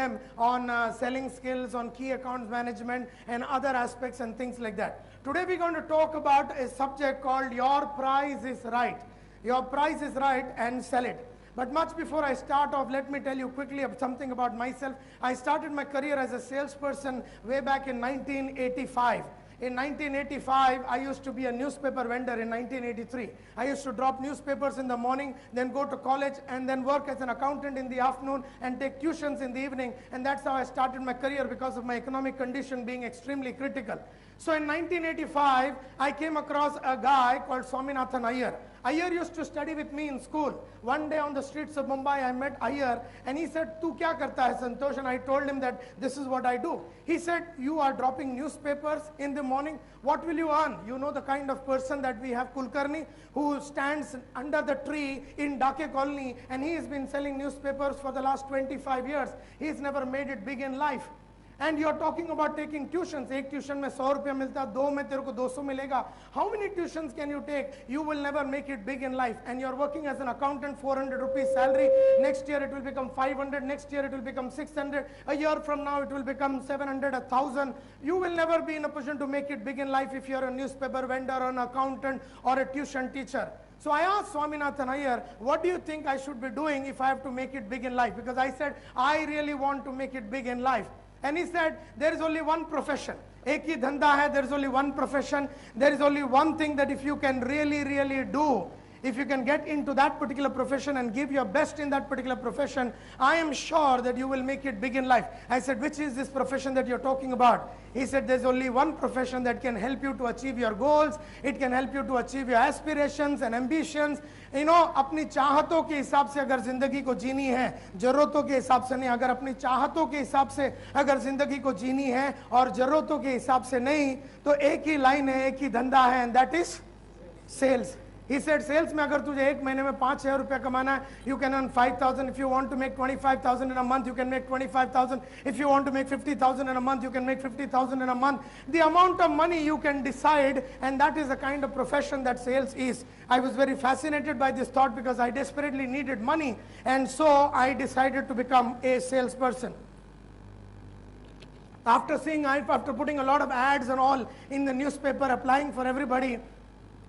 them on selling skills, on key accounts management and other aspects and things like that. Today we're going to talk about a subject called Your Price is Right. Your price is right and sell it. But much before I start off, let me tell you quickly something about myself. I started my career as a salesperson way back in 1985. In 1985, I used to be a newspaper vendor. In 1983, I used to drop newspapers in the morning, then go to college, and then work as an accountant in the afternoon and take tuitions in the evening. And that's how I started my career, because of my economic condition being extremely critical. So in 1985, I came across a guy called Swaminathan Iyer. Iyer used to study with me in school. One day on the streets of Mumbai, I met Iyer, and he said, "Tu kya karta hai, Santosh?" And I told him that this is what I do. He said, "You are dropping newspapers in the morning. What will you earn?" You know the kind of person that we have, Kulkarni, who stands under the tree in Dake Colony, and he has been selling newspapers for the last 25 years. He's never made it big in life. And you're talking about taking tuitions. एक tuition में 100 रुपया मिलता, दो में तेरे को 200 मिलेगा. How many tuitions can you take? You will never make it big in life. And you're working as an accountant, 400 rupees salary. Next year it will become 500. Next year it will become 600. A year from now it will become 700, 1,000. You will never be in a position to make it big in life if you're a newspaper vendor or an accountant or a tuition teacher. So I asked Swaminathan Iyer, what do you think I should be doing if I have to make it big in life? Because I said, I really want to make it big in life. And he said, there is only one profession. Ek hi dhanda hai, there is only one profession. There is only one thing that if you can really do, if you can get into that particular profession and give your best in that particular profession, I am sure that you will make it big in life. I said, which is this profession that you're talking about? He said, there's only one profession that can help you to achieve your goals. It can help you to achieve your aspirations and ambitions. You know, अपनी चाहतों के हिसाब से अगर जिंदगी को जीनी है, जरूरतों के हिसाब से नहीं, अगर अपनी चाहतों के हिसाब से अगर जिंदगी को जीनी है और जरूरतों के हिसाब से नहीं, तो एक ही लाइन है, एक ही धंधा है, and that is sales. He said, sales में अगर तुझे एक महीने में 5,000 रुपया कमाना है, you can earn 5,000. If you want to make 25,000 in a month, you can make 25,000. If you want to make 50,000 in a month, you can make 50,000 in a month. The amount of money you can decide, and that is the kind of profession that sales is. I was very fascinated by this thought because I desperately needed money, and so I decided to become a salesperson. After putting a lot of ads and all in the newspaper, applying for everybody,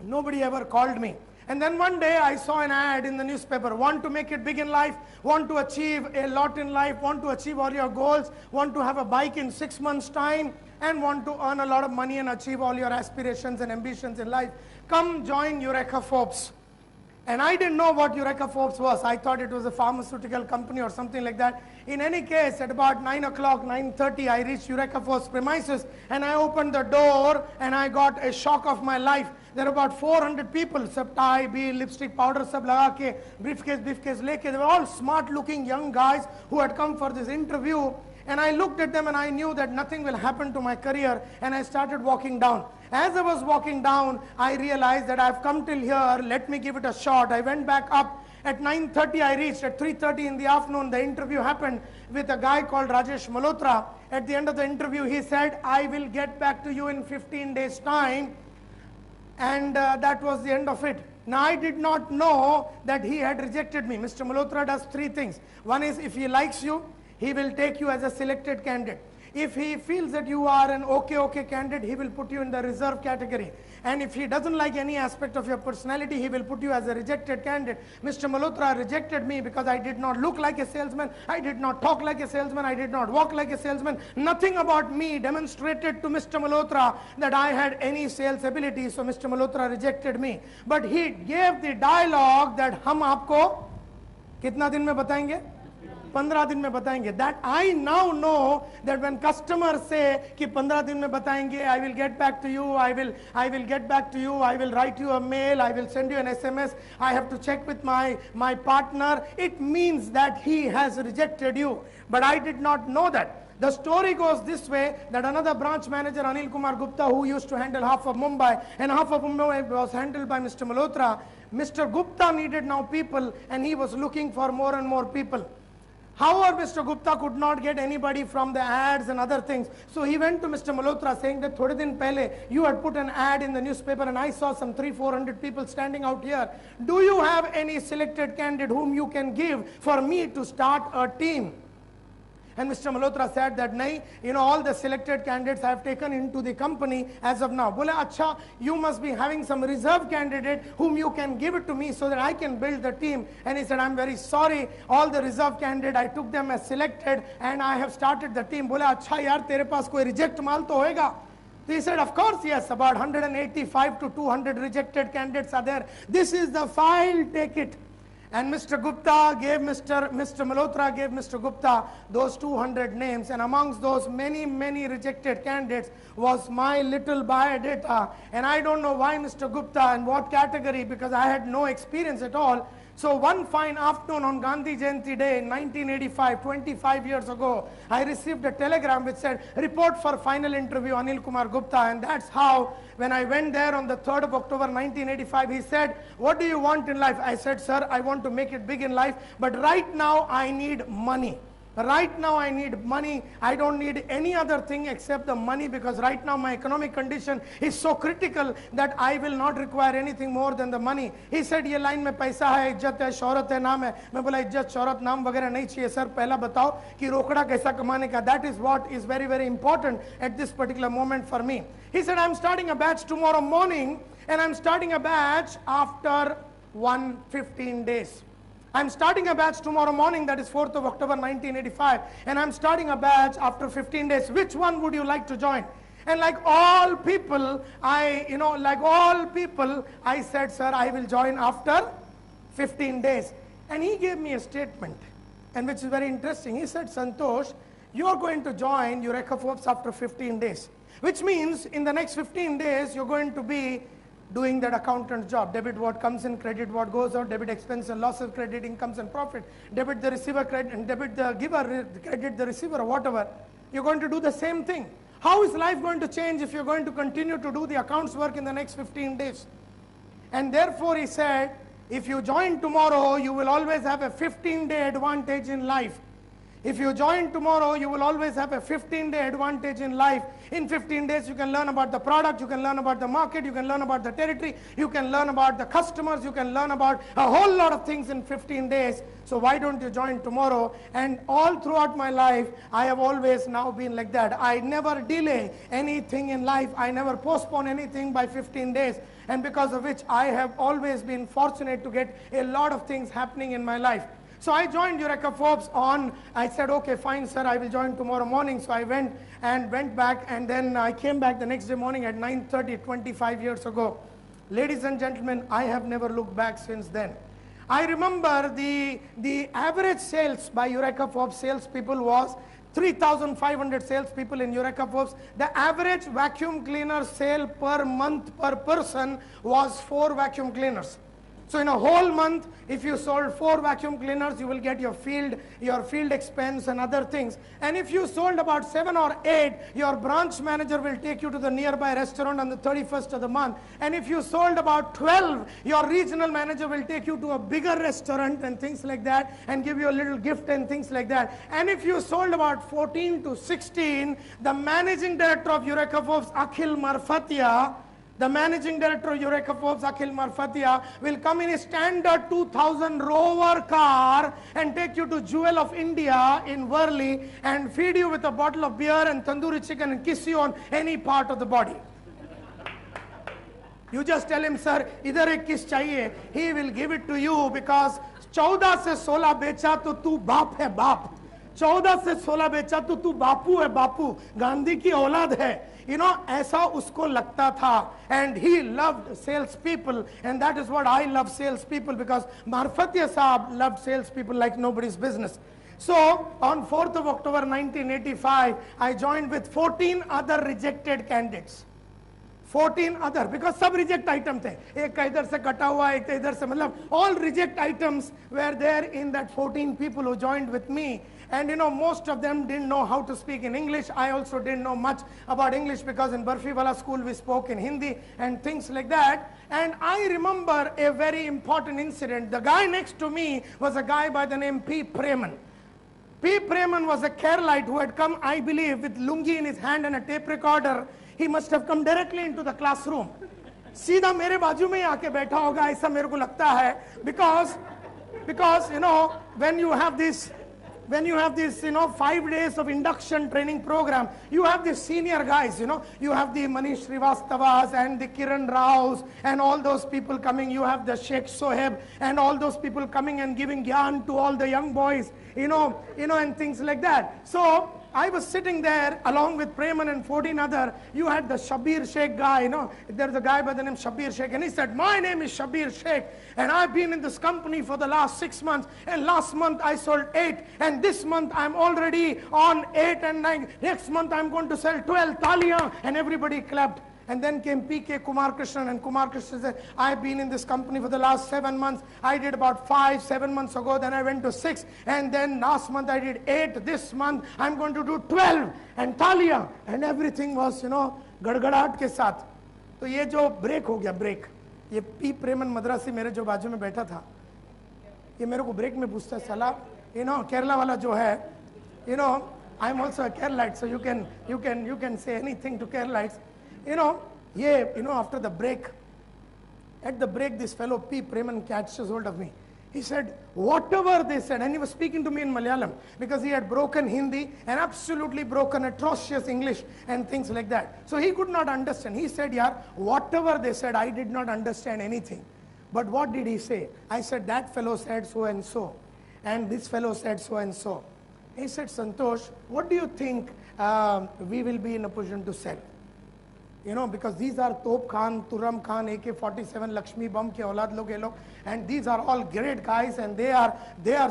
nobody ever called me. And then one day I saw an ad in the newspaper. Want to make it big in life, want to achieve a lot in life, want to achieve all your goals, want to have a bike in 6 months' time, and want to earn a lot of money and achieve all your aspirations and ambitions in life. Come join Eureka Forbes. And I didn't know what Eureka Forbes was. I thought it was a pharmaceutical company or something like that. In any case, at about 9 o'clock, 9:30, I reached Eureka Forbes premises, and I opened the door, and I got a shock of my life. There were about 400 people, sab tie, bee, lipstick, powder, sab laga ke, briefcase leke. They were all smart-looking young guys who had come for this interview. And I looked at them and I knew that nothing will happen to my career, and I started walking down. As I was walking down, I realized that I've come till here, let me give it a shot. I went back up. At 9:30 I reached. At 3:30 in the afternoon, the interview happened with a guy called Rajesh Malhotra. At the end of the interview, he said, I will get back to you in 15 days' time. And that was the end of it. Now, I did not know that he had rejected me. Mr. Malhotra does three things. One is, if he likes you, he will take you as a selected candidate. If he feels that you are an okay candidate, he will put you in the reserve category. And if he doesn't like any aspect of your personality, he will put you as a rejected candidate. Mr. Malhotra rejected me because I did not look like a salesman, I did not talk like a salesman, I did not walk like a salesman. Nothing about me demonstrated to Mr. Malhotra that I had any sales ability, so Mr. Malhotra rejected me. But he gave the dialogue that हम आपको कितना दिन में बताएंगे? 15 दिन में बताएंगे. That I now know that when customers say कि 15 दिन में बताएंगे, I will get back to you, I will get back to you, I will write you a mail, I will send you an SMS, I have to check with my partner, it means that he has rejected you. But I did not know that. The story goes this way, that another branch manager, Anil Kumar Gupta, who used to handle half of Mumbai, and half of Mumbai was handled by Mr. Malhotra. Mr. Gupta needed now people, and he was looking for more and more people. However, Mr. Gupta could not get anybody from the ads and other things. So he went to Mr. Malhotra saying that thode din pehle you had put an ad in the newspaper and I saw some 300-400 people standing out here. Do you have any selected candidate whom you can give for me to start a team? And Mr. Malhotra said that, nahi, all the selected candidates I have taken into the company as of now. Bola, acha, you must be having some reserve candidate whom you can give it to me so that I can build the team. And he said, I'm very sorry, all the reserve candidate, I took them as selected and I have started the team. Bola, acha yaar, tere paas koi reject mal to hoega. He said, of course, yes, about 185 to 200 rejected candidates are there. This is the file, take it. And Mr. Gupta gave Mr. Malhotra gave Mr. Gupta those 200 names, and amongst those many rejected candidates was my little biodata. And I don't know why Mr. Gupta and what category, because I had no experience at all. So one fine afternoon on Gandhi Jayanti Day in 1985, 25 years ago, I received a telegram which said, report for final interview Anil Kumar Gupta. And that's how, when I went there on the 3rd of October 1985, he said, what do you want in life? I said, sir, I want to make it big in life, but right now I need money. Right now I need money. I don't need any other thing except the money, because right now my economic condition is so critical that I will not require anything more than the money. He said, ye line mein paisa hai, इज्जत है, शोहरत है, नाम है. मैं बोला इज्जत, शोहरत, नाम वगैरह नहीं चाहिए सर. पहला बताओ कि रोकड़ा कैसा कमाने का. That is what is very important at this particular moment for me. He said, I'm starting a batch tomorrow morning, and I'm starting a batch after 115 days. I'm starting a batch tomorrow morning, that is 4th of October 1985, and I'm starting a batch after 15 days. Which one would you like to join? And like all people, I said, sir, I will join after 15 days. And he gave me a statement, and which is very interesting. He said, Santosh, you are going to join Eureka Forbes after 15 days, which means in the next 15 days, you're going to be doing that accountant's job. Debit what comes in, credit what goes out, debit expense and losses, credit incomes and profit, debit the receiver credit, and debit the giver, credit the receiver, or whatever. You're going to do the same thing. How is life going to change if you're going to continue to do the accounts work in the next 15 days? And therefore he said, if you join tomorrow, you will always have a 15-day advantage in life. If you join tomorrow, you will always have a 15-day advantage in life. In 15 days, you can learn about the product, you can learn about the market, you can learn about the territory, you can learn about the customers, you can learn about a whole lot of things in 15 days. So why don't you join tomorrow? And all throughout my life, I have always now been like that. I never delay anything in life. I never postpone anything by 15 days. And because of which, I have always been fortunate to get a lot of things happening in my life. So I joined Eureka Forbes I said, okay, fine, sir, I will join tomorrow morning. So I went back, and then I came back the next day morning at 9:30, 25 years ago. Ladies and gentlemen, I have never looked back since then. I remember the average sales by Eureka Forbes salespeople was 3,500 salespeople in Eureka Forbes. The average vacuum cleaner sale per month per person was 4 vacuum cleaners. So in a whole month, if you sold 4 vacuum cleaners, you will get your field expense and other things. And if you sold about 7 or 8, your branch manager will take you to the nearby restaurant on the 31st of the month. And if you sold about 12, your regional manager will take you to a bigger restaurant and things like that, and give you a little gift and things like that. And if you sold about 14 to 16, the managing director of Eureka Forbes, Akhil Marfatia, the managing director of Eureka Forbes, Akhil Marfatia, will come in a standard 2000 Rover car and take you to Jewel of India in Worli and feed you with a bottle of beer and tandoori chicken and kiss you on any part of the body. You just tell him, sir, idhar ek kiss chahiye. He will give it to you, because 14 se 16 becha to tu baap hai baap. 14 से 16 बेचा तो तू बापू है बापू, गांधी की औलाद है. ऐसा उसको लगता था. And he loved salespeople, and that is what I love salespeople, because Marfatia Saab loved salespeople like nobody's business. So on 4th of October 1985, I joined with 14 other rejected candidates. 14 other, because सब reject item थे. एक का इधर से कटा हुआ, एक इधर से, मतलब all reject items were there in that 14 people who joined with me. And most of them didn't know how to speak in English. I also didn't know much about English, because in Barfiwala school we spoke in Hindi and things like that. And I remember a very important incident. The guy next to me was a guy by the name P. Preman. P. Preman was a Keralite who had come, I believe, with lungi in his hand and a tape recorder. He must have come directly into the classroom. सीधा मेरे बाजू में ही आके बैठा होगा, ऐसा मेरे को लगता है, because when you have this when you have this, 5 days of induction training program, you have the senior guys, you have the Manish Srivastavas and the Kiran Raos and all those people coming. You have the Sheikh Soheb and all those people coming and giving gyan to all the young boys, and things like that. So I was sitting there along with Preman and 14 other. You had the Shabir Sheikh guy, there's a guy by the name Shabir Sheikh, and he said, my name is Shabir Sheikh, and I've been in this company for the last 6 months, and last month I sold 8, and this month I'm already on 8 and 9. Next month I'm going to sell 12. Talia, and everybody clapped. And then came PK Kumar Krishnan, and Kumar Krishnan said, I've been in this company for the last 7 months. I did about 7 months ago, then I went to 6, and then last month I did 8. This month I'm going to do 12. And Talia, and everything was, गड़गड़ाहट के साथ. तो ये जो break हो गया, break, ये P प्रेमन Madrasi मेरे जो बाजू में बैठा था, ये मेरे को ब्रेक में पूछता है, साला, केरला वाला जो है, I'm also a Keralite, so you can say anything to Keralites. After the break, at the break, this fellow P. Preman catches hold of me. He said, whatever they said, and he was speaking to me in Malayalam, because he had broken Hindi and absolutely broken atrocious English and things like that. So he could not understand. He said, whatever they said, I did not understand anything. But what did he say? I said, that fellow said so and so, and this fellow said so and so. He said, Santosh, what do you think we will be in a position to sell? Because these are Top Khan, Turam Khan, AK-47, Lakshmi Bam ke aulad log ye log, and these are all great guys, and they are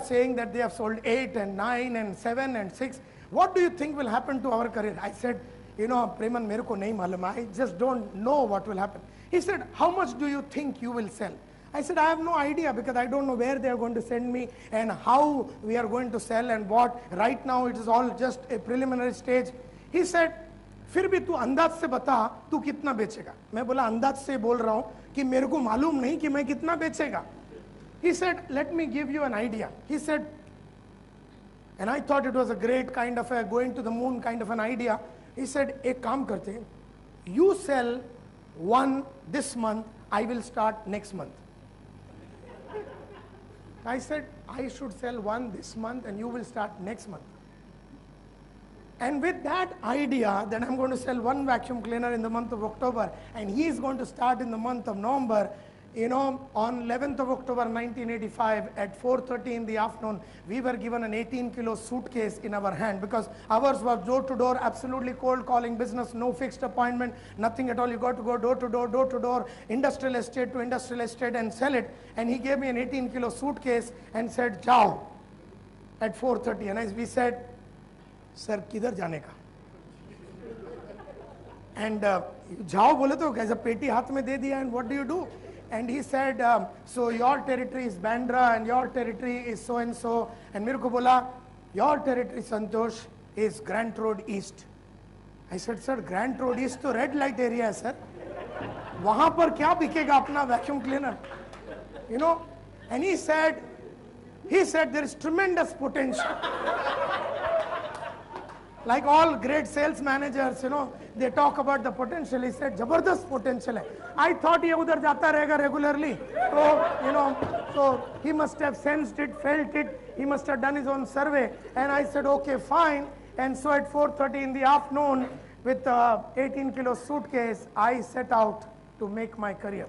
saying that they have sold 8 and 9 and 7 and 6. What do you think will happen to our career? I said, Preman, mere ko nahi malum. I just don't know what will happen. He said, how much do you think you will sell? I said, I have no idea, because I don't know where they are going to send me and how we are going to sell and what. Right now it is all just a preliminary stage. He said, फिर भी तू अंदाज से बता तू कितना बेचेगा. मैं बोला अंदाज से बोल रहा हूं कि मेरे को मालूम नहीं कि मैं कितना बेचेगा. He said, let me give you an idea. He said, and I thought it was a great kind of a going to the moon kind of an idea. He said, एक काम करते हैं, you sell 1 this month, I will start next month. I said, I should sell 1 this month and you will start next month. And with that idea that I'm going to sell 1 vacuum cleaner in the month of October, and he is going to start in the month of November, on 11th of October 1985 at 4:30 in the afternoon, we were given an 18-kilo suitcase in our hand, because ours was door-to-door, absolutely cold calling business, no fixed appointment, nothing at all. You got to go door-to-door, industrial estate to industrial estate and sell it. And he gave me an 18-kilo suitcase and said, Jao, at 4:30. And as we said, sir किधर जाने का? And जाओ बोले तो कैसा पेटी हाथ में दे दिया, and what do you do? And he said, so your territory is Bandra and your territory is so and so. And मेरे को बोला, your territory, Santosh, is Grant Road East. I said, sir, Grant Road East तो red light area है sir. वहाँ पर क्या बिकेगा अपना vacuum cleaner? And he said there is tremendous potential. Like all great sales managers, they talk about the potential. He said, Jabardast potential hai. I thought he udhar jata rahega regularly. So he must have sensed it, felt it. He must have done his own survey. And I said, okay, fine. And so at 4:30 in the afternoon, with a 18-kilo suitcase, I set out to make my career.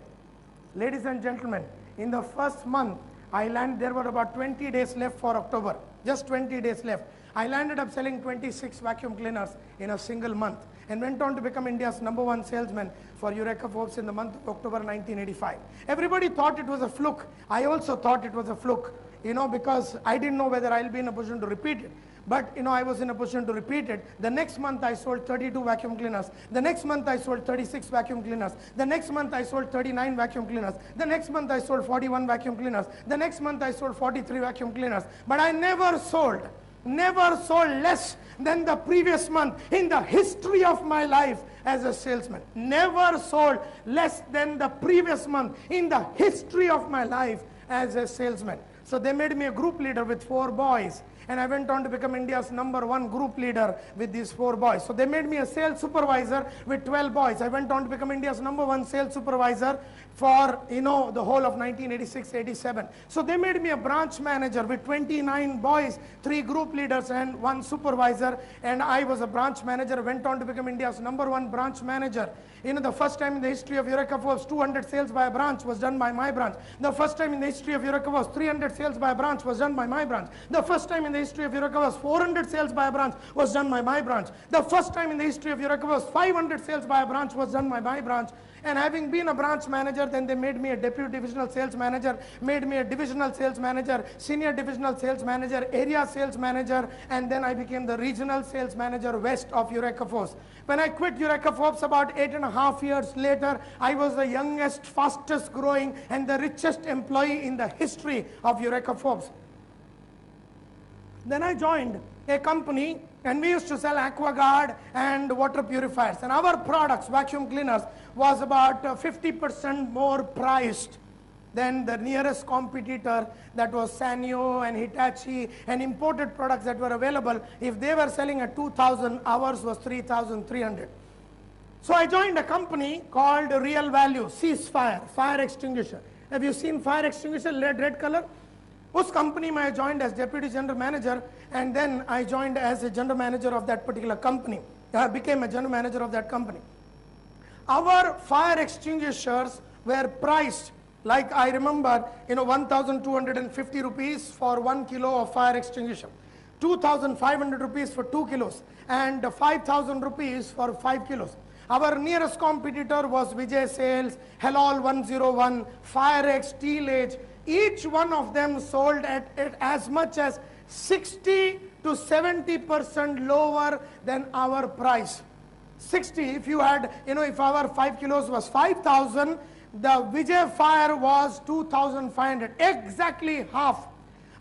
Ladies and gentlemen, in the first month, there were about 20 days left for October. Just 20 days left. I landed up selling 26 vacuum cleaners in a single month, and went on to become India's #1 salesman for Eureka Forbes in the month of October 1985. Everybody thought it was a fluke. I also thought it was a fluke, because I didn't know whether I'll be in a position to repeat it. But, I was in a position to repeat it. The next month I sold 32 vacuum cleaners. The next month I sold 36 vacuum cleaners. The next month I sold 39 vacuum cleaners. The next month I sold 41 vacuum cleaners. The next month I sold 43 vacuum cleaners. But I never sold less than the previous month in the history of my life as a salesman. Never sold less than the previous month in the history of my life as a salesman. So they made me a group leader with 4 boys. and I went on to become India's #1 group leader with these 4 boys. So they made me a sales supervisor with 12 boys. I went on to become India's #1 sales supervisor for, the whole of 1986-87. So they made me a branch manager with 29 boys, 3 group leaders and 1 supervisor, and I was a branch manager, went on to become India's #1 branch manager. The first time in the history of Eureka Forbes, 200 sales by a branch was done by my branch. The first time in the history of Eureka Forbes, 300 sales by a branch was done by my branch. The first time in the history of Eureka Forbes, 400 sales by a branch was done by my branch. The first time in the history of Eureka Forbes, 500 sales by a branch was done by my branch. And having been a branch manager, then they made me a deputy divisional sales manager, made me a divisional sales manager, senior divisional sales manager, area sales manager, and then I became the regional sales manager west of Eureka Forbes. When I quit Eureka Forbes about 8.5 years later, I was the youngest, fastest growing, and the richest employee in the history of Eureka Forbes. Then I joined a company, and we used to sell AquaGuard and water purifiers, and our products, vacuum cleaners, was about 50% more priced than the nearest competitor, that was Sanyo and Hitachi, and imported products that were available. If they were selling at 2,000, ours was 3,300. So I joined a company called Real Value, Ceasefire, fire extinguisher. Have you seen fire extinguisher, red color? उस company में I joined as deputy general manager, and then I joined as a general manager of that particular company. I became a general manager of that company. Our fire extinguishers were priced, like I remember, 1,250 rupees for 1 kilo of fire extinguisher, 2,500 rupees for 2 kilos, and 5,000 rupees for 5 kilos. Our nearest competitor was Vijay Sales, Halol 101, Firex, Steel-Edge. Each one of them sold at as much as 60 to 70% lower than our price. 60, if you had, if our 5 kilos was 5,000, the Vijay Fire was 2,500, exactly half.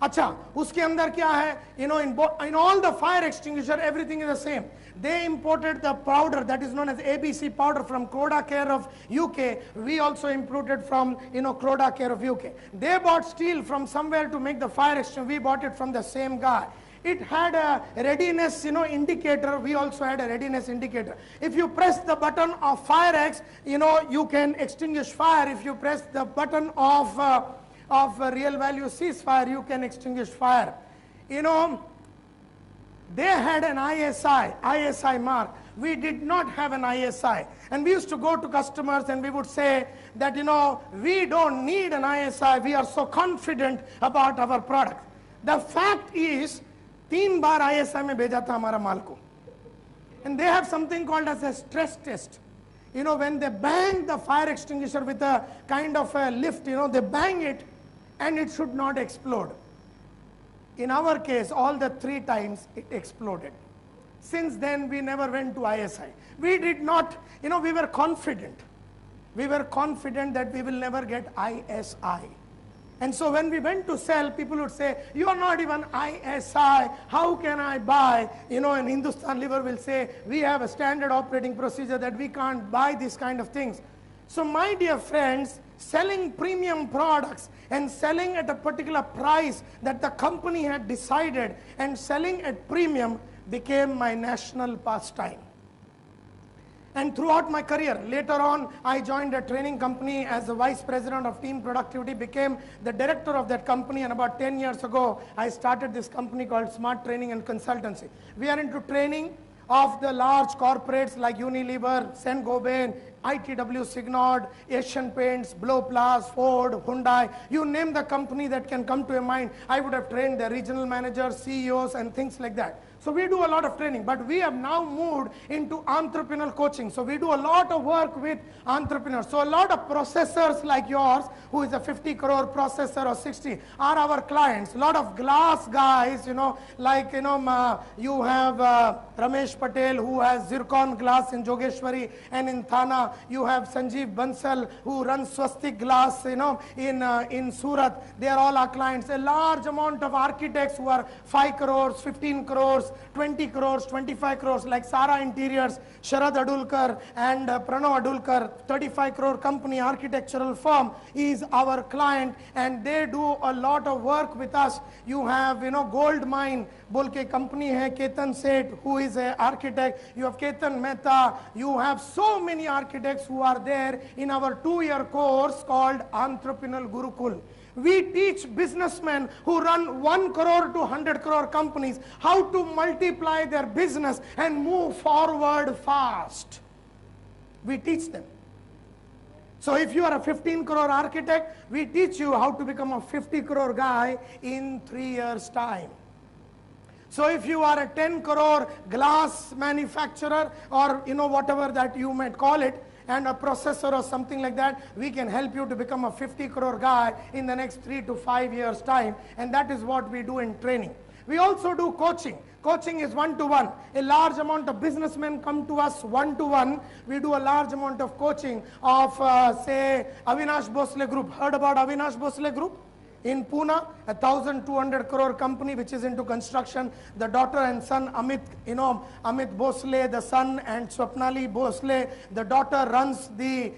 अच्छा, उसके अंदर क्या है? In all the fire extinguisher, everything is the same. They imported the powder that is known as ABC powder from Crodacare of UK. We also imported from, Crodacare of UK. They bought steel from somewhere to make the fire extinguisher. We bought it from the same guy. It had a readiness, indicator. We also had a readiness indicator. If you press the button of Firex, you can extinguish fire. If you press the button of Real Value Ceasefire, you can extinguish fire. They had an ISI mark. We did not have an ISI. And we used to go to customers and we would say that, we don't need an ISI. We are so confident about our product. The fact is, 3 bar ISI में भेजा था हमारा माल को. And they have something called as a stress test. When they bang the fire extinguisher with a kind of a lift, they bang it and it should not explode. In our case, all the 3 times it exploded. Since then, we never went to ISI. We did not, we were confident. We were confident that we will never get ISI. And so when we went to sell, people would say, you are not even ISI, how can I buy? And Hindustan Liver will say, we have a standard operating procedure that we can't buy these kind of things. So my dear friends, selling premium products and selling at a particular price that the company had decided and selling at premium became my national pastime. And throughout my career, later on, I joined a training company as the vice president of team productivity, became the director of that company, and about 10 years ago, I started this company called Smart Training and Consultancy. We are into training of the large corporates like Unilever, Saint-Gobain, ITW, Signod, Asian Paints, Blowplast, Ford, Hyundai. You name the company that can come to your mind. I would have trained the regional managers, CEOs, and things like that. So we do a lot of training, but we have now moved into entrepreneurial coaching. So we do a lot of work with entrepreneurs. So a lot of processors like yours, who is a 50 crore processor or 60, are our clients. A lot of glass guys, you have Ramesh Patel, who has zircon glass in Jogeshwari and in Thana. You have Sanjeev Bansal, who runs Swastik Glass, in Surat. They are all our clients. A large amount of architects who are 5 crores, 15 crores, 20 crores, 25 crores, like Sara Interiors, Sharad Adulkar and Pranav Adulkar, 35 crore company, architectural firm, is our client, and they do a lot of work with us. You have, Gold Mine, bolke company hai, Ketan Seth, who is an architect. You have Ketan Mehta. You have so many architects who are there in our 2-year course called Entrepreneurial Gurukul. We teach businessmen who run 1 crore to 100 crore companies how to multiply their business and move forward fast. We teach them. So if you are a 15 crore architect, we teach you how to become a 50 crore guy in 3 years' time. So if you are a 10 crore glass manufacturer, or whatever that you might call it, and a processor or something like that, we can help you to become a 50 crore guy in the next 3 to 5 years' time. And that is what we do in training. We also do coaching. Coaching is one-to-one. A large amount of businessmen come to us one-to-one. We do a large amount of coaching of, say, Avinash Bhosle Group. Heard about Avinash Bhosle Group? In Pune, a 1,200 crore company which is into construction. The daughter and son, Amit Bhosle, the son, and Swapnali Bhosle, the daughter, runs the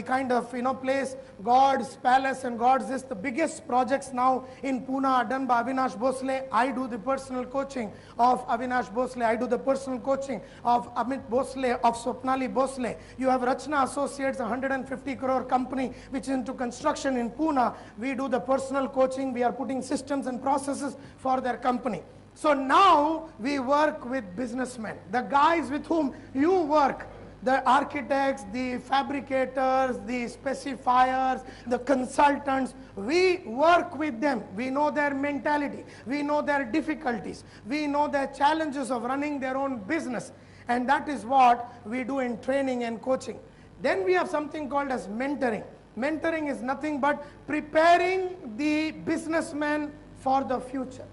kind of place, God's Palace and God's this. The biggest projects now in Pune are done by Avinash Bhosle. I do the personal coaching of Avinash Bhosle. I do the personal coaching of Amit Bhosle, of Swapnali Bhosle. You have Rachna Associates, a 150 crore company which is into construction in Pune. We do the personal coaching. We are putting systems and processes for their company. So now we work with businessmen, the guys with whom you work, the architects, the fabricators, the specifiers, the consultants. We work with them. We know their mentality. We know their difficulties. We know their challenges of running their own business. And that is what we do in training and coaching. Then we have something called as mentoring. Mentoring is nothing but preparing the businessman for the future.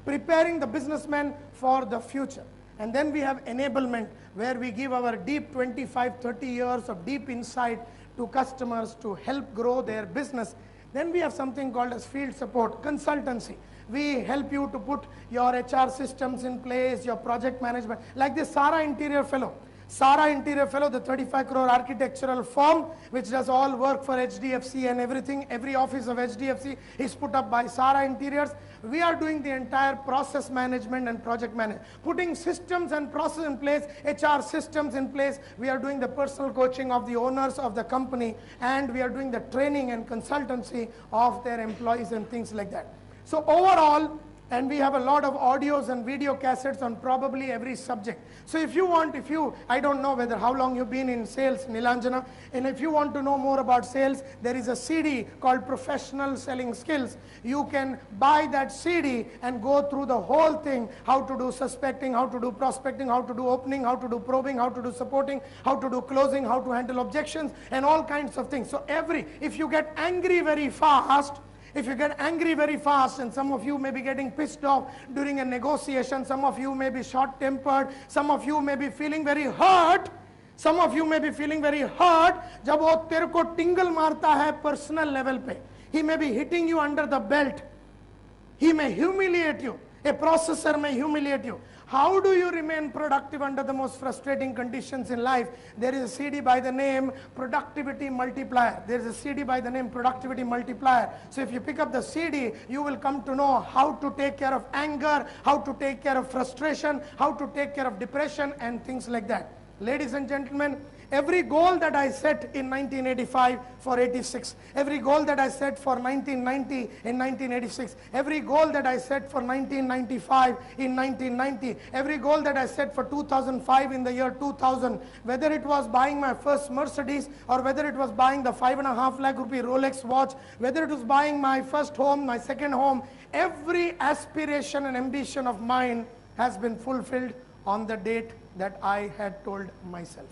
Preparing the businessman for the future. And then we have enablement, where we give our deep 25, 30 years of deep insight to customers to help grow their business. Then we have something called as field support, consultancy. We help you to put your HR systems in place, your project management, like this Sara Interior Fellow. Sara Interior Fellow, the 35 crore architectural firm which does all work for HDFC and everything. Every office of HDFC is put up by Sara Interiors. We are doing the entire process management and project management, putting systems and process in place, HR systems in place. We are doing the personal coaching of the owners of the company, and we are doing the training and consultancy of their employees and things like that. So overall, and we have a lot of audios and video cassettes on probably every subject. So if you want, I don't know whether how long you've been in sales, Nilanjana, and if you want to know more about sales, there is a CD called Professional Selling Skills. You can buy that CD and go through the whole thing, how to do suspecting, how to do prospecting, how to do opening, how to do probing, how to do supporting, how to do closing, how to handle objections, and all kinds of things. So if you get angry very fast, and some of you may be getting pissed off during a negotiation, some of you may be short-tempered, some of you may be feeling very hurt, jab wo tere ko tingle marta hai personal level pe, he may be hitting you under the belt, he may humiliate you, a processor may humiliate you. How do you remain productive under the most frustrating conditions in life? There is a CD by the name Productivity Multiplier. There is a CD by the name Productivity Multiplier. So if you pick up the CD, you will come to know how to take care of anger, how to take care of frustration, how to take care of depression, and things like that. Ladies and gentlemen, every goal that I set in 1985 for 86, every goal that I set for 1990 in 1986, every goal that I set for 1995 in 1990, every goal that I set for 2005 in the year 2000, whether it was buying my first Mercedes or whether it was buying the 5.5 lakh rupee Rolex watch, whether it was buying my first home, my second home, every aspiration and ambition of mine has been fulfilled on the date that I had told myself.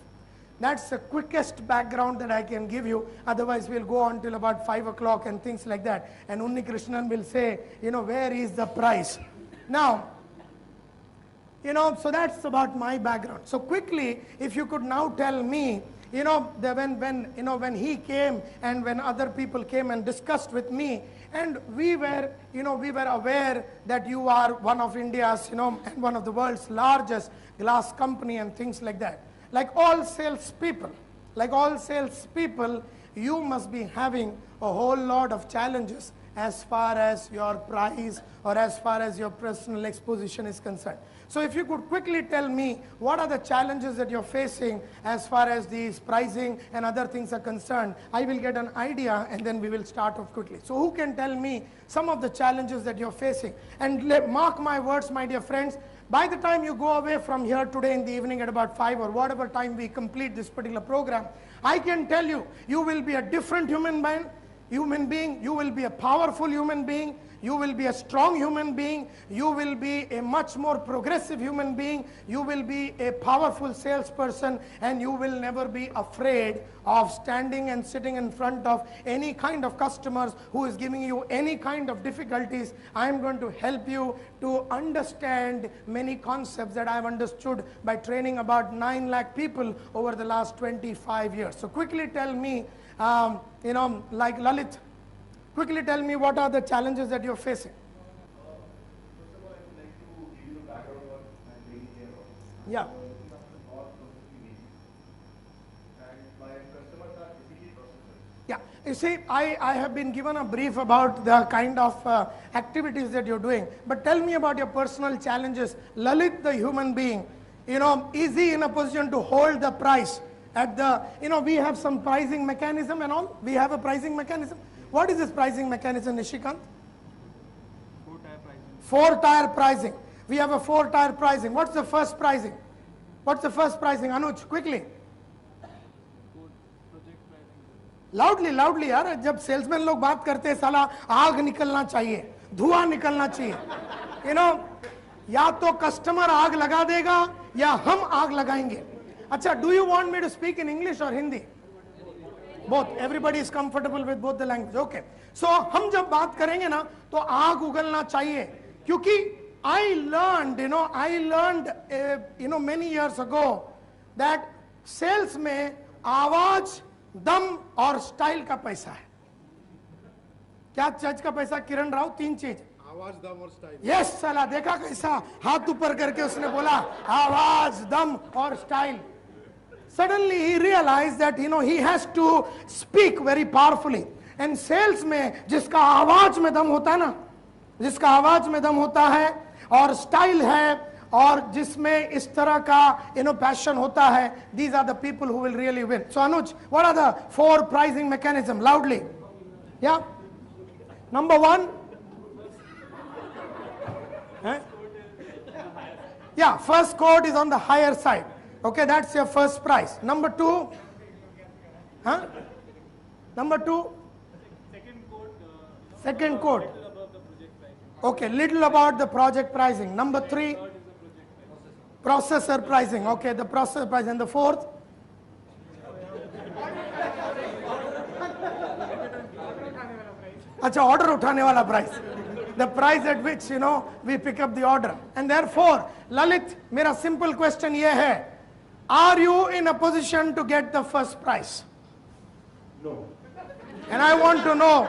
That's the quickest background that I can give you. Otherwise, we'll go on till about 5 o'clock and things like that. And Unni Krishnan will say, where is the price? Now, so that's about my background. So quickly, if you could now tell me, when he came and when other people came and discussed with me, and we were aware that you are one of India's, and one of the world's largest glass company and things like that. Like all salespeople, you must be having a whole lot of challenges as far as your price or as far as your personal exposition is concerned. So if you could quickly tell me what are the challenges that you're facing as far as these pricing and other things are concerned, I will get an idea and then we will start off quickly. So who can tell me some of the challenges that you're facing? And mark my words, my dear friends, by the time you go away from here today in the evening at about 5 or whatever time we complete this particular program, I can tell you, you will be a different human being, you will be a powerful human being, you will be a strong human being, you will be a much more progressive human being, you will be a powerful salesperson, and you will never be afraid of standing and sitting in front of any kind of customers who is giving you any kind of difficulties. I am going to help you to understand many concepts that I have understood by training about 9 lakh people over the last 25 years. So quickly tell me, like Lalit, quickly tell me what are the challenges that you're facing. First of all, I would like to give you the background of what I'm taking care of. Yeah. Looking after all processing agents. And my customers are basically processors. Yeah, you see, I have been given a brief about the kind of activities that you're doing, but tell me about your personal challenges. Lalit, the human being, is he in a position to hold the price at the, we have some pricing mechanism and all. We have a pricing mechanism. What is this pricing mechanism, Nishikant? 4-tier pricing. 4-tier pricing. We have a 4-tier pricing. What's the first pricing? What's the first pricing? Anuj, quickly. Project pricing. Loudly यार, जब salesman लोग बात करते हैं साला आग निकलना चाहिए, धुआं निकलना चाहिए. या तो कस्टमर आग लगा देगा या हम आग लगाएंगे. अच्छा, do you want me to speak in English or Hindi? Both. Everybody is comfortable with both the language. Okay. So हम जब बात करेंगे ना तो आग उगलना चाहिए, क्योंकि I learned many years ago that sales में आवाज, दम और स्टाइल का पैसा है. क्या जज का पैसा? किरण राव, 3 चीज, आवाज, दम और स्टाइल. यस साला, देखा कैसा हाथ ऊपर करके उसने बोला आवाज, दम और style. Suddenly he realized that he has to speak very powerfully. And sales में जिसका आवाज में दम होता है ना, जिसका आवाज में दम होता है और स्टाइल है और जिसमें इस तरह का passion होता है, these are the people who will really win. So Anuj, what are the 4 pricing mechanism? Loudly. Yeah. Number 1. Yeah, first quote is on the higher side. Okay, that's your first price. Number 2. Huh? Number 2. Second quote. Okay, little about the project pricing. Number 3. Processor pricing. Okay, the processor pricing. And the 4th. अच्छा, order उठाने वाला price. The price at which we pick up the order. And therefore, Lalit, मेरा simple question ये है, are you in a position to get the first prize? No. And I want to know,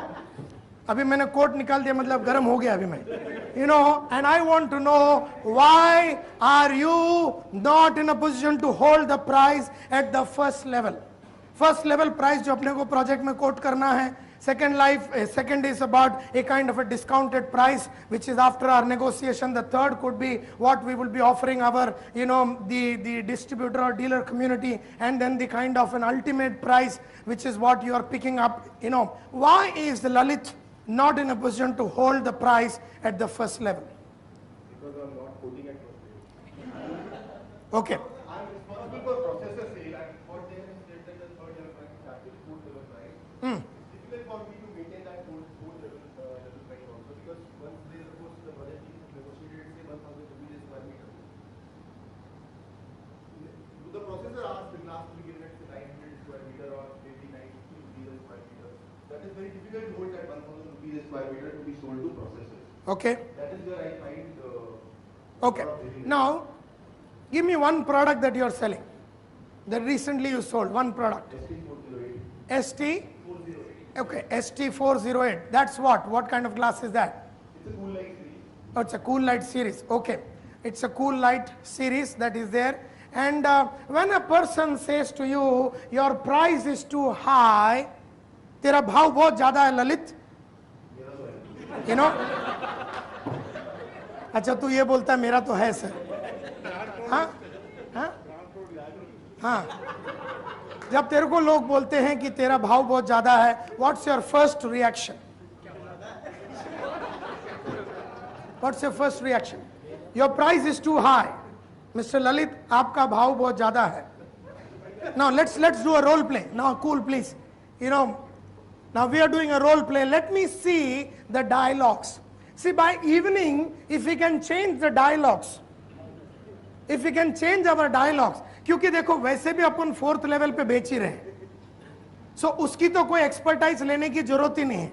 अभी मैंने coat निकाल दिया, मतलब गर्म हो गया अभी मैं, and I want to know, why are you not in a position to hold the prize at the first level? First level price जो अपने को project में quote करना है. Second is about a kind of a discounted price, which is after our negotiation. The third could be what we will be offering our, the distributor or dealer community, and then the kind of an ultimate price, which is what you are picking up. Why is the Lalit not in a position to hold the price at the first level? Because I'm not quoting at first level. Okay. I'm responsible for processor sale, and for them is that the 3rd level price started 4th level price. For me to maintain that 4th level price also, because once they suppose the budget is negotiated, say 1,000 rupees a square meter. The processor asked the last to be given at 900 square meter or maybe 90 rupees a square meter. That is very difficult to hold that 1,000 rupees a square meter to be sold to processors. Okay. That is where I find. Okay. Now, give me one product that you are selling. that recently you sold? One product. ST408. ST? Okay, ST408. That's what? What kind of glass is that? It's a cool light series. Oh, it's a cool light series. Okay. It's a cool light series that is there. And when a person says to you, your price is too high, तेरा भाव बहुत ज़्यादा है Lalit, you know? अच्छा तू ये बोलता है मेरा तो है सर. हाँ हाँ हाँ. जब तेरे को लोग बोलते हैं कि तेरा भाव बहुत ज़्यादा है, what's your first reaction? What's your first reaction? Your price is too high. Mr. Lalit, आपका भाव बहुत ज़्यादा है. Now let's do a role play. Now cool please. You know, now we are doing a role play. Let me see the dialogues. See, by evening, if we can change the dialogues, if we can change our dialogues, क्योंकि देखो वैसे भी अपन 4th level पे बेच ही रहे हैं, so उसकी तो कोई expertise लेने की जरूरत ही नहीं है.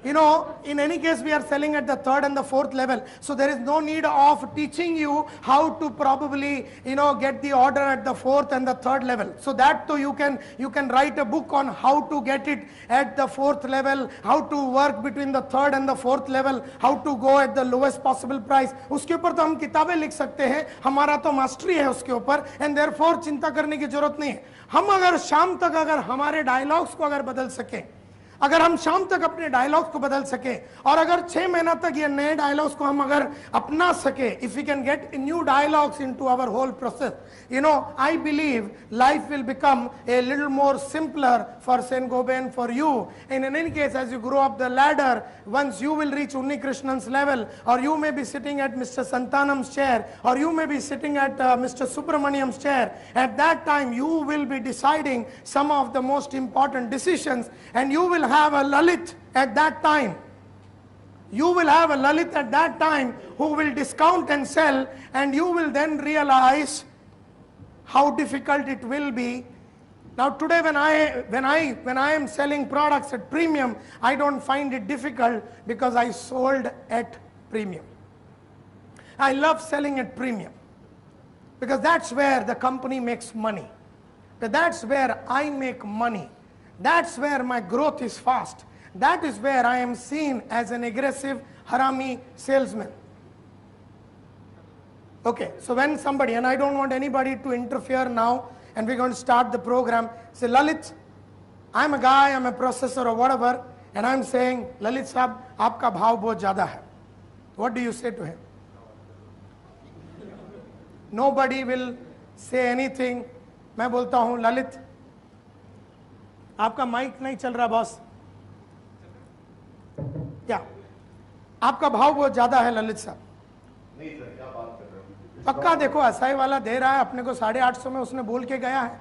You know, in any case, we are selling at the 3rd and the 4th level. So there is no need of teaching you how to probably, you know, get the order at the 4th and the 3rd level. So that too you can write a book on how to get it at the 4th level, how to work between the 3rd and the 4th level, how to go at the lowest possible price. उसके ऊपर तो हम किताबें लिख सकते हैं, हमारा तो मास्टरी है उसके ऊपर, and therefore चिंता करने की जरूरत नहीं है. हम अगर शाम तक अगर हमारे डायलॉग्स को अगर बदल सके, अगर हम शाम तक अपने डायलॉग्स को बदल सके, और अगर 6 महीना तक ये नए डायलॉग्स को हम अगर अपना सके, if we can get new dialogues into our whole process, you know, I believe life will become a little more simpler for Sengobe and for you. And in any case, as you grow up the ladder, once you will reach Unni Krishnan's level, or you may be sitting at Mr. Santanam's chair, or you may be sitting at Mr. Subramaniam's chair, at that time you will be deciding some of the most important decisions, and you will have a Lalit at that time. You will have a Lalit at that time who will discount and sell, and you will then realize how difficult it will be. Now today when I am selling products at premium, I don't find it difficult because I sold at premium. I love selling at premium because that's where the company makes money. That's where I make money. That's where my growth is fast. That is where I am seen as an aggressive harami salesman. Okay, so when somebody, and I don't want anybody to interfere now, and we're going to start the program, say, Lalit, I'm a guy, I'm a processor or whatever, and I'm saying, Lalit Sahab, aapka bhav bahut zyada hai. What do you say to him? Nobody will say anything. मैं बोलता हूँ, ललित, आपका mic नहीं चल रहा boss. क्या आपका भाव बहुत ज्यादा है ललित साहब? नहीं सर, क्या बात कर रहे हो? पक्का देखो, असाई वाला दे रहा है अपने को 850 में, उसने बोल के गया है,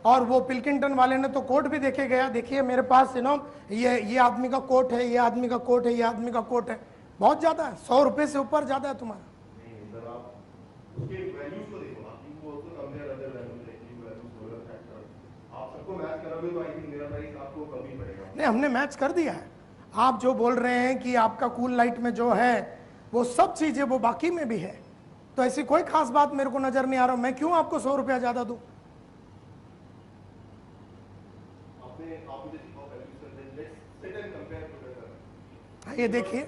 और वो पिल्किंगटन वाले ने तो कोट भी देखे गया. देखिए मेरे पास ये आदमी का कोट है, ये आदमी का कोट है, ये आदमी का कोट है. बहुत ज्यादा है, 100 रुपए से ऊपर ज्यादा है तुम्हारा. नहीं सर, आप उसके वैल्यूज को देखो, आप इनको also compare other values like new values, solar factor. आप सबको मैच करोगे तो आई थिंक मेरा प्राइस आपको कम ही पड़ेगा. नहीं, हमने मैच कर दिया है. आप जो बोल रहे हैं कि आपका कूल लाइट में जो है वो सब चीजें वो बाकी में भी है, तो ऐसी कोई खास बात मेरे को नजर नहीं आ रहा. मैं क्यों आपको 100 रुपया ज्यादा दूं? ये देखिए,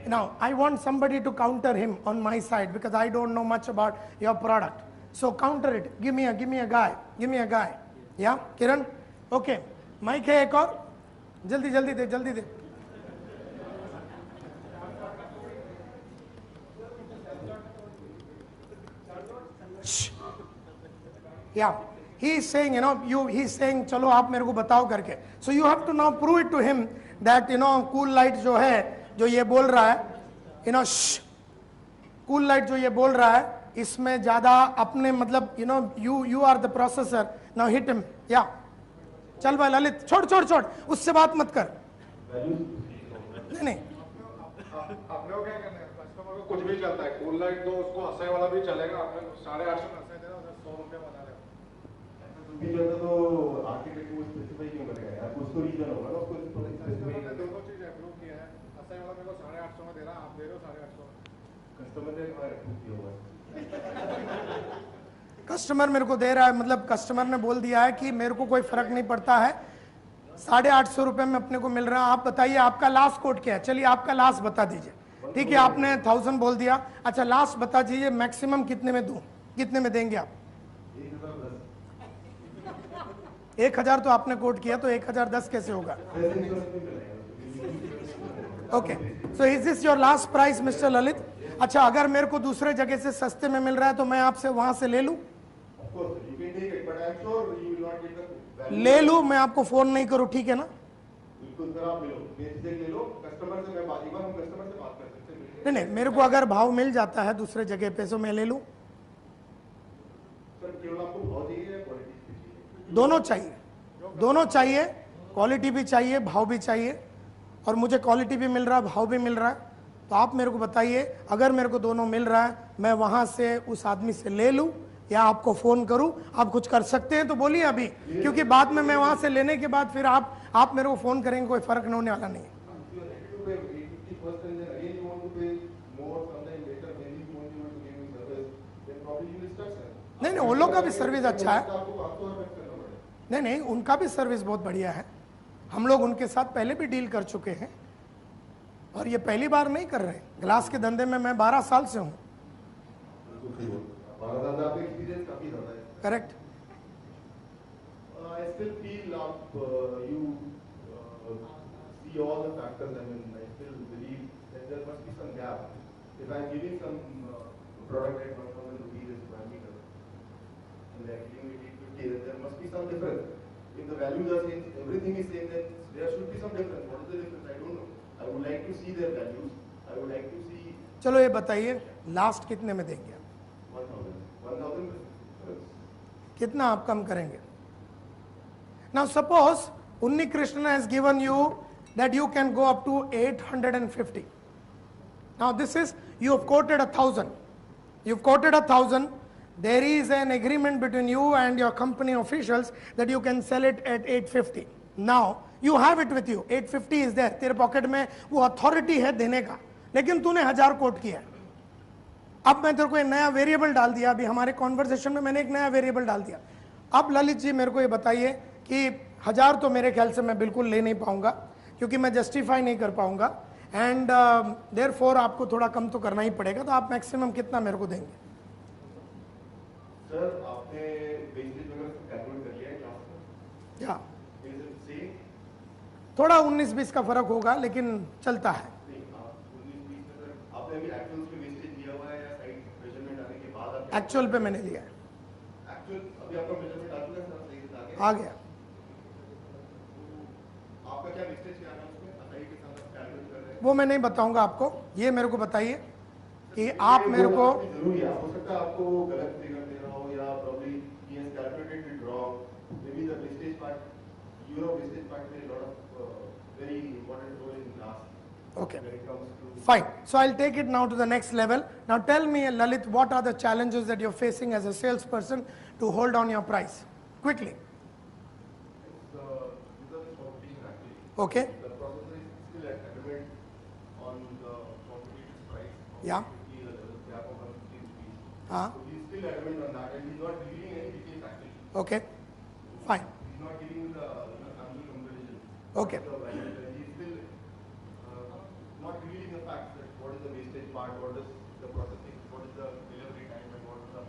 now I want somebody to counter him on my side because I don't know much about your product. So counter it. Give me a guy. Yeah, Kiran. Okay. Mike है एक और, जल्दी दे. Yeah, he is saying, he's saying, चलो आप मेरे को बताओ करके. So you have to now prove it to him that, cool light जो है, जो ये बोल रहा है, cool light जो ये बोल रहा है, इसमें ज्यादा अपने मतलब, you are the processor. Now hit him. Yeah. चल भाई ललित, छोड़, उससे बात मत कर. नहीं. आपने को क्या करना है? कस्टमर को कुछ भी चलता है, कूल लाइट तो उसको हंसाई वाला भी चलेगा. आपने 850 में हंसाई देना, 100 रुपये बता रहे हो. भी चलता तो आर्किटेक्ट को स्पेसिफाई क्यों करेगा यार? कुछ तो रीजन होगा ना उसको स्पेसिफाई करने. दोनों चीज अप्रूव किया है. हंसाई वाला मेरे को 850 में दे रहा, आप दे रहे हो 850 में. कस्टमर ने हमारा अप्रूव किया होगा. कस्टमर मेरे को दे रहा है, मतलब कस्टमर ने बोल दिया है कि मेरे को कोई फर्क नहीं पड़ता है, 850 रुपये में अपने को मिल रहा है। आप बताइए आपका लास्ट कोड क्या है? चलिए आपका लास्ट बता दीजिए। ठीक है, आपने 1000 बोल दिया। अच्छा लास्ट बता दीजिए मैक्सिमम कितने में दूं, कितने में देंगे आप? 1000 तो आपने कोड किया, तो 1010 कैसे होगा? Okay, so is this your last price mister Lalit? अच्छा, अगर मेरे को दूसरे जगह से सस्ते में मिल रहा है तो मैं आपसे वहां से ले लूं? ले लूं, मैं आपको फोन नहीं करूं, ठीक है ना? बिल्कुल सर, आप ले लो कस्टमर से, मैं बात कर सकते हैं। नहीं, मेरे को अगर भाव मिल जाता है दूसरे जगह पे तो मैं ले लूं। सर केवल आपको भाव चाहिए या क्वालिटी चाहिए? दोनों चाहिए, दोनों चाहिए, क्वालिटी भी चाहिए, भाव भी चाहिए। और मुझे क्वालिटी भी मिल रहा है, भाव भी मिल रहा है। तो आप मेरे को बताइए, अगर मेरे को दोनों मिल रहा है, मैं वहां से उस आदमी से ले लूं या आपको फोन करूं? आप कुछ कर सकते हैं तो बोलिए अभी, क्योंकि बाद में मैं वहां से लेने के बाद फिर आप मेरे को फोन करेंगे, कोई फर्क नहीं होने वाला नहीं है। नहीं, वो लोग का भी सर्विस अच्छा है। नहीं, उनका भी सर्विस बहुत बढ़िया है। हम लोग उनके साथ पहले भी डील कर चुके हैं और ये पहली बार नहीं कर रहे। ग्लास के धंधे में मैं 12 साल से हूँ। Correct. I still feel you see all the factors. I mean, I still believe that there must be some gap. If I'm giving some product at 1,000 rupees a square meter, and they're giving it 850, then there must be some difference. If the values are same, everything is same, then there should be some difference. What is the difference? I don't know. I would like to see their values. I would like to see. चलो ये बताइए last कितने में देंगे आप? 1,000 कितना आप कम करेंगे? Now suppose Unni Krishna has given you that you can go up to 850. Now this is, you have quoted 1,000. You've quoted 1,000. There is an agreement between you and your company officials that you can sell it at 850. Now you have it with you. 850 is there. तेरे pocket में वो authority है देने का, लेकिन तूने 1000 coat किया। अब मैं तेरे को एक नया वेरिएबल डाल दिया। अभी हमारे कॉन्वर्सेशन में मैंने एक नया वेरिएबल डाल दिया। अब ललित जी मेरे को ये बताइए कि 1000 तो मेरे ख्याल से मैं बिल्कुल ले नहीं पाऊंगा, क्योंकि मैं जस्टिफाई नहीं कर पाऊंगा, एंड देयरफॉर आपको थोड़ा कम तो करना ही पड़ेगा। तो आप मैक्सिमम कितना मेरे को देंगे? सर आपने वेस्टेज वगैरह कैलकुलेट कर लिया है क्लास में? या इज इट सेम? थोड़ा 19-20 का फर्क होगा, लेकिन चलता है। नहीं, आप 19-20 में सर आपने अभी एक्चुअल्स में वेस्टेज दिया हुआ है या साइड मेजरमेंट आने के बाद आप एक्चुअल पे मैंने लिया है। एक्चुअल अभी आपका मेजरमेंट आ चुका है सर, सही से आ गया। आपका क्या वेस्टेज क्या है उसमें साइड के साथ आप कैलकुलेट कर रहे हैं? वो मैं नहीं बताऊंगा आपको, ये मेरे को बताइए कि आप मेरे को, जरूरी है, हो सकता है आपको वो गलत फिगर दे रहा हो या probably he has calculated it wrong. Maybe the wastage part, wastage part plays a lot of very important role in class. Okay. When it comes to fine. So I'll take it now to the next level. Now tell me, Lalit, what are the challenges that you're facing as a salesperson to hold on your price? Quickly. because it's competition actually. Okay. The processor is still adamant on the competitor's price. Yeah. Gap of 150 rupees. हाँ. So he's still adamant on that, and he's not revealing any details actually. Okay. Fine. He's not giving you the sample comparison. Okay. He's still not revealing the facts that what is the wastage part, what is the processing, what is the delivery time, and what is the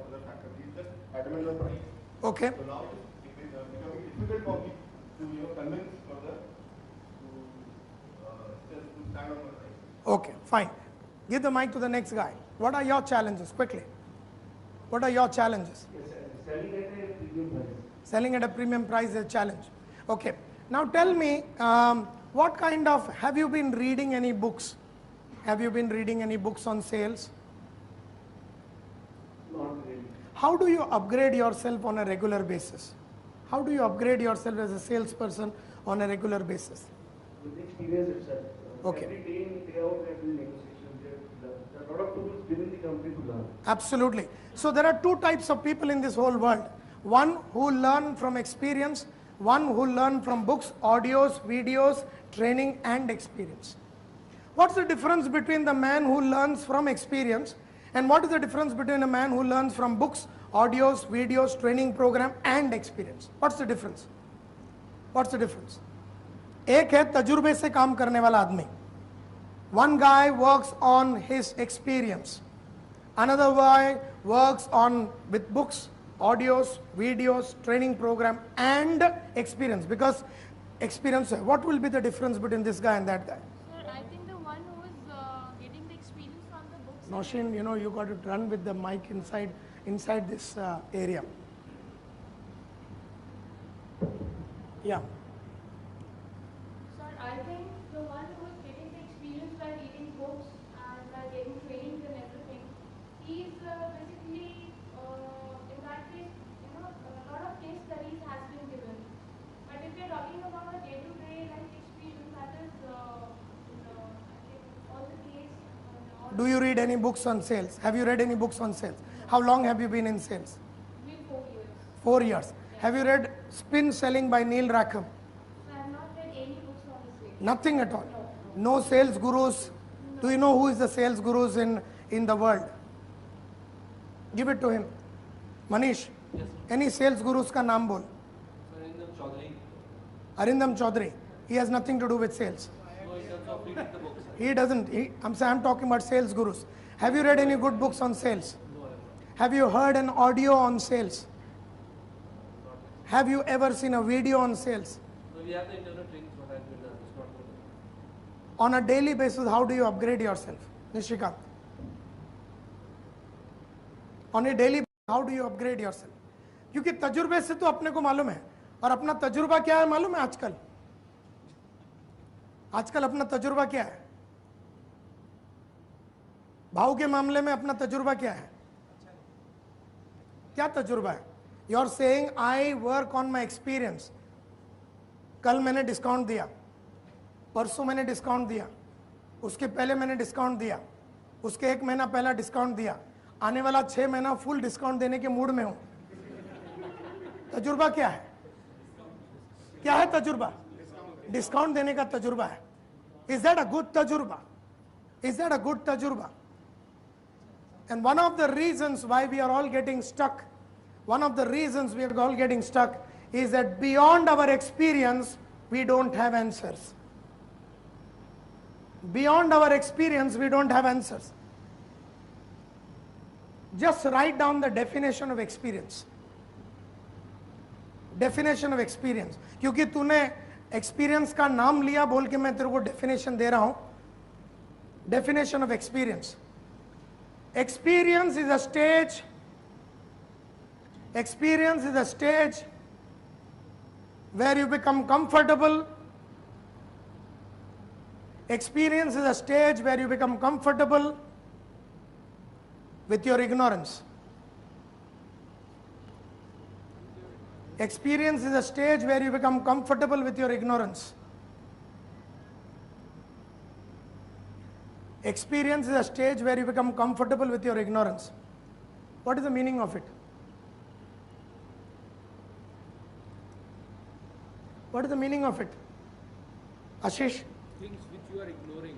other factors. He's just adamant on price. Okay. So now it is becoming difficult for me to convince further to stand on my price. Okay. Fine. Give the mic to the next guy. What are your challenges? Quickly. What are your challenges? Selling at a premium price. Selling at a premium price is a challenge. Okay. Now tell me, what kind of, have you been reading any books? Have you been reading any books on sales? Not really. How do you upgrade yourself on a regular basis? How do you upgrade yourself as a salesperson on a regular basis? With experience itself. Okay. Every day in, day out, there will be negotiations. There are a lot of tools within the company to learn. Absolutely. So there are two types of people in this whole world. One who learn from experience, one who learn from books, audios, videos, training and experience. What's the difference between the man who learns from experience And what is the difference between a man who learns from books, audios, videos, training program and experience? What's the difference? What's the difference? एक है तजुर्बे से काम करने वाला आदमी. One guy works on his experience. Another guy works on with books, audios, videos, training program and experience. Because experience, what will be the difference between this guy and that guy? Sir, I think the one who is getting the experience from the books. Noshin, you know, you got to run with the mic inside this area. Yeah. Sir, I think the one who is getting the experience by reading books and by getting trainings and everything, he's basically, in that case, a lot of case studies has been given. But if you're talking about a day-to-day life experience, that is, I think all the case. Do you read any books on sales? Have you read any books on sales? How long have you been in sales? Been 4 years. 4 years. Have you read Spin Selling by Neil Rackham? So I have not read any books on the sales. Nothing at all. No sales gurus. Do you know who is the sales gurus in the world? Give it to him. Manish. Yes. Any sales gurus ka naam bol? Arindam Chaudhary. Arindam Chaudhary. He has nothing to do with sales. No, in terms of reading the books. He doesn't. I'm talking about sales gurus. Have you read any good books on sales? No, I have not. Have you heard an audio on sales? Have you ever seen a video on sales? No, we have the internet links, but I've been done. It's not good. On a daily basis, how do you upgrade yourself? Nishikant. On a daily basis, how do you upgrade yourself? क्योंकि तजुर्बे से तो अपने को मालूम है और अपना तजुर्बा क्या है मालूम है आजकल आजकल अपना तजुर्बा क्या है भाव के मामले में अपना तजुर्बा क्या है क्या तजुर्बा है you are saying I work on my experience कल मैंने डिस्काउंट दिया परसों मैंने डिस्काउंट दिया उसके पहले मैंने डिस्काउंट दिया उसके 1 महीना पहला डिस्काउंट दिया आने वाला 6 महीना फुल डिस्काउंट देने के मूड में हूं तजुर्बा क्या है तजुर्बा डिस्काउंट देने का तजुर्बा है इज दैट अ गुड तजुर्बा इज दैट अ गुड तजुर्बा and one of the reasons why we are all getting stuck one of the reasons we are all getting stuck is that beyond our experience we don't have answers. Beyond our experience we don't have answers. Just write down the definition of experience. Definition of experience. क्योंकि तूने experience का नाम लिया बोल के मैं तेरे को definition दे रहा हूं. Definition of experience. Experience is a stage. Experience is a stage where you become comfortable. Experience is a stage where you become comfortable with your ignorance. Experience is a stage where you become comfortable with your ignorance. Experience is a stage where you become comfortable with your ignorance. What is the meaning of it? What is the meaning of it? Ashish? Things which you are ignoring.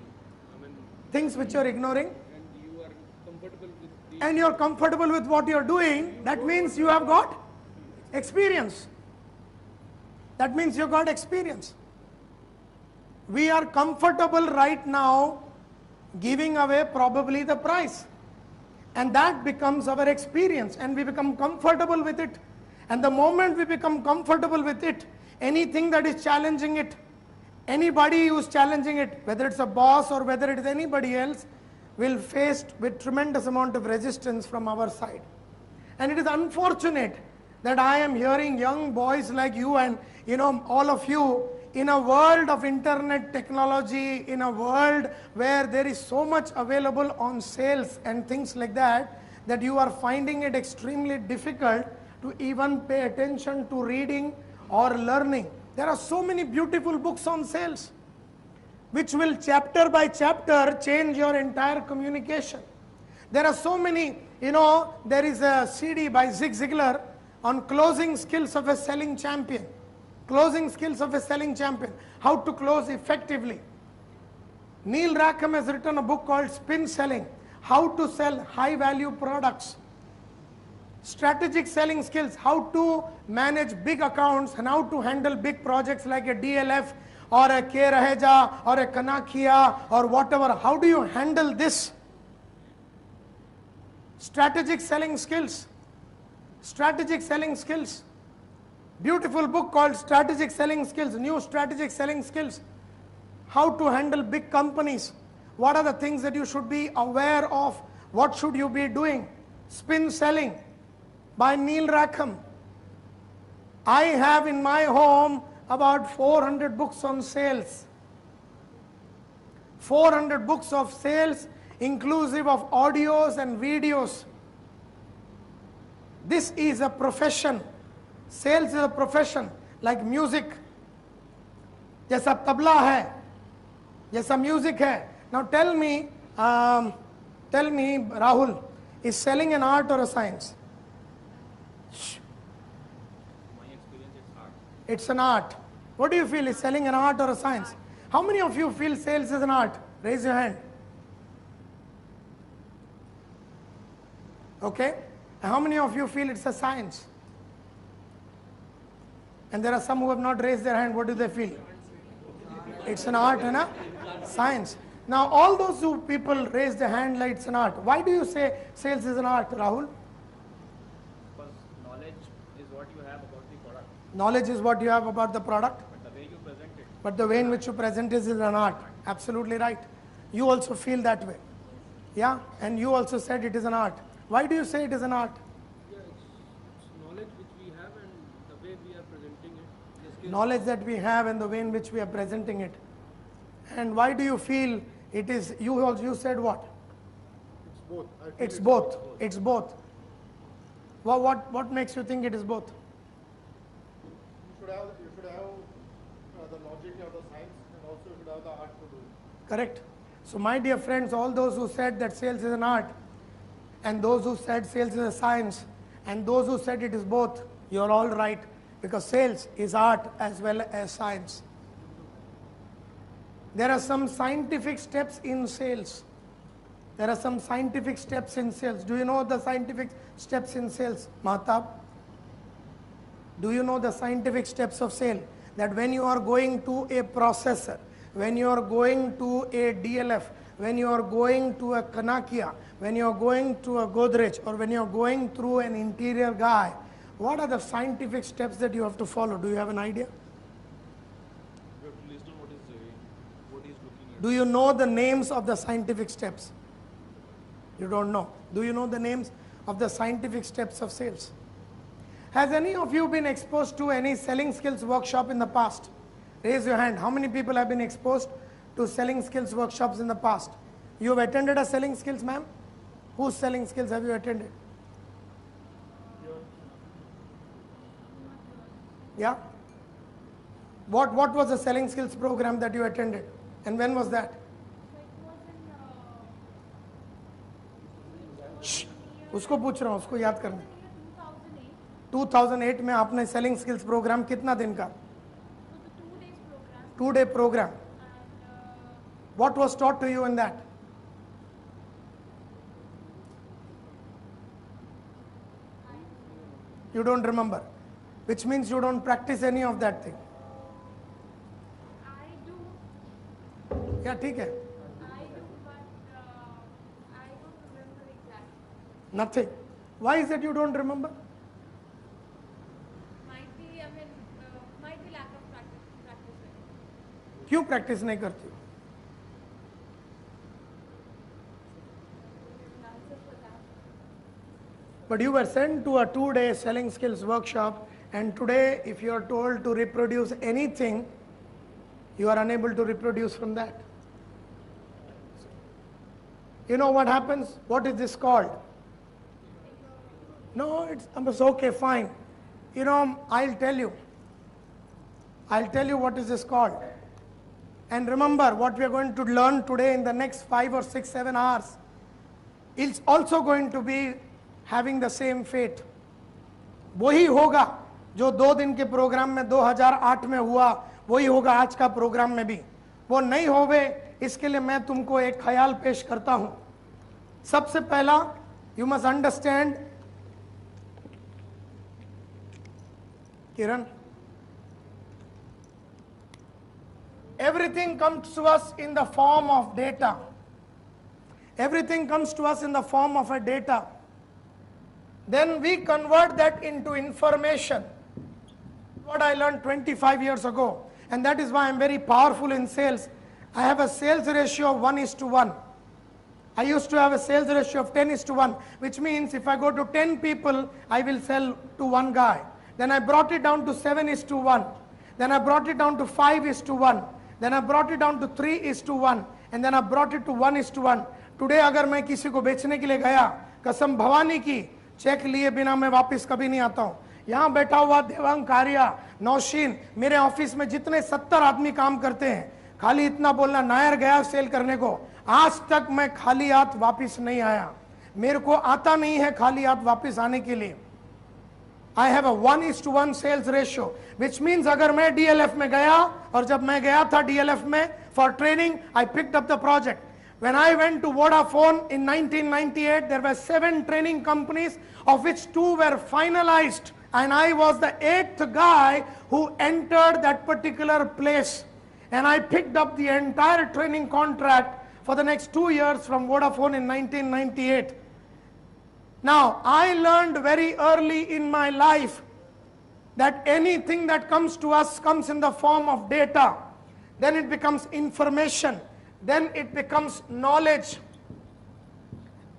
Things which you are ignoring. And you are comfortable with the. And you are comfortable with what you are doing. That means you have got experience. That means you got experience. We are comfortable right now giving away probably the price. And that becomes our experience. And we become comfortable with it. And the moment we become comfortable with it, anything that is challenging it, anybody who is challenging it, whether it's a boss or whether it is anybody else, will face with tremendous amount of resistance from our side. And it is unfortunate that I am hearing young boys like you and all of you in a world of internet technology, in a world where there is so much available on sales and things like that, that you are finding it extremely difficult to even pay attention to reading or learning. There are so many beautiful books on sales which will chapter by chapter change your entire communication. There are so many, there is a CD by Zig Ziglar on closing skills of a selling champion. Closing skills of a selling champion. How to close effectively. Neil Rackham has written a book called Spin Selling. how to sell high value products. Strategic selling skills, how to manage big accounts and how to handle big projects like a DLF or a K Raheja or a Kanakia or whatever. How do you handle this? Strategic selling skills. Strategic selling skills. Beautiful book called Strategic Selling Skills, New Strategic Selling Skills. How to handle big companies. What are the things that you should be aware of? What should you be doing? Spin Selling by Neil Rackham. I have in my home about 400 books on sales. 400 books of sales, inclusive of audios and videos. This is a profession. Sales is a profession, like music. जैसा तबला है, जैसा music है. Now tell me, Rahul, is selling an art or a science? My experience, it's art. It's an art. What do you feel? Is selling an art or a science? How many of you feel sales is an art? Raise your hand. Okay. And how many of you feel it's a science? And there are some who have not raised their hand. What do they feel? It's an art and a science. Now all those who people raise their hand like it's an art. Why do you say sales is an art, Rahul? Because knowledge is what you have about the product, Knowledge is what you have about the product, but the way you present it. but the way in which you present is an art. Absolutely right. You also feel that way. Yeah, and you also said it is an art. Why do you say it is an art? Yeah, it's knowledge which we have and the way we are presenting it. The skills. Knowledge that we have and the way in which we are presenting it. And why do you feel it is, you said what? It's both. I feel It's both. It's both. What makes you think it is both? You should have the logic, you have the science, and also you should have the art to do it. Correct. So my dear friends, all those who said that sales is an art, and those who said sales is a science, and those who said it is both, you're all right, because sales is art as well as science. There are some scientific steps in sales. There are some scientific steps in sales. Do you know the scientific steps in sales, Mahtab? Do you know the scientific steps of sale? That when you are going to a processor, when you are going to a DLF, when you are going to a Kanakia, when you are going to a Godrej, or when you are going through an interior guy, what are the scientific steps that you have to follow? Do you have an idea? You have to list down what he's doing, what he's looking at. Do you know the names of the scientific steps? You don't know. Do you know the names of the scientific steps of sales? Has any of you been exposed to any selling skills workshop in the past? Raise your hand. How many people have been exposed to selling skills workshops in the past? You have attended a selling skills, ma'am? Whose selling skills have you attended? Yeah? What was the selling skills program that you attended? And when was that? So it was in उसको पूछ रहा हूँ, उसको याद करना। 2008. 2008 में आपने selling skills program कितना दिन का? It was a 2 days program. 2-day program. And What was taught to you in that? You don't remember, which means you don't practice any of that thing. I do, Yeah, ठीक है. but I don't remember exactly. Nothing. Why is it you don't remember? Might be, might be lack of practice. क्यों practice नहीं करती? The answer for that. But you were sent to a 2-day selling skills workshop, and today if you are told to reproduce anything, you are unable to reproduce from that. You know what happens? What is this called? No, it's okay, fine. You know, I'll tell you what is this called. And remember, what we are going to learn today in the next 5 or 6, 7 hours is also going to be having the same fate. वही होगा जो 2 दिन के programme में 2008 में हुआ, वही होगा आज का प्रोग्राम में भी. वो नहीं होवे, इसके लिए मैं तुमको एक ख्याल पेश करता हूं. सबसे पहला, you must understand, Kiran, everything comes to us in the form of data. Everything comes to us in the form of a data. Then we convert that into information. What I learned 25 years ago, and that is why I'm very powerful in sales. I have a sales ratio of 1:1. I used to have a sales ratio of 10:1, which means if I go to 10 people, I will sell to one guy. Then I brought it down to 7:1. Then I brought it down to 5:1. Then I brought it down to 3:1. And then I brought it to 1:1. Today अगर मैं किसी को बेचने के लिए गया, कसम भवानी की, चेक लिए बिना मैं वापस कभी नहीं आता हूँ. यहाँ बैठा हुआ देवांग कारिया, नौशीन, मेरे ऑफिस में जितने 70 आदमी काम करते हैं, खाली इतना बोलना, नायर गया सेल करने को, आज तक मैं खाली हाथ वापस नहीं आया. मेरे को आता नहीं है खाली हाथ वापस आने के लिए. I have a 1:1 sales ratio, which means अगर मैं DLF में गया, और जब मैं गया था DLF में for training, I picked up the project. When I went to Vodafone in 1998, there were 7 training companies, of which 2 were finalized, and I was the 8th guy who entered that particular place. And I picked up the entire training contract for the next 2 years from Vodafone in 1998. Now, I learned very early in my life that anything that comes to us comes in the form of data. Then it becomes information. Then it becomes knowledge.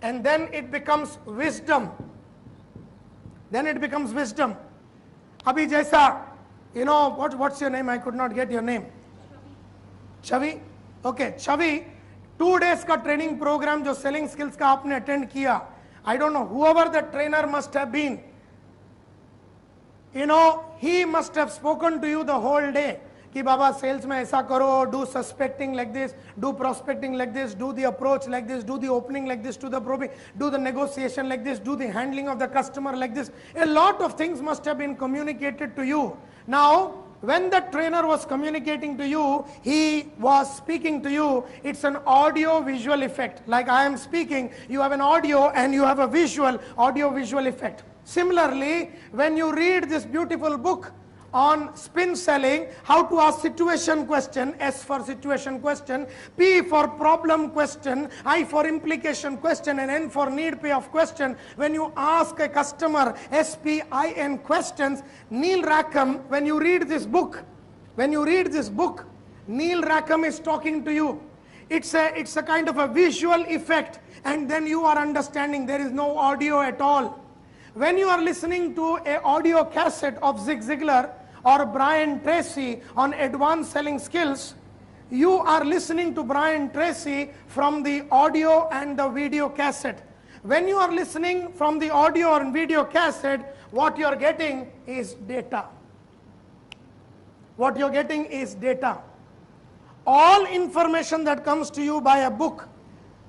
And then it becomes wisdom. Then it becomes wisdom. Abhi jaisa, you know, what's your name? I could not get your name. Chavi? Okay, Chavi, 2 days का training program जो selling skills का आपने attend किया, I don't know, whoever the trainer must have been, you know, he must have spoken to you the whole day. कि बाबा sales में ऐसा करो, do suspecting like this, do prospecting like this, do the approach like this, do the opening like this, do the probing, do the negotiation like this, do the handling of the customer like this. A lot of things must have been communicated to you. Now, when the trainer was communicating to you, he was speaking to you, it's an audio visual effect. Like I am speaking, you have an audio and you have a visual, audio visual effect. Similarly, when you read this beautiful book on spin selling, how to ask situation question, S for situation question, P for problem question, I for implication question, and N for need payoff question. When you ask a customer SPIN questions, Neil Rackham, when you read this book, Neil Rackham is talking to you. It's a kind of a visual effect, and then you are understanding there is no audio at all. When you are listening to an audio cassette of Zig Ziglar or Brian Tracy on advanced selling skills, you are listening to Brian Tracy from the audio and the video cassette. When you are listening from the audio and video cassette, what you are getting is data. What you are getting is data. All information that comes to you by a book,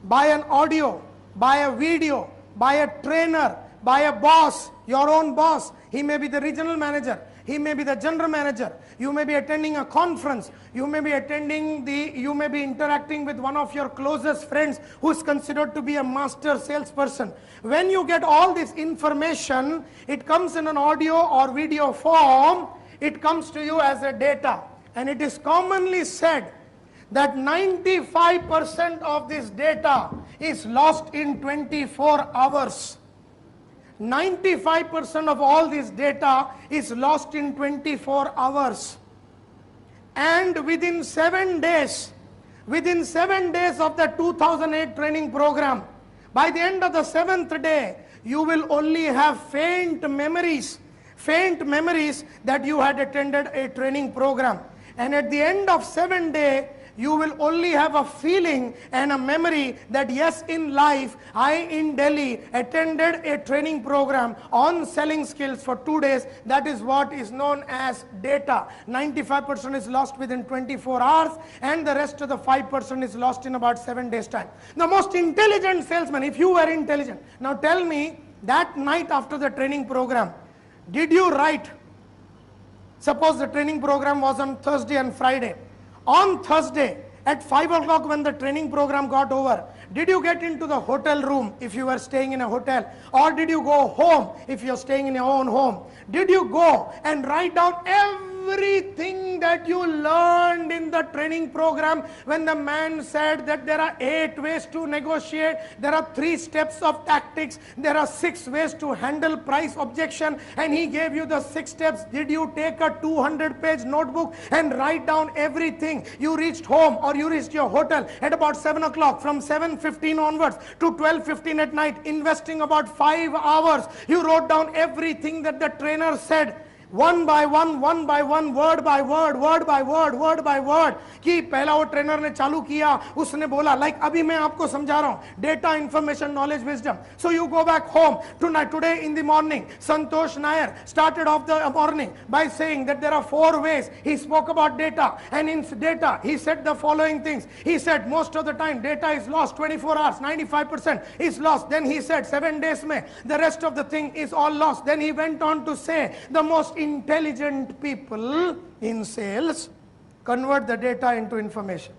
by an audio, by a video, by a trainer, by a boss, your own boss. He may be the regional manager, he may be the general manager, you may be attending a conference, you may be interacting with one of your closest friends who is considered to be a master salesperson. When you get all this information, it comes in an audio or video form, it comes to you as a data. And it is commonly said that 95% of this data is lost in 24 hours. 95% of all this data is lost in 24 hours. And within 7 days of the 2008 training program, by the end of the 7th day, you will only have faint memories that you had attended a training program. And at the end of 7 days, you will only have a feeling and a memory that yes, in life, I in Delhi attended a training program on selling skills for 2 days. That is what is known as data. 95% is lost within 24 hours, and the rest of the 5% is lost in about 7 days' time. The most intelligent salesman, if you were intelligent, now tell me, that night after the training program, did you write? Suppose the training program was on Thursday and Friday. On Thursday, at 5 o'clock when the training program got over, Did you get into the hotel room if you were staying in a hotel? Or did you go home if you're staying in your own home? Did you go and write down everything that you learned in the training program when the man said that there are 8 ways to negotiate, there are 3 steps of tactics, there are 6 ways to handle price objection, and he gave you the 6 steps? Did you take a 200-page notebook and write down everything? You reached home or you reached your hotel at about 7 o'clock. From 7:15 onwards to 12:15 at night, investing about 5 hours, you wrote down everything that the trainer said, one by one, word by word, word by word. कि पहला वो trainer ने चालू किया, उसने बोला, like अभी मैं आपको समझा रहा हूँ, data, information, knowledge, wisdom. So you go back home tonight. Today in the morning, Santosh Nair started off the morning by saying that there are 4 ways. He spoke about data, and in data he said the following things. He said most of the time data is lost, 24 hours, 95% is lost. Then he said 7 days mein the rest of the thing is all lost. Then he went on to say the most intelligent people in sales convert the data into information.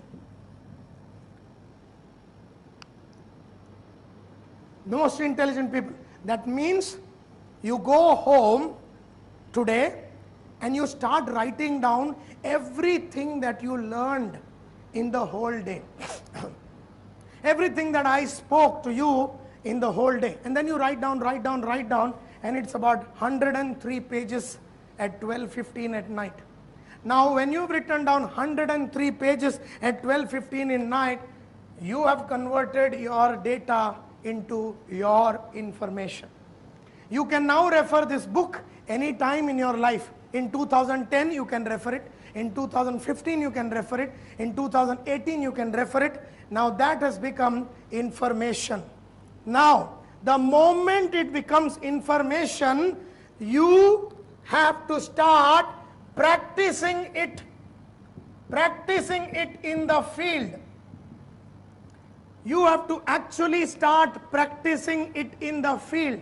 The most intelligent people. That means you go home today and you start writing down everything that you learned in the whole day. Everything that I spoke to you in the whole day. And then you write down, and it's about 103 pages at 12:15 at night. Now when you've written down 103 pages at 12:15 in night, you have converted your data into your information. You can now refer this book any time in your life. In 2010 you can refer it, in 2015 you can refer it, in 2018 you can refer it. Now that has become information. Now the moment it becomes information, you have to start practicing it in the field. You have to actually start practicing it in the field.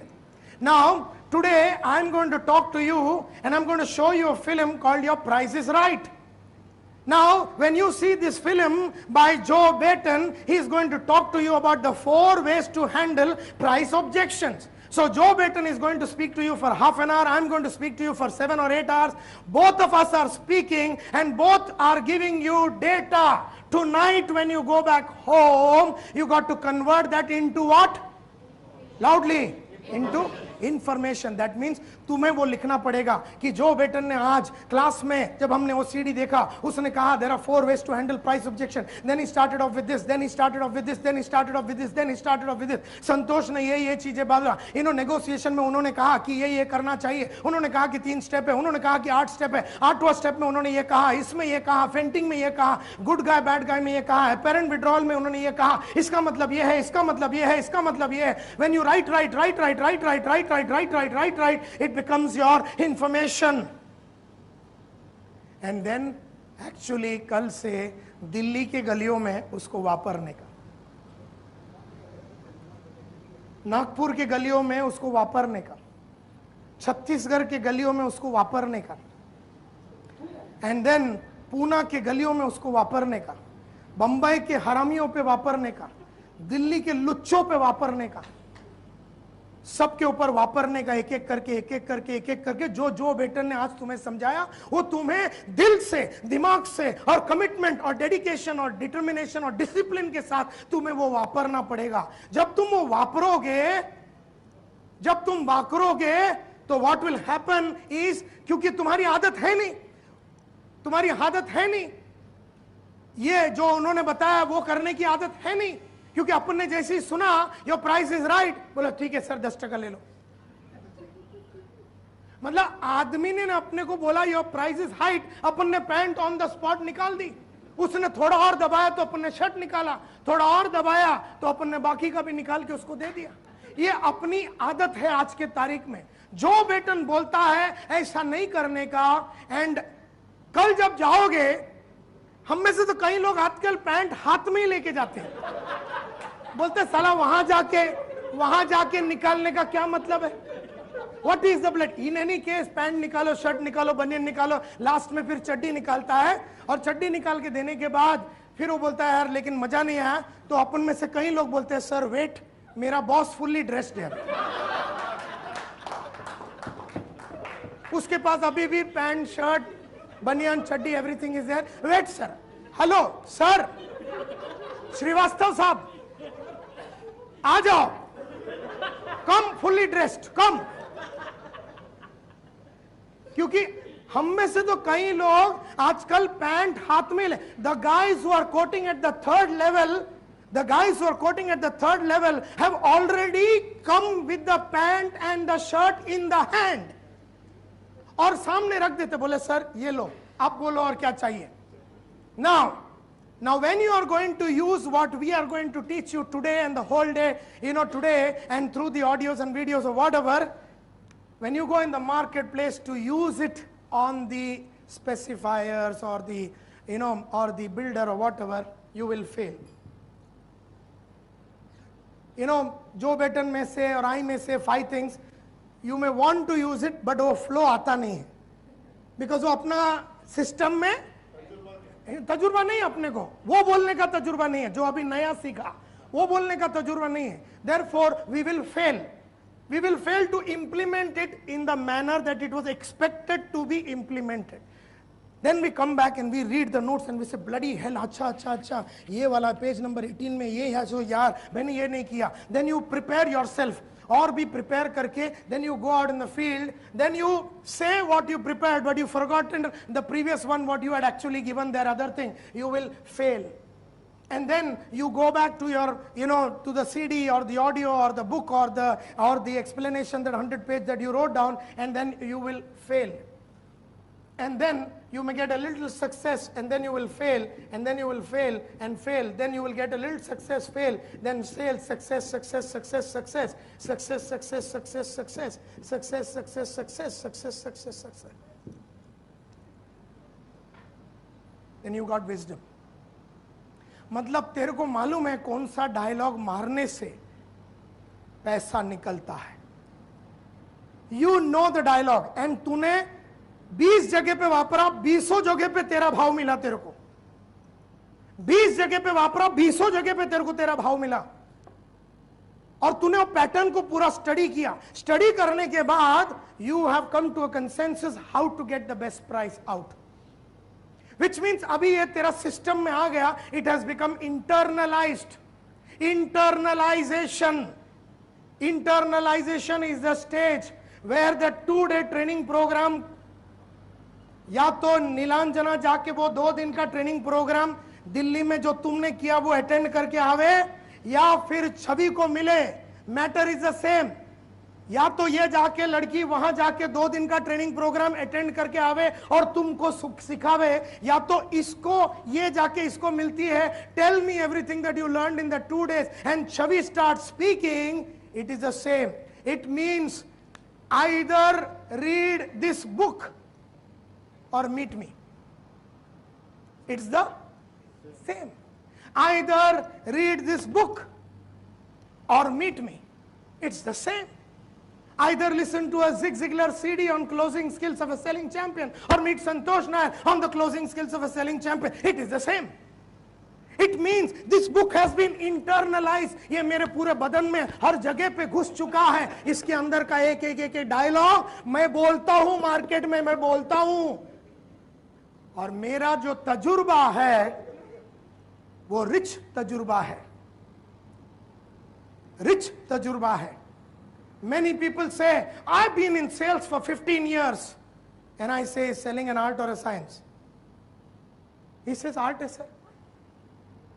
Now today I'm going to talk to you and I'm going to show you a film called Your Price is Right. Now when you see this film by Joe Baton, he is going to talk to you about the 4 ways to handle price objections. So Joe Baton is going to speak to you for half an hour. I'm going to speak to you for 7 or 8 hours. Both of us are speaking and both are giving you data. Tonight when you go back home, you got to convert that into what? Loudly. Into information. That means तुम्हें वो लिखना पड़ेगा कि जो batten ने आज class में जब हमने वो सीडी देखा, उसने कहा there are 4 ways to handle price objection. Then he started off with this, then he started off with this, then he started off with this, then he started off with this. संतोष ने ये चीजें बोला. इन्हों negotiation में उन्होंने कहा कि ये करना चाहिए. उन्होंने कहा कि 3 स्टेप है, उन्होंने कहा कि 8 स्टेप है. 8वां स्टेप में उन्होंने ये कहा, इसमें ये कहा, फेंटिंग में ये कहा, गुड गाय बैड गाय में ये कहा, अपेरेंट विड्रॉल में उन्होंने ये कहा, इसका मतलब ये है, इसका मतलब ये है, इसका मतलब ये है. When you write, it becomes your information. And then actually कल से दिल्ली के गलियों में उसको वापरने का, नागपुर के गलियों में उसको वापरने का, छत्तीसगढ़ के गलियों में उसको वापरने का, एंड देन पूना के गलियों में उसको वापरने का, बंबई के हरामियों पे वापरने का, दिल्ली के लुच्चों पे वापरने का, सबके ऊपर वापरने का. एक एक करके जो बेटन ने आज तुम्हें समझाया वो तुम्हें दिल से, दिमाग से और कमिटमेंट और डेडिकेशन और डिटर्मिनेशन और डिसिप्लिन के साथ तुम्हें वो वापरना पड़ेगा. जब तुम वो वापरोगे तो व्हाट विल हैपन इज, क्योंकि तुम्हारी आदत है नहीं, ये जो उन्होंने बताया वो करने की आदत है नहीं, क्योंकि अपन ने जैसे ही सुना योर प्राइस इज राइट, बोला ठीक है सर 10 टका ले लो. मतलब आदमी ने अपने को बोला योर प्राइस इज हाइट, अपन ने पैंट ऑन द स्पॉट निकाल दी. उसने थोड़ा और दबाया तो अपन ने शर्ट निकाला, थोड़ा और दबाया तो अपन ने बाकी का भी निकाल के उसको दे दिया. ये अपनी आदत है आज के तारीख में. जो बेटन बोलता है ऐसा नहीं करने का, एंड कल जब जाओगे, हम में से तो कई लोग आजकल पैंट हाथ में ही लेके जाते हैं, बोलते साला वहां जाके निकालने का क्या मतलब है. What is the blood in any case. Pant निकालो, शर्ट निकालो, बनियन निकालो, लास्ट में फिर चड्डी निकालता है, और चड्डी निकाल के देने के बाद फिर वो बोलता है यार लेकिन मजा नहीं आया, तो अपन में से कई लोग बोलते हैं सर वेट, मेरा बॉस फुल्ली ड्रेस्ड है, उसके पास अभी भी पैंट शर्ट बनियान चड्डी everything is there, wait sir, hello sir Srivastava साहब आ जाओ, कम फुल्ली ड्रेस्ड कम। क्योंकि हम में से तो कई लोग आजकल पैंट हाथ में ले, the guys who are quoting at the third level, the guys who are quoting at the third level have already come with the pant and the shirt in the hand, और सामने रख देते, बोले sir ये लो, आप बोलो और क्या चाहिए। Now when you are going to use what we are going to teach you today and the whole day, today and through the audios and videos or whatever, when you go in the marketplace to use it on the specifiers or the or the builder or whatever, you will fail. जो batten में से और आई में से 5 things you may want to use it, but वो flow आता नहीं है, because वो अपना सिस्टम में तजुर्बा नहीं है, अपने को वो बोलने का तजुर्बा नहीं है, जो अभी नया सीखा वो बोलने का तजुर्बा नहीं है। Therefore we will fail to implement it in the manner that it was expected to be implemented. Then we come back and we read the notes and we say bloody hell, अच्छा ये वाला page number 18 में ये है, जो यार मैंने ये नहीं किया। Then you prepare yourself और भी prepare करके, then you go out in the field, then you say what you prepared but you forgotten the previous one what you had actually given there other thing, you will fail. And then you go back to your to the CD or the audio or the book or the explanation, that 100 page that you wrote down, and then you will fail. And then you may get a little success, and then you will fail, and then you will fail and fail, then you will get a little success, fail, then fail, success, success, success, success, success, success, success, success, success, success, success, success, success, success. Then you got wisdom. मतलब तेरे को मालूम है कौन सा dialogue मारने से पैसा निकलता है, you know the dialogue, and तूने 20 जगह पे वापरा, 20 जगह पे तेरा भाव मिला, तेरे को 20 जगह पे वापरा, 20 जगह पे तेरे को तेरा भाव मिला, और तूने वो पैटर्न को पूरा स्टडी किया। स्टडी करने के बाद you have come to a consensus how to get the best price out, which means अभी ये तेरा सिस्टम में आ गया, it has become internalized. Internalization is the stage where the 2-day training program, या तो नीलांजना जाके वो 2 दिन का ट्रेनिंग प्रोग्राम दिल्ली में जो तुमने किया वो अटेंड करके आवे, या फिर छवि को मिले, मैटर इज द सेम। या तो ये जाके लड़की वहां जाके 2 दिन का ट्रेनिंग प्रोग्राम अटेंड करके आवे और तुमको सिखावे, या तो इसको ये जाके इसको मिलती है, tell me everything that you learned in the 2 days, and Chhavi start speaking, it is the same. It means either read this book or meet me. It's the same. Either read this book or meet me. It's the same. Either listen to a Zig Ziglar CD on closing skills of a selling champion or meet Santosh Nair on the closing skills of a selling champion. It is the same. It means this book has been internalized. ये मेरे पूरे बदन में हर जगह पे घुस चुका है। इसके अंदर का एक डायलॉग मैं बोलता हूं, मार्केट में मैं बोलता हूं, और मेरा जो तजुर्बा है वो रिच तजुर्बा है, रिच तजुर्बा है। Many people say, I've been in sales for 15 years. And I say, is selling an art or a science? He says, art है sir.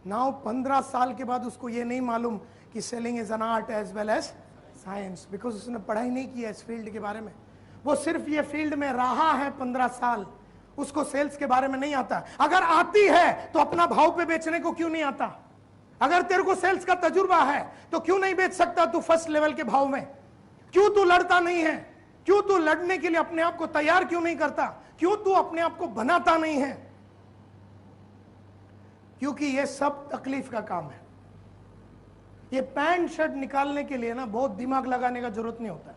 Now 15 साल के बाद उसको ये नहीं मालूम कि selling is an art as well as science, because उसने पढ़ाई नहीं किया इस फील्ड के बारे में। वो सिर्फ ये फील्ड में रहा है 15 साल, उसको सेल्स के बारे में नहीं आता। अगर आती है तो अपना भाव पे बेचने को क्यों नहीं आता? अगर तेरे को सेल्स का तजुर्बा है तो क्यों नहीं बेच सकता तू फर्स्ट लेवल के भाव में? क्यों तू लड़ता नहीं है? क्यों तू लड़ने के लिए अपने आप को तैयार क्यों नहीं करता? क्यों तू अपने आप को बनाता नहीं है? क्योंकि ये सब तकलीफ का काम है। ये पैंट शर्ट निकालने के लिए ना बहुत दिमाग लगाने का जरूरत नहीं होता।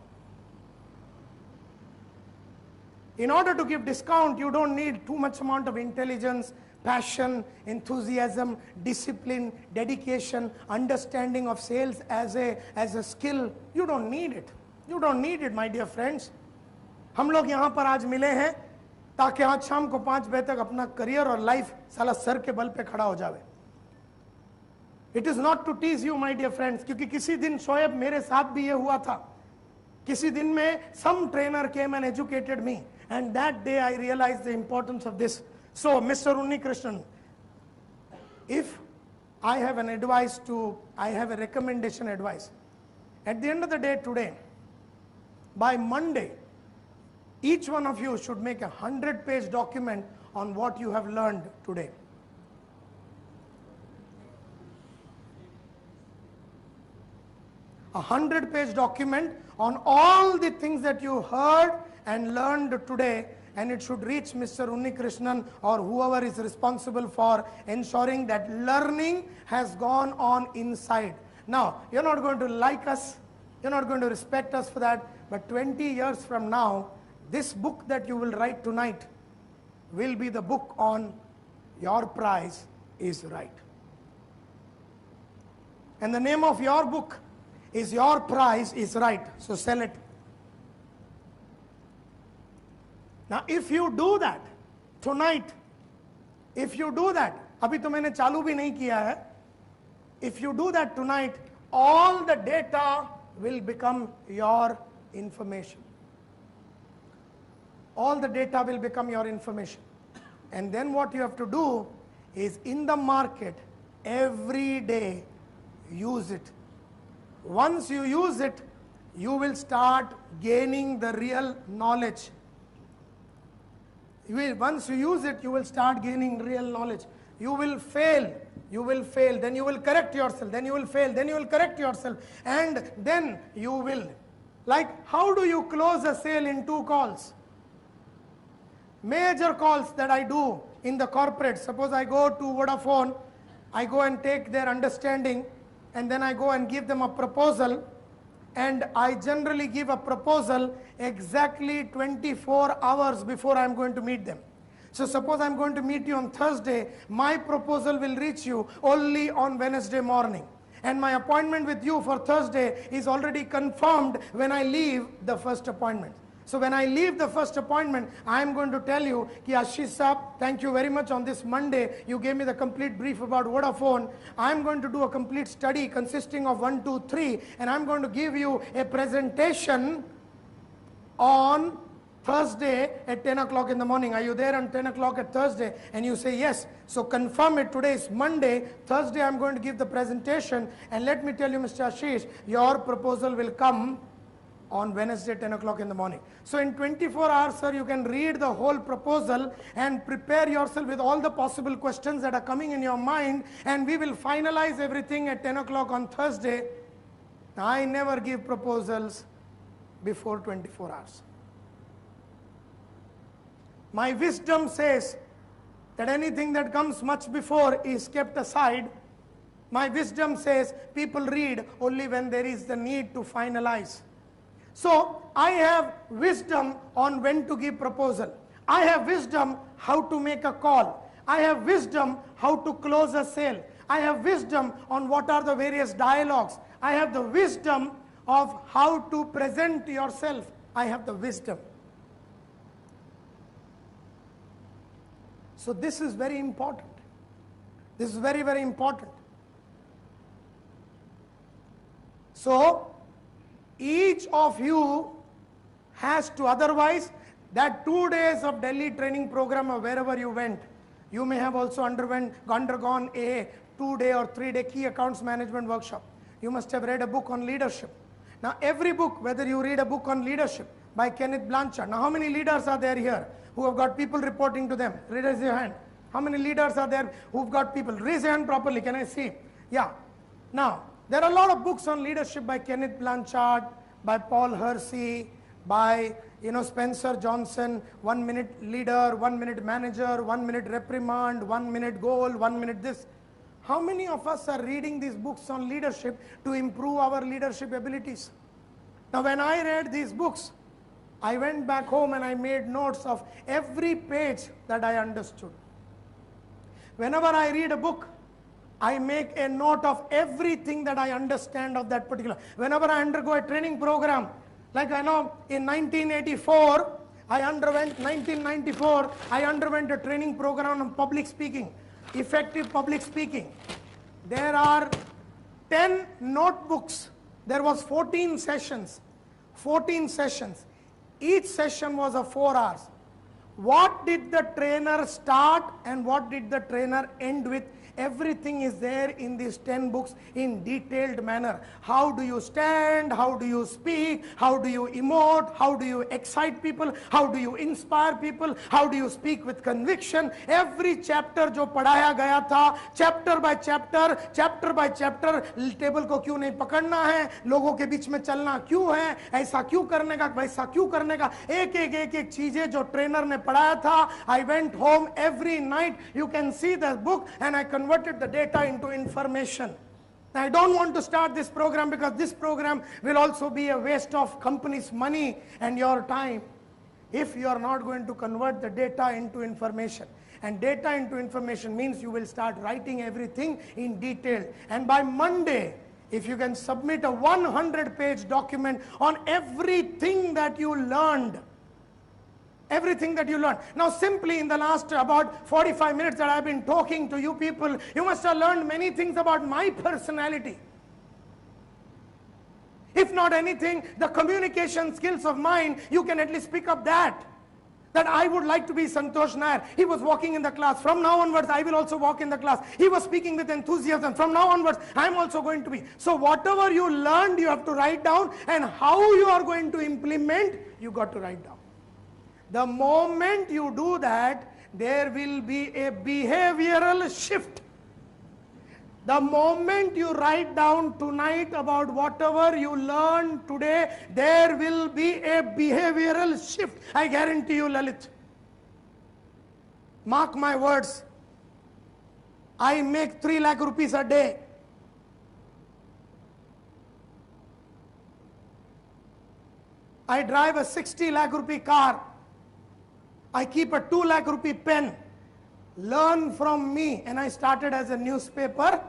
In order to give discount, you don't need too much amount of intelligence, passion, enthusiasm, discipline, dedication, understanding of sales as a skill. You don't need it. You don't need it, my dear friends. हम लोग यहाँ पर आज मिले हैं ताकि आज शाम को 5 बजे तक अपना करियर और लाइफ साला सर के बल पे खड़ा हो जावे. It is not to tease you, my dear friends, क्योंकि किसी दिन शोएब मेरे साथ भी ये हुआ था. किसी दिन में some trainer came and educated me, and that day I realized the importance of this. So, Mr. Unni Krishnan, if I have an advice I have a recommendation advice. At the end of the day today, by Monday, each one of you should make a 100-page document on what you have learned today. A 100-page document on all the things that you heard and learned today, and it should reach Mr. Unni Krishnan or whoever is responsible for ensuring that learning has gone on inside. Now, you're not going to like us, you're not going to respect us for that, but 20 years from now, this book that you will write tonight will be the book on Your Price is Right. And the name of your book is Your Price is Right. So sell it. Now if you do that tonight, if you do that, अभी तो मैंने चालू भी नहीं किया है, if you do that tonight, all the data will become your information. All the data will become your information. And then what you have to do is in the market, every day, use it. Once you use it, you will start gaining the real knowledge. Once you use it, you will start gaining real knowledge. You will fail, then you will correct yourself, then you will fail, then you will correct yourself, and then you will. Like, how do you close a sale in 2 calls? Major calls that I do in the corporate, suppose I go to Vodafone, I go and take their understanding, and then I go and give them a proposal, and I generally give a proposal exactly 24 hours before I am going to meet them. So suppose I am going to meet you on Thursday, my proposal will reach you only on Wednesday morning. And my appointment with you for Thursday is already confirmed when I leave the first appointment. So when I leave the first appointment, I am going to tell you, ki Ashish Saab, thank you very much. On this Monday, you gave me the complete brief about Vodafone. I am going to do a complete study consisting of 1, 2, 3, and I am going to give you a presentation on Thursday at 10 o'clock in the morning. Are you there on 10 o'clock at Thursday? And you say yes. So confirm it. Today is Monday. Thursday I am going to give the presentation. And let me tell you, Mr. Ashish, your proposal will come on Wednesday 10 o'clock in the morning. So in 24 hours, sir, you can read the whole proposal and prepare yourself with all the possible questions that are coming in your mind, and we will finalize everything at 10 o'clock on Thursday. Now, I never give proposals before 24 hours. My wisdom says that anything that comes much before is kept aside. My wisdom says people read only when there is the need to finalize. So I have wisdom on when to give proposal. I have wisdom how to make a call. I have wisdom how to close a sale. I have wisdom on what are the various dialogues. I have the wisdom of how to present yourself. I have the wisdom. So this is very important. This is very, very important. So each of you has to, otherwise that 2 days of Delhi training program or wherever you went, you may have also undergone a 2-day or 3-day key accounts management workshop. You must have read a book on leadership. Now every book, whether you read a book on leadership by Kenneth Blanchard. Now how many leaders are there here who have got people reporting to them? Raise your hand. How many leaders are there who've got people? Raise your hand properly, can I see? Yeah. Now, there are a lot of books on leadership by Kenneth Blanchard, by Paul Hersey, by Spencer Johnson, 1 minute leader, 1 minute manager, 1 minute reprimand, 1 minute goal, 1 minute this. How many of us are reading these books on leadership to improve our leadership abilities? Now when I read these books, I went back home and I made notes of every page that I understood. Whenever I read a book, I make a note of everything that I understand of that particular. Whenever I undergo a training program, like I know in 1994, 1994, I underwent a training program on public speaking, effective public speaking. There are 10 notebooks. There was 14 sessions. 14 sessions. Each session was of 4 hours. What did the trainer start and what did the trainer end with? Everything is there in these 10 books in detailed manner. How do you stand? How do you speak? How do you emote? How do you excite people? How do you inspire people? How do you speak with conviction? Every chapter जो पढ़ाया गया था, chapter by chapter, table को क्यों नहीं पकड़ना है, लोगों के बीच में चलना क्यों है, ऐसा क्यों करने का, वैसा क्यों करने का, एक चीजें जो ट्रेनर ने पढ़ाया था. I went home every night. You can see the book and I converted the data into information. I don't want to start this program because this program will also be a waste of company's money and your time if you are not going to convert the data into information. And data into information means you will start writing everything in detail. And by Monday, if you can submit a 100-page document on everything that you learned, everything that you learned. Now simply in the last about 45 minutes that I've been talking to you people, you must have learned many things about my personality. If not anything, the communication skills of mine, you can at least pick up that I would like to be Santosh Nair. He was walking in the class. From now onwards, I will also walk in the class. He was speaking with enthusiasm. From now onwards, I am also going to be. So whatever you learned, you have to write down, and how you are going to implement, you got to write down. The moment you do that, there will be a behavioral shift. The moment you write down tonight about whatever you learned today, there will be a behavioral shift. I guarantee you, Lalit. Mark my words. I make 3 lakh rupees a day. I drive a 60 lakh rupee car. I keep a 2 lakh rupee pen. Learn from me. And I started as a newspaper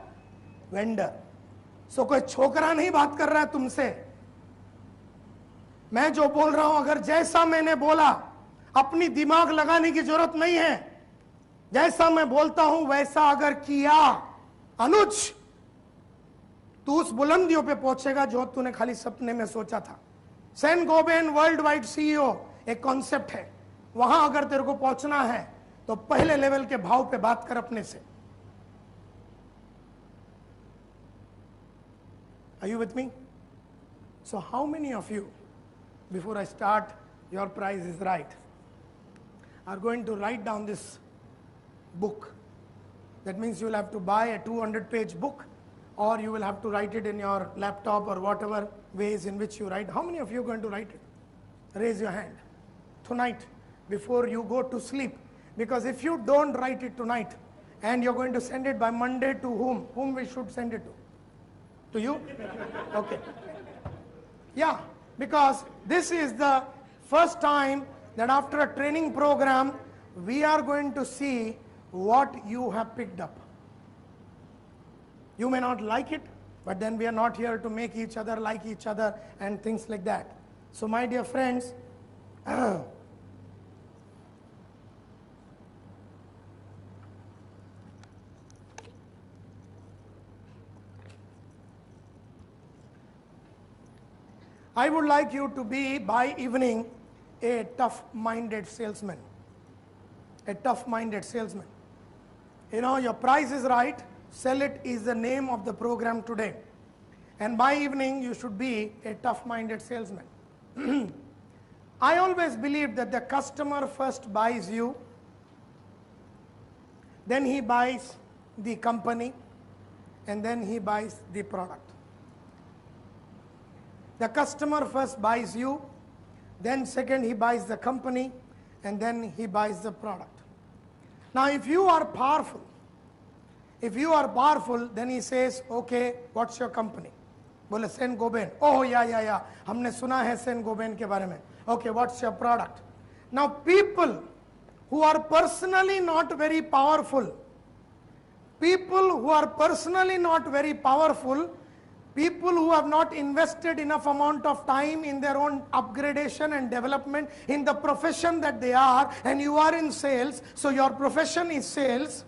vendor. So कोई छोकरा नहीं बात कर रहा है तुमसे. मैं जो बोल रहा हूं, अगर जैसा मैंने बोला, अपनी दिमाग लगाने की जरूरत नहीं है. जैसा मैं बोलता हूं वैसा अगर किया, अनुज, तू उस बुलंदियों पे पहुंचेगा जो तूने खाली सपने में सोचा था. Sen Gobain world wide CEO एक कॉन्सेप्ट है. वहां अगर तेरे को पहुंचना है तो पहले लेवल के भाव पे बात कर अपने से. Are you with me? So how many of you, before I start Your Price is Right, are going to write down this book? That means you will have to buy a 200-page book, or you will have to write it in your laptop or whatever ways in which you write. How many of you are going to write it? Raise your hand. Tonight, before you go to sleep. Because if you don't write it tonight, and you're going to send it by Monday to whom? Whom we should send it to? To you? Okay. Yeah, because this is the first time that after a training program, we are going to see what you have picked up. You may not like it, but then we are not here to make each other like each other and things like that. So my dear friends, I would like you to be, by evening, a tough-minded salesman. A tough-minded salesman. You know, Your Price is Right. Sell It is the name of the program today. And by evening, you should be a tough-minded salesman. I always believe that the customer first buys you, then he buys the company, and then he buys the product. The customer first buys you, then second he buys the company, and then he buys the product. Now if you are powerful, then he says, okay, what's your company? बोले Saint Gobain. Oh yeah, हमने सुना है Saint Gobain के बारे में. Okay, what's your product? Now people who are personally not very powerful, people who are personally not very powerful, people who have not invested enough amount of time in their own upgradation and development in the profession that they are, and you are in sales, so your profession is sales.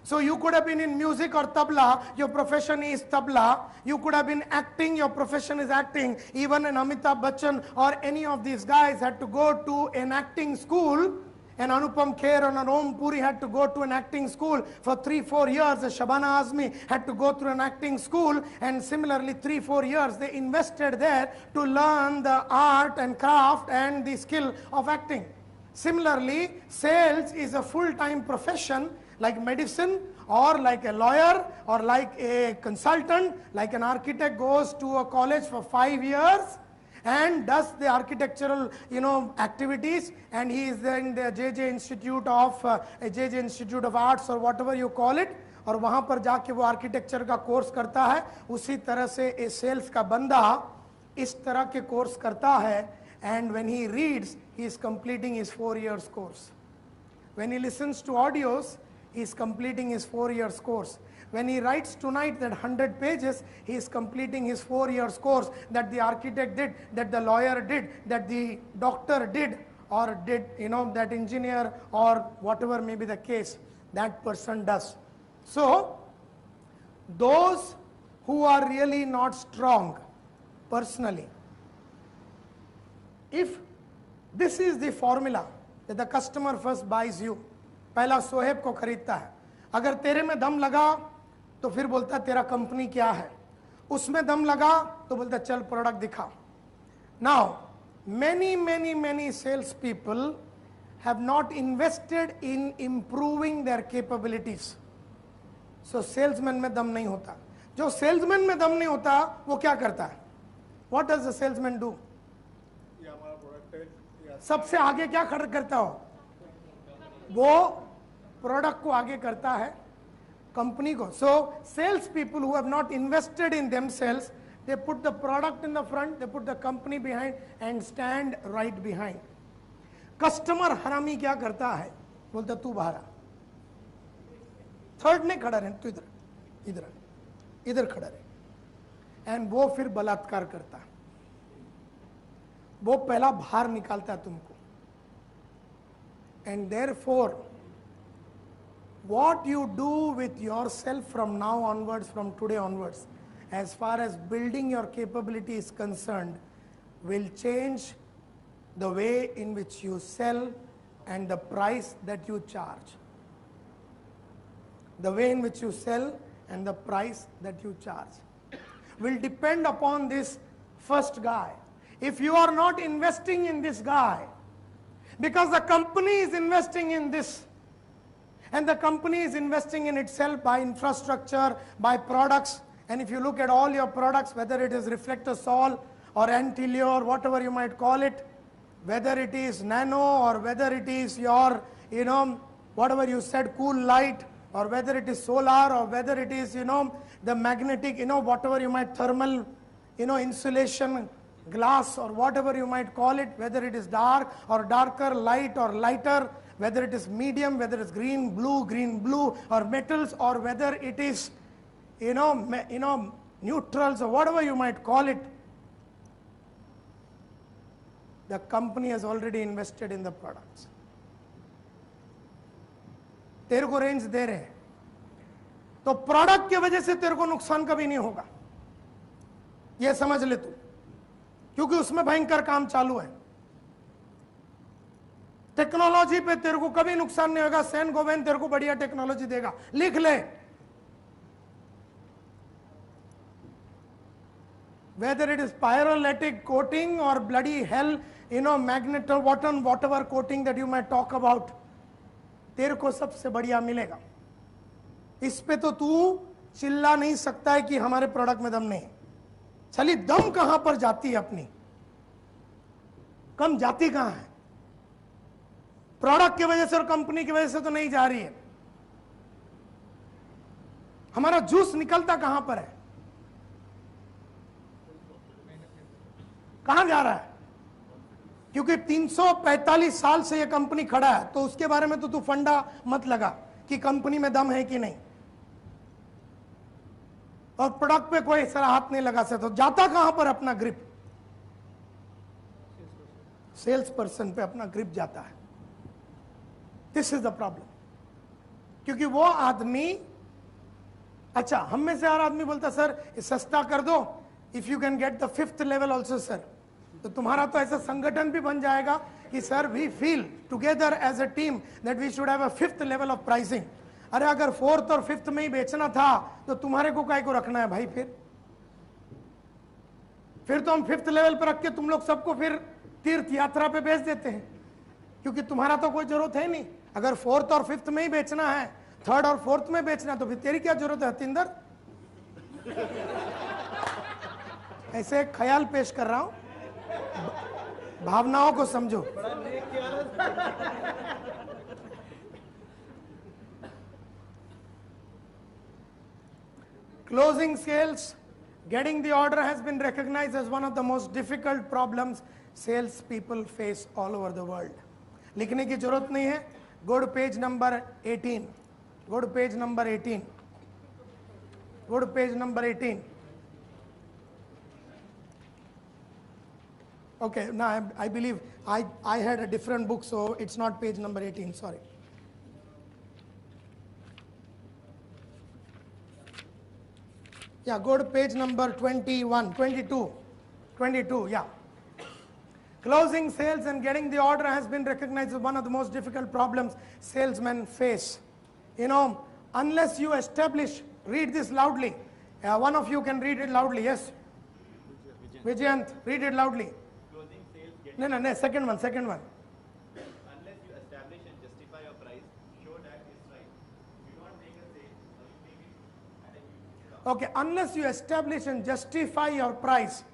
So you could have been in music or tabla, your profession is tabla. You could have been acting, your profession is acting. Even an Amitabh Bachchan or any of these guys had to go to an acting school. And Anupam Kher and Om Puri had to go to an acting school for 3-4 years. Shabana Azmi had to go through an acting school, and similarly 3-4 years they invested there to learn the art and craft and the skill of acting. Similarly, sales is a full-time profession like medicine or like a lawyer or like a consultant, like an architect goes to a college for 5 years and does the architectural, activities, and he is in the JJ Institute of Arts or whatever you call it, और वहाँ पर जाके वो architecture का course करता है. उसी तरह से ए सेल्स का बंदा इस तरह के कोर्स करता है, and when he reads, he is completing his 4 years course. When he listens to audios, he is completing his 4 years course. When he writes tonight that 100 pages, he is completing his 4 years course that the architect did, that the lawyer did, that the doctor did, or did, that engineer or whatever may be the case, that person does. So, those who are really not strong personally, if this is the formula that the customer first buys you, पहला सोहेब को खरीदता है, अगर तेरे में दम लगा तो फिर बोलता है तेरा कंपनी क्या है, उसमें दम लगा तो बोलता है चल प्रोडक्ट दिखा. Now, many sales people have not invested in improving their capabilities. So salesman में दम नहीं होता. जो salesman में दम नहीं होता वो क्या करता है? What does the salesman do? ये हमारा प्रोडक्ट है, सबसे आगे क्या खड़ा करता हो? वो प्रोडक्ट को आगे करता है, कंपनी को. So sales people who have not invested in themselves, they put the product in the front, they put the company behind and stand right behind. Customer हरामी क्या करता है? बोलता तू बाहर आ, थर्ड ने खड़ा रहे, तू इधर खड़ा रहे, एंड वो फिर बलात्कार करता है, वो पहला बाहर निकालता है तुमको. And therefore, what you do with yourself from now onwards, from today onwards, as far as building your capability is concerned, will change the way in which you sell and the price that you charge. The way in which you sell and the price that you charge will depend upon this first guy. If you are not investing in this guy, because the company is investing in this, and the company is investing in itself by infrastructure, by products, and if you look at all your products, whether it is Reflectosol or Antilio or whatever you might call it, whether it is Nano or whether it is your, whatever you said, Cool Light, or whether it is solar, or whether it is, the magnetic, whatever you might, thermal, insulation, glass, or whatever you might call it, whether it is dark or darker, light or lighter, whether it is medium, whether it's green, blue, or metals, or whether it is, neutrals, or whatever you might call it, the company has already invested in the products. तेरे को range दे रहे हैं, तो product की वजह से तेरे को नुकसान कभी नहीं होगा, ये समझ ले तू, क्योंकि उसमें भयंकर काम चालू है. टेक्नोलॉजी पे तेरे को कभी नुकसान नहीं होगा. सेन गोवेन तेरे को बढ़िया टेक्नोलॉजी देगा, लिख ले. Whether it is pyrolytic coating or bloody hell, magneto whatever coating that you might talk about, तेरे को सबसे बढ़िया मिलेगा. इस पे तो तू चिल्ला नहीं सकता है कि हमारे प्रोडक्ट में दम नहीं. चलिए दम कहां पर जाती है अपनी, कम जाती कहां है? प्रोडक्ट की वजह से और कंपनी की वजह से तो नहीं जा रही है. हमारा जूस निकलता कहां पर है, कहां जा रहा है? क्योंकि 345 साल से ये कंपनी खड़ा है, तो उसके बारे में तो तू फंडा मत लगा कि कंपनी में दम है कि नहीं. और प्रोडक्ट पे कोई सारा हाथ नहीं लगा सकता, तो जाता कहां पर अपना ग्रिप? सेल्स पर्सन पे अपना ग्रिप जाता है। This is the problem. क्योंकि वो आदमी, अच्छा हम में से हर आदमी बोलता सर ये सस्ता कर दो, if you can get the 5th level also sir, तो तुम्हारा तो ऐसा संगठन भी बन जाएगा कि sir we feel together as a team that we should have a 5th level of pricing. अरे अगर 4th और 5th में ही बेचना था तो तुम्हारे को काय को रखना है भाई? फिर तो हम 5th लेवल पर रख के तुम लोग सबको फिर तीर्थ यात्रा पे भेज देते हैं, क्योंकि तुम्हारा तो कोई जरूरत है नहीं। अगर 4th और 5th में ही बेचना है, 3rd और 4th में बेचना है, तो फिर तेरी क्या जरूरत है हतिंदर? ऐसे एक ख्याल पेश कर रहा हूं, भावनाओं को समझो। Closing sales, getting the order has been recognized as one of the most difficult problems sales people face all over the world. लिखने की जरूरत नहीं है, go to page number 18. Go to page number 18. Go to page number 18. Okay, now I believe I had a different book, so it's not page number 18, sorry. Yeah, go to page number 21, 22, yeah. Closing sales and getting the order has been recognized as one of the most difficult problems salesmen face. You know, unless you establish, read this loudly. One of you can read it loudly, yes? Vijayant, read it loudly. Closing sales, getting No, second one. unless you establish and justify your price, show that it's right. You don't make a sale, or you make it at a huge discount. Okay, unless you establish and justify your price,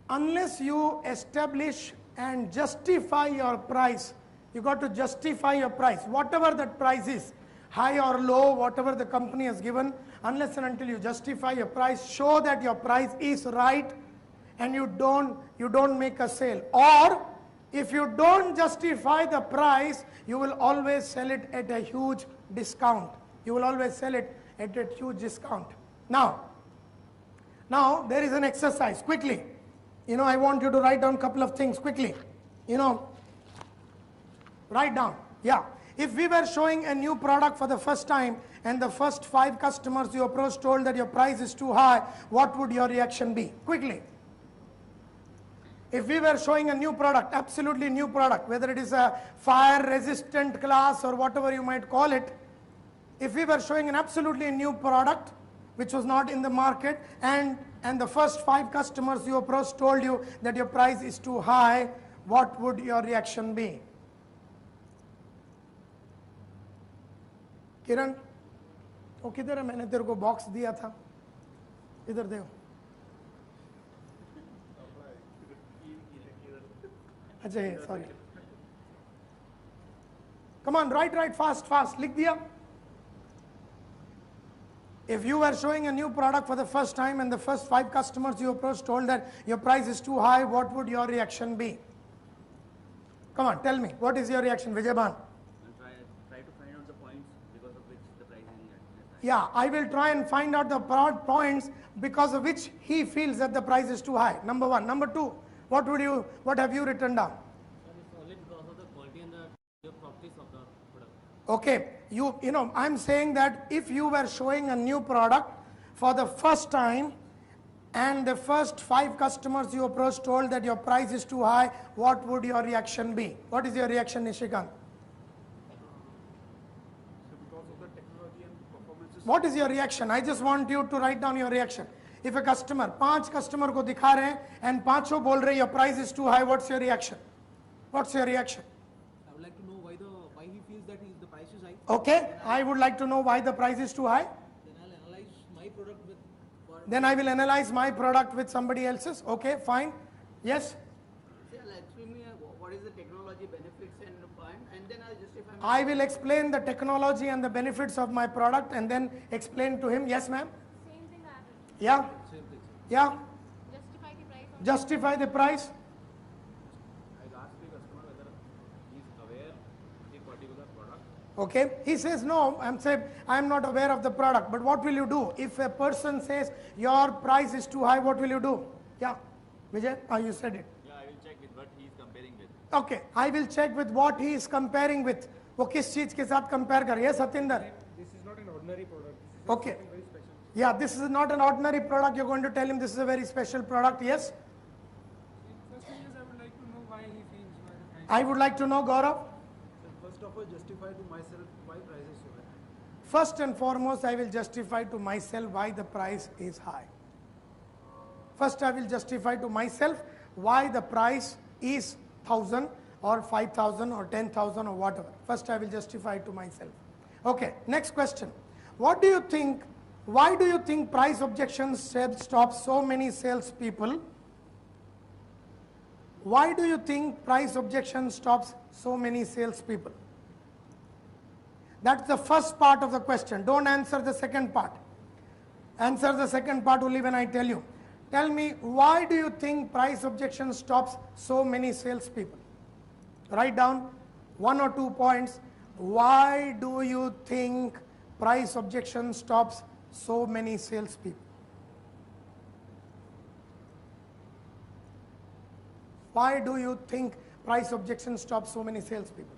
unless you establish and justify your price, you got to justify your price, whatever that price is, high or low, whatever the company has given, unless and until you justify your price, show that your price is right, and you don't make a sale. Or if you don't justify the price, you will always sell it at a huge discount. You will always sell it at a huge discount. Now there is an exercise, quickly. You know, I want you to write down a couple of things quickly. You know, write down. Yeah. If we were showing a new product for the first time and the first 5 customers you approached told that your price is too high, what would your reaction be? Quickly. If we were showing a new product, absolutely new product, whether it is a fire resistant glass or whatever you might call it, if we were showing an absolutely new product which was not in the market, and the first 5 customers you approached told you that your price is too high, what would your reaction be? किरण, वो किधर है? मैंने तेरे को box दिया था, इधर दे। अच्छा ये, sorry. Come on, write fast, लिख दिया। If you were showing a new product for the first time and the first 5 customers you approached told that your price is too high, what would your reaction be? Come on, tell me, what is your reaction, Vijayban? Try to find out the points because of which the price is that high. Yeah, I will try and find out the points because of which he feels that the price is too high. Number 1. Number 2, what have you written down? It's only because of the quality and the properties of the product. Okay, you know, I'm saying that if you were showing a new product for the first time and the first 5 customers you approached told that your price is too high, what would your reaction be? What is your reaction, Nishikant? What is your reaction? I just want you to write down your reaction. If a customer, 5 customer को दिखा रहे हैं and 5 बोल रहे your price is too high, what's your reaction? What's your reaction? I would like to know why he feels that the price is high. Okay, I would like to know why the price is too high. Then I'll analyze my product with Somebody else's. Okay, fine. Yes? Explain me what is the technology benefits and then I'll justify I will explain the technology and the benefits of my product and then explain to him. Yes, ma'am? Same thing I will. Yeah? Yeah? Justify the price of Justify the price. I asked the customer whether he is aware of the particular product Okay, he says no, I'm not aware of the product. But what will you do if a person says your price is too high? What will you do? Yeah, Vijay, you said it. Yeah, I will check with what he is comparing with. Okay, I will check with what he is comparing with. वो किस चीज के साथ compare कर? Yes, Satinder. This is not an ordinary product. This is Okay. something very special. Yeah, this is not an ordinary product. You're going to tell him this is a very special product. Yes. First thing is, I would like to know why he feels why the price. I would like to know, Gaurav. First of all, justify to myself why price is so high. First and foremost, I will justify to myself why the price is high. First, I will justify to myself why the price is 1,000 or 5,000 or 10,000 or whatever. First, I will justify to myself. Okay, next question. What do you think, why do you think price objections stop so many salespeople? Why do you think price objection stops so many salespeople? That's the first part of the question. Don't answer the second part. Answer the second part only when I tell you. Tell me, why do you think price objection stops so many salespeople? Write down 1 or 2 points. Why do you think price objection stops so many salespeople? Why do you think price objection stops so many salespeople?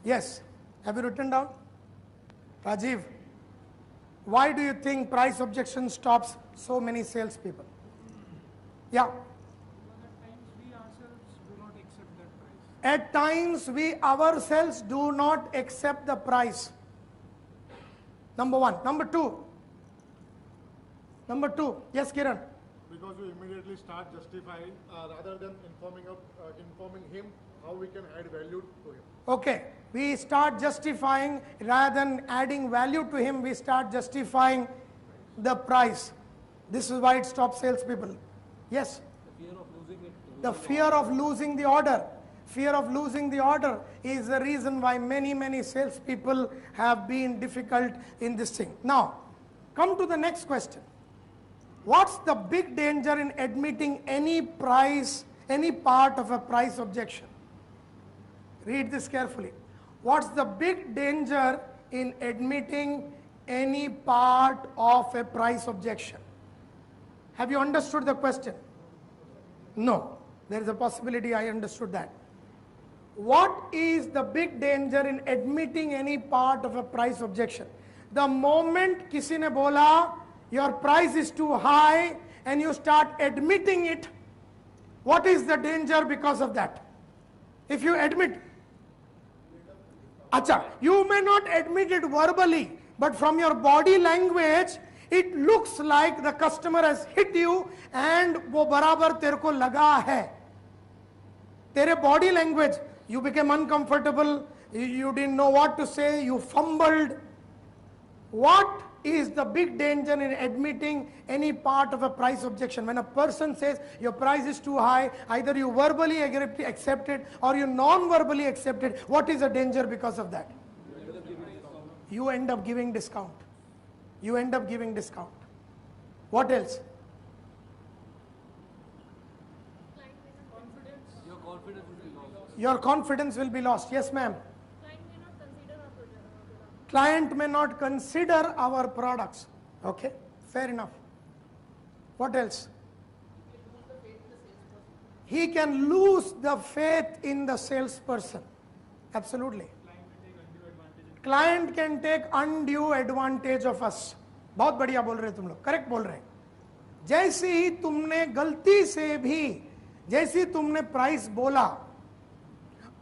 Yes. Have you written down? Rajiv, why do you think price objection stops so many salespeople? Yeah. At times we ourselves do not accept the price. Number one. Number two. Yes, Kiran. Because we immediately start justifying rather than informing him how we can add value to him. Okay, we start justifying rather than adding value to him. We start justifying the price. This is why it stops salespeople. Yes. The fear of losing the order. Fear of losing the order is the reason why many salespeople have been difficult in this thing. Now, come to the next question. What's the big danger in admitting any price, any part of a price objection? Read this carefully. What's the big danger in admitting any part of a price objection? Have you understood the question? No. There is a possibility I understood that. What is the big danger in admitting any part of a price objection? The moment किसी ने बोला your price is too high and you start admitting it, what is the danger because of that? If you admit, Acha, you may not admit it verbally, but from your body language, it looks like the customer has hit you and वो बराबर तेरे को लगा है. तेरे body language, you became uncomfortable, you didn't know what to say, you fumbled. What is the big danger in admitting any part of a price objection? When a person says your price is too high, either you verbally accept it or you non-verbally accept it. What is the danger because of that? You end up giving discount. You end up giving discount. What else? Your confidence will be lost. Yes, ma'am. Client may not consider our products. Okay, fair enough. What else? He can lose the faith in the salesperson. Absolutely. Client can take undue advantage of us. बहुत बढ़िया बोल रहे तुम लोग, correct बोल रहे हैं. जैसे ही तुमने गलती से भी, जैसे तुमने प्राइस बोला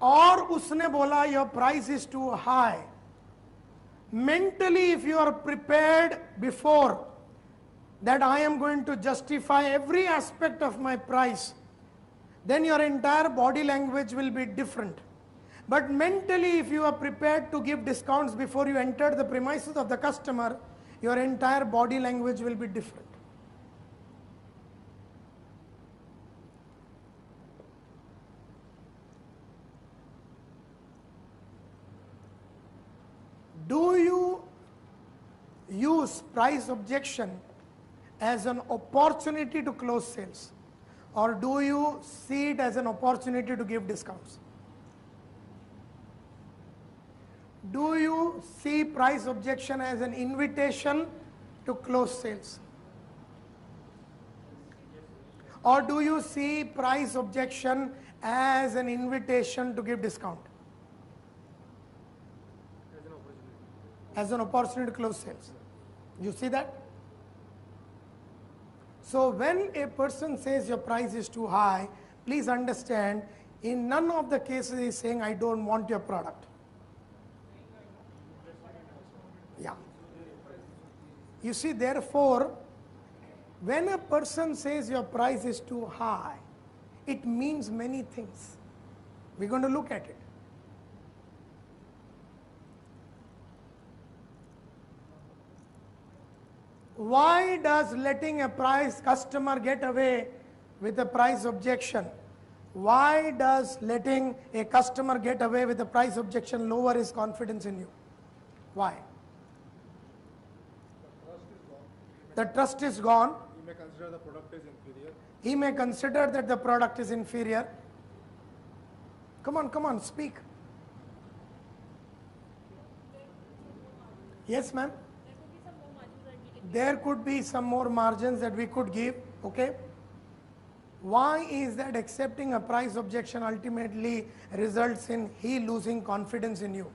और उसने बोला your price is too high, mentally if you are prepared before that I am going to justify every aspect of my price, then your entire body language will be different. But mentally if you are prepared to give discounts before you enter the premises of the customer, your entire body language will be different. Do you use price objection as an opportunity to close sales? or do you see it as an opportunity to give discounts? Do you see price objection as an invitation to close sales? Or do you see price objection as an invitation to give discount? As an opportunity to close sales. You see that? So when a person says your price is too high, please understand, in none of the cases he is saying, I don't want your product. Yeah. You see, therefore, when a person says your price is too high, it means many things. We're going to look at it. Why does letting a price customer get away with a price objection? Why does letting a customer get away with a price objection lower his confidence in you? Why? The trust is gone. He may consider the product is inferior. He may consider that the product is inferior. Come on, speak. Yes, ma'am? There could be some more margins that we could give, okay? Why is that accepting a price objection ultimately results in he losing confidence in you?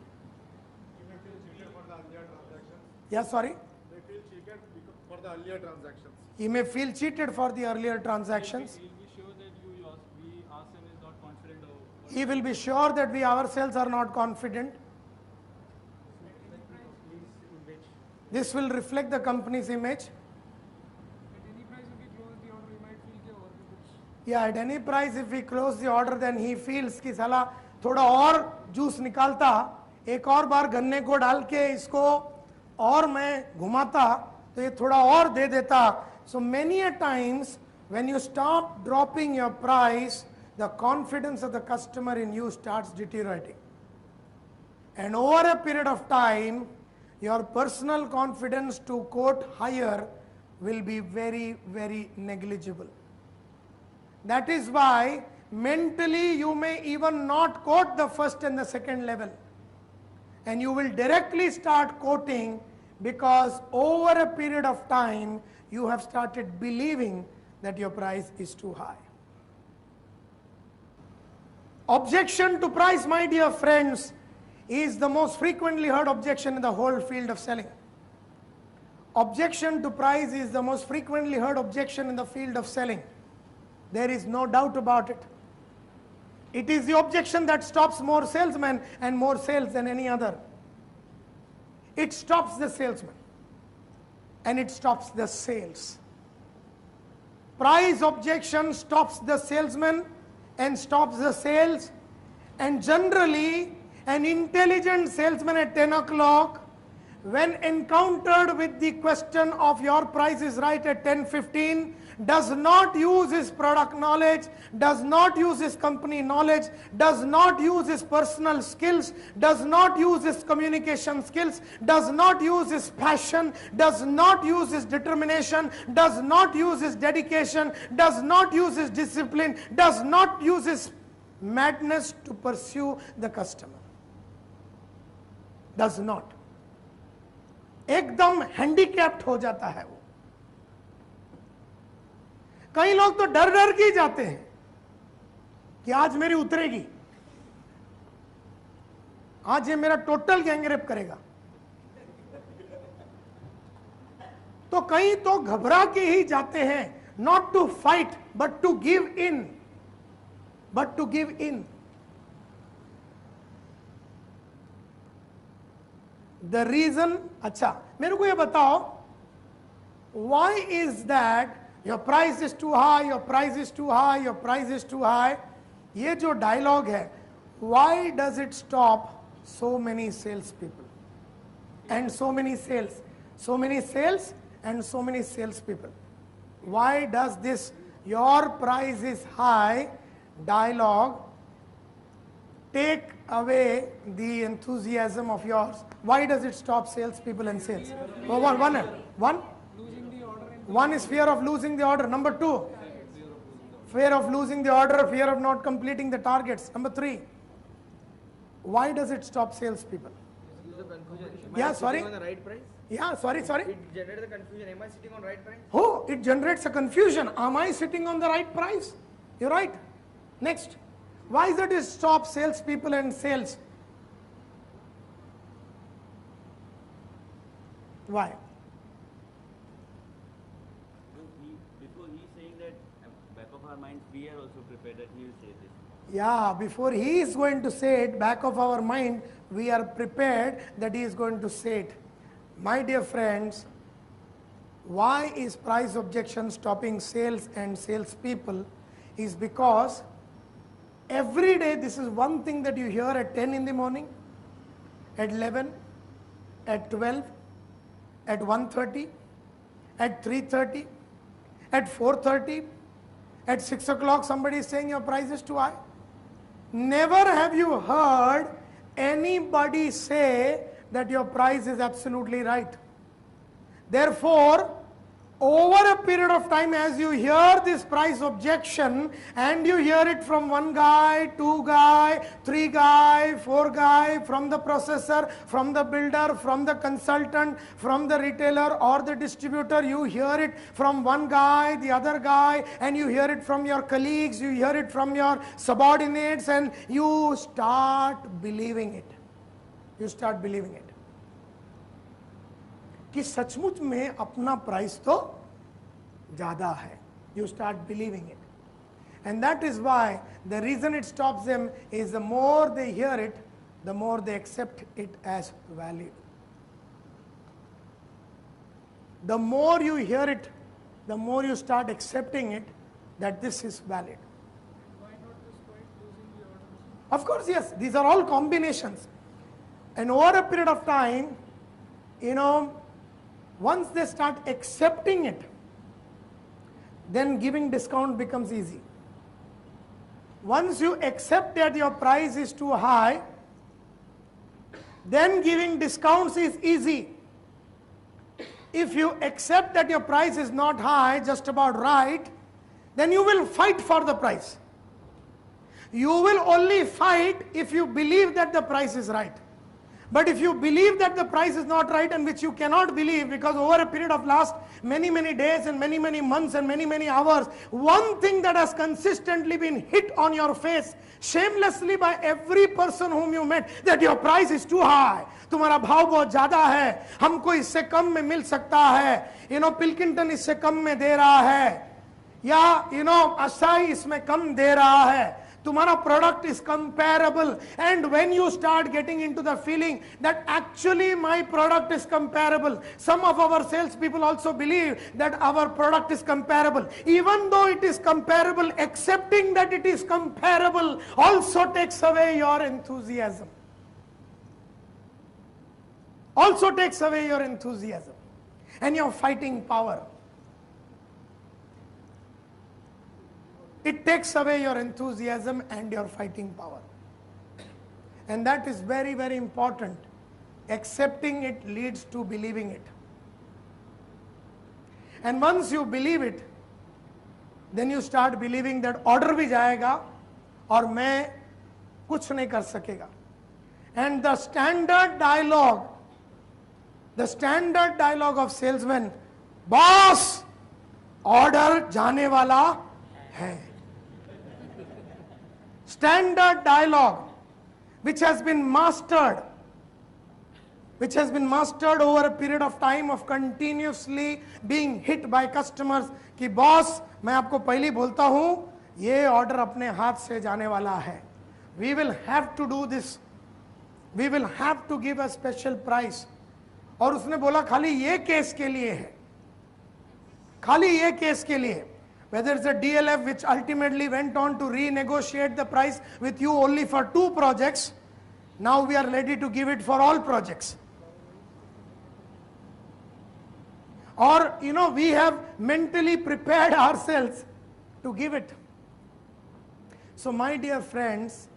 He may feel cheated for the earlier transactions. Yeah, sorry? They feel cheated for the earlier transactions. He may feel cheated for the earlier transactions. He'll be sure that we ourselves is not confident of. He will be sure that we ourselves are not confident. This will reflect the company's image. Yeah, at any price if we close the order, then he feels कि साला थोड़ा और juice निकालता, एक और बार गन्ने को डाल के इसको और मैं घुमाता तो ये थोड़ा और दे देता. So many a times when you stop dropping your price, the confidence of the customer in you starts deteriorating. And over a period of time, your personal confidence to quote higher will be very, very negligible. That is why mentally you may even not quote the first and the second level. And you will directly start quoting because over a period of time you have started believing that your price is too high. Objection to price, my dear friends, is the most frequently heard objection in the whole field of selling. Objection to price is the most frequently heard objection in the field of selling. There is no doubt about it. It is the objection that stops more salesmen and more sales than any other. It stops the salesman and it stops the sales. Price objection stops the salesman and stops the sales, and generally an intelligent salesman at 10 o'clock, when encountered with the question of your price is right at 10:15, does not use his product knowledge, does not use his company knowledge, does not use his personal skills, does not use his communication skills, does not use his passion, does not use his determination, does not use his dedication, does not use his discipline, does not use his madness to pursue the customer. Does not. एकदम handicapped हो जाता है वो. कई लोग तो डर डर के जाते हैं कि आज मेरी उतरेगी, आज ये मेरा टोटल गैंगरेप करेगा. तो कई तो घबरा के ही जाते हैं, not to fight but to give in, but to give in. The reason, अच्छा मेरे को ये बताओ, why is that your price is too high, your price is too high, your price is too high? ये जो dialogue है, why does it stop so many sales people and so many sales, so many sales and so many sales people? Why does this your price is high dialogue take away the enthusiasm of yours? Why does it stop salespeople and sales? Oh, one is fear of losing the order. Number two, Fear of losing the order, fear of not completing the targets. Number 3, why does it stop salespeople? Is the confusion. Am Yeah, I sorry. sitting on the right price? Yeah, sorry. It generates the confusion. Am I sitting on right price? Oh, it generates a confusion. Am I sitting on the right price? You're right. Next, why is it stop salespeople and sales? Why? Before he's saying that back of our minds, we are also prepared that he will say this. Yeah, before he is going to say it, back of our mind, we are prepared that he is going to say it. My dear friends, why is price objection stopping sales and salespeople? Is because every day this is one thing that you hear at 10 in the morning, at 11, at 12, at 1:30, at 3:30, at 4:30, at 6 o'clock somebody is saying your price is too high. Never have you heard anybody say that your price is absolutely right. Therefore, over a period of time, as you hear this price objection and you hear it from one guy, two guy, three guy, four guy, from the processor, from the builder, from the consultant, from the retailer or the distributor, you hear it from one guy, the other guy, and you hear it from your colleagues, you hear it from your subordinates, and you start believing it. You start believing it. कि सचमुच में अपना price तो ज्यादा है. You start believing it. And that is why the reason it stops them is the more they hear it, the more they accept it as valid. The more you hear it, the more you start accepting it that this is valid. Why not just quite losing the orders? Of course, yes, these are all combinations. And over a period of time, once they start accepting it, then giving discount becomes easy. Once you accept that your price is too high, then giving discounts is easy. If you accept that your price is not high, just about right, then you will fight for the price. You will only fight if you believe that the price is right. But if you believe that the price is not right, and which you cannot believe, because over a period of last many days and many months and many hours, one thing that has consistently been hit on your face shamelessly by every person whom you met, that your price is too high. तुम्हारा भाव बहुत ज्यादा है, हमको इससे कम में मिल सकता है, पिल्किंगटन इससे कम में दे रहा है, या असाई इसमें कम दे रहा है. Tomorrow product is comparable, and when you start getting into the feeling that actually my product is comparable, some of our salespeople also believe that our product is comparable. Even though it is comparable, accepting that it is comparable also takes away your enthusiasm. Also takes away your enthusiasm and your fighting power. It takes away your enthusiasm and your fighting power. And that is very important. Accepting it leads to believing it. And once you believe it, then you start believing that order भी जाएगा और मैं कुछ नहीं कर सकेगा. And the standard dialogue of salesmen, boss, order जाने वाला है. Standard dialogue which has been mastered over a period of time of continuously being hit by customers कि बॉस मैं आपको पहले बोलता हूं ये ऑर्डर अपने हाथ से जाने वाला है. We will have to do this. We will have to give a special price. और उसने बोला खाली ये केस के लिए है, खाली ये केस के लिए. Whether it's a DLF which ultimately went on to renegotiate the price with you only for 2 projects, now we are ready to give it for all projects. Or, we have mentally prepared ourselves to give it. So my dear friends,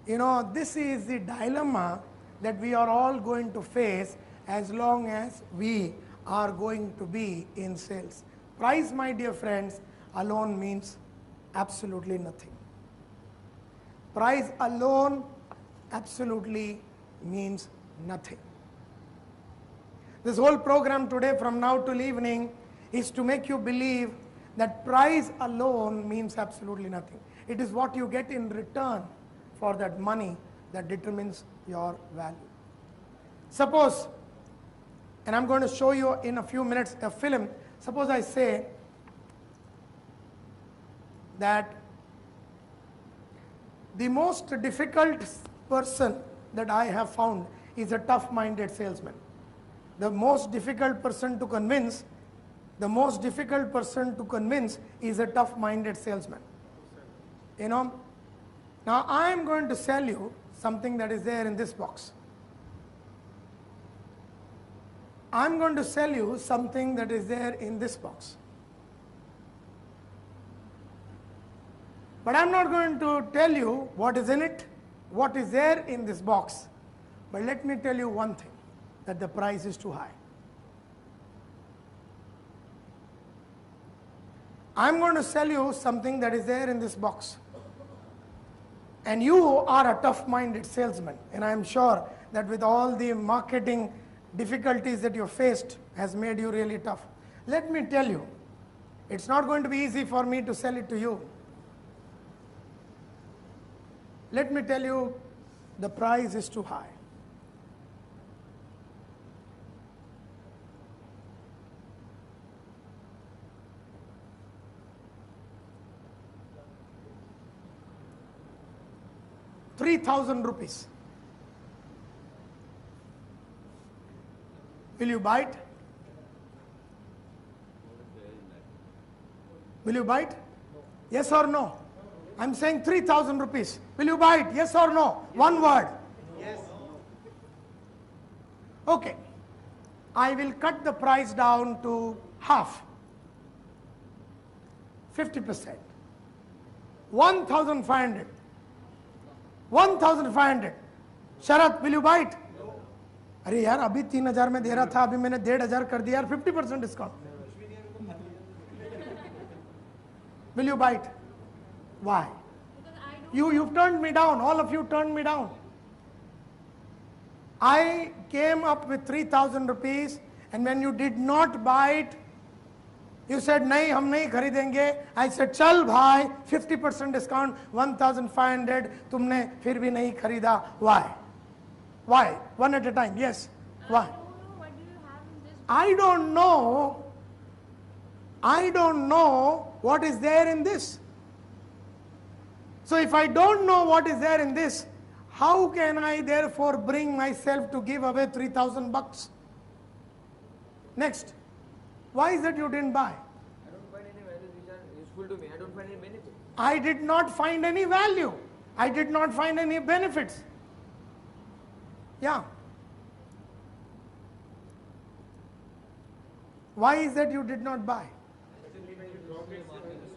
this is the dilemma that we are all going to face as long as we are going to be in sales. Price, my dear friends, alone means absolutely nothing. Price alone absolutely means nothing. This whole program today from now till evening is to make you believe that price alone means absolutely nothing. It is what you get in return for that money that determines your value. Suppose, and I'm going to show you in a few minutes a film, suppose I say that the most difficult person that I have found is a tough-minded salesman. The most difficult person to convince, is a tough-minded salesman. You know, now I am going to sell you something that is there in this box. I'm going to sell you something that is there in this box. But I'm not going to tell you what is in it, what is there in this box. But let me tell you one thing, that the price is too high. I'm going to sell you something that is there in this box. And you are a tough-minded salesman. And I'm sure that with all the marketing difficulties that you faced has made you really tough. Let me tell you, it's not going to be easy for me to sell it to you. Let me tell you, the price is too high. ₹3,000. Will you buy it? Will you buy it? Yes or no? I'm saying ₹3,000. Will you buy it? Yes or no? One word. Yes. Okay. I will cut the price down to half. 50%. 1,500. 1,500. Sharath, will you buy it? अरे यार अभी 3,000 में दे रहा था, अभी मैंने 1,500 कर दिया यार, 50% discount. Will you buy it? Why? You've turned me down. All of you turned me down. I came up with ₹3,000, and when you did not buy it, you said नहीं हम नहीं खरीदेंगे. I said चल भाई 50% discount 1,500. तुमने फिर भी नहीं खरीदा. Why? Why? One at a time. Yes. Why? I don't know. I don't know what is there in this. So if I don't know what is there in this, how can I therefore bring myself to give away $3,000? Next. Why is it you didn't buy? I don't find any values which are useful to me. I don't find any benefit. I did not find any value. I did not find any benefits. Yeah. Why is that you did not buy?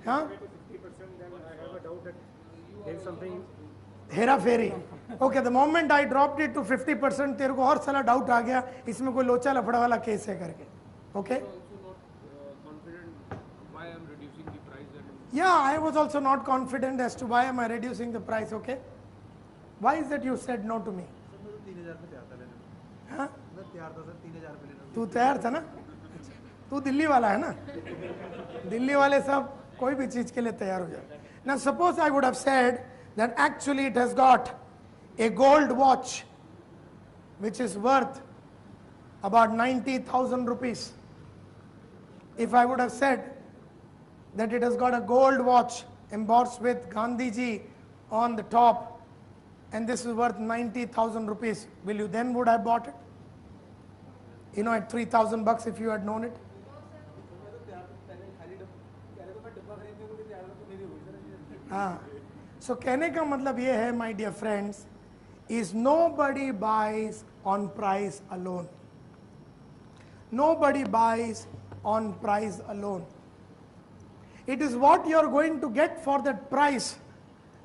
Huh? There's something. Hera Pheri. Okay, the moment I dropped it to 50%, तेरे को और साला doubt आ गया, इसमें कोई लोचा लफड़ा वाला केस है करके. Okay? Yeah, I was also not confident as to why am I reducing the price. Okay? Why is that you said no to me? हाँ? तू तैयार था ना? तू दिल्ली वाला है ना? दिल्ली वाले सब कोई भी चीज के लिए तैयार हो जाए. Now suppose I would have said that actually it has got a gold watch which is worth about ₹90,000. If I would have said that it has got a gold watch embossed with Gandhiji on the top and this is worth ₹90,000, will you then would have bought it? You know, at $3,000 if you had known it? हाँ. So कहने का मतलब ये है, my dear friends, is nobody buys on price alone. Nobody buys on price alone. It is what you are going to get for that price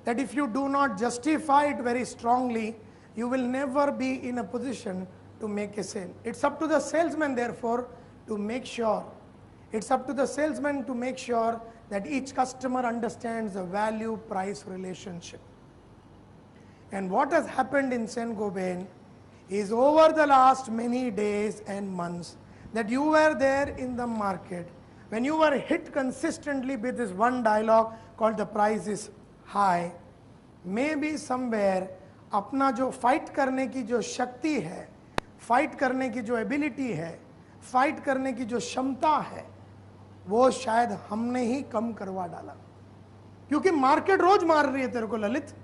that if you do not justify it very strongly, you will never be in a position to make a sale. It's up to the salesman, therefore, to make sure. It's up to the salesman to make sure that each customer understands the value price relationship. And what has happened in Saint-Gobain is over the last many days and months that you were there in the market, when you were hit consistently with this one dialogue called the price is high, maybe somewhere अपना जो fight करने की जो शक्ति है, fight करने की जो एबिलिटी है, फाइट करने की जो क्षमता है, वो शायद हमने ही कम करवा डाला. क्योंकि मार्केट रोज मार रही है तेरे को ललित,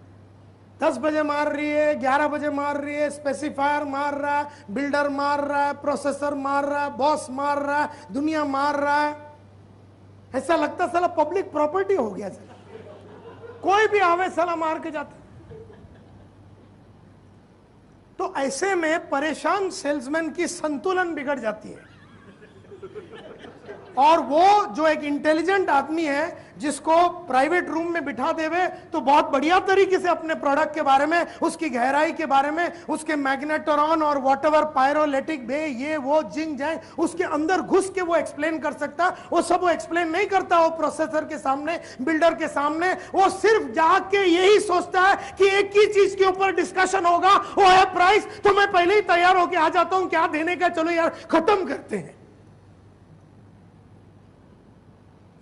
10 बजे मार रही है, 11 बजे मार रही है, स्पेसिफायर मार रहा है, बिल्डर मार रहा है, प्रोसेसर मार रहा है, बॉस मार रहा है, दुनिया मार रहा है. ऐसा लगता साला पब्लिक प्रॉपर्टी हो गया साला, कोई भी आवे साला मार के जाता. तो ऐसे में परेशान सेल्समैन की संतुलन बिगड़ जाती है. और वो जो एक इंटेलिजेंट आदमी है जिसको प्राइवेट रूम में बिठा देवे तो बहुत बढ़िया तरीके से अपने प्रोडक्ट के बारे में, उसकी गहराई के बारे में, उसके मैग्नेट्रॉन और व्हाटएवर पायरोलिटिक बे ये वो जिंग जाए उसके अंदर घुस के वो एक्सप्लेन कर सकता. वो सब वो एक्सप्लेन नहीं करता वो प्रोसेसर के सामने, बिल्डर के सामने. वो सिर्फ जाके यही सोचता है कि एक ही चीज के ऊपर डिस्कशन होगा, वो है प्राइस. तो मैं पहले ही तैयार होके आ जाता हूं क्या देने का, चलो यार खत्म करते हैं.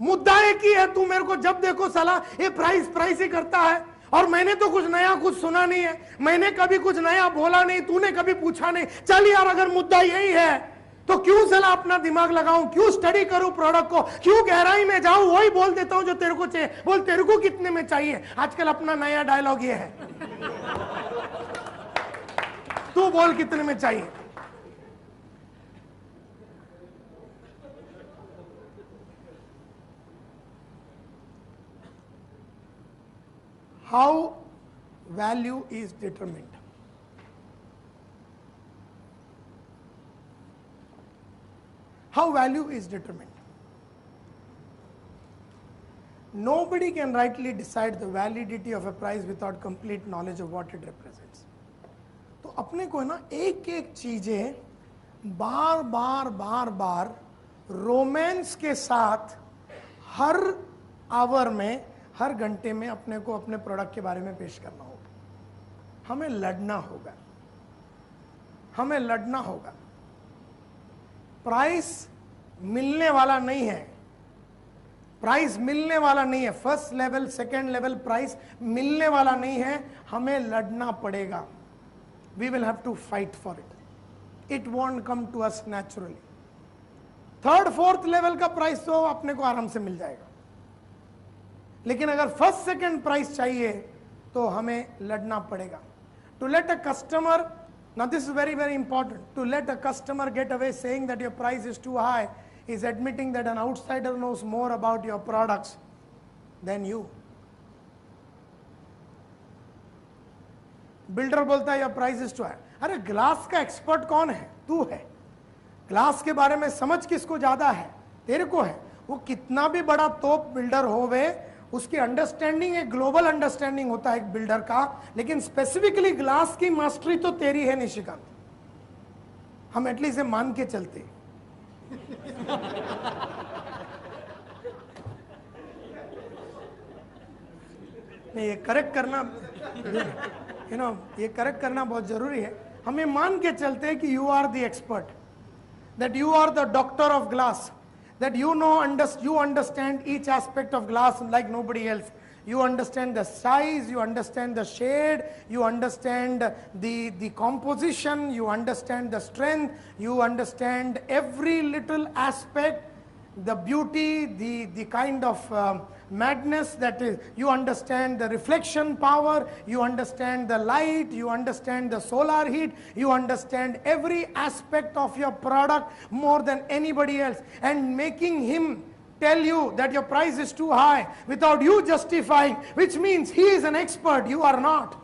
मुद्दा एक ही है, तू मेरे को जब देखो साला ये प्राइस प्राइस ही करता है. और मैंने तो कुछ नया कुछ सुना नहीं है, मैंने कभी कुछ नया बोला नहीं, तूने कभी पूछा नहीं. चल यार अगर मुद्दा यही है तो क्यों साला अपना दिमाग लगाऊं, क्यों स्टडी करूं प्रोडक्ट को, क्यों गहराई में जाऊं, वही बोल देता हूं जो तेरे को चाहिए. बोल तेरे को कितने में चाहिए. आजकल अपना नया डायलॉग ये है, तू बोल कितने में चाहिए. How value is determined. How value is determined. Nobody can rightly decide the validity of a price without complete knowledge of what it represents. तो अपने को है ना एक एक चीजें बार बार बार बार रोमांस के साथ हर आवर में, हर घंटे में अपने को अपने प्रोडक्ट के बारे में पेश करना होगा. हमें लड़ना होगा, हमें लड़ना होगा. प्राइस मिलने वाला नहीं है, प्राइस मिलने वाला नहीं है. First level second level price मिलने वाला नहीं है, हमें लड़ना पड़ेगा. We will have to fight for it. It won't come to us naturally. Third fourth level का प्राइस तो अपने को आराम से मिल जाएगा, लेकिन अगर फर्स्ट सेकंड प्राइस चाहिए तो हमें लड़ना पड़ेगा. To let a customer, now this is very very important, to let a customer get away saying that your price is too high is admitting that an outsider knows more about your products than you. Builder बोलता है your price is too high. अरे glass का expert कौन है? तू है. Glass के बारे में समझ किसको ज्यादा है? तेरे को है. वो कितना भी बड़ा तोप बिल्डर होवे, उसकी अंडरस्टैंडिंग एक ग्लोबल अंडरस्टैंडिंग होता है एक बिल्डर का, लेकिन स्पेसिफिकली ग्लास की मास्टरी तो तेरी है निशिकांत. हम एटलीस्ट मान के चलते. नहीं, ये करेक्ट करना, ये करेक्ट करना बहुत जरूरी है. हमें मान के चलते हैं कि you are the expert, that you are the doctor of glass, that you understand each aspect of glass like nobody else. You understand the size, you understand the shade, you understand the composition, you understand the strength, you understand every little aspect, the beauty, the kind of madness that is. You understand the reflection power, you understand the light, you understand the solar heat, you understand every aspect of your product more than anybody else. And making him tell you that your price is too high without you justifying, which means he is an expert, you are not.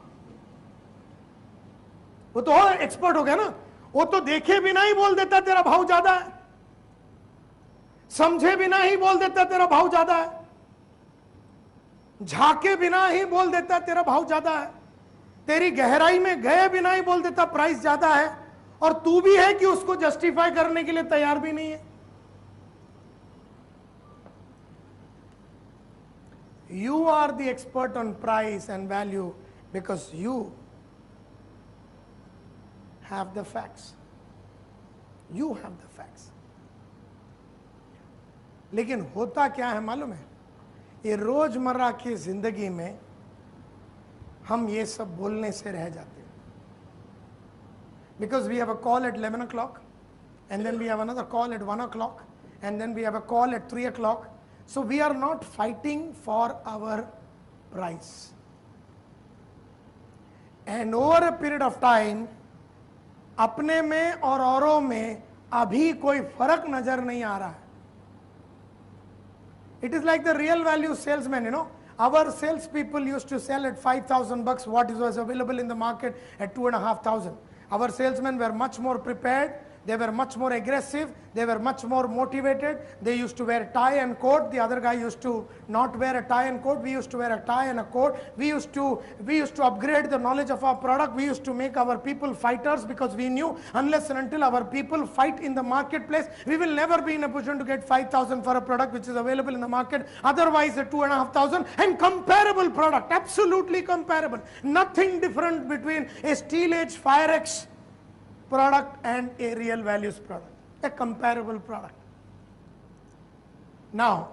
वो तो expert हो गया ना. वो तो देखे बिना ही बोल देता तेरा भाव ज्यादा है, समझे बिना ही बोल देता तेरा भाव ज्यादा है, झाके बिना ही बोल देता तेरा भाव ज्यादा है, तेरी गहराई में गए बिना ही बोल देता प्राइस ज्यादा है. और तू भी है कि उसको जस्टिफाई करने के लिए तैयार भी नहीं है. You are the expert on price and value because you have the facts. You have the facts. लेकिन होता क्या है मालूम है, ये रोजमर्रा की जिंदगी में हम ये सब बोलने से रह जाते हैं. Because we have a call at 11 o'clock, and then we have another call at 1 o'clock, and then we have a call at 3 o'clock. So we are not fighting for our price. And over a period of time, अपने में और औरों में अभी कोई फर्क नजर नहीं आ रहा है. It is like the real value salesman, you know. Our sales people used to sell at $5,000 what was available in the market at $2,500. Our salesmen were much more prepared. They were much more aggressive. They were much more motivated. They used to wear tie and coat. The other guy used to not wear a tie and coat. We used to wear a tie and a coat. We used to upgrade the knowledge of our product. We used to make our people fighters because we knew unless and until our people fight in the marketplace, we will never be in a position to get 5,000 for a product which is available in the market. Otherwise, a 2,500 and comparable product, absolutely comparable. Nothing different between a Steel Age Firex product and a real values product, a comparable product. Now,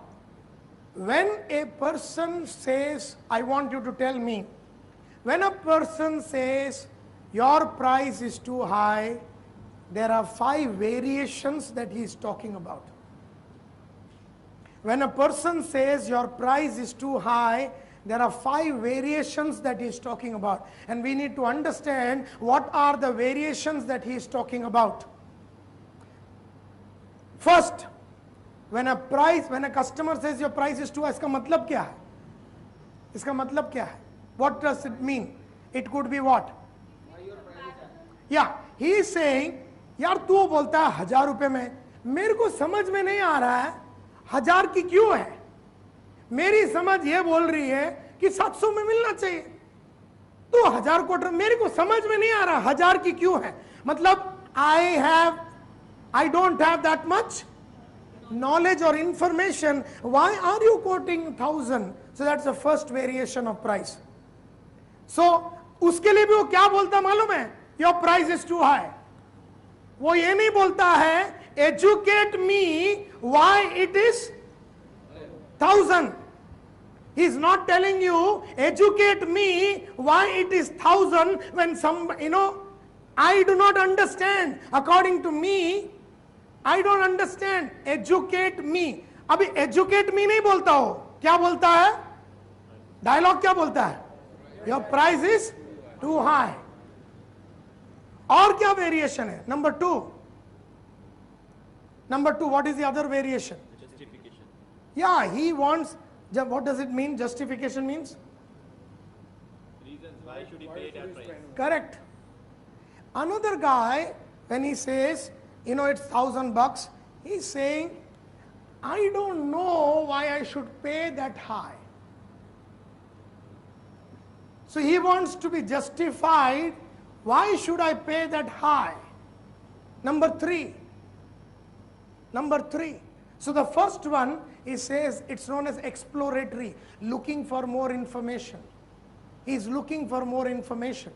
when a person says, I want you to tell me, when a person says your price is too high, there are 5 variations that he is talking about. When a person says your price is too high, there are 5 variations that he is talking about, and we need to understand what are the variations that he is talking about. First, when a customer says your price is too high, इसका मतलब क्या है? इसका मतलब क्या है? What does it mean? It could be what? Yeah, he is saying, यार तू बोलता है 1,000 रुपए में, मेरे को समझ में नहीं आ रहा है 1,000 की क्यों है. मेरी समझ ये बोल रही है कि 700 में मिलना चाहिए, तो 1,000 क्वार्टर मेरे को समझ में नहीं आ रहा 1,000 की क्यों है. मतलब I don't have that much knowledge or information. Why are you quoting 1,000? So that's the first variation of price. So उसके लिए भी वो क्या बोलता मालूम है? Your price is too high. वो ये नहीं बोलता है educate me why it is 1,000. He is not telling you educate me why it is 1,000 when I do not understand. According to me, I don't understand. Educate me. अभी educate me नहीं बोलता हो, क्या बोलता है? Dialogue क्या बोलता है? Your price is too high. और क्या variation है? Number 2, what is the other variation? Justification. Yeah, he wants, what does it mean? Justification means? Reasons why should he pay that price? Correct. Another guy, when he says, it's $1,000, he's saying, I don't know why I should pay that high. So he wants to be justified. Why should I pay that high? Number 3. So the first one, he says it's known as exploratory, looking for more information. He's looking for more information.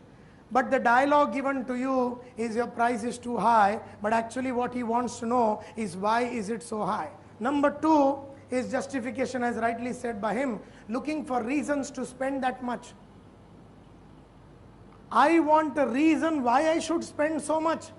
But the dialogue given to you is your price is too high, but actually what he wants to know is why is it so high. Number 2 is justification, as rightly said by him, looking for reasons to spend that much. I want a reason why I should spend so much.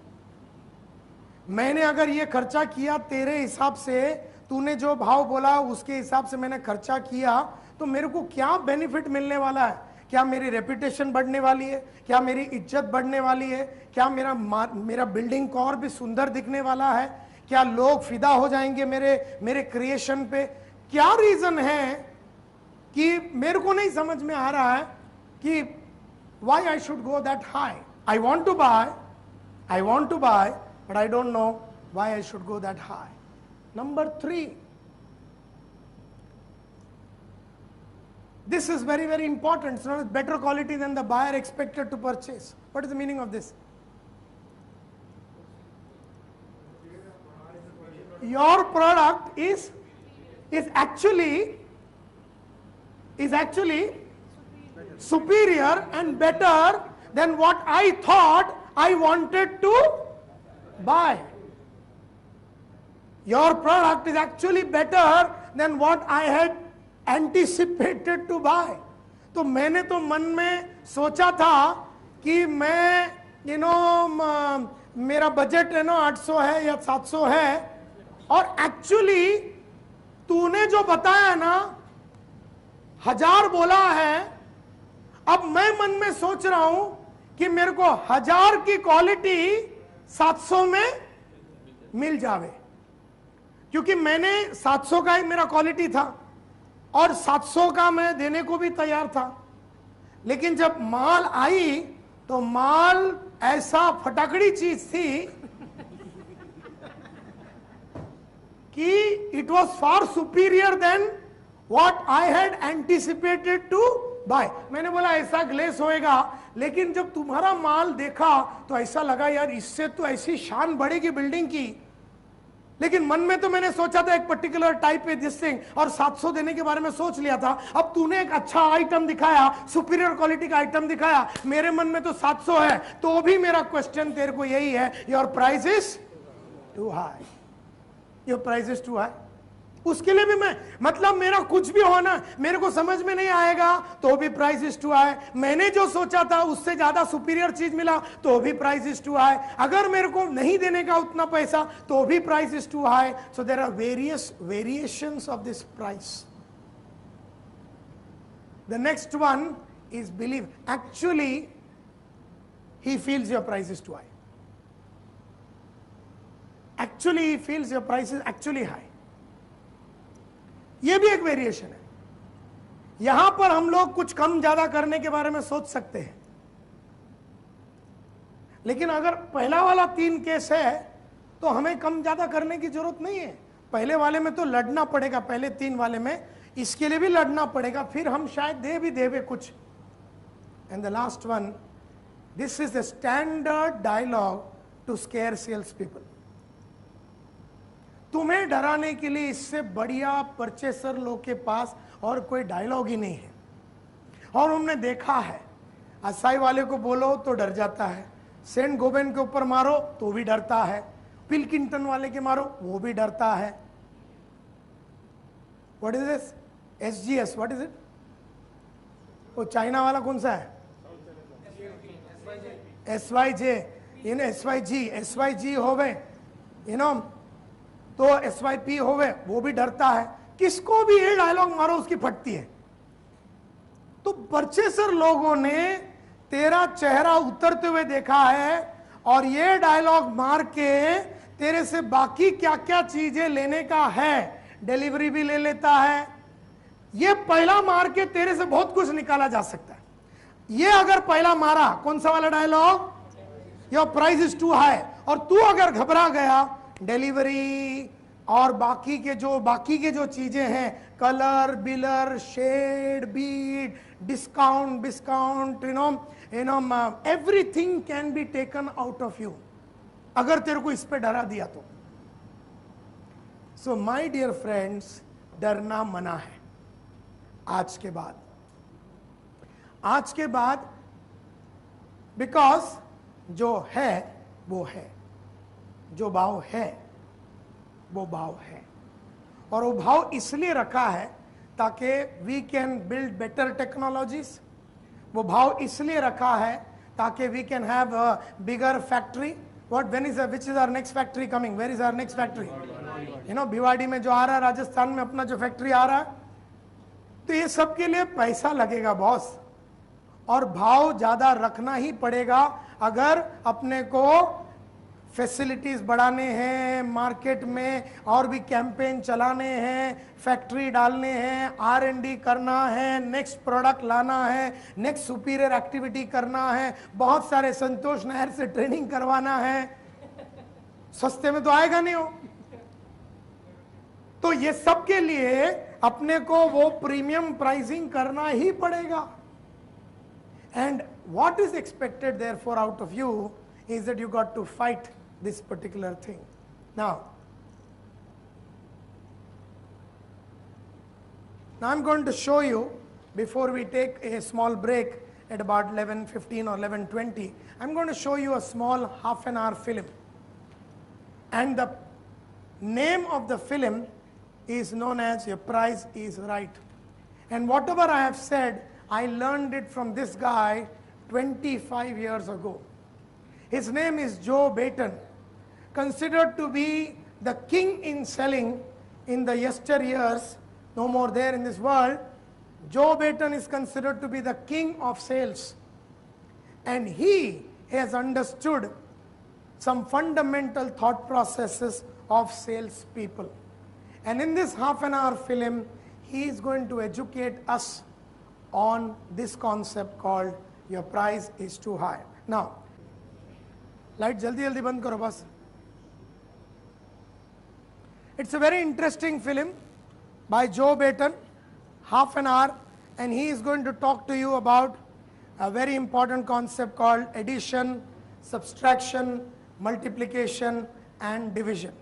मैंने अगर ये खर्चा किया तेरे हिसाब से, तूने जो भाव बोला उसके हिसाब से मैंने खर्चा किया, तो मेरे को क्या बेनिफिट मिलने वाला है? क्या मेरी रेपुटेशन बढ़ने वाली है? क्या मेरी इज्जत बढ़ने वाली है? क्या मेरा बिल्डिंग को और भी सुंदर दिखने वाला है? क्या लोग फिदा हो जाएंगे मेरे क्रिएशन पे? क्या रीजन है कि मेरे को नहीं समझ में आ रहा है कि why I should go that high? I want to buy, but I don't know why I should go that high. Number 3. This is very, very important. It's not better quality than the buyer expected to purchase. What is the meaning of this? Your product is actually is actually superior and better than what I thought I wanted to buy. Your product is actually better than what I had anticipated to buy. तो मैंने तो मन में सोचा था कि मैं मेरा बजट 800 है या 700 है, और एक्चुअली तूने जो बताया ना 1000 बोला है, अब मैं मन में सोच रहा हूं कि मेरे को 1000 की क्वालिटी 700 में मिल जावे, क्योंकि मैंने 700 का ही मेरा क्वालिटी था और 700 का मैं देने को भी तैयार था। लेकिन जब माल आई तो माल ऐसा फटाकड़ी चीज थी कि it was far superior than what I had anticipated to buy. मैंने बोला ऐसा ग्लेस होएगा, लेकिन जब तुम्हारा माल देखा तो ऐसा लगा यार इससे तो ऐसी शान बढ़ेगी बिल्डिंग की। लेकिन मन में तो मैंने सोचा था एक पर्टिकुलर टाइप पे दिस थिंग, और 700 देने के बारे में सोच लिया था। अब तूने एक अच्छा आइटम दिखाया, सुपीरियर क्वालिटी का आइटम दिखाया, मेरे मन में तो 700 है, तो भी मेरा क्वेश्चन तेरे को यही है, your price is too high, your price is too high. उसके लिए भी मैं, मतलब मेरा कुछ भी होना मेरे को समझ में नहीं आएगा तो भी प्राइस इज टू हाई। मैंने जो सोचा था उससे ज्यादा सुपीरियर चीज मिला तो भी प्राइस इज टू हाई। अगर मेरे को नहीं देने का उतना पैसा तो भी price is too high. So there are various variations of this price. The next one is believe. Actually he feels your price is too high, actually he feels your price is actually high. यह भी एक variation है। यहां पर हम लोग कुछ कम ज्यादा करने के बारे में सोच सकते हैं, लेकिन अगर पहला वाला 3 केस है तो हमें कम ज्यादा करने की जरूरत नहीं है। पहले वाले में तो लड़ना पड़ेगा, पहले 3 वाले में इसके लिए भी लड़ना पड़ेगा, फिर हम शायद दे भी देवे कुछ। And the last one, this is the standard dialogue to scare sales people. तुम्हें डराने के लिए इससे बढ़िया परचेसर लोग के पास और कोई डायलॉग ही नहीं है। और हमने देखा है, असाई वाले को बोलो तो डर जाता है, सेंट गोबेन के ऊपर मारो तो भी डरता है, पिलकिंगटन वाले के मारो वो भी डरता है। What is this? SGS, what is it? वो चाइना वाला कौन सा है? SYJ, SYG होवे, तो SYP होवे, वो भी डरता है। किसको भी ये डायलॉग मारो उसकी फटती है। तो परचेसर लोगों ने तेरा चेहरा उतरते हुए देखा है और ये डायलॉग मार के तेरे से बाकी क्या क्या चीजें लेने का है, डिलीवरी भी ले लेता है। ये पहला मार के तेरे से बहुत कुछ निकाला जा सकता है। ये अगर पहला मारा, कौन सा वाला dialogue? Your price is too high, और तू अगर घबरा गया, डिलीवरी और बाकी के जो चीजें हैं, कलर, बिलर, shade, beat, discount, everything can be taken out of you अगर तेरे को इस पे डरा दिया तो। सो माय डियर फ्रेंड्स, डरना मना है आज के बाद, बिकॉज जो है वो है, जो भाव है वो भाव है, और वो भाव इसलिए रखा है ताकि we can build better technologies. वो भाव इसलिए रखा है ताकि we can have a bigger factory. Which is our next factory coming? Where is our next factory? Bhiwadi में जो आ रहा है, राजस्थान में अपना जो फैक्ट्री आ रहा है, तो ये सब के लिए पैसा लगेगा बॉस, और भाव ज्यादा रखना ही पड़ेगा अगर अपने को फैसिलिटीज बढ़ाने हैं, मार्केट में और भी कैंपेन चलाने हैं, फैक्ट्री डालने हैं, R&D करना है, नेक्स्ट प्रोडक्ट लाना है, नेक्स्ट सुपीरियर एक्टिविटी करना है, बहुत सारे संतोष नायर से ट्रेनिंग करवाना है। सस्ते में तो आएगा नहीं हो। तो ये सब के लिए अपने को वो प्रीमियम प्राइसिंग करना ही पड़ेगा। And what is expected therefore out of you is that you got to fight this particular thing. Now I'm going to show you before we take a small break at about 11:15 or 11:20, I'm going to show you a small half-an-hour film. And the name of the film is known as Your Price is Right. And whatever I have said, I learned it from this guy 25 years ago. His name is Joe Baton, considered to be the king in selling in the yesteryears, no more there in this world. Joe Baton is considered to be the king of sales. And he has understood some fundamental thought processes of salespeople. And in this half-an-hour film, he is going to educate us on this concept called Your Price is Too High. Now, light jaldi jaldi band karo bas. It's a very interesting film by Joe Baton, half an hour, and he is going to talk to you about a very important concept called addition, subtraction, multiplication, and division.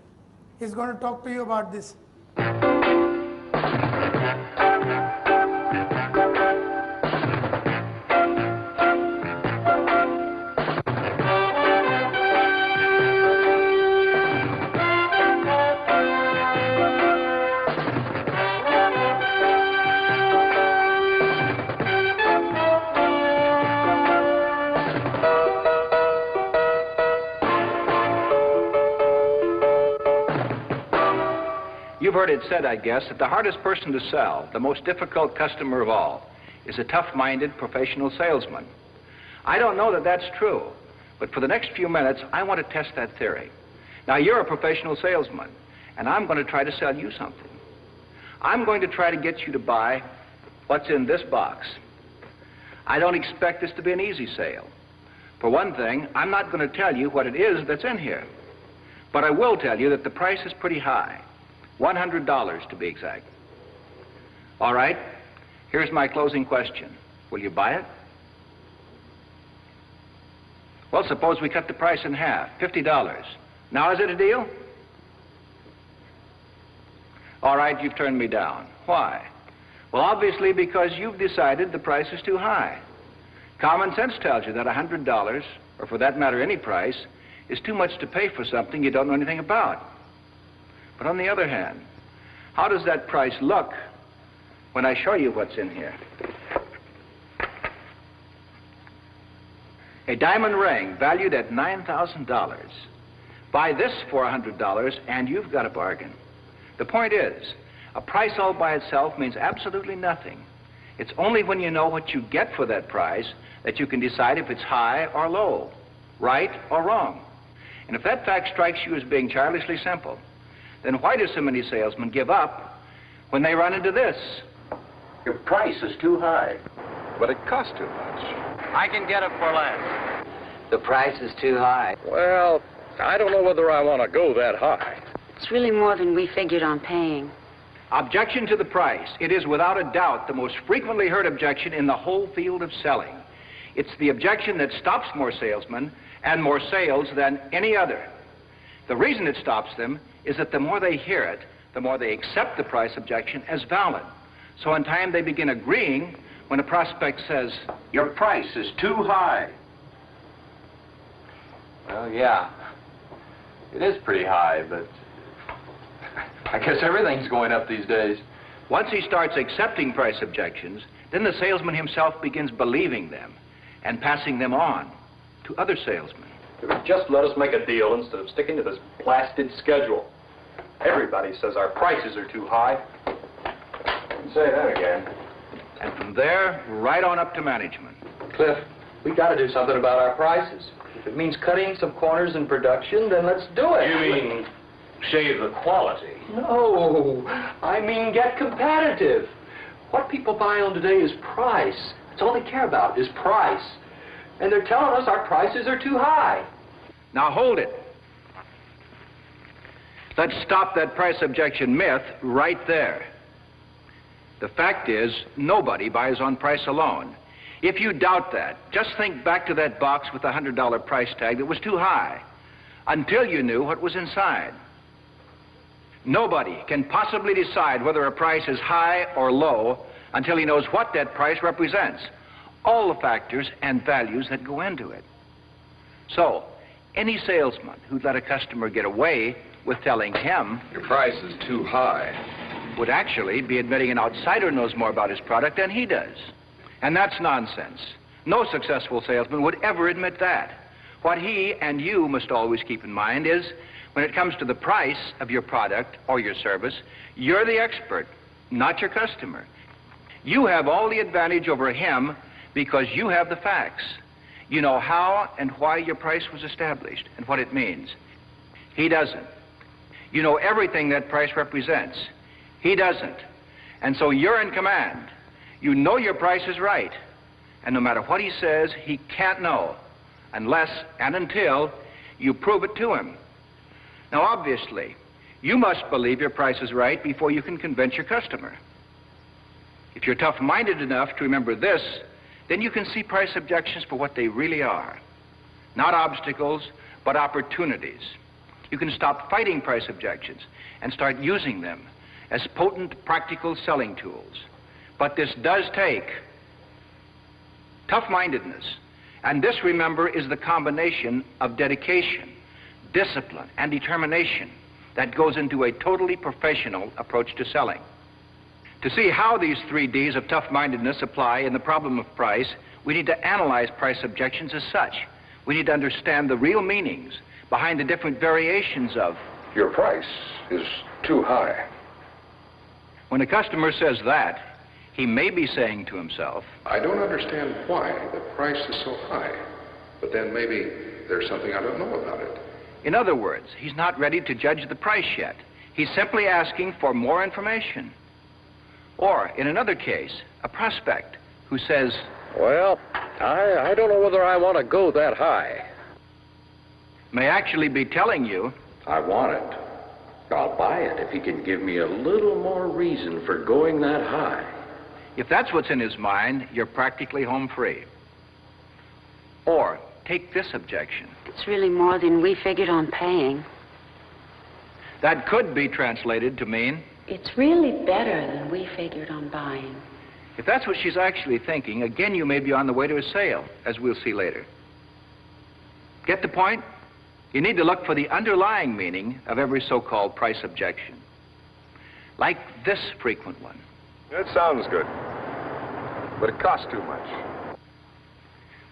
He's going to talk to you about this. You've heard it said, I guess, that the hardest person to sell, the most difficult customer of all, is a tough-minded professional salesman. I don't know that that's true, but for the next few minutes, I want to test that theory. Now, you're a professional salesman, and I'm going to try to sell you something. I'm going to try to get you to buy what's in this box. I don't expect this to be an easy sale. For one thing, I'm not going to tell you what it is that's in here, but I will tell you that the price is pretty high. $100 to be exact. All right, here's my closing question. Will you buy it? Well, suppose we cut the price in half, $50. Now is it a deal? All right, you've turned me down. Why? Well, obviously because you've decided the price is too high. Common sense tells you that $100, or for that matter any price, is too much to pay for something you don't know anything about. But on the other hand, how does that price look when I show you what's in here? A diamond ring valued at $9,000. Buy this for $100 and you've got a bargain. The point is, a price all by itself means absolutely nothing. It's only when you know what you get for that price that you can decide if it's high or low, right or wrong. And if that fact strikes you as being childishly simple, then why do so many salesmen give up when they run into this? Your price is too high. But it costs too much. I can get it for less. The price is too high. Well, I don't know whether I want to go that high. It's really more than we figured on paying. Objection to the price. It is without a doubt the most frequently heard objection in the whole field of selling. It's the objection that stops more salesmen and more sales than any other. The reason it stops them is that the more they hear it, the more they accept the price objection as valid. So in time they begin agreeing when a prospect says, Your price is too high. Well, yeah. It is pretty high, but I guess everything's going up these days. Once he starts accepting price objections, then the salesman himself begins believing them and passing them on to other salesmen. Just let us make a deal instead of sticking to this blasted schedule. Everybody says our prices are too high. Say that again. And from there, right on up to management. Cliff, we got to do something about our prices. If it means cutting some corners in production, then let's do it. You mean shave the quality? No, I mean get competitive. What people buy on today is price. That's all they care about is price. And they're telling us our prices are too high. Now hold it. Let's stop that price objection myth right there. The fact is, nobody buys on price alone. If you doubt that, just think back to that box with the $100 price tag that was too high until you knew what was inside. Nobody can possibly decide whether a price is high or low until he knows what that price represents, all the factors and values that go into it. So, any salesman who'd let a customer get away with telling him your price is too high would actually be admitting an outsider knows more about his product than he does. And that's nonsense. No successful salesman would ever admit that. What he and you must always keep in mind is, when it comes to the price of your product or your service, you're the expert, not your customer. You have all the advantage over him because you have the facts. You know how and why your price was established and what it means. He doesn't. You know everything that price represents. He doesn't. And so you're in command. You know your price is right. And no matter what he says, he can't know unless and until you prove it to him. Now, obviously, you must believe your price is right before you can convince your customer. If you're tough-minded enough to remember this, then you can see price objections for what they really are. Not obstacles, but opportunities. You can stop fighting price objections and start using them as potent, practical selling tools. But this does take tough-mindedness. And this, remember, is the combination of dedication, discipline, and determination that goes into a totally professional approach to selling. To see how these 3 Ds of tough-mindedness apply in the problem of price, we need to analyze price objections as such. We need to understand the real meanings behind the different variations of your price is too high. When a customer says that, he may be saying to himself, I don't understand why the price is so high, but then maybe there's something I don't know about it. In other words, he's not ready to judge the price yet. He's simply asking for more information. Or, in another case, a prospect who says, well, I don't know whether I want to go that high. May actually be telling you, I want it. I'll buy it if he can give me a little more reason for going that high. If that's what's in his mind, you're practically home free. Or, take this objection. It's really more than we figured on paying. That could be translated to mean, it's really better than we figured on buying. If that's what she's actually thinking, again, you may be on the way to a sale, as we'll see later. Get the point? You need to look for the underlying meaning of every so-called price objection. Like this frequent one. It sounds good, but it costs too much.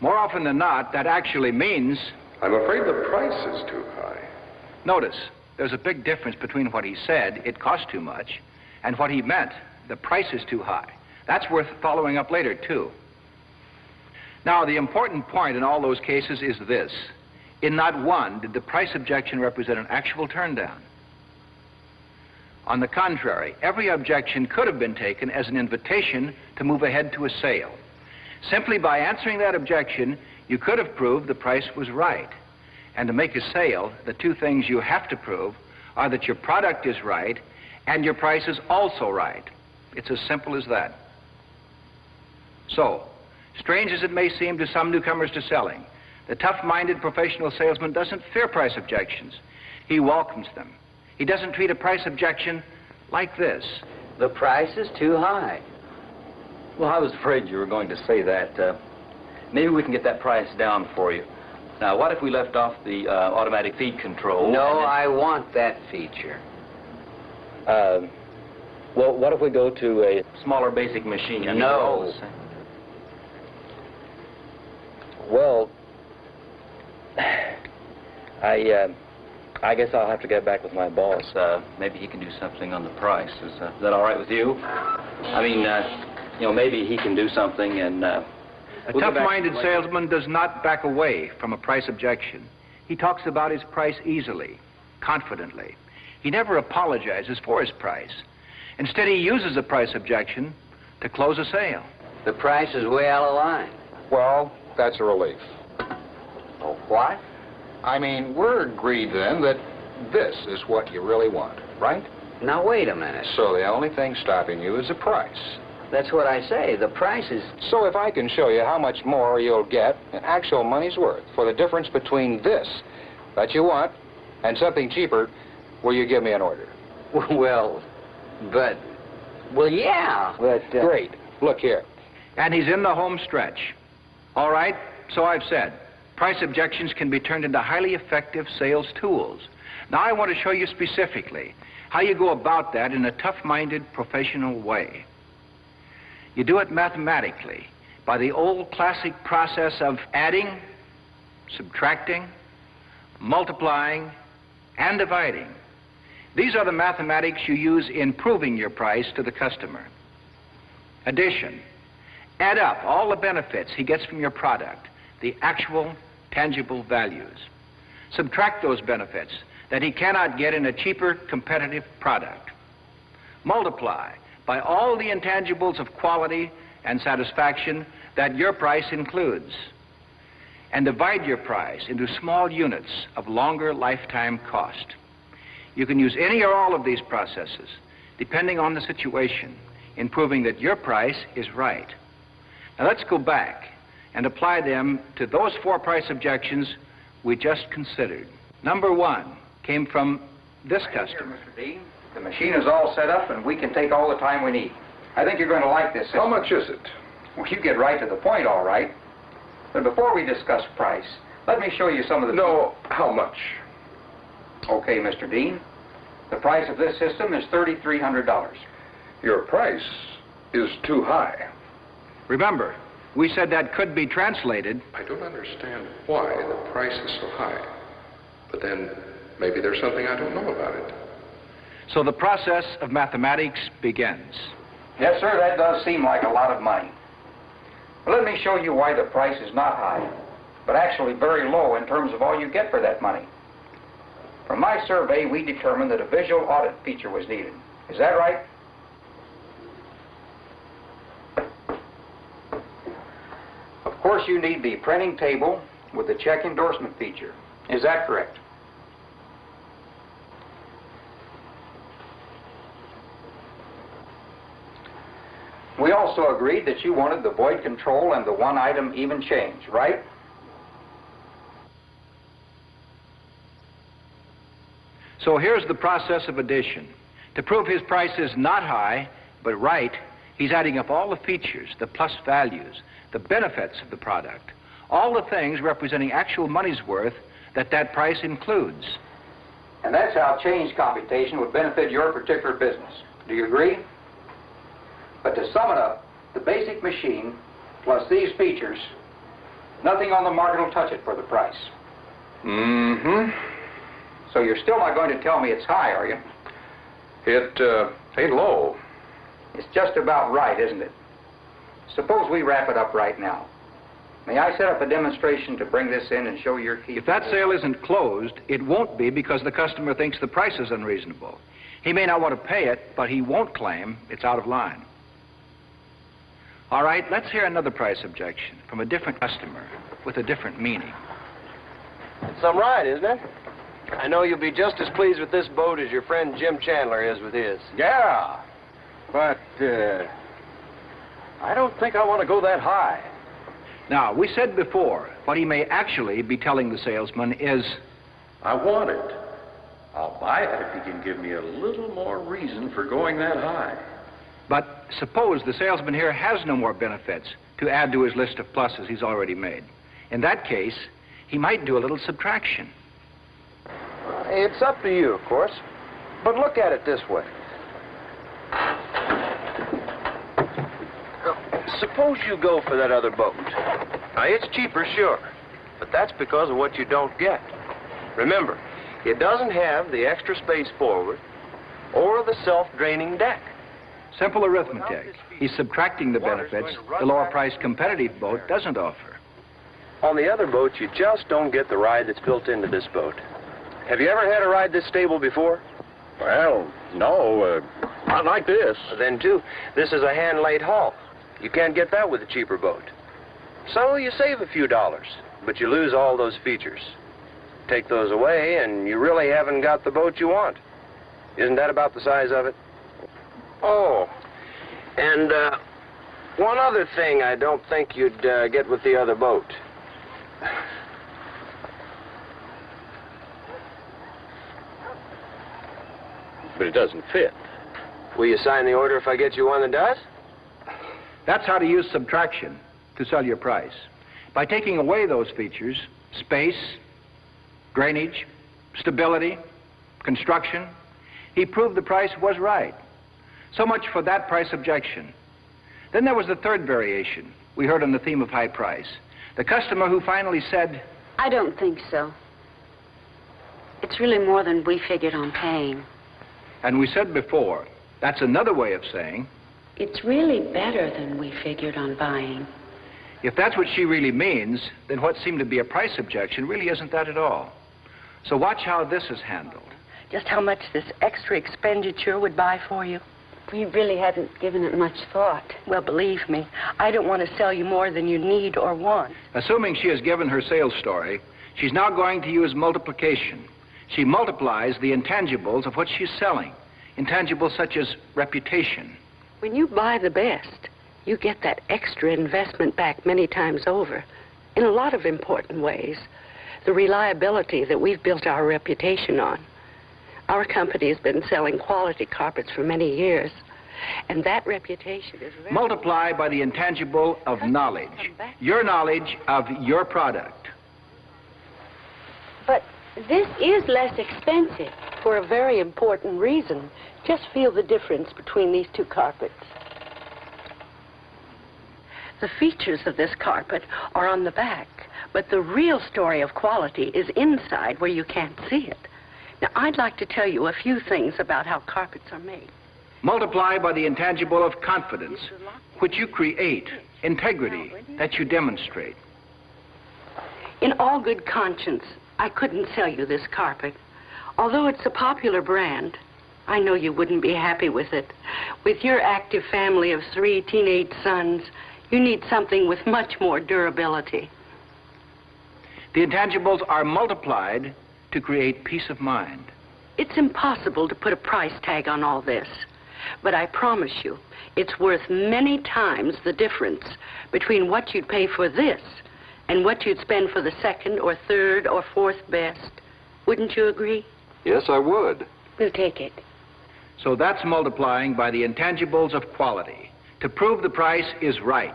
More often than not, that actually means, I'm afraid the price is too high. Notice, there's a big difference between what he said, it costs too much, and what he meant, the price is too high. That's worth following up later, too. Now, the important point in all those cases is this. In not one did the price objection represent an actual turndown. On the contrary, every objection could have been taken as an invitation to move ahead to a sale. Simply by answering that objection, you could have proved the price was right. And to make a sale, the two things you have to prove are that your product is right and your price is also right. It's as simple as that. So, strange as it may seem to some newcomers to selling, the tough-minded professional salesman doesn't fear price objections. He welcomes them. He doesn't treat a price objection like this. The price is too high. Well, I was afraid you were going to say that. Maybe we can get that price down for you. Now, what if we left off the automatic feed control? No, I want that feature. Well, what if we go to a smaller basic machine? No. Well, I guess I'll have to get back with my boss. Maybe he can do something on the price. Is that all right with you? I mean, you know, maybe he can do something and... A tough-minded salesman does not back away from a price objection. He talks about his price easily, confidently. He never apologizes for his price. Instead, he uses a price objection to close a sale. The price is way out of line. Well, that's a relief. Oh, what? I mean, we're agreed then that this is what you really want, right? Now, wait a minute. So the only thing stopping you is the price. That's what I say. The price is... So if I can show you how much more you'll get in actual money's worth for the difference between this that you want and something cheaper, will you give me an order? Well, yeah, but... Great. Look here. And he's in the home stretch. All right, so I've said, price objections can be turned into highly effective sales tools. Now I want to show you specifically how you go about that in a tough-minded, professional way. You do it mathematically by the old classic process of adding, subtracting, multiplying, and dividing. These are the mathematics you use in proving your price to the customer. Addition. Add up all the benefits he gets from your product, the actual, tangible values. Subtract those benefits that he cannot get in a cheaper, competitive product. Multiply by all the intangibles of quality and satisfaction that your price includes. And divide your price into small units of longer lifetime cost. You can use any or all of these processes, depending on the situation, in proving that your price is right. Now let's go back and apply them to those 4 price objections we just considered. Number 1 came from this customer. Mr. Dean, the machine is all set up and we can take all the time we need. I think you're going to like this system. How much is it? Well, you get right to the point, all right. But before we discuss price, let me show you some of the... No, how much? Okay, Mr. Dean. The price of this system is $3,300. Your price is too high. Remember, we said that could be translated... I don't understand why the price is so high. But then, maybe there's something I don't know about it. So the process of mathematics begins. Yes, sir, that does seem like a lot of money. But let me show you why the price is not high, but actually very low in terms of all you get for that money. From my survey, we determined that a visual audit feature was needed. Is that right? Of course, you need the printing table with the check endorsement feature. Is that correct? We also agreed that you wanted the void control and the one-item even change, right? So here's the process of addition. To prove his price is not high, but right, he's adding up all the features, the plus values, the benefits of the product, all the things representing actual money's worth that price includes. And that's how change computation would benefit your particular business. Do you agree? But to sum it up, the basic machine, plus these features, nothing on the market will touch it for the price. Mm-hmm. So you're still not going to tell me it's high, are you? It ain't low. It's just about right, isn't it? Suppose we wrap it up right now. May I set up a demonstration to bring this in and show your key? If that sale isn't closed, it won't be because the customer thinks the price is unreasonable. He may not want to pay it, but he won't claim it's out of line. All right, let's hear another price objection from a different customer with a different meaning. It's some ride, isn't it? I know you'll be just as pleased with this boat as your friend Jim Chandler is with his. Yeah, but I don't think I want to go that high. Now, we said before, what he may actually be telling the salesman is... I want it. I'll buy it if he can give me a little more reason for going that high. But suppose the salesman here has no more benefits to add to his list of pluses he's already made. In that case, he might do a little subtraction. It's up to you, of course. But look at it this way. Suppose you go for that other boat. Now, it's cheaper, sure, but that's because of what you don't get. Remember, it doesn't have the extra space forward or the self-draining deck. Simple arithmetic. He's subtracting the benefits the lower-priced competitive boat doesn't offer. On the other boat, you just don't get the ride that's built into this boat. Have you ever had a ride this stable before? Well, no, not like this. Then, too, this is a hand-laid hull. You can't get that with a cheaper boat. So you save a few dollars, but you lose all those features. Take those away, and you really haven't got the boat you want. Isn't that about the size of it? Oh, and one other thing I don't think you'd get with the other boat. But it doesn't fit. Will you sign the order if I get you one that does? That's how to use subtraction to sell your price. By taking away those features, space, drainage, stability, construction, he proved the price was right. So much for that price objection. Then there was the third variation we heard on the theme of high price. The customer who finally said, I don't think so. It's really more than we figured on paying. And we said before, that's another way of saying, It's really better than we figured on buying. if that's what she really means, then what seemed to be a price objection really isn't that at all. So watch how this is handled. Just how much this extra expenditure would buy for you? We really hadn't given it much thought. Well, believe me, I don't want to sell you more than you need or want. Assuming she has given her sales story, she's now going to use multiplication. She multiplies the intangibles of what she's selling. Intangibles such as reputation. When you buy the best, you get that extra investment back many times over in a lot of important ways. The reliability that we've built our reputation on. Our company has been selling quality carpets for many years, and that reputation is very... Multiply by the intangible of knowledge. Your knowledge of your product. But this is less expensive for a very important reason. Just feel the difference between these two carpets. The features of this carpet are on the back, but the real story of quality is inside where you can't see it. Now, I'd like to tell you a few things about how carpets are made. Multiply by the intangible of confidence, which you create, integrity, that you demonstrate. In all good conscience, I couldn't sell you this carpet. Although it's a popular brand, I know you wouldn't be happy with it. With your active family of 3 teenage sons, you need something with much more durability. The intangibles are multiplied to create peace of mind. It's impossible to put a price tag on all this. But I promise you, it's worth many times the difference between what you'd pay for this and what you'd spend for the second or third or fourth best. Wouldn't you agree? Yes, I would. We'll take it. So that's multiplying by the intangibles of quality to prove the price is right.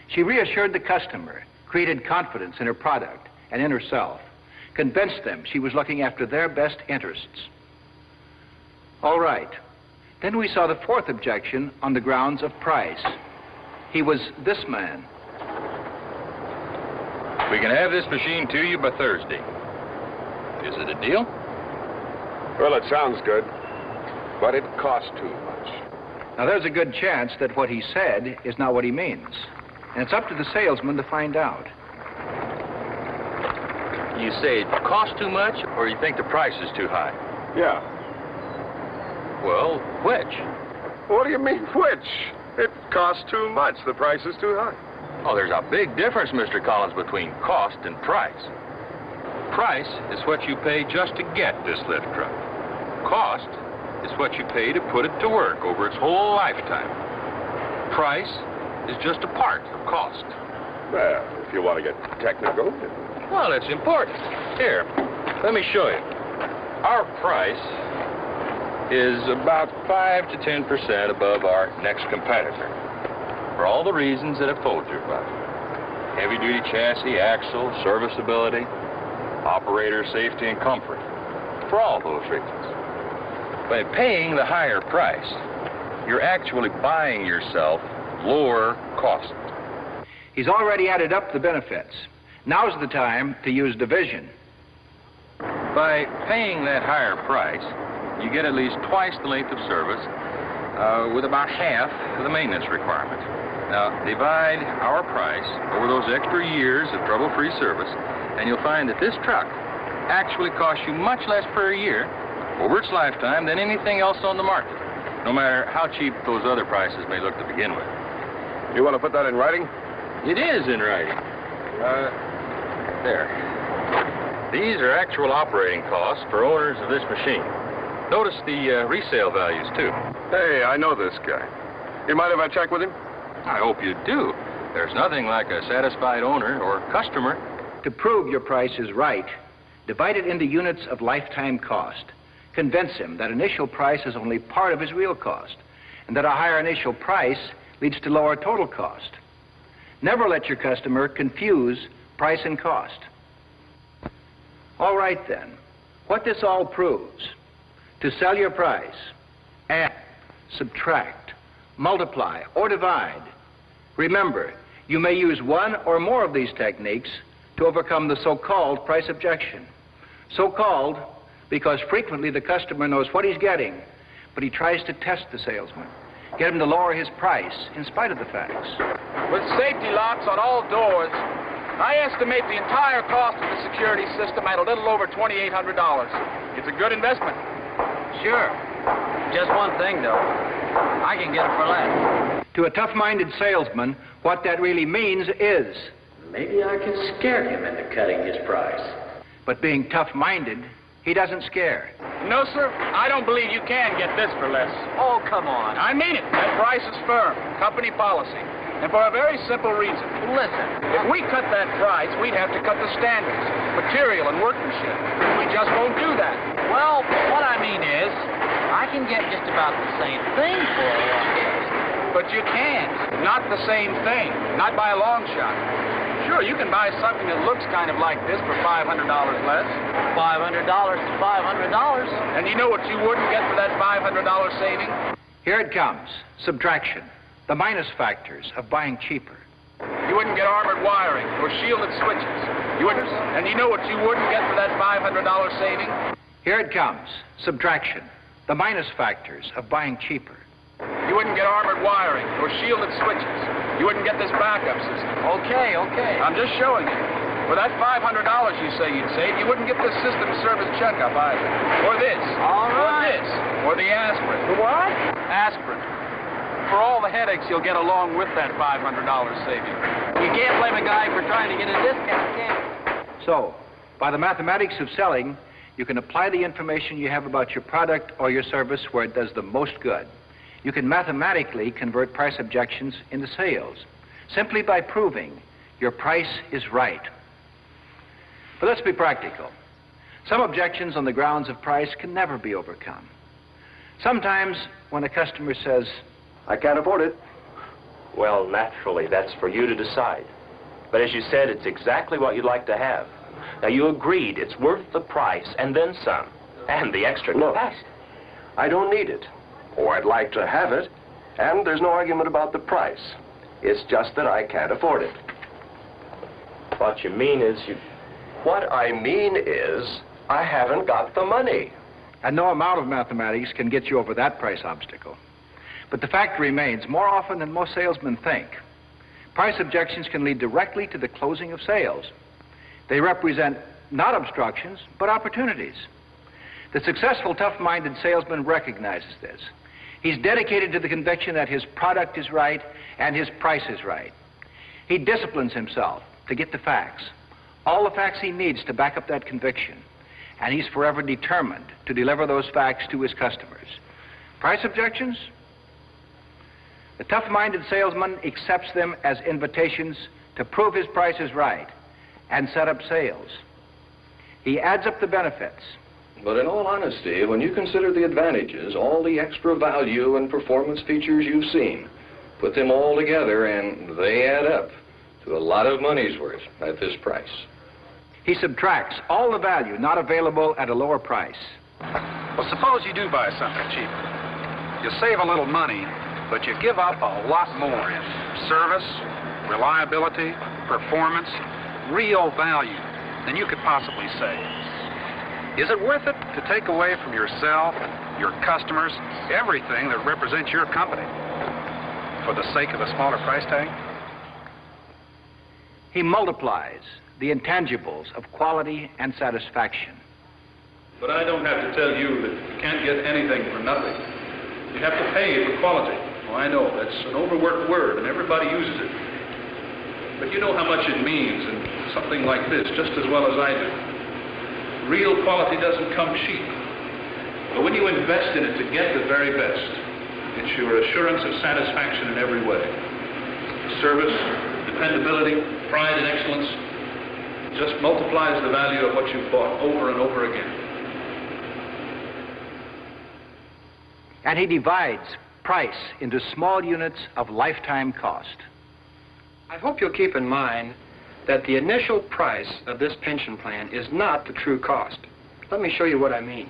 She reassured the customer, created confidence in her product and in herself, convinced them she was looking after their best interests. All right. Then we saw the fourth objection on the grounds of price. He was this man. We can have this machine to you by Thursday. Is it a deal? Well, it sounds good, but it costs too much. Now, there's a good chance that what he said is not what he means. And it's up to the salesman to find out. You say it costs too much, or you think the price is too high? Yeah. Well, which? What do you mean, which? It costs too much. The price is too high. Oh, there's a big difference, Mr. Collins, between cost and price. Price is what you pay just to get this lift truck. Cost is what you pay to put it to work over its whole lifetime. Price is just a part of cost. Well, if you want to get technical... Well, it's important. Here, let me show you. Our price is about 5 to 10% above our next competitor. For all the reasons that I've told you about. Heavy-duty chassis, axle, serviceability, operator safety and comfort. For all those reasons. By paying the higher price, you're actually buying yourself lower cost. He's already added up the benefits. Now's the time to use division. By paying that higher price, you get at least twice the length of service with about half of the maintenance requirement. Now, divide our price over those extra years of trouble-free service, and you'll find that this truck actually costs you much less per year over its lifetime than anything else on the market, no matter how cheap those other prices may look to begin with. You want to put that in writing? It is in writing. There. These are actual operating costs for owners of this machine. Notice the resale values, too. Hey, I know this guy. You mind if I check with him? I hope you do. There's nothing like a satisfied owner or customer. To prove your price is right, divide it into units of lifetime cost. Convince him that initial price is only part of his real cost, and that a higher initial price leads to lower total cost. Never let your customer confuse price and cost. All right then, what this all proves: to sell your price, add, subtract, multiply, or divide. Remember, you may use one or more of these techniques to overcome the so-called price objection. So-called because frequently the customer knows what he's getting, but he tries to test the salesman, get him to lower his price in spite of the facts. With safety locks on all doors, I estimate the entire cost of the security system at a little over $2,800. It's a good investment. Sure. Just one thing, though. I can get it for less. To a tough-minded salesman, what that really means is, maybe I can scare him into cutting his price. But being tough-minded, he doesn't scare. No, sir. I don't believe you can get this for less. Oh, come on. I mean it. That price is firm. Company policy. And for a very simple reason. Listen. If we cut that price, we'd have to cut the standards, material, and workmanship. We just won't do that. Well, what I mean is, I can get just about the same thing for a long shot. But you can't. Not the same thing. Not by a long shot. Sure, you can buy something that looks kind of like this for $500 less. $500 is $500. And you know what you wouldn't get for that $500 saving? Here it comes. Subtraction. The minus factors of buying cheaper. You wouldn't get armored wiring or shielded switches. You wouldn't, and you know what you wouldn't get for that $500 saving? Here it comes. Subtraction. The minus factors of buying cheaper. You wouldn't get armored wiring or shielded switches. You wouldn't get this backup system. Okay. I'm just showing you. For that $500 you say you'd save, you wouldn't get this system service checkup either. Or this. All right. Or this. Or the aspirin. The what? Aspirin. For all the headaches you'll get along with that $500 saving. You can't blame a guy for trying to get a discount, can you? So, by the mathematics of selling, you can apply the information you have about your product or your service where it does the most good. You can mathematically convert price objections into sales, simply by proving your price is right. But let's be practical. Some objections on the grounds of price can never be overcome. Sometimes when a customer says, I can't afford it. Well, naturally, that's for you to decide. But as you said, it's exactly what you'd like to have. Now, you agreed it's worth the price and then some, and the extra capacity. I don't need it, or I'd like to have it, and there's no argument about the price. It's just that I can't afford it. What you mean is you... What I mean is, I haven't got the money. And no amount of mathematics can get you over that price obstacle. But the fact remains, more often than most salesmen think, price objections can lead directly to the closing of sales. They represent not obstructions, but opportunities. The successful, tough-minded salesman recognizes this. He's dedicated to the conviction that his product is right and his price is right. He disciplines himself to get the facts, all the facts he needs to back up that conviction, and he's forever determined to deliver those facts to his customers. Price objections? The tough-minded salesman accepts them as invitations to prove his price is right and set up sales. He adds up the benefits. But in all honesty, when you consider the advantages, all the extra value and performance features you've seen, put them all together and they add up to a lot of money's worth at this price. He subtracts all the value not available at a lower price. Well, suppose you do buy something cheaper. You save a little money, but you give up a lot more in service, reliability, performance, real value than you could possibly save. Is it worth it to take away from yourself, your customers, everything that represents your company for the sake of a smaller price tag? He multiplies the intangibles of quality and satisfaction. But I don't have to tell you that you can't get anything for nothing. You have to pay for quality. Oh, I know, that's an overworked word, and everybody uses it. But you know how much it means in something like this, just as well as I do. Real quality doesn't come cheap. But when you invest in it to get the very best, it's your assurance of satisfaction in every way. Service, dependability, pride, and excellence just multiplies the value of what you've bought over and over again. And he divides price into small units of lifetime cost. I hope you'll keep in mind that the initial price of this pension plan is not the true cost. Let me show you what I mean.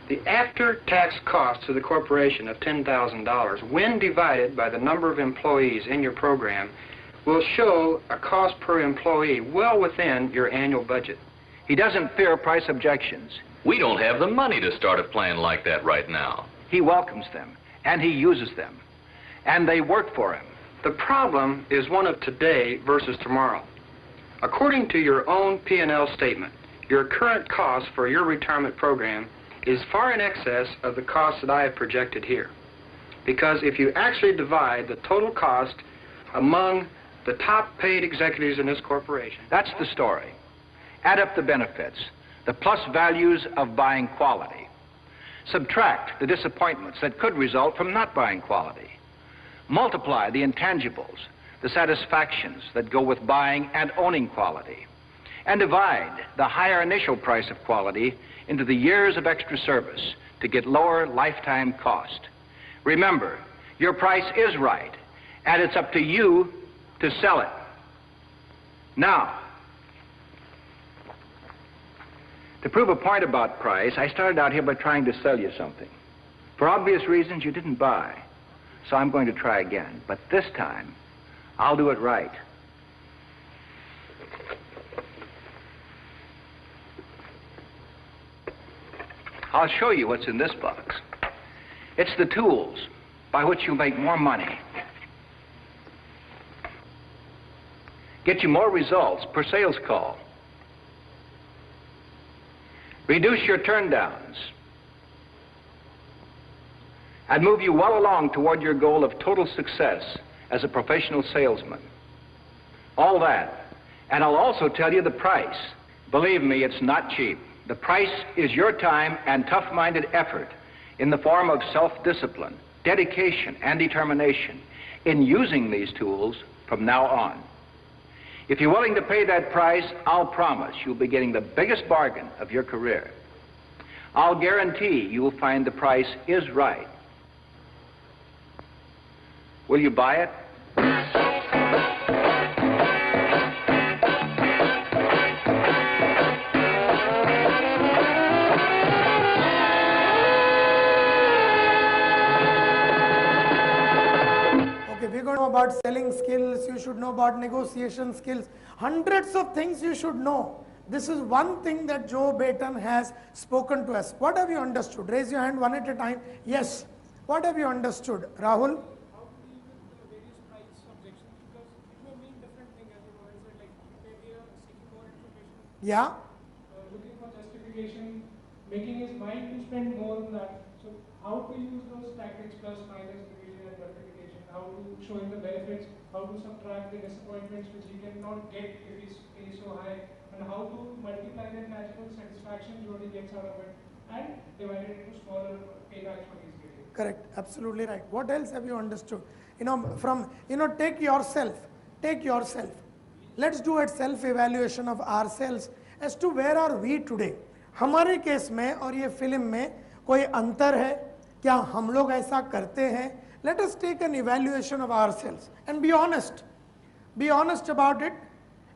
The after-tax cost to the corporation of $10,000, when divided by the number of employees in your program, will show a cost per employee well within your annual budget. He doesn't fear price objections. We don't have the money to start a plan like that right now. He welcomes them, and he uses them, and they work for him. The problem is one of today versus tomorrow. According to your own P&L statement, your current cost for your retirement program is far in excess of the cost that I have projected here. Because if you actually divide the total cost among the top paid executives in this corporation... That's the story. Add up the benefits, the plus values of buying quality. Subtract the disappointments that could result from not buying quality. Multiply the intangibles, the satisfactions that go with buying and owning quality. And divide the higher initial price of quality into the years of extra service to get lower lifetime cost. Remember, your price is right, and it's up to you to sell it. Now, to prove a point about price, I started out here by trying to sell you something. For obvious reasons, you didn't buy. So I'm going to try again. But this time, I'll do it right. I'll show you what's in this box. It's the tools by which you make more money. Get you more results per sales call. Reduce your turndowns. And move you well along toward your goal of total success as a professional salesman. All that. And I'll also tell you the price. Believe me, it's not cheap. The price is your time and tough-minded effort in the form of self-discipline, dedication, and determination in using these tools from now on. If you're willing to pay that price, I'll promise you'll be getting the biggest bargain of your career. I'll guarantee you'll find the price is right. Will you buy it? We're going to know about selling skills, you should know about negotiation skills, hundreds of things you should know. This is one thing that Joe Baton has spoken to us. What have you understood? Raise your hand one at a time. Yes. What have you understood? Rahul? Yeah? Looking for justification, making his mind to spend more on that. So how to use those tactics, plus, minus, division and multiplication, how to show him the benefits, how to subtract the disappointments which he cannot get if his pay is so high, and how to multiply that natural satisfaction what he gets out of it, and divide it into smaller paybacks what he's getting. Correct, absolutely right. What else have you understood? Take yourself. Let's do a self-evaluation of ourselves as to where are we today. हमारे case में और ये film में कोई अंतर है क्या हम लोग ऐसा करते हैं? Let us take an evaluation of ourselves and be honest. Be honest about it.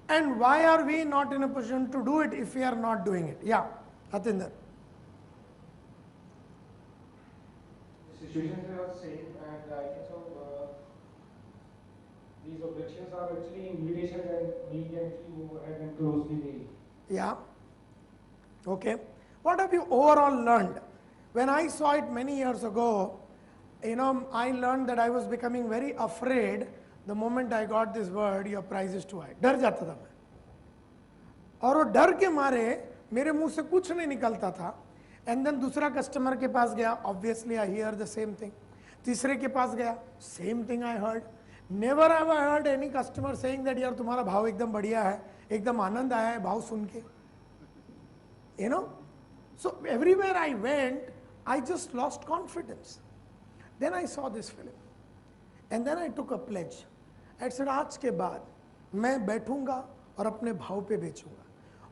And why are we not in a position to do it if we are not doing it? Yeah, Atinder. The situations are same, and I think so. These objections are actually invitations, and we can actually move ahead and close the deal. Yeah. Okay. What have you overall learned? When I saw it many years ago, I learned that I was becoming very afraid the moment I got this word, your price is too high. डर जाता था मैं. और वो डर के मारे मेरे मुंह से कुछ नहीं निकलता था. And then दूसरा कस्टमर के पास गया, obviously I hear the same thing. तीसरे के पास गया, same thing I heard. Never have I heard any customer saying that यार तुम्हारा भाव एकदम बढ़िया है, एकदम आनंद आया है भाव सुन के. So everywhere I went, I just lost confidence. Then I saw this film. And then I took a pledge. I said, आज के बाद मैं बैठूंगा और अपने भाव पे बेचूंगा.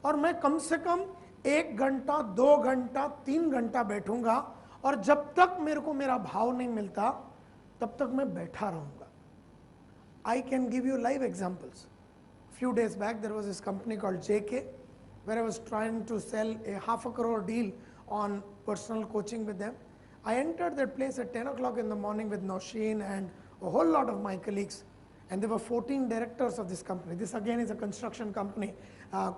और मैं कम से कम 1 घंटा, 2 घंटा, 3 घंटा बैठूंगा और जब तक मेरे को मेरा भाव नहीं मिलता तब तक मैं बैठा रहूंगा. I can give you live examples. Few days back there was this company called JK where I was trying to sell a ₹500 crore deal on personal coaching with them. I entered that place at 10 o'clock in the morning with Noshin and a whole lot of my colleagues, and there were 14 directors of this company. This again is a construction company,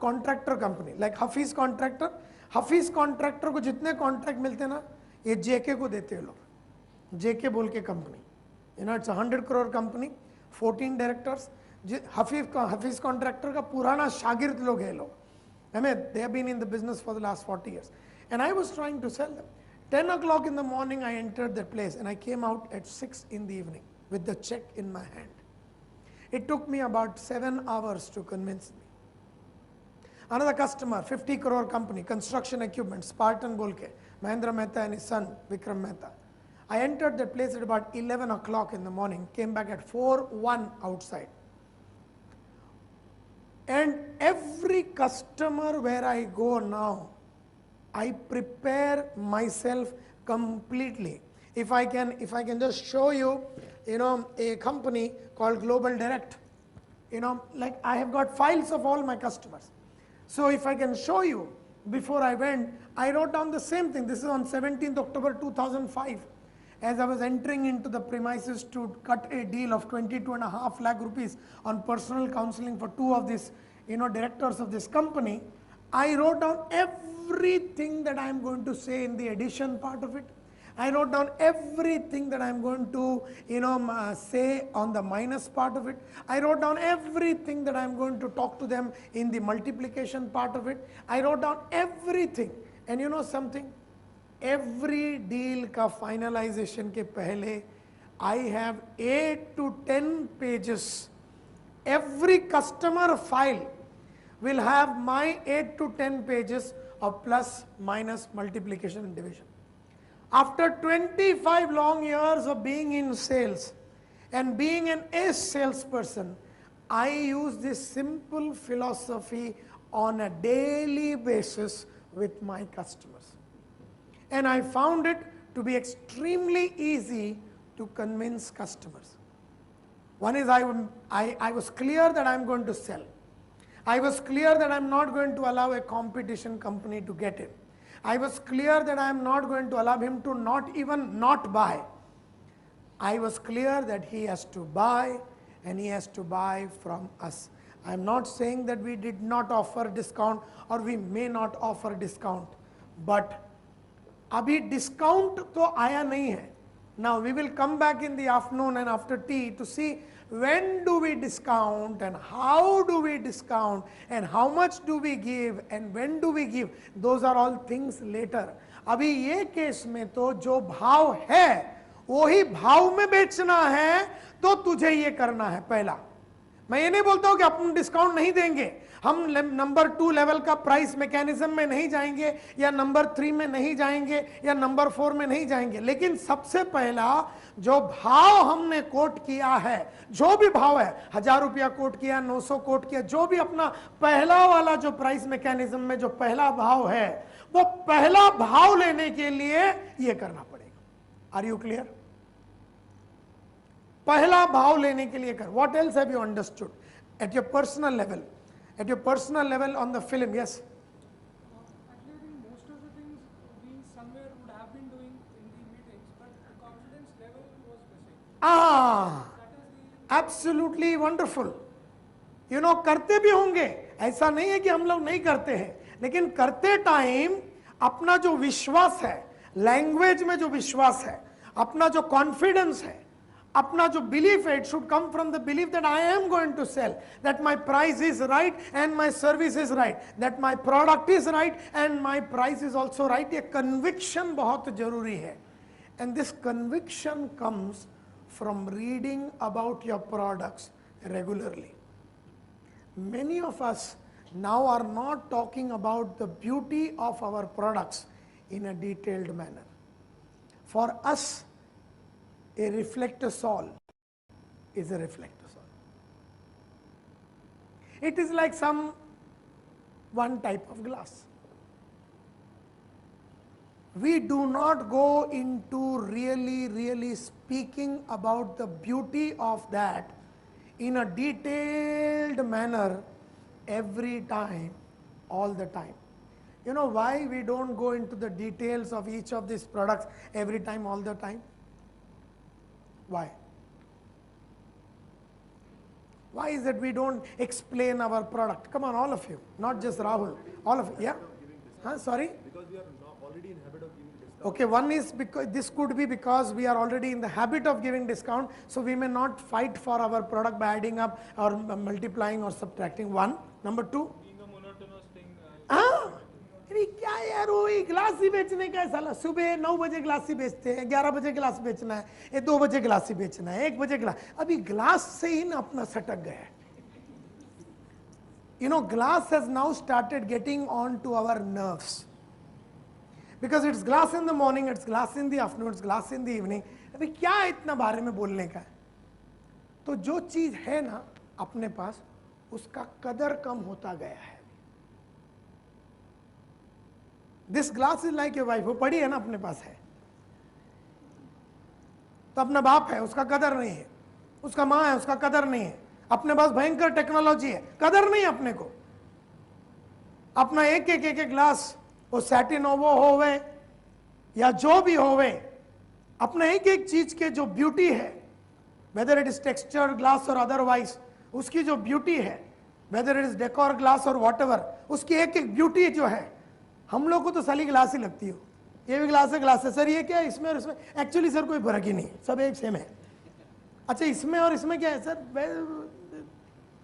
contractor company, like Hafiz Contractor. Hafiz Contractor को जितने contract मिलते ना ये JK को देते हैं लोग. JK बोल के company, you know, it's a 100 crore company, 14 directors. Hafiz Contractor का पुराना शागिर्द लोग हैं लोग. I mean, they have been in the business for the last 40 years. And I was trying to sell them. 10 o'clock in the morning, I entered that place and I came out at 6 in the evening with the check in my hand. It took me about 7 hours to convince me. Another customer, 50 crore company, construction equipment, Spartan Bolke, Mahendra Mehta and his son, Vikram Mehta. I entered that place at about 11 o'clock in the morning, came back at 4:01 outside. And every customer where I go now, I prepare myself completely. If I can just show you, you know, a company called Global Direct, you know, like I have got files of all my customers. So if I can show you, before I went, I wrote down the same thing. This is on 17th October 2005. As I was entering into the premises to cut a deal of 22.5 lakh rupees on personal counseling for 2 of these, you know, directors of this company, I wrote down everything that I am going to say in the addition part of it. I wrote down everything that I am going to, you know, say on the minus part of it. I wrote down everything that I am going to talk to them in the multiplication part of it. I wrote down everything. And you know something? Every deal ka finalization ke pehle, I have 8 to 10 pages. Every customer file will have my 8 to 10 pages of plus, minus, multiplication and division. After 25 long years of being in sales and being an ace salesperson, I use this simple philosophy on a daily basis with my customers. And I found it to be extremely easy to convince customers. One is I was clear that I'm going to sell. I was clear that I'm not going to allow a competition company to get it. I was clear that I'm not going to allow him to not buy. I was clear that he has to buy, and he has to buy from us. I'm not saying that we did not offer discount or we may not offer discount, but abhi discount to aaya nahi hai. Now we will come back in the afternoon and after tea to see when do we discount and how do we discount and how much do we give and when do we give. Those are all things later. अभी ये case में तो जो भाव है वही भाव में बेचना है तो तुझे ये करना है पहला. मैं ये नहीं बोलता हूँ कि अपन डिस्काउंट नहीं देंगे, हम नंबर 2 लेवल का प्राइस मैकेनिज्म में नहीं जाएंगे या नंबर 3 में नहीं जाएंगे या नंबर 4 में नहीं जाएंगे, लेकिन सबसे पहला जो भाव हमने कोट किया है, जो भी भाव है, 1000 रुपया कोट किया, 900 कोट किया, जो भी अपना पहला वाला जो प्राइस मैकेनिज्म में जो पहला भाव है, वो पहला भाव लेने के लिए ये करना पड़ेगा. Are you clear? पहला भाव लेने के लिए कर. What else have you understood at your personal level? At your personal level on the film, yes? Actually, I think most of the things we somewhere would have been doing in the meetings, but the confidence level was missing. Absolutely wonderful. You know, करते भी होंगे, ऐसा नहीं है कि हम लोग नहीं करते हैं, लेकिन करते टाइम अपना जो विश्वास है, लैंग्वेज में जो विश्वास है, अपना जो कॉन्फिडेंस है, अपना जो बिलीफ है, it should come from the belief that I am going to sell, that my price is right and my service is right, that my product is right and my price is also right. ये conviction बहुत जरूरी है. And this conviction comes from reading about your products regularly. Many of us now are not talking about the beauty of our products in a detailed manner. For us, a reflectosol is a reflectosol. It is like one type of glass. we do not go into really speaking about the beauty of that in a detailed manner every time, all the time. You know why we don't go into the details of each of these products every time, all the time? Why? Why is it we don't explain our product? Come on, all of you, not just Rahul, all of you. Yeah? Huh? Sorry? Because we are already in habit of giving discount. Okay, one is because this could be because we are already in the habit of giving discount, so we may not fight for our product by adding up or multiplying or subtracting. One. Number two. Being a monotonous thing. अरे क्या यार वो गिलास ही बेचने का है साला, सुबह 9 बजे गिलास ही बेचते हैं, 11 बजे गिलास बेचना है, ये 2 बजे गिलास ही बेचना है, 1 बजे गिलास, अभी गिलास से ही ना अपना सटक गया है. You know, glass has now started getting on to our nerves. Because it's glass in the morning, it's glass in the afternoon, it's glass in the evening. अभी क्या इतना बारे में बोलने का है? तो जो चीज है ना अपने पास, उसका कदर कम होता गया है. This glass is like your wife. वो पड़ी है ना अपने पास है, तो अपना बाप है, उसका कदर नहीं है. उसका माँ है, उसका कदर नहीं है. अपने पास भयंकर टेक्नोलॉजी है, कदर नहीं अपने को. अपना एक एक ग्लास, वो सैटिनोवो होवे या जो भी होवे, अपना एक एक चीज के जो ब्यूटी है, whether it is texture glass और अदरवाइज, उसकी जो ब्यूटी है, whether it is decor glass और व्हाटएवर, उसकी एक एक ब्यूटी जो है, हम लोग को तो साली ग्लास ही लगती हो. ये भी ग्लास है सर, ये क्या है इसमें और इसमें? एक्चुअली सर कोई फर्क ही नहीं है, सब एक सेम है. अच्छा इसमें और इसमें क्या है सर?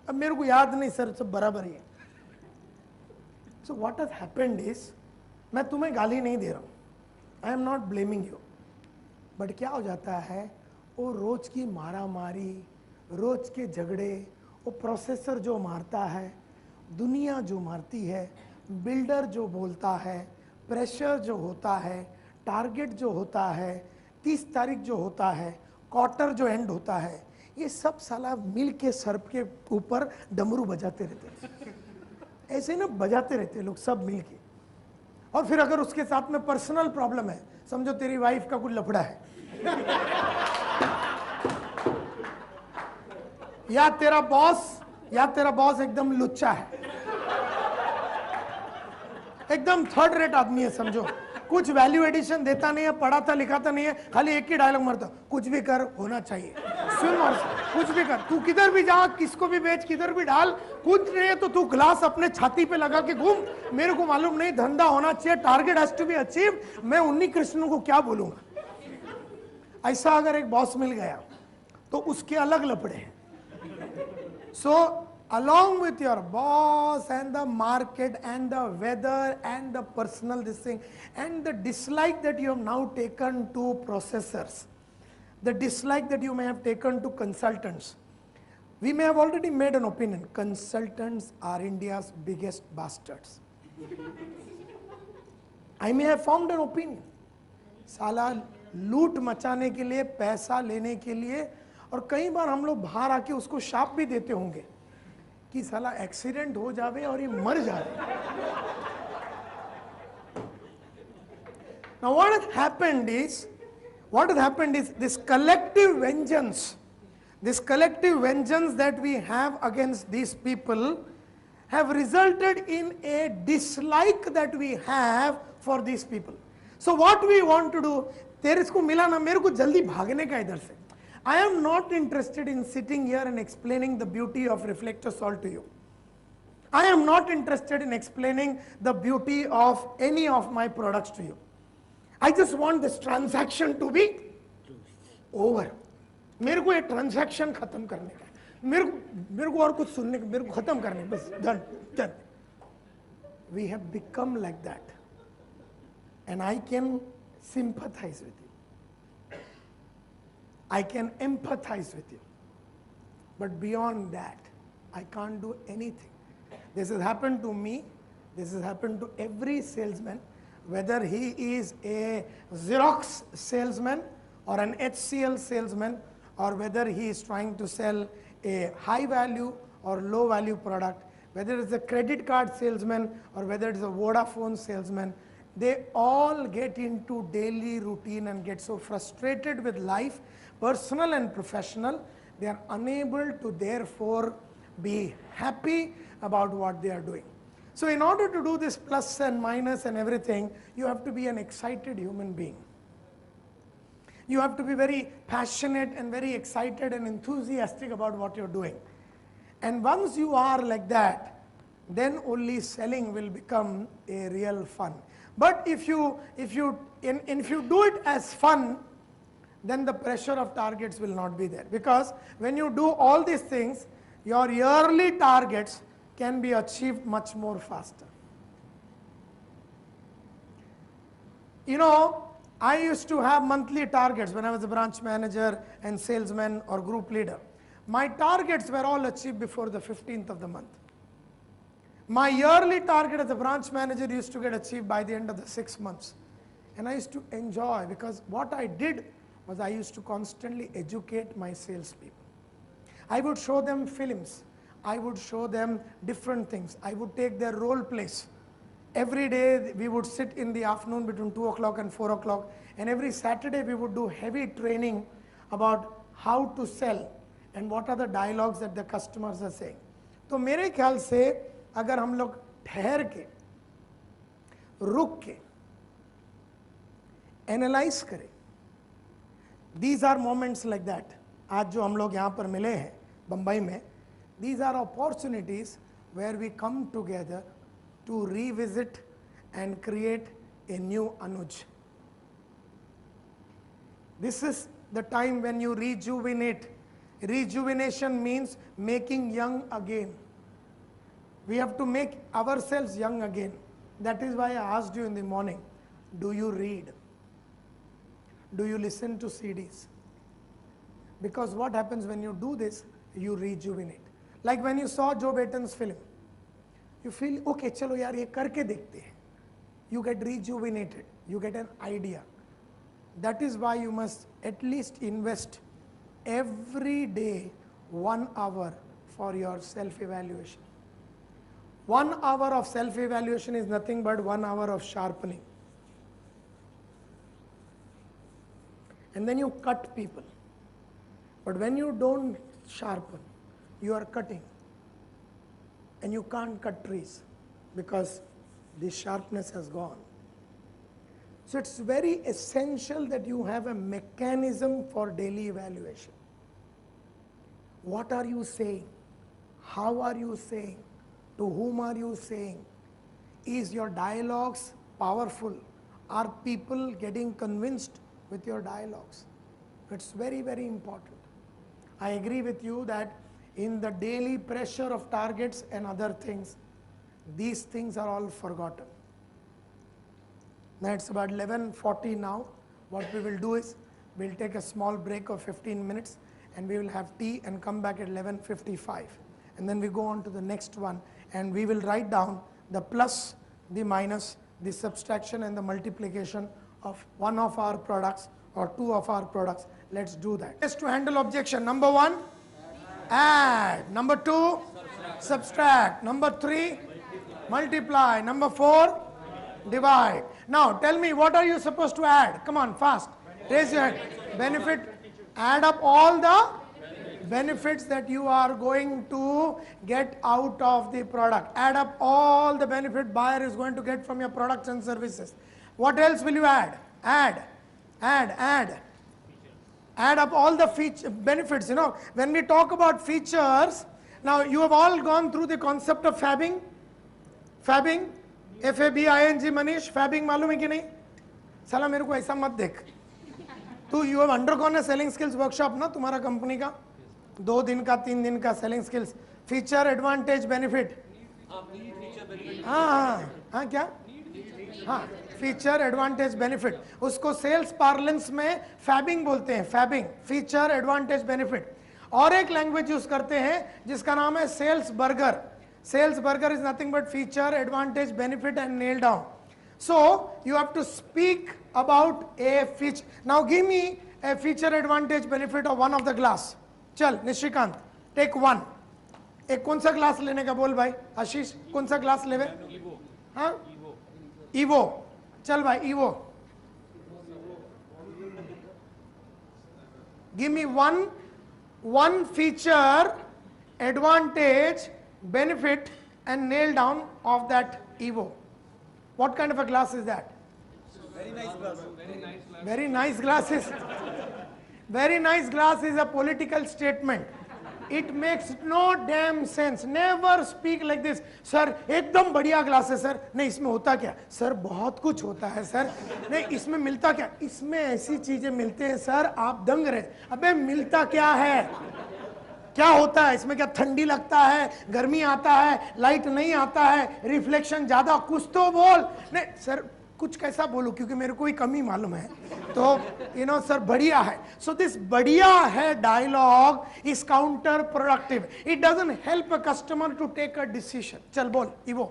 अब मेरे को याद नहीं सर, सब बराबर ही है. So what has happened is, मैं तुम्हें गाली नहीं दे रहा हूं, आई am not blaming you, but क्या हो जाता है, वो रोज की मारा मारी, रोज के झगड़े, वो प्रोसेसर जो मारता है, दुनिया जो मारती है, बिल्डर जो बोलता है, प्रेशर जो होता है, टारगेट जो होता है, 30 तारीख जो होता है, क्वार्टर जो एंड होता है, ये सब साला मिल के सर के ऊपर डमरू बजाते रहते हैं. ऐसे ना बजाते रहते लोग सब मिल के. और फिर अगर उसके साथ में पर्सनल प्रॉब्लम है, समझो तेरी वाइफ का कुछ लफड़ा है या तेरा बॉस एकदम लुच्चा है, एकदम थर्ड रेट आदमी है, समझो कुछ वैल्यू एडिशन देता नहीं है, पढ़ाता लिखाता नहीं है, खाली एक ही डायलॉग मारता, कुछ भी कर होना चाहिए, सुन और कुछ भी कर, तू किधर भी जा, किसको भी बेच, किधर भी डाल, कुछ नहीं है तो तू ग्लास अपने छाती पे लगा के घूम, मेरे को मालूम नहीं, धंधा होना चाहिए, target has to be achieve, मैं उन्हीं कृष्णों को क्या बोलूंगा. ऐसा अगर एक बॉस मिल गया तो उसके अलग लफड़े हैं. सो along with your boss and the market and the weather and the personal this thing and the dislike that you have now taken to processors, the dislike that you may have taken to consultants, we may have already made an opinion, consultants are India's biggest bastards. I may have formed an opinion, साला लूट मचाने के लिए, पैसा लेने के लिए, और कई बार हम लोग बाहर आके उसको शाप भी देते होंगे कि साला एक्सीडेंट हो जावे और ये मर जावे. Now what has happened is this collective vengeance that we have against these people have resulted in a dislike that we have for these people. So what we want to do, तेरे इसको मिला ना, मेरे को जल्दी भागने का इधर से. I am not interested in sitting here and explaining the beauty of reflector salt to you. I am not interested in explaining the beauty of any of my products to you. I just want this transaction to be over. मेरे को ये transaction खत्म करने का है. मेरे को और कुछ सुनने का, मेरे को खत्म करने का, बस done. We have become like that, and I can sympathize with you. I can empathize with you. But beyond that, I can't do anything. This has happened to me. This has happened to every salesman, whether he is a Xerox salesman or an HCL salesman, or whether he is trying to sell a high value or low value product, whether it's a credit card salesman or whether it's a Vodafone salesman. they all get into daily routine and get so frustrated with life, personal and professional, they are unable to therefore be happy about what they are doing. So in order to do this plus and minus and everything, you have to be an excited human being. You have to be very passionate and very excited and enthusiastic about what you're doing. And once you are like that, then only selling will become a real fun. But if you do it as fun, then the pressure of targets will not be there. Because when you do all these things, your yearly targets can be achieved much more faster. You know, I used to have monthly targets when I was a branch manager and salesman or group leader. My targets were all achieved before the 15th of the month. My yearly target as a branch manager used to get achieved by the end of the 6 months. And I used to enjoy, because what I did was I used to constantly educate my salespeople. I would show them films. I would show them different things. I would take their role plays. Every day we would sit in the afternoon between 2 o'clock and 4 o'clock, and every Saturday we would do heavy training about how to sell and what are the dialogues that the customers are saying. तो मेरे ख्याल से अगर हम लोग ठहर के, रुक के, एनालाइज करें, these are moments like that. आज जो हम लोग यहाँ पर मिले हैं बम्बई में, these are opportunities where we come together to revisit and create a new Anuj. This is the time when you rejuvenate. Rejuvenation means making young again. We have to make ourselves young again. That is why I asked you in the morning, do you read? Do you listen to CDs? Because what happens when you do this, you rejuvenate. Like when you saw Joe Baton's film, you feel, okay, chalo yaar, ye karke dekhte hain. You get rejuvenated, you get an idea. That is why you must at least invest every day 1 hour for your self-evaluation. 1 hour of self-evaluation is nothing but 1 hour of sharpening. And then you cut people. But when you don't sharpen, you are cutting. And you can't cut trees because the sharpness has gone. So it's very essential that you have a mechanism for daily evaluation. What are you saying? How are you saying? To whom are you saying? Is your dialogues powerful? Are people getting convinced with your dialogues? It's very, very important. I agree with you that in the daily pressure of targets and other things, these things are all forgotten. Now it's about 11:40 now. What we will do is, we'll take a small break of 15 minutes and we will have tea and come back at 11:55. And then we go on to the next one and we will write down the plus, the minus, the subtraction and the multiplication of one of our products or two of our products. Let's do that. Just to handle objection. Number 1, add. Number 2, subtract. Number 3, multiply. Number 4, divide. Now tell me, what are you supposed to add? Come on, fast. Raise your hand. Benefit. Add up all the benefits that you are going to get out of the product. Add up all the benefit buyer is going to get from your products and services. What else will you add? Add. Add up all the benefits. You know, when we talk about features, now you have all gone through the concept of fabbing. Fabbing, F-A-B-I-N-G, Manish, fabbing मालूम है कि नहीं? साला मेरे को ऐसा मत देख. तू you have undergone a selling skills workshop ना तुम्हारा कंपनी का 2 दिन का 3 दिन का selling skills feature advantage benefit. हाँ क्या? हाँ फीचर एडवांटेज बेनिफिट, उसको सेल्स पार्लेंस में फैबिंग बोलते हैं. Fabbing, feature advantage benefit. और एक लैंग्वेज यूज करते हैं जिसका नाम है sales burger. Sales burger is nothing but feature advantage benefit and nail down. So you have to speak about a feature. Now give me a feature advantage benefit of one of the glass. चल Nishikant, take 1. एक कौन सा glass लेने का बोल भाई. आशीष कौन सा ग्लास लेवे? हाँ ईवो. चल भाई evo, give me one feature, advantage, benefit and nail down of that Evo. What kind of a glass is that? Very nice glass. Very nice glasses. Very nice glass is a political statement. It makes no damn sense. Never speak like this. Sir, एकदम बढ़िया glass है sir. नहीं इसमें होता क्या? Sir बहुत कुछ होता है सर. नहीं इसमें मिलता क्या? इसमें ऐसी चीजें मिलते हैं सर आप दंग रहे. अबे मिलता क्या है? क्या होता है इसमें? क्या ठंडी लगता है, गर्मी आता है, लाइट नहीं आता है, रिफ्लेक्शन ज्यादा, कुछ तो बोल. नहीं सर कुछ कैसा बोलूं क्योंकि मेरे को ही कमी मालूम है तो सर बढ़िया है. सो दिस बढ़िया है dialogue is counterproductive. It doesn't help a customer to take a decision. चल बोल इवो.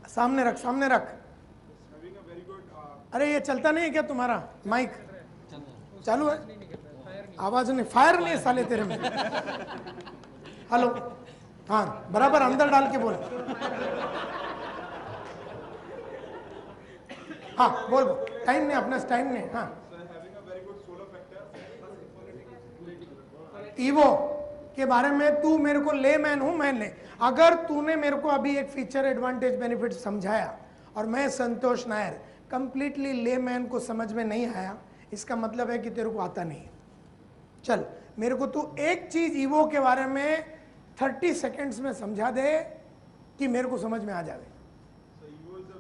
सामने रख, सामने रख. अरे ये चलता नहीं है क्या तुम्हारा माइक? चालू है? आवाज नहीं, फायर नहीं साले तेरे में. हेलो, हाँ बराबर अंदर डाल के बोल. हाँ बोल बोल. टाइम नहीं अपना, टाइम नहीं. हाँ ईवो के बारे में तू मेरे को लेमैन हूं मैं ले. अगर तूने मेरे को अभी एक फीचर एडवांटेज बेनिफिट समझाया और मैं संतोष नायर कंप्लीटली लेमैन को समझ में नहीं आया, इसका मतलब है कि तेरे को आता नहीं. चल मेरे को तू एक चीज ईवो के बारे में 30 सेकेंड्स में समझा दे कि मेरे को समझ में आ जाए. So Evo is a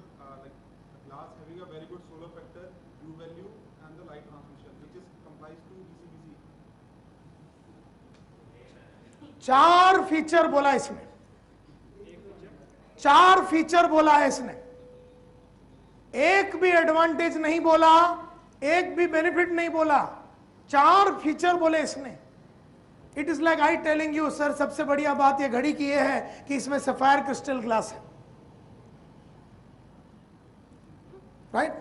glass having a very good solar factor, U value and the light transmission which is complies to DC-DC. 4 feature बोला इसने. 4 फीचर बोला है इसने. एक भी एडवांटेज नहीं बोला, एक भी बेनिफिट नहीं बोला. 4 फीचर बोले इसने. It is like I telling you sir सबसे बढ़िया बात ये घड़ी की ये है कि इसमें सफायर क्रिस्टल ग्लास है. राइट?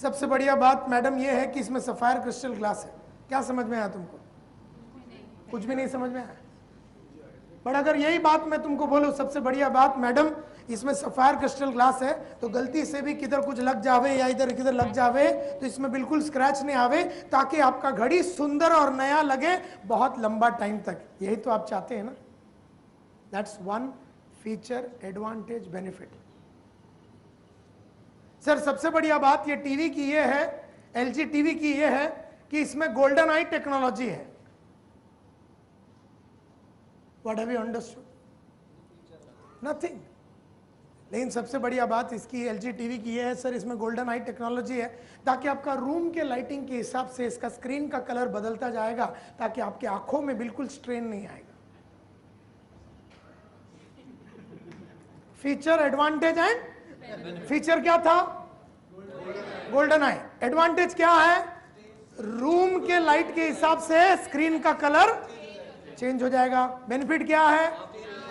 सबसे बढ़िया बात मैडम ये है कि इसमें सफायर क्रिस्टल ग्लास है. क्या समझ में आया तुमको? कुछ भी नहीं समझ में आया. बट अगर यही बात मैं तुमको बोलूं सबसे बढ़िया बात मैडम इसमें सफायर क्रिस्टल ग्लास है तो गलती से भी किधर कुछ लग जावे या इधर किधर लग जावे तो इसमें बिल्कुल स्क्रैच नहीं आवे, ताकि आपका घड़ी सुंदर और नया लगे बहुत लंबा टाइम तक. यही तो आप चाहते हैं ना. That's one feature advantage benefit. Sir सबसे बढ़िया बात ये टीवी की ये है, एलजी टीवी की ये है कि इसमें गोल्डन आई टेक्नोलॉजी है. What have you understood? Nothing. लेकिन सबसे बढ़िया बात इसकी एलजी टीवी की ये है सर इसमें गोल्डन आई टेक्नोलॉजी है ताकि आपका रूम के लाइटिंग के हिसाब से इसका स्क्रीन का कलर बदलता जाएगा ताकि आपके आंखों में बिल्कुल स्ट्रेन नहीं आएगा. फीचर एडवांटेज एंड फीचर क्या था? गोल्डन आई. एडवांटेज क्या है? रूम के लाइट के हिसाब से स्क्रीन का कलर चेंज हो जाएगा. बेनिफिट क्या है?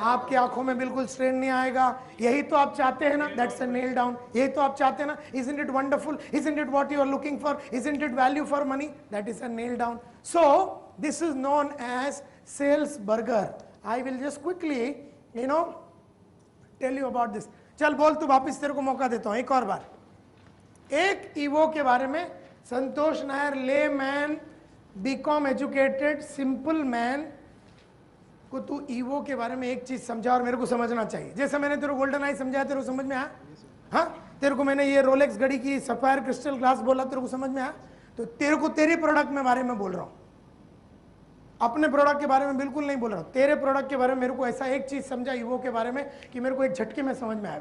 आपकी आंखों में बिल्कुल स्ट्रेन नहीं आएगा. यही तो आप चाहते हैं ना. That's a nail down. यही तो आप चाहते हैं ना. Isn't it wonderful? Isn't it what you are looking for? Isn't it value for money? That is a nail down. So this is known as sales burger. I will just quickly tell you about this. चल बोल तू वापिस, तेरे को मौका देता हूं एक और बार. एक ईवो के बारे में संतोष नायर ले man, BCom educated simple man को तू ईवो के बारे में एक चीज समझा और मेरे को समझना चाहिए. जैसे मैंने तेरे को गोल्डन आई समझाया, तेरे को समझ में आया? हाँ तेरे को मैंने ये रोलेक्स घड़ी की सफायर क्रिस्टल ग्लास बोला, तेरे को समझ में आया? तो तेरे को तेरे प्रोडक्ट में बारे में बोल रहा हूं, अपने प्रोडक्ट के बारे में बिल्कुल नहीं बोल रहा हूं. तेरे प्रोडक्ट के बारे में मेरे को ऐसा एक चीज समझा ईवो के बारे में कि मेरे को एक झटके में समझ में आया.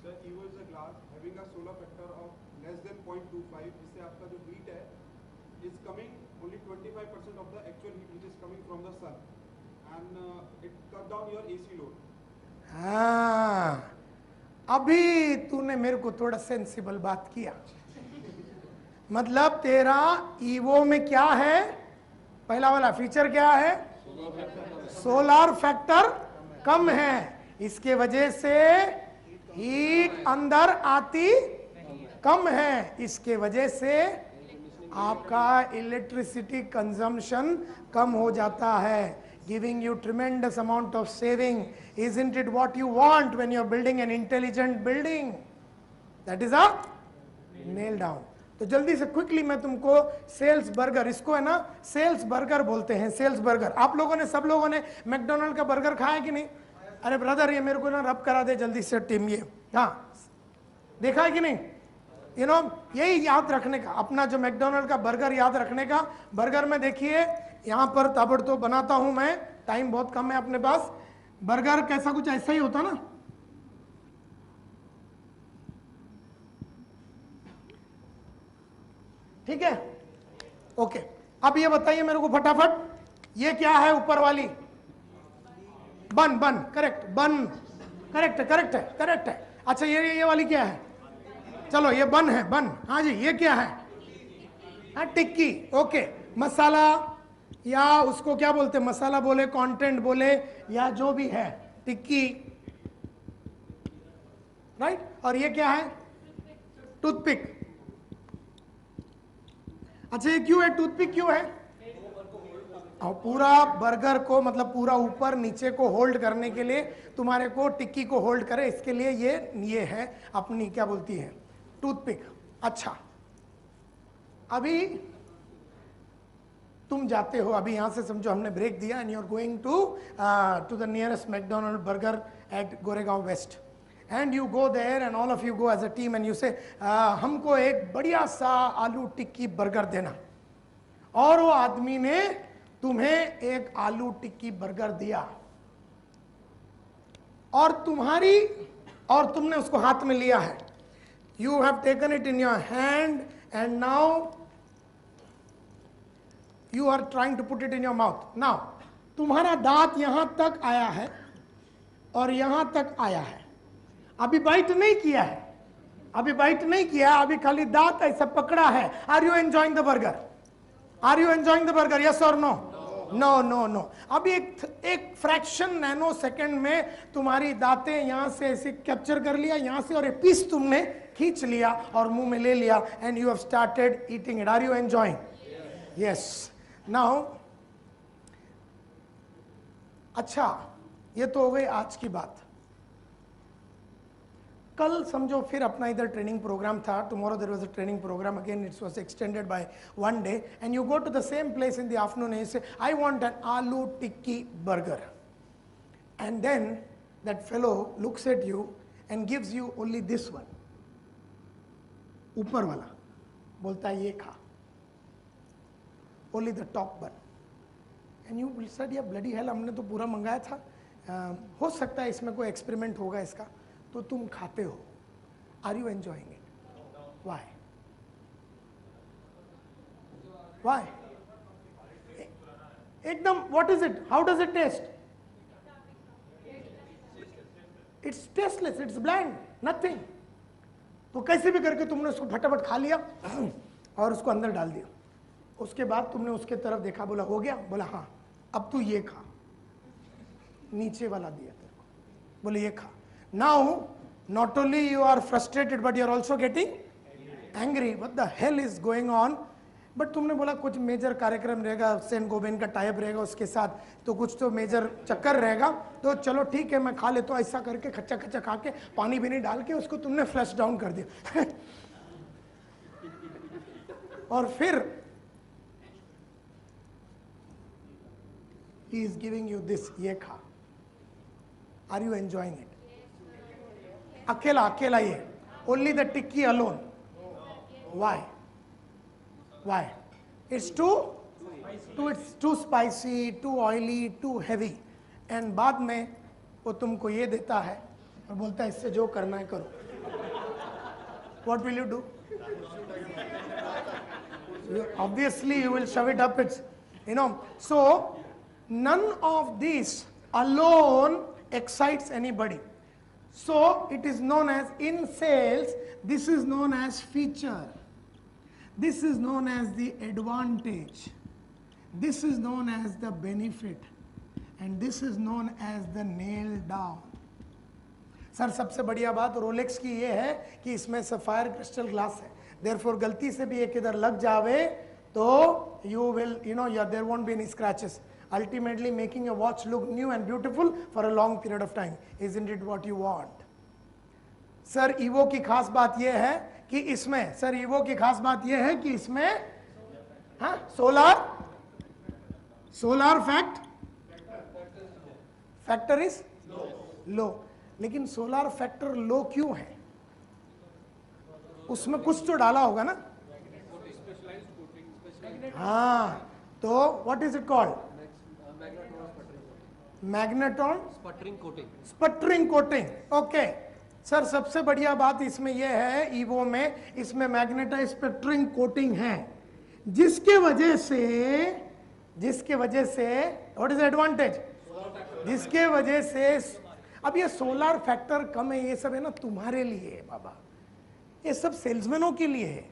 Sir, Evo is a glass having a solar factor of less than 0.25. जिससे आपका जो heat है is coming only 25% of the actual heat which is coming from the sun. And it cut down your AC load. हाँ अभी तूने मेरे को थोड़ा सेंसिबल बात किया. मतलब तेरा ईवो में क्या है? पहला वाला फीचर क्या है? सोलर फैक्टर कम है, इसके वजह से हीट अंदर आती कम है, इसके वजह से आपका इलेक्ट्रिसिटी कंजम्पशन कम हो जाता है. giving you tremendous amount of saving. Isn't it what you want when you're building an intelligent building? That is a nail down. तो जल्दी से क्विकली मैं तुमको सेल्स बर्गर, इसको है ना सेल्स बर्गर बोलते हैं, सेल्स बर्गर. आप लोगों ने, सब लोगों ने मैकडोनल्ड का बर्गर खाया कि नहीं? अरे ब्रदर ये मेरे को ना रब करा दे जल्दी से टीम, ये हाँ देखा है कि नहीं? यू नो यही याद रखने का, अपना जो मैकडोनल्ड का बर्गर याद रखने का. बर्गर में देखिए यहाँ पर ताबड़तोड़ बनाता हूं मैं, टाइम बहुत कम है अपने पास. बर्गर कैसा कुछ ऐसा ही होता ना. ठीक है, ओके. अब ये बताइए मेरे को फटाफट, ये क्या है ऊपर वाली? बन. बन करेक्ट, बन करेक्ट है, करेक्ट है, करेक्ट है. अच्छा ये वाली क्या है? चलो ये बन है, बन. हाँ जी, ये क्या है? हाँ टिक्की. ओके. मसाला या उसको क्या बोलते हैं, मसाला बोले, कंटेंट बोले, या जो भी है, टिक्की. राइट. और ये क्या है? टूथपिक. अच्छा ये क्यों है टूथपिक, क्यों है? और पूरा बर्गर को, मतलब पूरा ऊपर नीचे को होल्ड करने के लिए, तुम्हारे को टिक्की को होल्ड करे, इसके लिए ये है अपनी क्या बोलती है, टूथपिक. अच्छा अभी तुम जाते हो, अभी यहां से समझो हमने ब्रेक दिया, and you are going to the nearest McDonald burger at Goregaon west, and you go there and all of you go as a team and you say हमको एक बढ़िया सा आलू टिक्की बर्गर देना. और वो आदमी ने तुम्हें एक आलू टिक्की बर्गर दिया, और तुमने उसको हाथ में लिया है. You have taken it in your hand and now you are trying to put it in your mouth. Now तुम्हारा दांत यहां तक आया है और यहां तक आया है. अभी बाइट नहीं किया है, अभी बाइट नहीं किया, अभी खाली दांत ऐसा पकड़ा है. Are you enjoying the burger? Are you enjoying the burger? Yes और नो? No no no. अभी एक फ्रैक्शन नैनो सेकंड में तुम्हारी दांतें यहां से ऐसे कैप्चर कर लिया यहां से, और एक पीस तुमने खींच लिया और मुंह में ले लिया, and you have started eating it. Are you enjoying? Yes. Now अच्छा ये तो हो गई आज की बात. कल समझो फिर अपना इधर ट्रेनिंग प्रोग्राम था. Tomorrow there was a training programme again, it was extended by 1 day, and you go to the same place in the afternoon and say I want an aloo tikki burger, and then that fellow looks at you and gives you only this one, ऊपर वाला, बोलता है ये खा, only the top one. And you will said ya bloody hell, हमने तो पूरा मंगाया था, हो सकता है इसमें कोई एक्सपेरिमेंट होगा इसका, तो तुम खाते हो. Are you enjoying it? Why? Why? एकदम what is it? How does it taste? It's tasteless, it's bland, nothing. तो कैसे भी करके तुमने उसको फटाफट खा लिया और उसको अंदर डाल दिया. उसके बाद तुमने उसके तरफ देखा, बोला हो गया? बोला हाँ. अब तू ये खा. नीचे वाला दिया तेरे को, बोले ये खा. Now, not only you are frustrated, but you are also getting angry. What the hell is going on? But तुमने बोला कुछ मेजर कार्यक्रम रहेगा, सेंट गोबेन का टाइप रहेगा उसके साथ, तो कुछ तो मेजर चक्कर रहेगा, तो चलो ठीक है मैं खा लेता हूँ. ऐसा करके खच्चा खच्चा खा के, पानी भी नहीं डाल के, उसको तुमने फ्लश डाउन कर दिया. और फिर he is giving you this, ये खा. Are you enjoying it? अकेला अकेला ये, only the tikki alone. Why? Why? It's too spicy, too oily, too heavy. And बाद में वो तुमको ये देता है और बोलता है इससे जो करना है करो. What will you do? Obviously you will shove it up its, you know. So none of these alone excites anybody. So it is known as, in sales, this is known as feature. This is known as the advantage. This is known as the benefit. And this is known as the nail down. Sir सबसे बढ़िया बात Rolex की ये है कि इसमें sapphire crystal glass है. Therefore गलती से भी एक इधर लग जावे तो you will, you know, there won't be any scratches. ultimately making a watch look new and beautiful for a long period of time. Isn't it what you want? Sir Evo की खास बात यह है कि इसमें, सर ईवो की खास बात यह है कि इसमें हाँ सोलार फैक्टर इज लो, लेकिन सोलार फैक्टर लो क्यों है? उसमें कुछ तो डाला होगा ना? हाँ, तो what is it called? Magnetron sputtering coating. Okay sir, सबसे बढ़िया बात इसमें यह है ईवो में, इसमें मैग्नेटाइज स्पटरिंग कोटिंग है, जिसके वजह से व्हाट इज एडवांटेज? जिसके वजह से अब ये सोलार फैक्टर कम है, ये सब है ना तुम्हारे लिए है बाबा, ये सब सेल्समैनों के लिए है.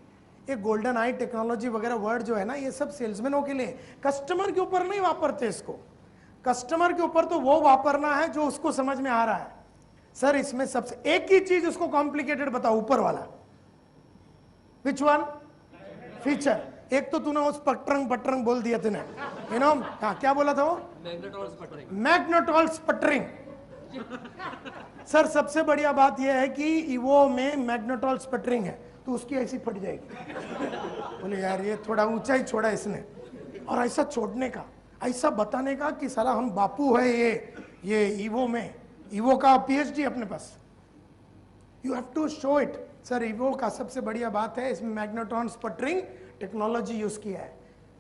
ये गोल्डन आई टेक्नोलॉजी वगैरह वर्ड जो है ना, ये सब सेल्समैनों के लिए. कस्टमर के ऊपर नहीं वापरते इसको, कस्टमर के ऊपर तो वो वापरना है जो उसको समझ में आ रहा है. सर इसमें सबसे एक ही चीज उसको कॉम्प्लिकेटेड बताओ, ऊपर वाला. Which one? फीचर. एक तो तूने उस पटरंग बोल दिया तूने, यू नो. हाँ, क्या बोला था वो? Magnetron sputtering. सर सबसे बढ़िया बात यह है कि ईवो में मैग्नेट्रॉन स्पटरिंग है, तो उसकी ऐसी फट जाएगी. बोले यार ये थोड़ा ऊंचा ही छोड़ा इसने. और ऐसा छोड़ने का, ऐसा बताने का कि साला हम बापू है ये ईवो में, ईवो का पीएचडी अपने पास. You have to show it. Sir ईवो का सबसे बढ़िया बात है इसमें मैग्नेट्रॉन स्पटरिंग टेक्नोलॉजी यूज किया है,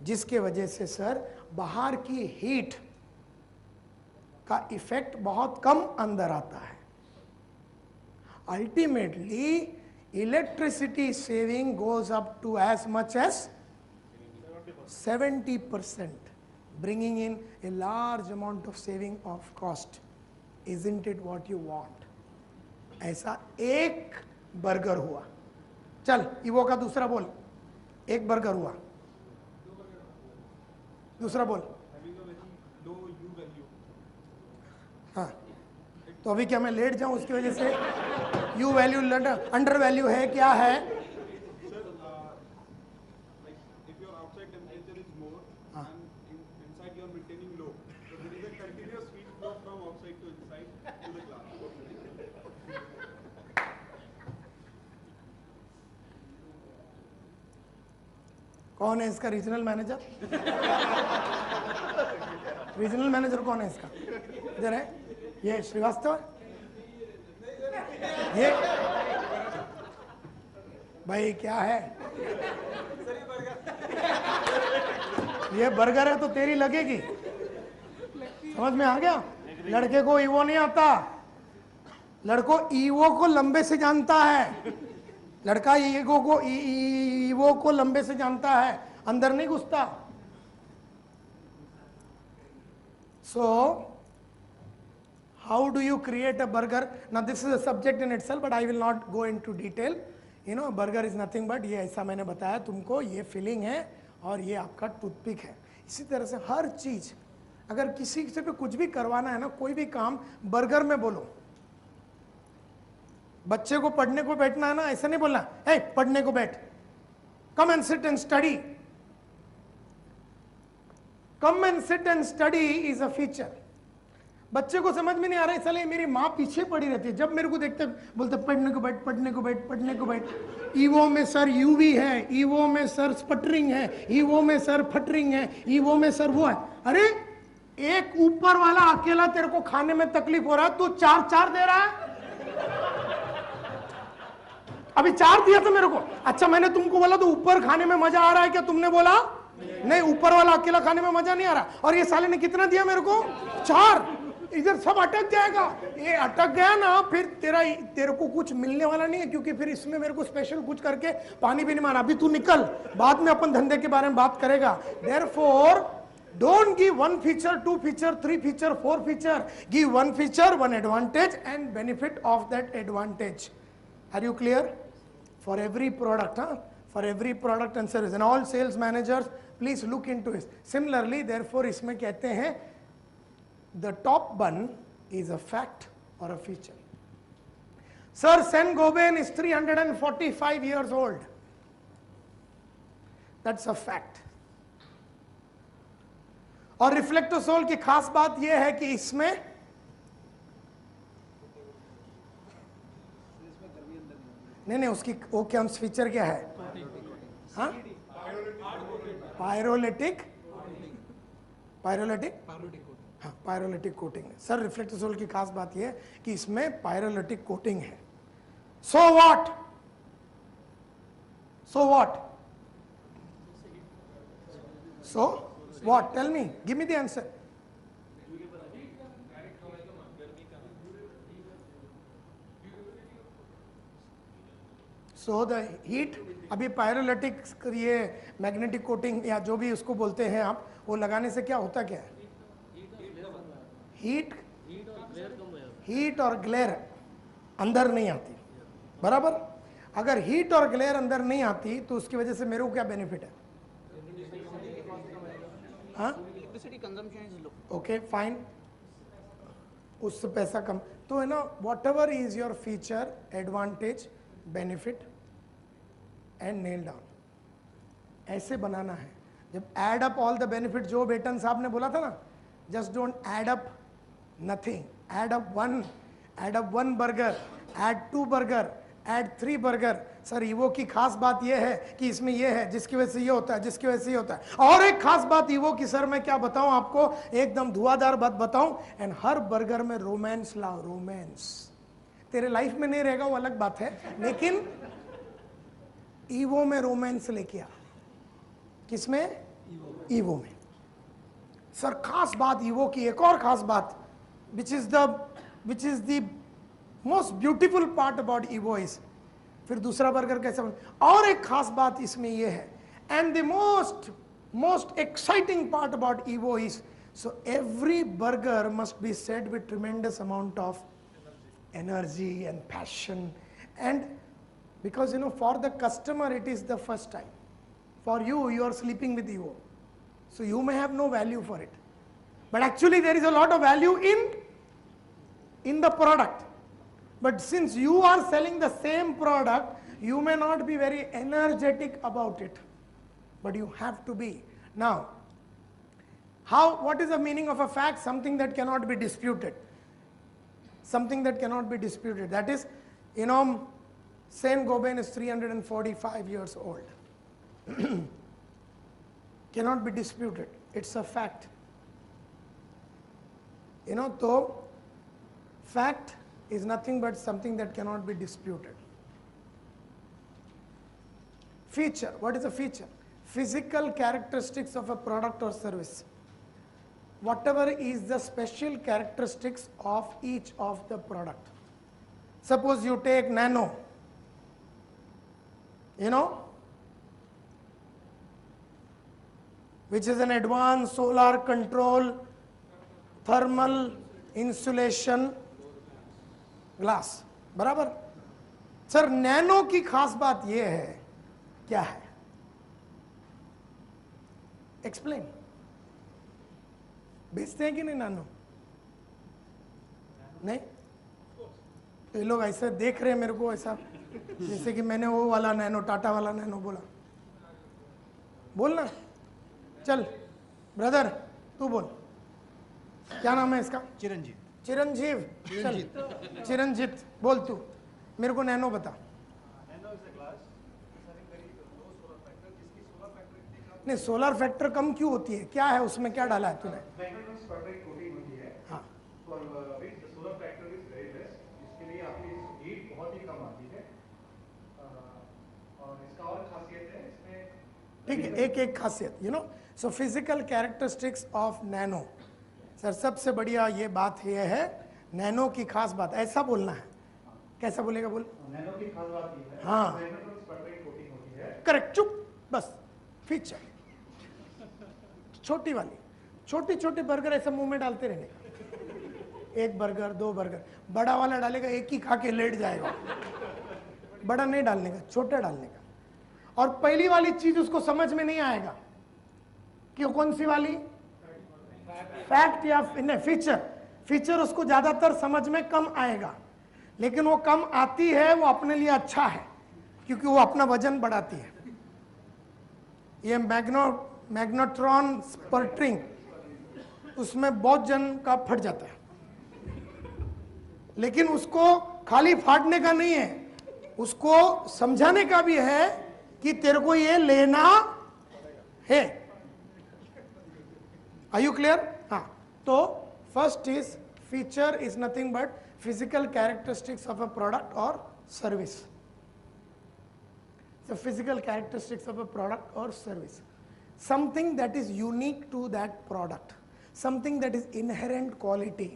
जिसके वजह से सर बाहर की हीट का इफेक्ट बहुत कम अंदर आता है. Ultimately electricity saving goes up to as much as 70%, bringing in a large amount of saving of cost. Isn't it what you want? ऐसा एक बर्गर हुआ. चल ईवो का दूसरा बोल. एक बर्गर हुआ, दूसरा बोल. हाँ, तो अभी क्या मैं लेट जाऊं उसकी वजह से? यू वैल्यू अंडर वैल्यू है, क्या है? कौन है इसका रीजनल मैनेजर? रीजनल मैनेजर कौन है इसका? इधर है, ये श्रीवास्तव है. ये भाई क्या है? ये बर्गर है तो तेरी लगेगी. समझ में आ गया? लड़के को ईवो नहीं आता, लड़को ईवो को लंबे से जानता है. लड़का ईवो को लंबे से जानता है, अंदर नहीं घुसता. So how do you create a burger? Now this is a subject in itself, but I will not go into detail. You know, burger is nothing but ये ऐसा मैंने बताया तुमको, ये फिलिंग है और ये आपका टूथपिक है. इसी तरह से हर चीज, अगर किसी से भी कुछ भी करवाना है ना, कोई भी काम बर्गर में बोलो. बच्चे को पढ़ने को बैठना है ना, ऐसा नहीं बोलना है पढ़ने को बैठ. Come and sit and study. Come and sit and study is a feature. बच्चे को समझ में नहीं आ रहा है, साले मेरी माँ पीछे पड़ी रहती है, जब मेरे को देखते बोलते पढ़ने को बैठ, पढ़ने को बैठ, पढ़ने को बैठ. ईवो में सर यूवी है, ईवो में सर स्पटरिंग है, ईवो में सर फटरिंग है, ईवो में सर वो है. अरे एक ऊपर वाला अकेला तेरे को खाने में तकलीफ हो रहा है, तू चार दे रहा है. अभी 4 दिया था मेरे को. अच्छा मैंने तुमको बोला तो ऊपर खाने में मजा आ रहा है क्या? तुमने बोला नहीं, ऊपर वाला अकेला खाने में मजा नहीं आ रहा. और ये साले ने कितना दिया मेरे को? 4. इधर सब अटक जाएगा. ये अटक गया ना, फिर तेरे को कुछ मिलने वाला नहीं है, क्योंकि फिर इसमें मेरे को स्पेशल कुछ करके पानी भी नहीं मारा. अभी तू निकल, बाद में अपन धंधे के बारे में बात करेगा. Therefore don't give 1 feature, 2 feature, 3 feature, 4 feature. Give 1 feature, 1 advantage and benefit of that advantage. Are you clear? For every product, for every product and service, and all sales managers please look into it. Similarly, therefore इसमें कहते हैं the top bun is a fact or a feature. Sir Saint-Gobain is 345 years old. That's a fact. और रिफ्लेक्टोसोल की खास बात यह है कि इसमें नहीं उसकी वो क्या फीचर क्या है? हाँ, पायरोलिटिक हाँ, पायरोलिटिक कोटिंग है सर। रिफ्लेक्टोसोल की खास बात यह है कि इसमें पायरोलिटिक कोटिंग है। So what tell me, give me the answer. So the heat, अभी पायरोलिटिक ये मैग्नेटिक कोटिंग या जो भी उसको बोलते हैं आप, वो लगाने से क्या होता क्या है? हीट और ग्लेयर अंदर नहीं आती, बराबर। अगर हीट और ग्लेयर अंदर नहीं आती तो उसकी वजह से मेरे को क्या बेनिफिट है? हाँ, ओके फाइन, उससे पैसा कम तो है ना। Whatever is your feature, advantage, benefit and nail down, ऐसे बनाना है। जब add up all the benefit, जो बेटन साहब ने बोला था ना, just don't add up nothing, add up one burger, add 2 burger, add 3 burger. Sir Evo की खास बात यह है कि इसमें यह है, जिसकी वजह से ये होता है, जिसकी वजह से ये होता है। और एक खास बात ईवो की सर मैं क्या बताऊं आपको, एकदम धुआंधार बात बताऊं। एंड हर बर्गर में रोमांस लाओ, रोमांस। तेरे लाइफ में नहीं रहेगा वो अलग बात है, लेकिन ईवो में रोमांस लेके आ। किसमें? ईवो में। सर खास बात ईवो की, एक और खास बात, which is the most beautiful part about evo is, फिर दूसरा बर्गर कैसे बन, और एक खास बात इसमें यह है, and the most exciting part about evo is, so every burger must be said with tremendous amount of energy and passion, and because for the customer it is the first time. For you are sleeping with evo, so you may have no value for it, but actually there is a lot of value in the product. But since you are selling the same product, you may not be very energetic about it, but you have to be. Now, what is the meaning of a fact? Something that cannot be disputed. Something that cannot be disputed. That is, Saint-Gobain is 345 years old. Cannot be disputed. It's a fact. So fact is nothing but something that cannot be disputed. Feature. What is a feature? Physical characteristics of a product or service. Whatever is the special characteristics of each of the product. Suppose you take Nano. Which is an advanced solar control thermal insulation glass, बराबर। Sir nano की खास बात यह है, क्या है? Explain. बेचते हैं कि नहीं नैनो? नहीं? तो ये लोग ऐसे देख रहे हैं मेरे को, ऐसा जैसे कि मैंने वो वाला नैनो, टाटा वाला नैनो बोलना। चल ब्रदर तू बोल, क्या नाम है इसका? चिरंजीव। चल चिरंजीत बोल तू, मेरे को नैनो बता। नहीं, सोलर फैक्टर कम क्यों होती है? क्या है उसमें, क्या डाला है तूने? हाँ, ठीक है, एक खासियत, so physical characteristics of nano. Sir सबसे बढ़िया ये बात ये है, नैनो की खास बात, ऐसा बोलना है। कैसा बोलेगा? बोल। नैनो की खास बात ये है, हाँ करेक्ट, चुप बस। फीचर छोटी वाली, छोटे बर्गर ऐसा मुंह में डालते रहने का। 1 बर्गर 2 बर्गर, बड़ा वाला डालेगा एक ही खा के लेट जाएगा। बड़ा नहीं डालने का, छोटा डालने का। और पहली वाली चीज उसको समझ में नहीं आएगा कि कौन सी वाली, फैक्ट या फीचर उसको ज्यादातर समझ में कम आएगा, लेकिन वो कम आती है वो अपने लिए अच्छा है, क्योंकि वो अपना वजन बढ़ाती है। ये मैग्नेट्रॉन स्पटरिंग, उसमें बहुत जन का फट जाता है, लेकिन उसको खाली फाड़ने का नहीं है, उसको समझाने का भी है कि तेरे को ये लेना है। Are you clear? हाँ, तो first is feature is nothing but physical characteristics of a product or service. The physical characteristics of a product or service. Something that is unique to that product. Something that is inherent quality.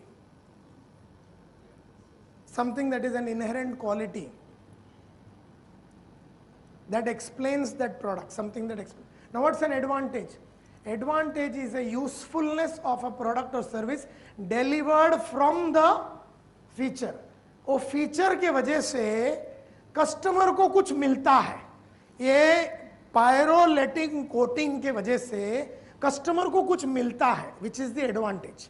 Something that is an inherent quality that explains that product. Something that explains. Now what's an advantage? Advantage is a usefulness of a product or service delivered from the feature. वो feature के वजह से customer को कुछ मिलता है, ये पायरोलेटिंग coating के वजह से कस्टमर को कुछ मिलता है, which is the advantage.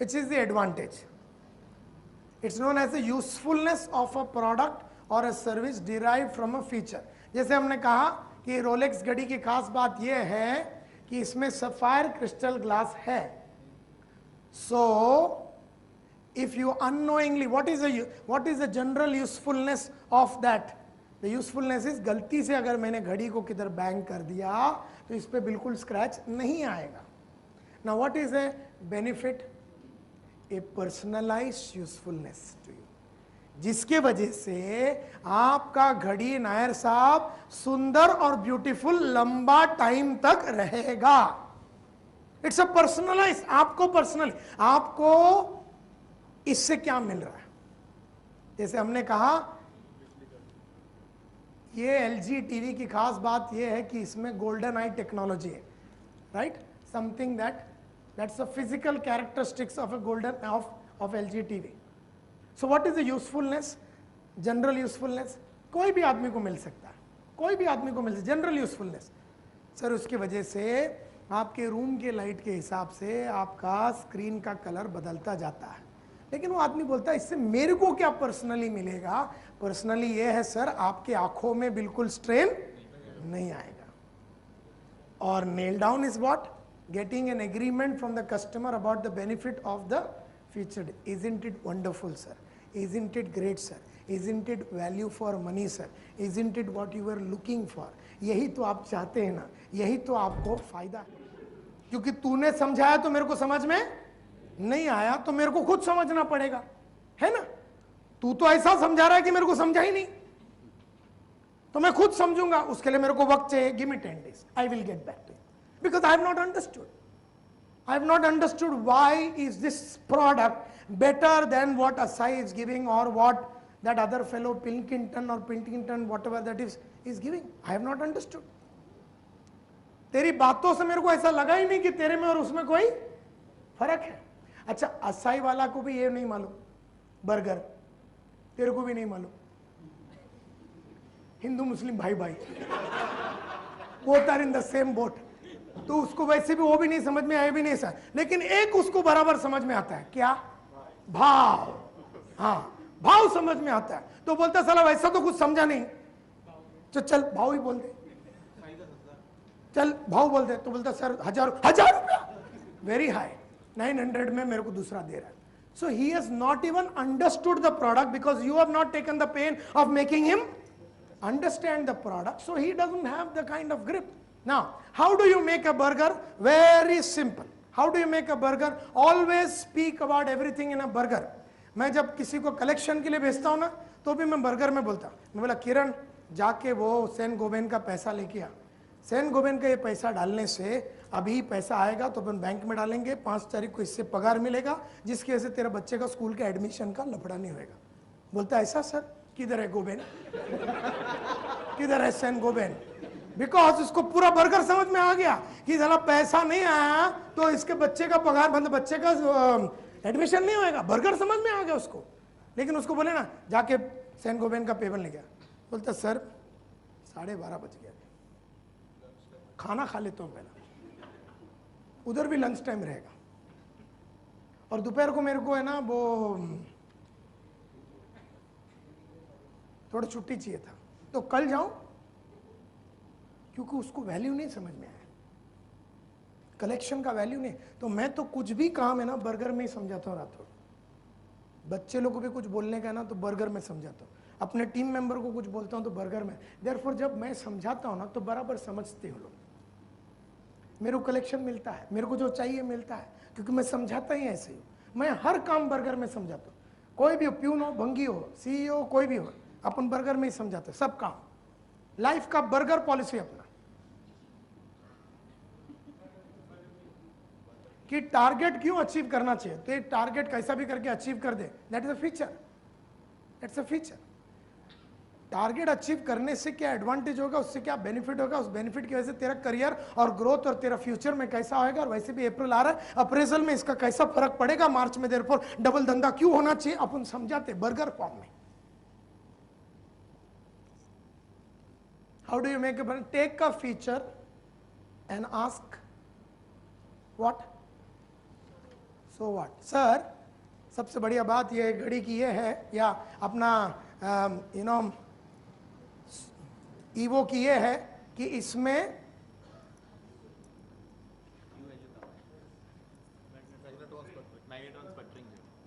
Which is the advantage? It's known as the usefulness of a product और a service derive from a feature. जैसे हमने कहा कि रोलेक्स घड़ी की खास बात यह है कि इसमें सफायर क्रिस्टल ग्लास है। So if you unknowingly, what is the general usefulness of that? The usefulness is गलती से अगर मैंने घड़ी को किधर बैंग कर दिया तो इस पे बिल्कुल स्क्रैच नहीं आएगा। Now what is a benefit? A personalized usefulness to you, जिसके वजह से आपका घड़ी नायर साहब सुंदर और ब्यूटीफुल लंबा टाइम तक रहेगा। इट्स अ पर्सनलाइज, आपको पर्सनल, आपको इससे क्या मिल रहा है? जैसे हमने कहा ये LG टीवी की खास बात ये है कि इसमें गोल्डन आई टेक्नोलॉजी है, right? Something that's a physical characteristics of a golden of LG TV. So what is the usefulness? General usefulness कोई भी आदमी को मिल सकता है, कोई भी आदमी को मिल सकता है। जनरल यूजफुलनेस सर, उसकी वजह से आपके रूम के लाइट के हिसाब से आपका स्क्रीन का कलर बदलता जाता है, लेकिन वो आदमी बोलता है इससे मेरे को क्या पर्सनली मिलेगा? पर्सनली ये है सर, आपके आंखों में बिल्कुल स्ट्रेन नहीं आएगा। और nail down is what? Getting an agreement from the customer about the benefit of the feature. Isn't it wonderful sir? Isn't it great sir? Isn't it value for money sir? Isn't it what you are looking for? यही तो आप चाहते हैं ना, यही तो आपको फायदा है। क्योंकि तूने समझाया तो मेरे को समझ में नहीं आया, तो मेरे को खुद समझना पड़ेगा, है ना? तू तो ऐसा समझा रहा है कि मेरे को समझा ही नहीं, तो मैं खुद समझूंगा। उसके लिए मेरे को वक्त चाहिए। Give me 10 days, I will get back to you, because I have not understood. I have not understood why is this product better than what Asai is giving or what that other fellow Pilkington or Pilkington whatever that is giving. I have not understood. तेरी बातों से मेरे को ऐसा लगा ही नहीं कि तेरे में और उसमें कोई फर्क है। अच्छा, असाई वाला को भी ये नहीं मालूम, बर्गर तेरे को भी नहीं मालूम, हिंदू मुस्लिम भाई भाई, both are in the same boat। तो उसको वैसे भी वो भी नहीं समझ में आए भी नहीं सर, लेकिन एक उसको बराबर समझ में आता है, क्या? भाव। हाँ, भाव समझ में आता है। तो बोलता साला वैसा तो कुछ समझा नहीं, तो चल भाव ही बोल दे, चल भाव बोल दे। तो बोलता सर 1000 रुपया, वेरी हाई, 900 में मेरे को दूसरा दे रहा है। So he has not even understood the product because you have not taken the pain of making him understand the product, so he doesn't have the kind of grip. Now, how do you make a burger? Very simple. How do you make a burger? Always speak about everything in a burger. मैं जब किसी को collection के लिए भेजता हूँ ना, तो भी मैं बर्गर में बोलता हूँ। मैं बोला किरण जाके वो सेन गोबेन का पैसा लेके आ। सेन गोबेन का ये पैसा डालने से अभी पैसा आएगा तो अपन बैंक में डालेंगे, 5 तारीख को इससे पगार मिलेगा, जिसकी वजह से तेरा बच्चे का स्कूल के एडमिशन का लफड़ा नहीं होएगा। बोलता ऐसा सर? किधर है गोबेन? किधर है सेन गोबेन? बिकॉज उसको पूरा बर्गर समझ में आ गया कि जरा पैसा नहीं आया तो इसके बच्चे का पगार, मतलब बच्चे का एडमिशन नहीं होएगा। बर्गर समझ में आ गया उसको। लेकिन उसको बोले ना जाके सेन गोबेन का पेपर ले गया, बोलता सर 12:30 बज गया, खाना खा लेता हूँ पहला, उधर भी लंच टाइम रहेगा, और दोपहर को मेरे को है ना वो थोड़ा छुट्टी चाहिए था, तो कल जाऊं, क्योंकि उसको वैल्यू नहीं समझ में आया। कलेक्शन का वैल्यू नहीं। तो मैं तो कुछ भी काम है ना बर्गर में ही समझाता हूँ रातों। बच्चे लोग को भी कुछ बोलने का है ना तो बर्गर में समझाता हूँ, अपने टीम मेंबर को कुछ बोलता हूँ तो बर्गर में। देयरफॉर जब मैं समझाता हूँ ना तो बराबर समझते हो लोग, मेरे को कलेक्शन मिलता है, मेरे को जो चाहिए मिलता है, क्योंकि मैं समझाता ही ऐसे ही। मैं हर काम बर्गर में समझाता हूँ, कोई भी हो, प्यून हो, भंगी हो, सीईओ कोई भी हो, अपन बर्गर में ही समझाते हैं सब काम। लाइफ का बर्गर पॉलिसी अपना कि टारगेट क्यों अचीव करना चाहिए, तो ये टारगेट कैसा भी करके अचीव कर दे, that is a feature, that's a feature. Target achieve करने से क्या एडवांटेज होगा, उससे क्या बेनिफिट होगा, उस बेनिफिट की वजह से तेरा करियर और ग्रोथ और तेरा फ्यूचर में कैसा होगा। और वैसे भी अप्रैल आ रहा है, अप्रेजल में इसका कैसा फर्क पड़ेगा मार्च में, देयरफॉर डबल धंधा क्यों होना चाहिए अपन समझाते बर्गर फॉर्म में। How do you make a, take a feature and ask what, so what. Sir सबसे बढ़िया बात ये घड़ी की ये है, या अपना यू नो ईवो की ये है कि इसमें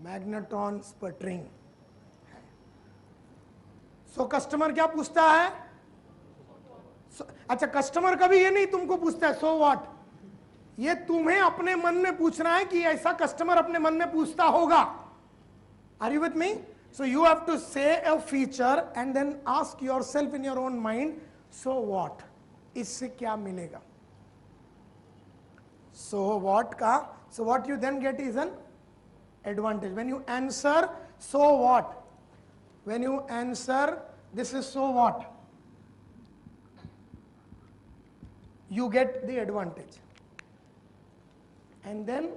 मैग्नेट्रॉन स्पटरिंग। सो कस्टमर क्या पूछता है, अच्छा कस्टमर कभी ये नहीं तुमको पूछता है सो व्हाट, ये तुम्हें अपने मन में पूछना है कि ऐसा कस्टमर अपने मन में पूछता होगा। Are you with me? So you have to say a feature and then ask yourself in your own mind, so what? इससे क्या मिलेगा? So what का? So what you then get is an advantage. When you answer, so what? When you answer, this is so what? You get the advantage. And then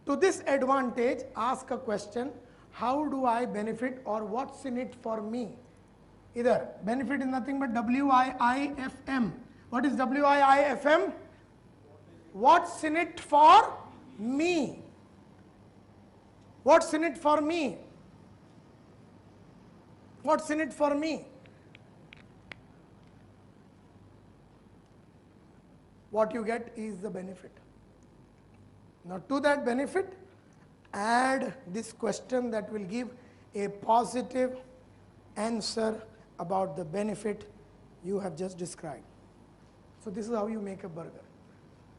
to this advantage, ask a question. How do I benefit, or what's in it for me? Either benefit is nothing but WIIFM. What is WIIFM? What's in it for me? What's in it for me? What's in it for me? What you get is the benefit. Now to that benefit, add this question that will give a positive answer about the benefit you have just described. So this is how you make a burger.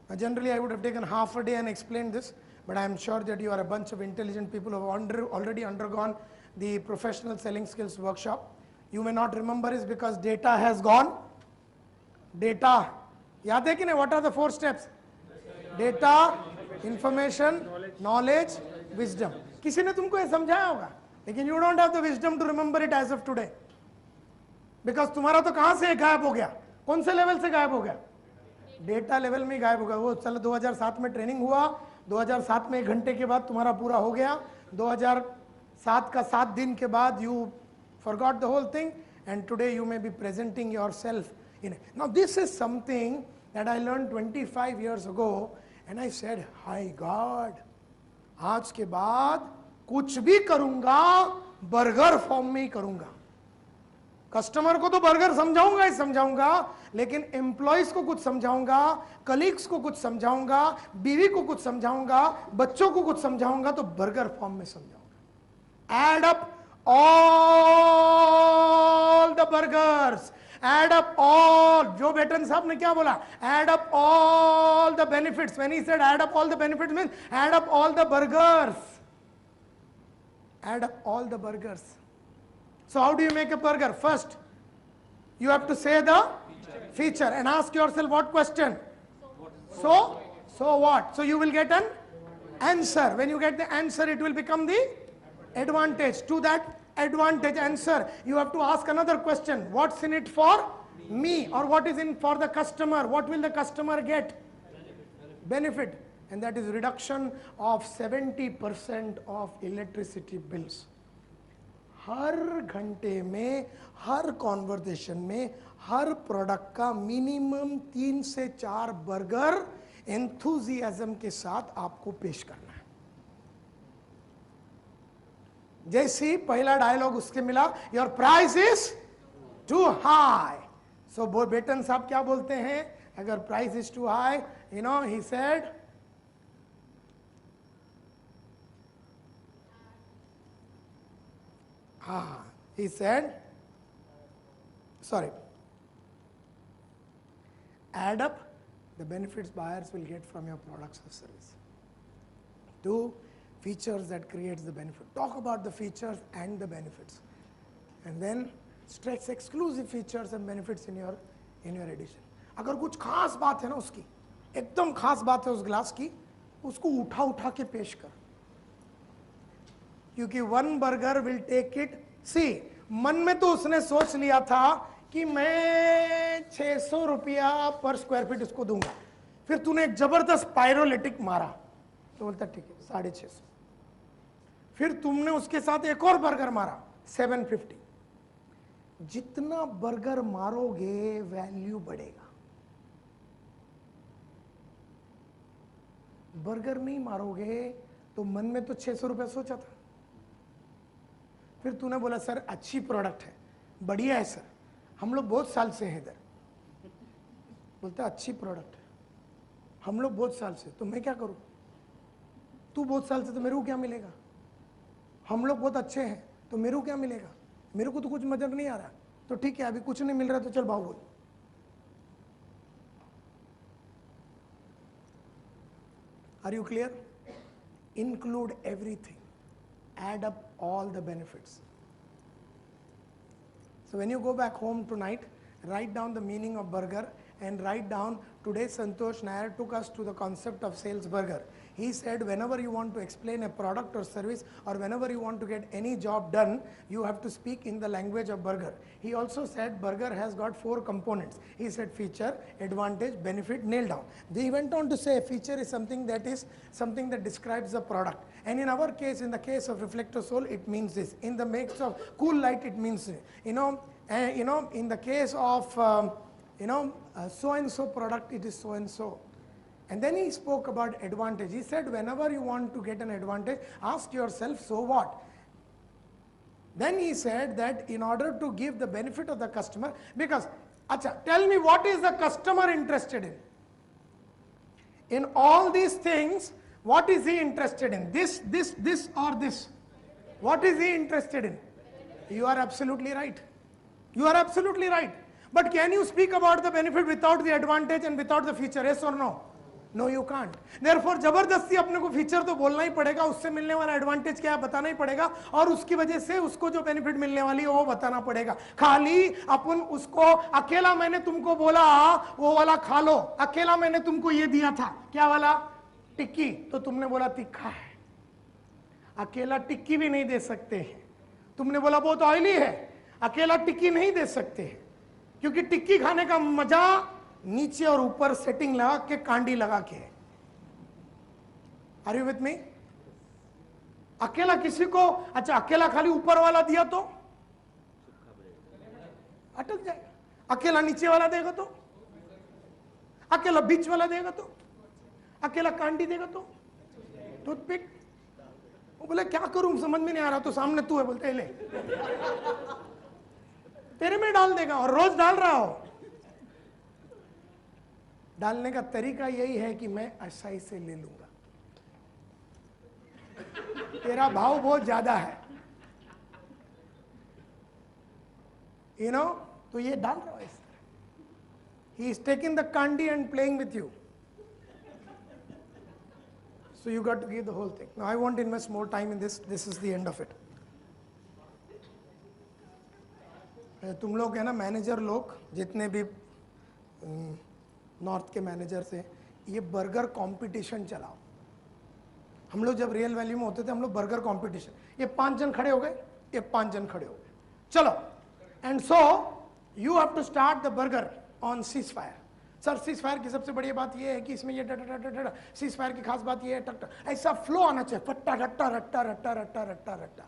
Now generally I would have taken half a day and explained this, but I am sure that you are a bunch of intelligent people who have already undergone the professional selling skills workshop. You may not remember is because data has gone. Data, yaad hai ki nahi? What are the 4 steps? Data, information, knowledge, wisdom. किसी ने तुमको ये समझाया होगा, लेकिन you don't have the wisdom to remember it as of today, because तुम्हारा तो कहाँ से गायब हो गया, कौन से लेवल से गायब हो गया, डेटा लेवल में गायब हो गया। वो चलो 2007 में ट्रेनिंग हुआ, 2007 में 1 घंटे के बाद तुम्हारा पूरा हो गया, 2007 का 7 दिन के बाद you forgot the whole thing, and today you may be presenting yourself in it. Now this is something that I learned 25 years ago, and I said, "Hi God, आज के बाद कुछ भी करूंगा बर्गर फॉर्म में ही करूंगा। कस्टमर को तो बर्गर समझाऊंगा ही समझाऊंगा, लेकिन एम्प्लॉइज को कुछ समझाऊंगा, कलीग्स को कुछ समझाऊंगा, बीवी को कुछ समझाऊंगा, बच्चों को कुछ समझाऊंगा, तो बर्गर फॉर्म में समझाऊंगा। Add up all the burgers, add up all, Joe Betten साहब ने क्या बोला, add up all the benefits. When he said add up all the benefits means add up all the burgers, add up all the burgers. So how do you make a burger? First you have to say the feature and ask yourself what question, so what. So you will get an answer. When you get the answer, it will become the advantage. To that advantage answer, you have to ask another question. What's in it for me, or what is in for the customer? What will the customer get? Benefit. And that is reduction of 70% of electricity bills. हर घंटे में, हर conversation में, हर product का minimum 3 से 4 burger enthusiasm के साथ आपको पेश करना है। जैसे ही पहला डायलॉग उसके मिला, your price is too high, so बेटन साहब क्या बोलते हैं, अगर price is too high, you know, he said, sorry, add up the benefits buyers will get from your products or service. 2, features that creates the benefit. Talk about the features and the benefits. And then stress exclusive features and benefits in your edition. अगर कुछ खास बात है ना उसकी, एकदम खास बात है उस ग्लास की, उसको उठा के पेश कर. क्योंकि one burger will take it. See, मन में तो उसने सोच लिया था कि मैं 600 रुपया पर स्क्वायर फीट इसको दूंगा. फिर तूने एक जबरदस्त पायरोलिटिक मारा तो बोलता ठीक है 650. फिर तुमने उसके साथ एक और बर्गर मारा 750. जितना बर्गर मारोगे वैल्यू बढ़ेगा. बर्गर नहीं मारोगे तो मन में तो 600 रुपया सोचा था. फिर तूने बोला सर अच्छी प्रोडक्ट है, बढ़िया है सर, हम लोग बहुत साल से हैं इधर. बोलता अच्छी प्रोडक्ट है, हम लोग बहुत साल से, तो मैं क्या करूं? तू बहुत साल से तो मेरे को क्या मिलेगा? हम लोग बहुत अच्छे हैं तो मेरे को क्या मिलेगा? मेरे को तो कुछ नजर नहीं आ रहा. तो ठीक है, अभी कुछ नहीं मिल रहा तो चल भाव बोल. Are you clear? Include everything. Add up all the benefits. So when you go back home tonight, write down the meaning of burger and write down, today Santosh Nair took us to the concept of sales burger. He said whenever you want to explain a product or service or whenever you want to get any job done, you have to speak in the language of burger. He also said burger has got 4 components. He said feature, advantage, benefit, nail down. He went on to say feature is something that describes the product. And in our case, in the case of Reflectosol, it means this. In the case of Cool Light, it means, in the case of, so-and-so product, it is so-and-so. And then he spoke about advantage. He said, whenever you want to get an advantage, ask yourself, so what? Then he said that in order to give the benefit of the customer, because, tell me what is the customer interested in? In all these things, what is he interested in? This or this? What is he interested in? You are absolutely right. You are absolutely right. But can you speak about the benefit without the advantage and without the feature? Yes or no? No, you can't. Therefore, जबरदस्ती अपने को feature तो बोलना ही पड़ेगा, उससे मिलने वाला advantage क्या है बताना ही पड़ेगा, और उसकी वजह से उसको जो बेनिफिट मिलने वाली है वो बताना पड़ेगा. खाली अपन उसको अकेला मैंने तुमको बोला वो वाला खा लो, अकेला मैंने तुमको ये दिया था क्या वाला टिक्की, तो तुमने बोला तीखा है. अकेला टिक्की भी नहीं दे सकते हैं. तुमने बोला बहुत ऑयली है, अकेला टिक्की नहीं दे सकते हैं, क्योंकि टिक्की खाने का मजा नीचे और ऊपर सेटिंग लगा के कांडी लगा के. Are you with me? अकेला किसी को, अकेला खाली ऊपर वाला दिया तो अटक जाएगा. अकेला नीचे वाला देगा तो, अकेला बीच वाला देगा तो, अकेला कांडी देगा तो, टूथपिक. वो बोले क्या करूं समझ में नहीं आ रहा, तो सामने तू है, बोलते ले तेरे में डाल देगा, और रोज डाल रहा हो. डालने का तरीका यही है कि मैं आसानी से ले लूंगा, तेरा भाव बहुत ज्यादा है, तो ये डाल रहा है इस तरह. He is taking the candy and playing with you. So you got to give the whole thing. Now I won't invest more time in this. This is the end of it. तुम लोग है ना manager लोग, जितने भी north के manager से, ये बर्गर कंपटीशन चलाओ. हम लोग जब रियल वैल्यू में होते थे हम लोग बर्गर कंपटीशन, ये 5 जन खड़े हो गए, ये 5 जन खड़े हो गए, चलो. And so you have to start the burger on ceasefire. Sir ceasefire की सबसे बड़ी बात ये है कि इसमें ये डटा, सीज फायर की खास बात ये है टक, ऐसा फ्लो आना चाहिए, फट्टा रट्टा रट्टा रट्टा रट्टा रट्टा रट्टा.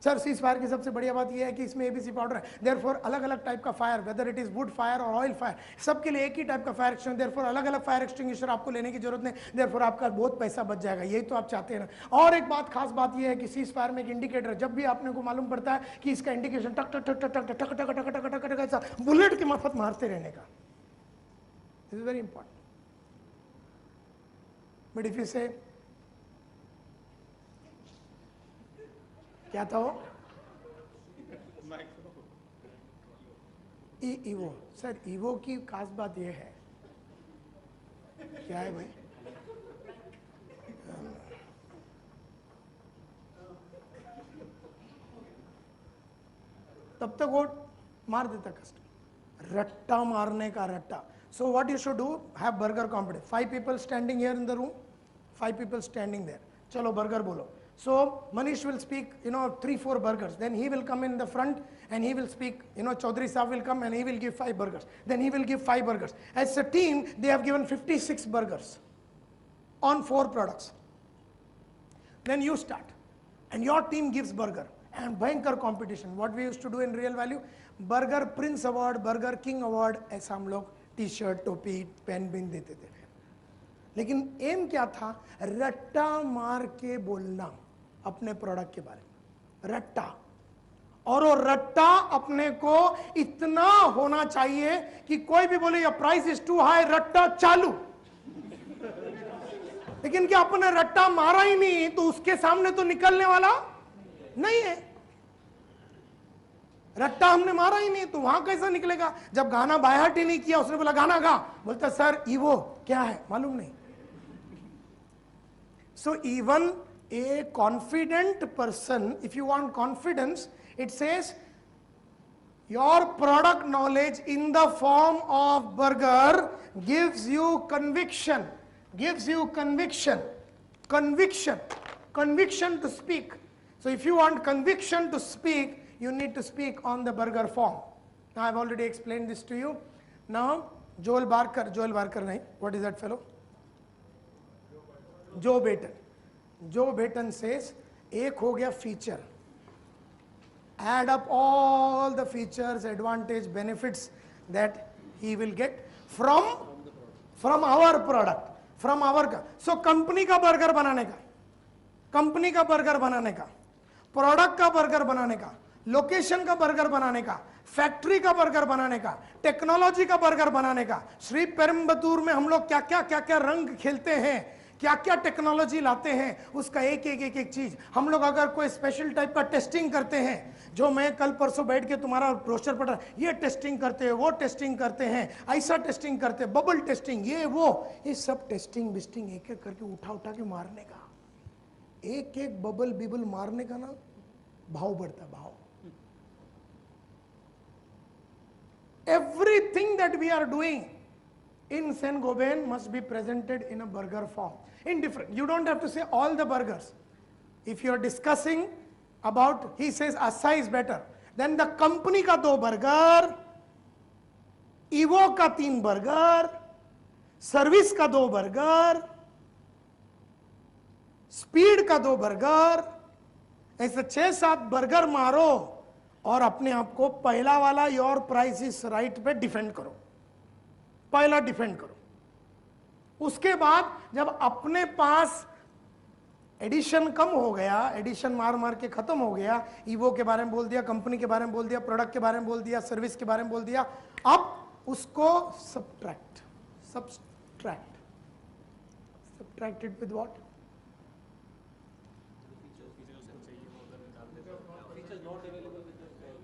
सर सीज फायर की सबसे बढ़िया बात यह है कि इसमें एबीसी पाउडर है, देयरफॉर अलग अलग टाइप का fire, whether it is wood fire और ऑयल फायर, सबके लिए एक ही टाइप का फायर एक्सटिंग्विशर, देयरफॉर अलग अलग फायर एक्सटिंग्विशर आपको लेने की जरूरत नहीं, देयरफॉर आपका बहुत पैसा बच जाएगा. यही तो आप चाहते हैं ना. और एक बात खास बात यह है कि सीज फायर में एक इंडिकेटर, जब भी आपने को मालूम पड़ता है कि इसका इंडिकेशन टक टक टक टक टक टक टक टक टक टक टक ऐसा बुलेट के मार्फत मारते रहने का. This is very important. But if you say, क्या था वो? ईवो सर, ईवो की खास बात ये है, क्या है भाई, तब तक वो मार देता कस्टमर, रट्टा मारने का रट्टा. So what you should do, have burger competition. 5 people standing here in the room, 5 people standing there. चलो burger बोलो. So Manish will speak, 3-4 burgers. Then he will come in the front and he will speak. Chaudhary Saab will come and he will give 5 burgers. Then he will give 5 burgers. As a team, they have given 56 burgers on 4 products. Then you start, and your team gives burger. And भयंकर competition. What we used to do in Real Value, Burger Prince Award, Burger King Award, ऐसा हम लोग T-shirt, टोपी, pen बिन देते थे. लेकिन M क्या था? रट्टा मार के बोलना अपने प्रोडक्ट के बारे में, रट्टा. और वो रट्टा अपने को इतना होना चाहिए कि कोई भी बोले या प्राइस इज टू हाई, रट्टा चालू. लेकिन क्या अपने रट्टा मारा ही नहीं तो उसके सामने तो निकलने वाला नहीं है. रट्टा हमने मारा ही नहीं तो वहां कैसा निकलेगा? जब गाना बायहाट ही नहीं किया, उसने बोला गाना गा, बोलता सर ईवो क्या है मालूम नहीं. So even a confident person, if you want confidence, it says your product knowledge in the form of burger gives you conviction, conviction to speak. So if you want conviction to speak, you need to speak on the burger form. Now I've already explained this to you. Now Joel Barker nahi, what is that fellow? Joe Baton says, एक हो गया feature. Add up all the features, advantage, benefits that he will get from our product, from our. So company का burger बनाने का, product का burger बनाने का, location का बर्गर बनाने का, फैक्ट्री का बर्गर बनाने का, टेक्नोलॉजी का बर्गर बनाने का. श्री पेरुम्बतूर में हम लोग क्या क्या रंग खेलते हैं, क्या क्या टेक्नोलॉजी लाते हैं, उसका एक चीज. हम लोग अगर कोई स्पेशल टाइप का टेस्टिंग करते हैं, जो मैं कल परसों बैठ के तुम्हारा ब्रोशर पढ़ रहा, ये टेस्टिंग करते हैं, वो टेस्टिंग करते हैं, ऐसा टेस्टिंग करते हैं, बबल टेस्टिंग, ये सब टेस्टिंग बिस्टिंग एक एक करके उठा के मारने का, एक बबल बिबल मारने का ना भाव बढ़ता, भाव. Everything that we are doing in Saint-Gobain must be presented in a burger form. Indifferent. You don't have to say all the burgers. If you are discussing about, he says Assa is better, then the company का 2 burger, Evo का 3 burger, service का 2 burger, speed का 2 burger, ऐसे 6-7 burger मारो और अपने आप को पहला वाला योर प्राइस इज राइट पे डिफेंड करो, पहला डिफेंड करो. उसके बाद जब अपने पास एडिशन कम हो गया, एडिशन मार के खत्म हो गया, ईवो के बारे में बोल दिया, कंपनी के बारे में बोल दिया, प्रोडक्ट के बारे में बोल दिया, सर्विस के बारे में बोल दिया, अब उसको subtracted with what?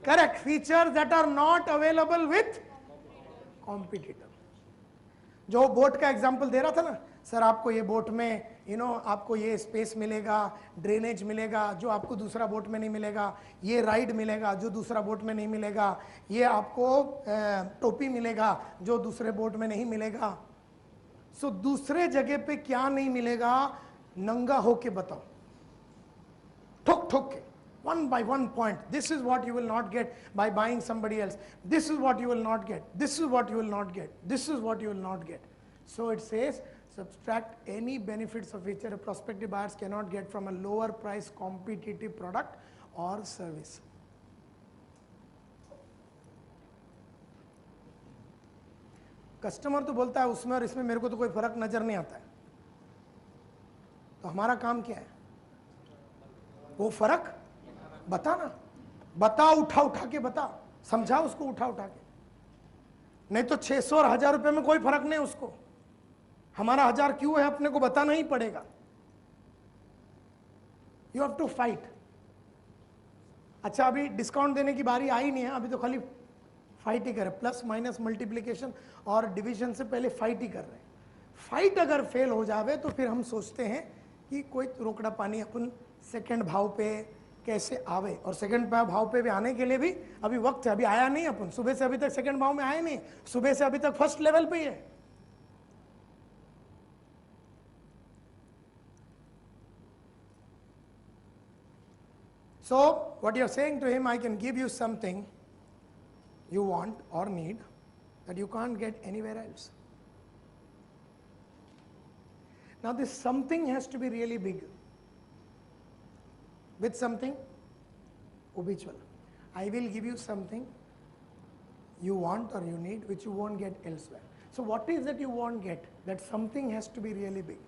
Correct. Features that are not available with competitor. जो बोट का एग्जांपल दे रहा था ना सर, आपको ये बोट में आपको ये स्पेस मिलेगा, ड्रेनेज मिलेगा जो आपको दूसरा बोट में नहीं मिलेगा, ये राइड मिलेगा जो दूसरा बोट में नहीं मिलेगा, ये आपको टोपी मिलेगा जो दूसरे बोट में नहीं मिलेगा. सो दूसरे जगह पे क्या नहीं मिलेगा, नंगा होके बताओ, ठोक के, one by one point. This is what you will not get by buying somebody else. This is what you will not get. This is what you will not get. This is what you will not get. So it says subtract any benefits of which a prospective buyers cannot get from a lower price competitive product or service. Customer तो बोलता है उसमें और इसमें मेरे को तो कोई फर्क नजर नहीं आता है, तो हमारा काम क्या है? वो फर्क बता ना, बता, उठा के बता, समझा उसको उठा के. नहीं तो 600 और 1000 रुपए में कोई फर्क नहीं उसको, हमारा 1000 क्यों है अपने को बताना ही पड़ेगा। You have to fight. अच्छा अभी डिस्काउंट देने की बारी आई नहीं है, अभी तो खाली फाइट ही कर रहे, प्लस माइनस मल्टीप्लिकेशन और डिवीजन से पहले फाइट ही कर रहे हैं। फाइट अगर फेल हो जावे तो फिर हम सोचते हैं कि कोई रोकड़ा पानी अपन सेकंड भाव पे कैसे आवे, और सेकंड भाव पे भी आने के लिए भी अभी वक्त है, अभी आया नहीं अपन, सुबह से अभी तक सेकंड भाव में आए नहीं, सुबह से अभी तक फर्स्ट लेवल पे ही है। So what you're saying to him, I can give you something you want or need that you can't get anywhere else. Now this something has to be really big. With something habitual. I will give you something you want or you need which you won't get elsewhere. So what is that you won't get? That something has to be really big.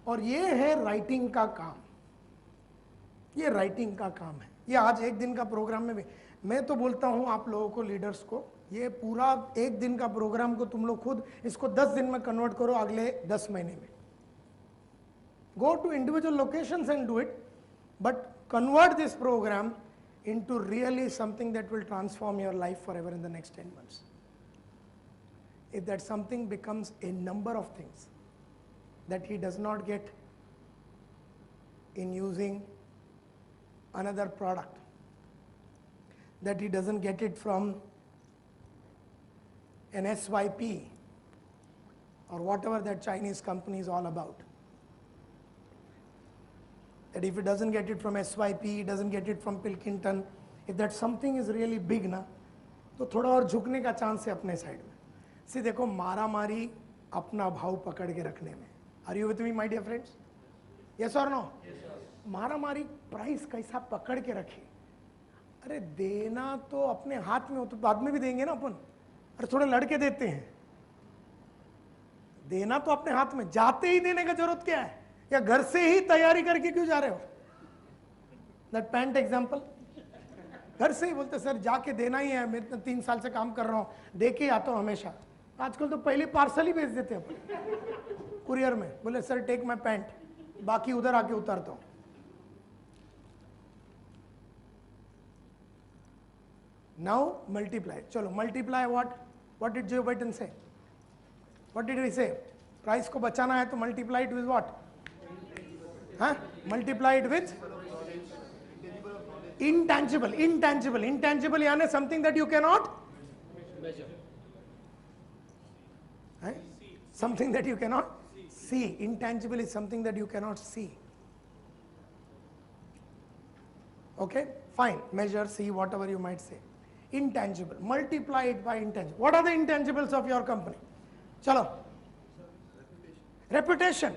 और ये है writing का काम, ये writing का काम है। ये आज एक दिन का प्रोग्राम में भी मैं तो बोलता हूँ आप लोगों को, लीडर्स को, ये पूरा एक दिन का प्रोग्राम को तुम लोग खुद इसको 10 दिन में कन्वर्ट करो अगले 10 महीने में। Go to individual locations and do it, but convert this program into really something that will transform your life forever in the next 10 months. If that something becomes a number of things that he does not get in using another product, that he doesn't get it from an SYP or whatever that Chinese company is all about. That if he doesn't get it from SYP, he doesn't get it from Pilkington, if that something is really big ना, तो थोड़ा और झुकने का chance है अपने side में। सी देखो मारा मारी अपना भाव पकड़ के रखने में। Are you with me, my dear friends? Yes or no? मारा मारी प्राइस कैसा पकड़ के रखे। अरे देना तो अपने हाथ में हो तो बाद में भी देंगे ना अपन, अरे थोड़े लड़के देते हैं। देना तो अपने हाथ में, जाते ही देने का जरूरत क्या है, या घर से ही तैयारी करके क्यों जा रहे हो? दैट पैंट एग्जांपल, घर से ही बोलते सर जाके देना ही है, मैं 3 साल से काम कर रहा हूँ, दे के आता हूँ हमेशा। आजकल तो पहले पार्सल ही भेज देते हैं कुरियर में, बोले सर टेक माय पैंट, बाकी उधर आके उतारता हूँ। Now multiply. चलो multiply what? What did Joe Biden say? What did he say? Price को बचाना है तो multiply it with what? हाँ? Multiply it with intangible. Intangible. Intangible यानी something that you cannot measure. Something that you cannot see. Intangible is something that you cannot see. Okay? Fine. Measure, see, whatever you might say. Intangible. Multiply it by intangible. What are the intangibles of your company? Chalo. Reputation.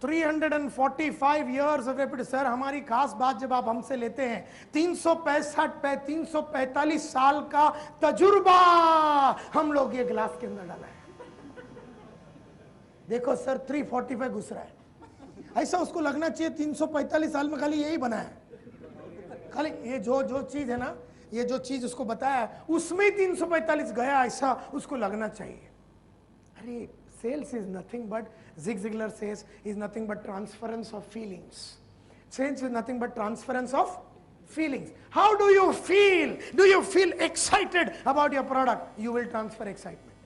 345 years of reputation. Sir, हमारी खास बात जब आप हमसे लेते हैं 345 साल का तजुर्बा हम लोग ये ग्लास के अंदर डाला है। देखो सर 345 घुस रहा है, ऐसा उसको लगना चाहिए 345 साल में खाली यही बना है। खाली ये जो चीज है ना, ये जो चीज उसको बताया उसमें ही 345 गया, ऐसा उसको लगना चाहिए। अरे sales is nothing but, Zig Ziglar says, is nothing but transference of feelings. Sales is nothing but transference of feelings. How do you feel? Do you feel excited about your product? You will transfer excitement.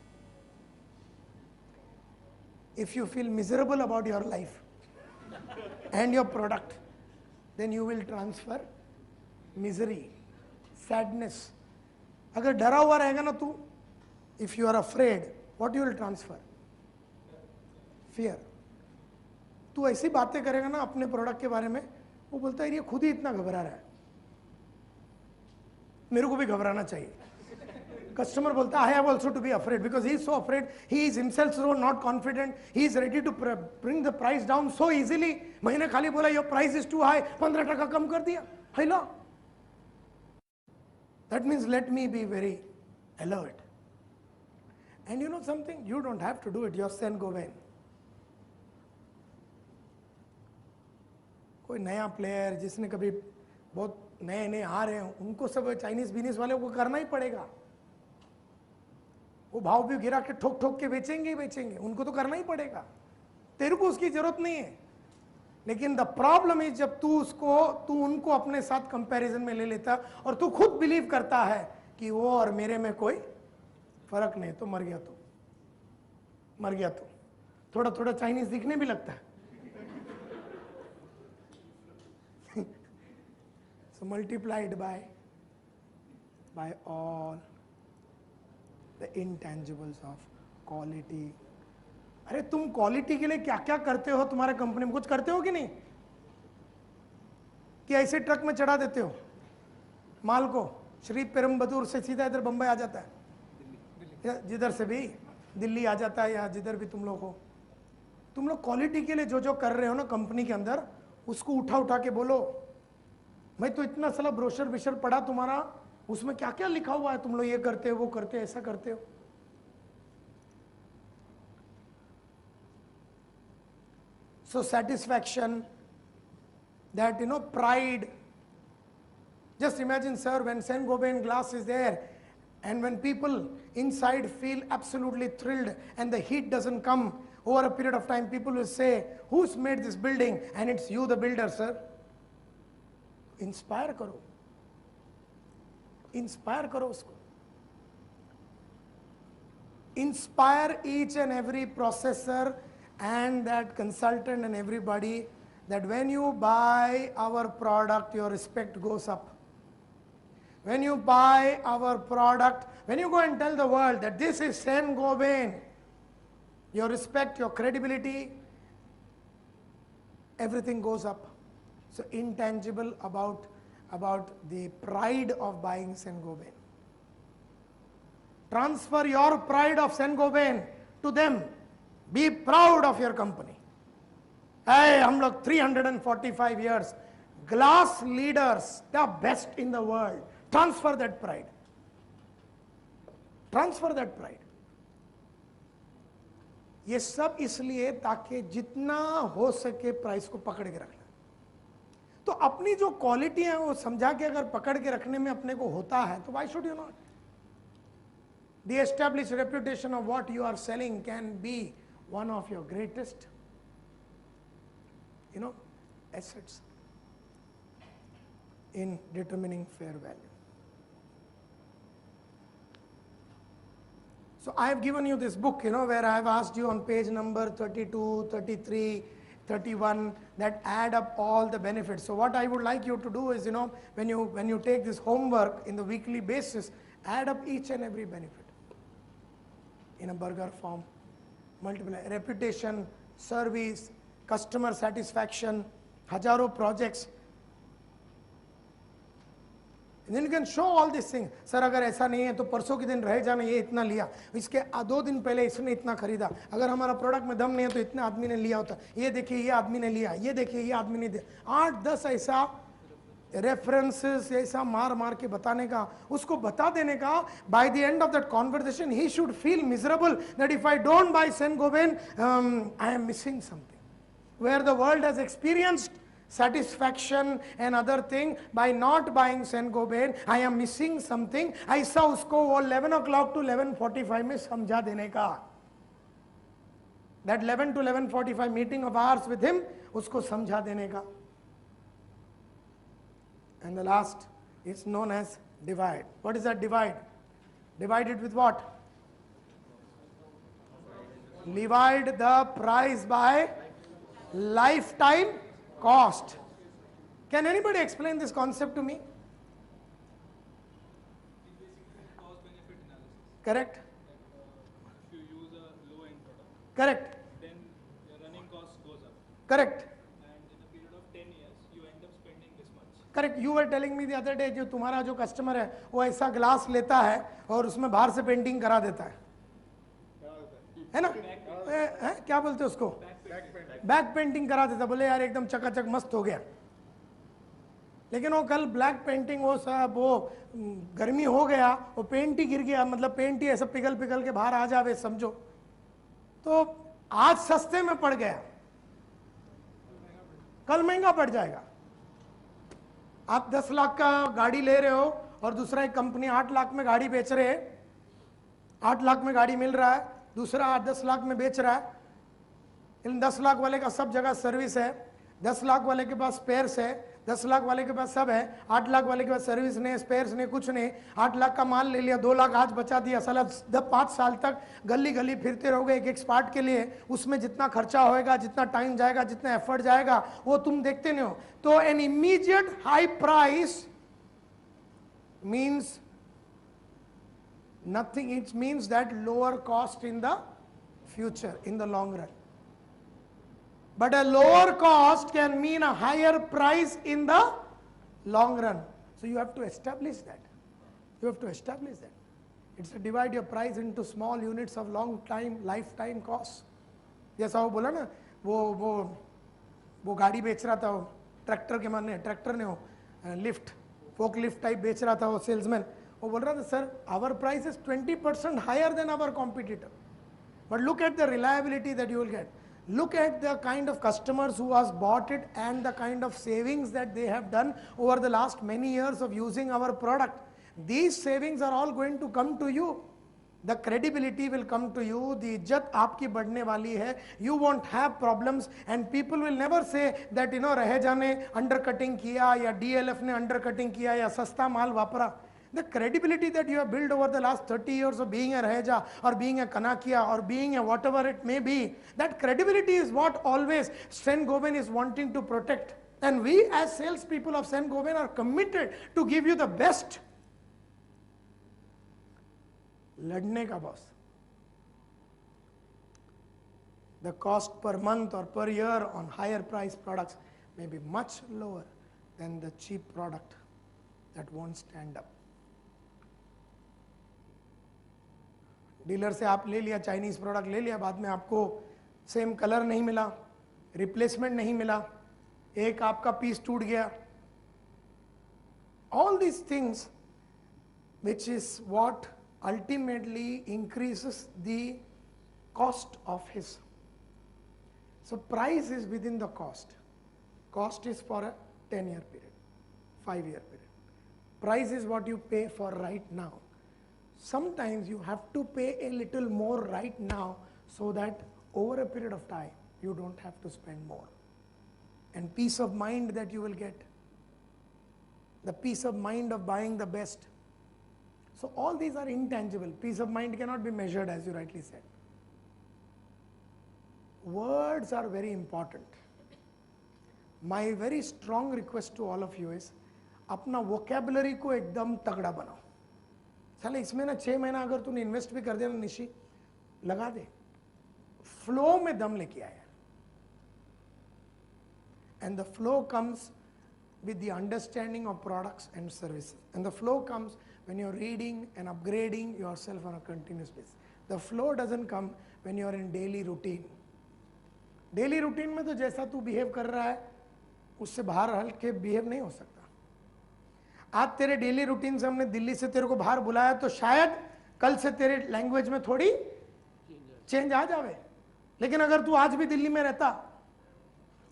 If you feel miserable about your life and your product, then you will transfer misery, sadness. अगर डरा हुआ रहेगा ना तू, if you are afraid, what you will transfer? Fear. तू ऐसी बातें करेगा ना अपने प्रोडक्ट के बारे में, वो बोलता है ये खुद ही इतना घबरा रहा है, मेरे को भी घबराना चाहिए। Customer बोलता है I have also to be afraid because he is so afraid, he is himself so not confident, he is ready to bring the price down so easily. मैंने खाली बोला your price is too high, 15% कम कर दिया, है ना? That means let me be very alert. And you know something? You don't have to do it. Your Saint-Gobain. कोई नया player जिसने कभी बहुत नए आ रहे हैं, उनको सब चाइनीज बिजनेस वाले को करना ही पड़ेगा। वो भाव भी गिरा के ठोक ठोक के बेचेंगे ही बेचेंगे, उनको तो करना ही पड़ेगा, तेरे को उसकी जरूरत नहीं है। लेकिन द प्रॉब्लम इज जब तू उनको अपने साथ कंपैरिजन में ले लेता और तू खुद बिलीव करता है कि वो और मेरे में कोई फर्क नहीं, तो मर गया तो थोड़ा थोड़ा चाइनीज दिखने भी लगता है। So multiplied by all the intangibles of quality. अरे तुम क्वालिटी के लिए क्या क्या करते हो तुम्हारे कंपनी में, कुछ करते हो कि नहीं? कि ऐसे ट्रक में चढ़ा देते हो माल को, श्री पेरुम्बदूर से सीधा इधर बंबई आ जाता है, जिधर से भी दिल्ली आ जाता है या जिधर भी तुम लोग हो। तुम लोग क्वालिटी के लिए जो जो कर रहे हो ना कंपनी के अंदर, उसको उठा उठा के बोलो। मैं तो इतना साला ब्रोशर विशर पढ़ा तुम्हारा, उसमें क्या क्या लिखा हुआ है, तुम लोग ये करते हो वो करते हो ऐसा करते हो। So satisfaction, that pride. Just imagine, sir, when Saint-Gobain glass is there and when people inside feel absolutely thrilled and the heat doesn't come, over a period of time people will say, who's made this building? And it's you, the builder, sir. Inspire karo usko. Inspire each and every processor and that consultant and everybody that when you buy our product, your respect goes up. When you buy our product, when you go and tell the world that this is Saint-Gobain, your respect, your credibility, everything goes up. So intangible about the pride of buying Saint-Gobain. Transfer your pride of Saint-Gobain to them. Be proud of your company. Hey, hum log 345 years, glass leaders, the best in the world. Transfer that pride. Transfer that pride. ये सब इसलिए ताकि जितना हो सके price को पकड़ के रखना। तो अपनी जो क्वालिटी है वो समझा के अगर पकड़ के रखने में अपने को होता है तो why should you not? The established reputation of what you are selling can be one of your greatest, assets in determining fair value. So I have given you this book, where I have asked you on page number 32, 33, 31 that add up all the benefits. So what I would like you to do is, when you take this homework in the weekly basis, add up each and every benefit in a burger form. Multiple reputation, service, customer satisfaction, hajaro projects. And then you can show all these things. Sir, अगर ऐसा नहीं है तो परसों के दिन रह जाना, ये इतना लिया, इसके 2 दिन पहले इसने इतना खरीदा, अगर हमारा प्रोडक्ट में दम नहीं है तो इतने आदमी ने लिया होता, ये देखिए ये आदमी ने लिया, ये देखिए ये आदमी ने दिया। 8-10 ऐसा रेफरेंसेस ऐसा मार मार के बताने का, उसको बता देने का. By the end of that conversation he should feel miserable that if I don't buy Saint-Gobain, I am missing something. Where the world has experienced satisfaction and other thing, by not buying Saint-Gobain I am missing something. ऐसा उसको वो 11 o'clock to 11:45 में समझा देने का. That 11 to 11:45 meeting of ours with him, उसको समझा देने का. And the last is known as divide. What is that divide? Divide it with what? Divide the price by lifetime cost. Can anybody explain this concept to me? Correct? If you use a low-end product, Correct. then your running cost goes up. Correct. And in a period of 10 years, you end up spending this much. Correct. You were telling me the other day, जो तुम्हारा जो customer है वो ऐसा glass लेता है और उसमें बाहर से पेंटिंग करा देता है ना? क्या बोलते हैं उसको? बैक पेंटिंग करा देता. बोले यार एकदम चकाचक मस्त हो गया, लेकिन वो कल ब्लैक पेंटिंग वो सब वो गर्मी हो गया, वो पेंट ही गिर गया, मतलब पेंट ही ऐसा पिघल पिघल के बाहर आ जावे समझो. तो आज सस्ते में पड़ गया, कल महंगा पड़ जाएगा. आप 10 लाख का गाड़ी ले रहे हो और दूसरा एक कंपनी 8 लाख में गाड़ी बेच रहे है. 8 लाख में गाड़ी मिल रहा है, दूसरा 10 लाख में बेच रहा है। इन 10 लाख वाले का सब जगह सर्विस है, 10 लाख वाले के पास स्पेयर्स है, 10 लाख वाले के पास सब है, 8 लाख वाले के पास सर्विस नहीं, स्पेयर्स नहीं, कुछ नहीं। 8 लाख का माल ले लिया, 2 लाख आज बचा दिया, साला 5 साल तक गली गली फिरते रहोगे एक स्पार्ट के लिए, उसमें जितना खर्चा होएगा, जितना टाइम जाएगा, जितना एफर्ट जाएगा, वो तुम देखते नहीं हो। तो an immediate high price means nothing. It means that lower cost in the future, in the long run. But a lower cost can mean a higher price in the long run. So you have to establish that. You have to establish that. It's to divide your price into small units of long time, lifetime cost. जैसा वो बोला ना, वो गाड़ी बेच रहा था, वो ट्रैक्टर के माने, ट्रैक्टर ने वो लिफ्ट, फोक लिफ्ट टाइप बेच रहा था वो सेल्समैन। वो बोल रहा था sir our price is 20% higher than our competitor, but look at the reliability that you will get, look at the kind of customers who has bought it and the kind of savings that they have done over the last many years of using our product. These savings are all going to come to you. The credibility will come to you. The इज्जत आपकी बढ़ने वाली है. You won't have problems and people will never say that you know Raheja ने undercutting किया या DLF ने undercutting किया या सस्ता माल वापरा. The credibility that you have built over the last 30 years of being a Raheja or being a Kanakia or being a whatever it may be, that credibility is what always Saint-Gobain is wanting to protect. And we as salespeople of Saint-Gobain are committed to give you the best. लड़ने का boss. The cost per month or per year on higher price products may be much lower than the cheap product that won't stand up. Dealer से आप ले लिया, Chinese product ले लिया, बाद में आपको सेम कलर नहीं मिला, रिप्लेसमेंट नहीं मिला, एक आपका पीस टूट गया. All these things which is what ultimately increases the cost of his. So price is with in the cost. Cost is for a 10-year period, 5-year period. Price is what you pay for right now. Sometimes you have to pay a little more right now so that over a period of time you don't have to spend more. And peace of mind that you will get, the peace of mind of buying the best. So all these are intangible. Peace of mind cannot be measured, as you rightly said. Words are very important. My very strong request to all of you is अपना vocabulary को एकदम तगड़ा बनाओ. चले इसमें ना 6 महीना अगर तूने इन्वेस्ट भी कर दिया ना निशी, लगा दे, फ्लो में दम लेके आया. And the flow comes with the understanding of products and services. And the flow comes when you're reading and upgrading yourself on a continuous basis. The flow doesn't come when you're in daily routine. Daily routine में तो जैसा तू behave कर रहा है उससे बाहर हल के बिहेव नहीं हो सकता. आज तेरे डेली रूटीन से हमने दिल्ली से तेरे को बाहर बुलाया तो शायद कल से तेरे लैंग्वेज में थोड़ी चेंज आ जावे, लेकिन अगर तू आज भी दिल्ली में रहता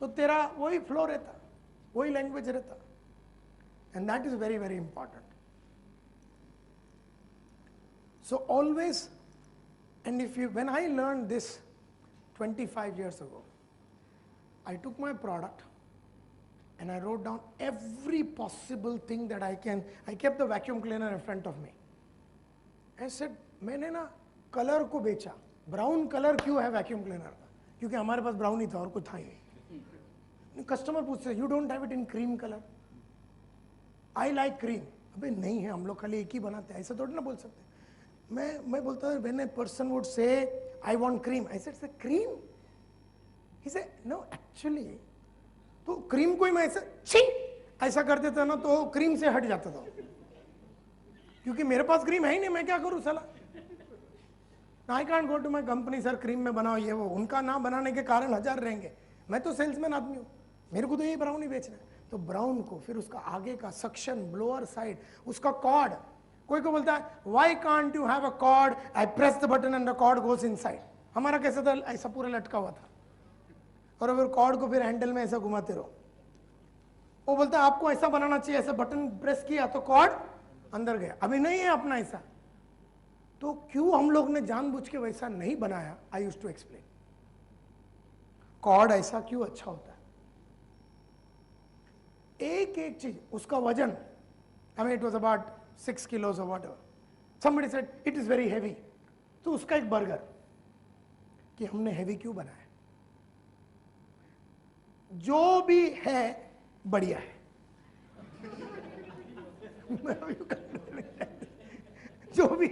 तो तेरा वही फ्लो रहता, वही लैंग्वेज रहता. And that is very very important. So always, and if you, when I learn this 25 years ago, I took my product and I wrote down every possible thing that I can. I kept the vacuum cleaner in front of me. I said, मैंने ना colour को बेचा. Brown colour क्यों है vacuum cleaner का? क्योंकि हमारे पास brown ही था और कुछ था ही नहीं. कस्टमर पूछते you don't have it in cream colour. I like cream. अबे नहीं है, हम लोग खाली एक ही बनाते हैं, ऐसा थोड़ी ना बोल सकते. मैं बोलता हूँ when A person would say I want cream, I said cream. He said no actually, तो क्रीम को ही मैं ऐसा कर देता ना तो क्रीम से हट जाता था, क्योंकि मेरे पास क्रीम है ही नहीं, मैं क्या करूं साला. I can't go to my company, sir cream में बनाओ ये वो. उनका ना बनाने के कारण 1000 रहेंगे. मैं तो सेल्समैन आदमी हूँ, मेरे को तो ये ब्राउन ही बेचना है. तो ब्राउन को फिर उसका आगे का सक्शन, ब्लोअर साइड, उसका कॉर्ड. कोई को बोलता है why can't you have a cord, I press the button and the cord goes inside. हमारा कैसा था, ऐसा पूरा लटका हुआ था और अगर कॉर्ड को फिर हैंडल में ऐसा घुमाते रहो. वो बोलता है आपको ऐसा बनाना चाहिए, ऐसा बटन प्रेस किया तो कॉर्ड अंदर गया. अभी नहीं है अपना ऐसा. तो क्यों हम लोग ने जानबूझ के वैसा नहीं बनाया? I used to explain. Cord ऐसा क्यों अच्छा होता है? एक एक चीज, उसका वजन, I mean it was about 6 kilos or whatever. Somebody said it is very heavy. तो उसका एक बर्गर, कि हमने हेवी क्यों बनाया? जो भी है बढ़िया है. जो भी,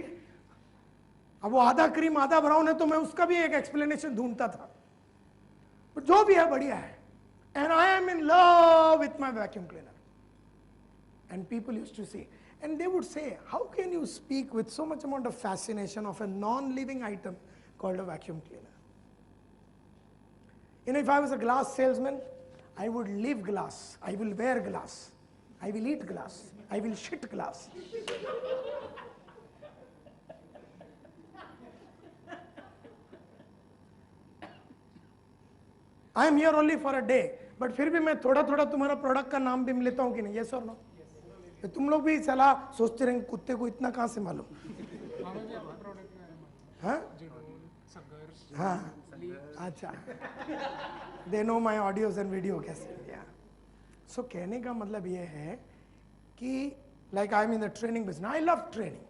अब वो आधा क्रीम आधा ब्राउन है तो मैं उसका भी एक एक्सप्लेनेशन ढूंढता था. जो भी है बढ़िया है. And I am in love with my vacuum cleaner. And people used to say, and they would say, how can you speak with so much amount of fascination of a non-living item called a vacuum cleaner? You know, if I was a glass salesman, I would live glass. I will wear glass. I will eat glass. I will shit glass. I am here only for a day, but फिर भी मैं थोड़ा थोड़ा तुम्हारा product का नाम भी लेता हूँ कि नहीं? Yes or no? तुम लोग भी सलाह सोचते रहेंगे, कुत्ते को इतना कहाँ से मालूम? हाँ हाँ अच्छा, they know my audios and video कैसे? Yeah. So कहने का मतलब ये है कि like I am in the training business. I love training.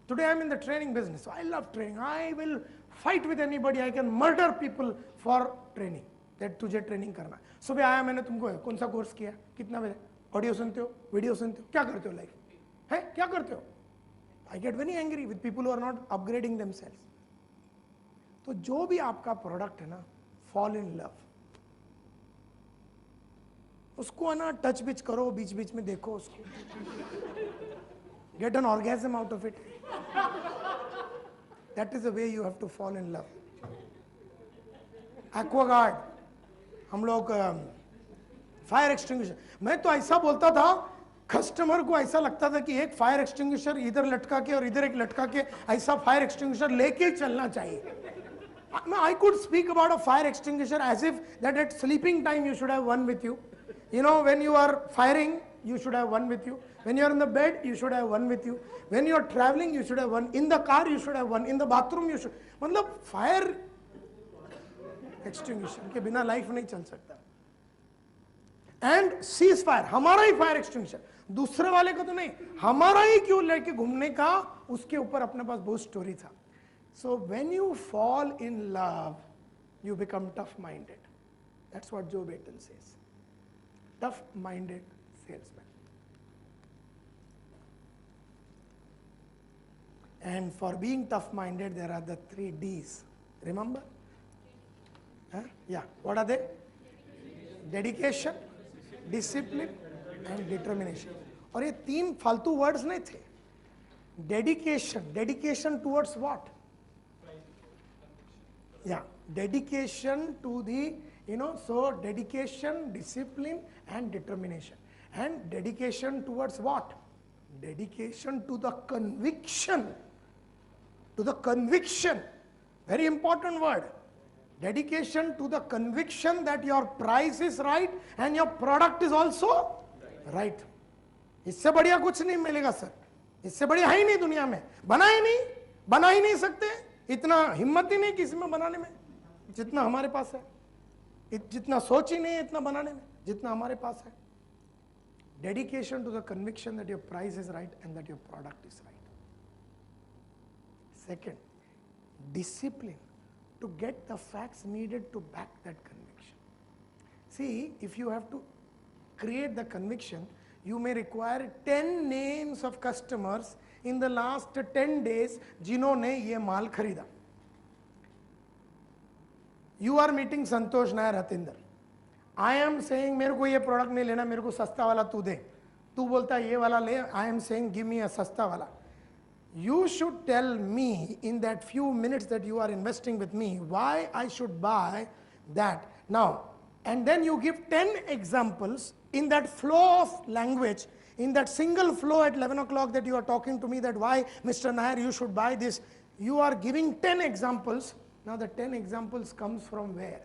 Today I am in the training business. So I love training. I will fight with anybody. I can murder people for training. That तुझे training करना. सुबह आया मैंने तुमको, कौन सा course किया, कितना बजे, ऑडियो सुनते हो, वीडियो सुनते हो, क्या करते हो लाइफ है, क्या करते हो? I get very angry with people who are not upgrading themselves. तो जो भी आपका प्रोडक्ट है ना, फॉल इन लव. उसको ना टच बिच करो, बीच बीच में देखो उसको, get an orgasm out of it. That is the way you have to fall in love. Aquaguard, हम लोग फायर एक्सटिंग्विशर, मैं तो ऐसा बोलता था, कस्टमर को ऐसा लगता था कि एक फायर एक्सटिंग्विशर इधर लटका के और इधर एक लटका के, ऐसा फायर एक्सटिंग्विशर लेके चलना चाहिए. I could speak about a fire extinguisher as if that at sleeping time you should have one with you. You know, when you are firing, you should have one with you. When you are in the bed, you should have one with you. When you are traveling, you should have one. In the car, you should have one. In the bathroom, you should. मतलब fire extinguisher के बिना life नहीं चल सकता. And cease fire, हमारा ही fire extinguisher, दूसरे वाले का तो नहीं, हमारा ही क्यों लेके घूमने का, उसके ऊपर अपने पास बहुत स्टोरी था. So when you fall in love, you become tough minded. That's what Joe Batten says. Tough minded salesman. And for being tough-minded, there are the 3 Ds. Remember? Huh? Yeah. What are they? Dedication, discipline, and determination. और ये 3 फालतू words नहीं थे. Dedication. Dedication towards what? Yeah. Dedication to the, so dedication, discipline, and determination. And dedication towards what? Dedication to the conviction. To the conviction, very important word. Dedication to the conviction that your price is right and your product is also right. इससे बढ़िया कुछ नहीं मिलेगा sir, इससे बढ़िया है ही नहीं दुनिया में. बना ही नहीं सकते, इतना हिम्मत ही नहीं किसी में बनाने में जितना हमारे पास है, जितना सोच ही नहीं है इतना बनाने में जितना हमारे पास है. Dedication to the conviction that your price is right and that your product is right. Second, discipline to get the facts needed to back that conviction. See, if you have to create the conviction, you may require 10 names of customers in the last 10 days जिन्होंने ये माल खरीदा. You are meeting Santosh Nair Hatinder. I am saying मेरे को ये product नहीं लेना, मेरे को सस्ता वाला तू दे. तू बोलता ये वाला ले. I am saying give me a सस्ता वाला. You should tell me in that few minutes that you are investing with me why I should buy that. Now, and then you give 10 examples in that flow of language, in that single flow at 11 o'clock that you are talking to me that why Mr. Nair you should buy this. You are giving 10 examples. Now the 10 examples comes from where?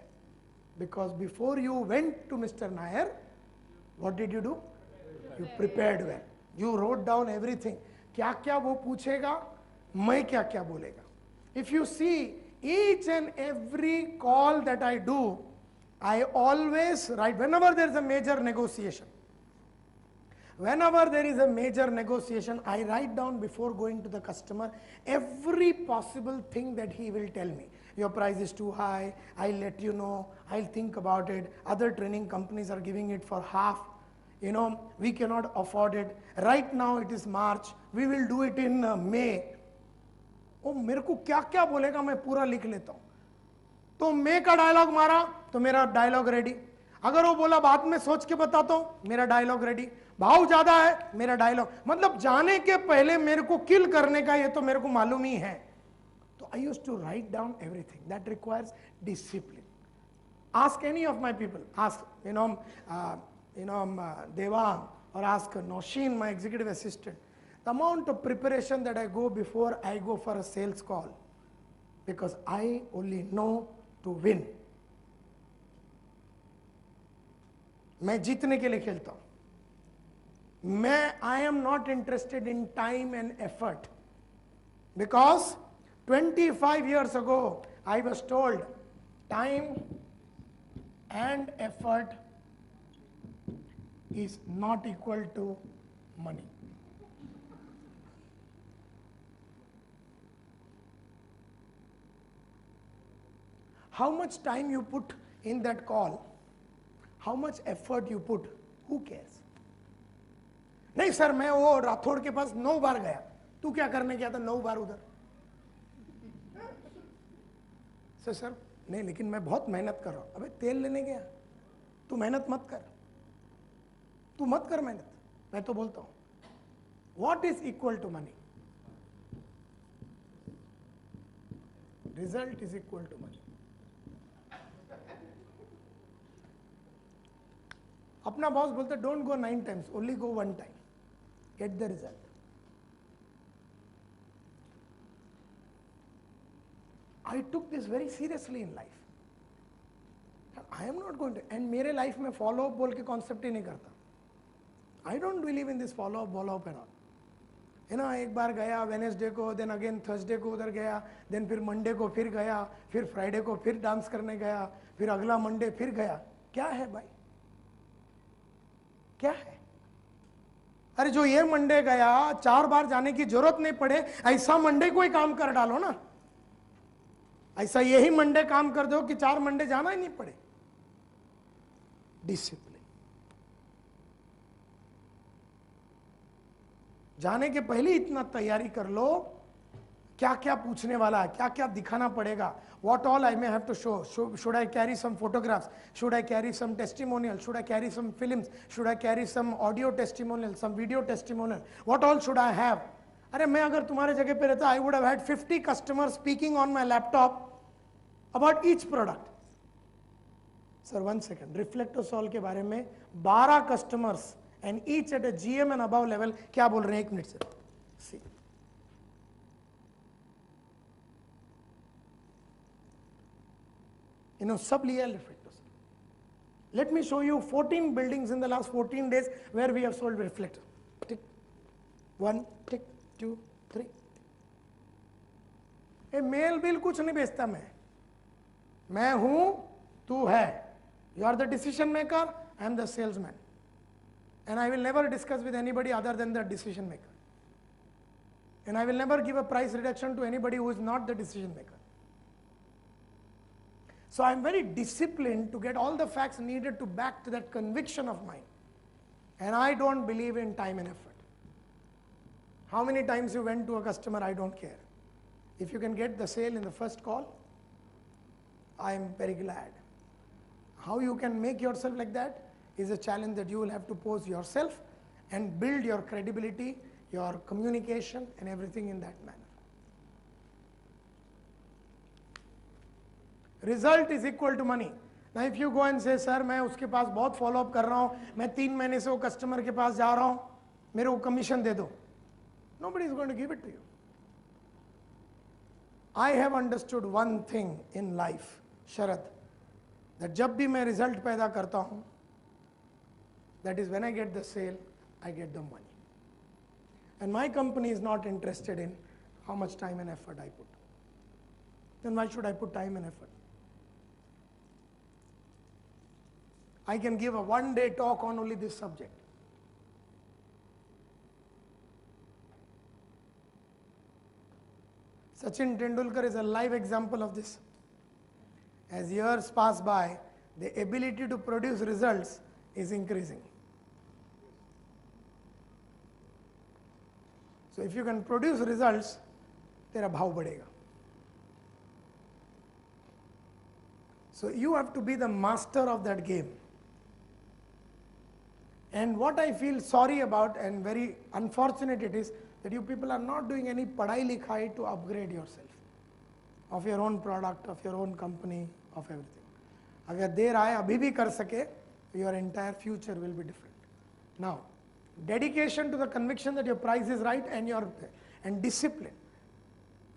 Because before you went to Mr. Nair, what did you do? You prepared well. You wrote down everything. क्या क्या वो पूछेगा, मैं क्या क्या बोलेगा. If you see each and every call that I do, I always write whenever there is a major negotiation. Whenever there is a major negotiation, I write down before going to the customer every possible thing that he will tell me. Your price is too high, I'll let you know, I'll think about it, other training companies are giving it for half, you know, we cannot afford it, right now it is March, we will do it in May. Oh, मेरे को क्या क्या बोलेगा मैं पूरा लिख लेता हूँ. तो मे का डायलॉग मारा तो मेरा डायलॉग रेडी. अगर वो बोला बाद में सोच के बताता हूं, मेरा डायलॉग रेडी. भाव ज्यादा है, मेरा डायलॉग, मतलब जाने के पहले मेरे को किल करने का ये तो मेरे को मालूम ही है. तो I used to write down everything. That requires discipline. Ask any of my people, ask Devang, or ask Noshin, my executive assistant, the amount of preparation that I go before I go for a sales call, because I only know to win. मैं जीतने के लिए खेलता हूं. I am not interested in time and effort, because 25 years ago I was told time and effort is not equal to money. How much time you put in that call, how much effort you put, who cares? नहीं sir, मैं वो राठौड़ के पास 9 बार गया. तू क्या करने गया था 9 बार उधर? सर नहीं, लेकिन मैं बहुत मेहनत कर रहा हूं. अबे तेल लेने गया, तू मेहनत मत कर, तू मत कर मेहनत. मैं तो बोलता हूं, what is equal to money? Result is equal to money. अपना बॉस बोलते don't go 9 times, only go 1 time, get the result. I took this very seriously in life. I am not going to, and मेरे life में follow up बोल के concept ही नहीं करता. I don't believe in this follow up and all. You know, एक बार गया Wednesday को, then again Thursday को उधर गया, देन फिर मंडे को फिर गया, फिर फ्राइडे को फिर डांस करने गया, फिर अगला मंडे फिर गया. क्या है भाई, क्या है? अरे जो ये मंडे गया 4 बार जाने की जरूरत नहीं पड़े, ऐसा मंडे कोई काम कर डालो ना. ऐसा यही मंडे काम कर दो कि 4 मंडे जाना ही नहीं पड़े. डिसिप्लिन. जाने के पहले इतना तैयारी कर लो, क्या क्या पूछने वाला है, क्या क्या दिखाना पड़ेगा. What all I may have to show. Should I carry some photographs? Should I carry some testimonials? Should I carry some films? Should I carry some audio testimonial, some video testimonial? What all should I have? अरे मैं अगर तुम्हारे जगह पे रहता, I would have had 50 customers speaking on my laptop about each product. Sir, 1 second. Reflectosol के बारे में 12 customers and each at a GM and above level क्या बोल रहे हैं? 1 मिनट से. See. You know, सब लिया reflectosol. Let me show you 14 buildings in the last 14 days where we have sold reflector. Tick. 1, tick, 2, 3. A mail bill कुछ नहीं बेचता मैं हूं, तू है. You are the decision maker, I am the salesman. And I will never discuss with anybody other than the decision maker. And I will never give a price reduction to anybody who is not the decision maker. So I am very disciplined to get all the facts needed to back to that conviction of mine. And I don't believe in time and effort. How many times you went to a customer, I don't care. If you can get the sale in the first call, I am very glad. How you can make yourself like that is a challenge that you will have to pose yourself and build your credibility, your communication and everything in that manner. Result is equal to money. Now if you go and say, sir, मैं उसके पास बहुत follow up कर रहा हूँ, मैं 3 महीने से वो customer के पास जा रहा हूँ, मेरे को commission दे दो. Nobody is going to give it to you. I have understood one thing in life, Sharad, that जब भी मैं result पैदा करता हूँ, that is when I get the sale, I get the money. And my company is not interested in how much time and effort I put. Then why should I put time and effort? I can give a one-day talk on only this subject. Sachin Tendulkar is a live example of this. As years pass by, the ability to produce results is increasing. So if you can produce results, तेरा भाव बढ़ेगा. So you have to be the master of that game. And what I feel sorry about and very unfortunate it is that you people are not doing any padhai likhai to upgrade yourself of your own product, of your own company, of everything. अगर देर आए अभी भी कर सके, your entire future will be different. Now, dedication to the conviction that your price is right and discipline.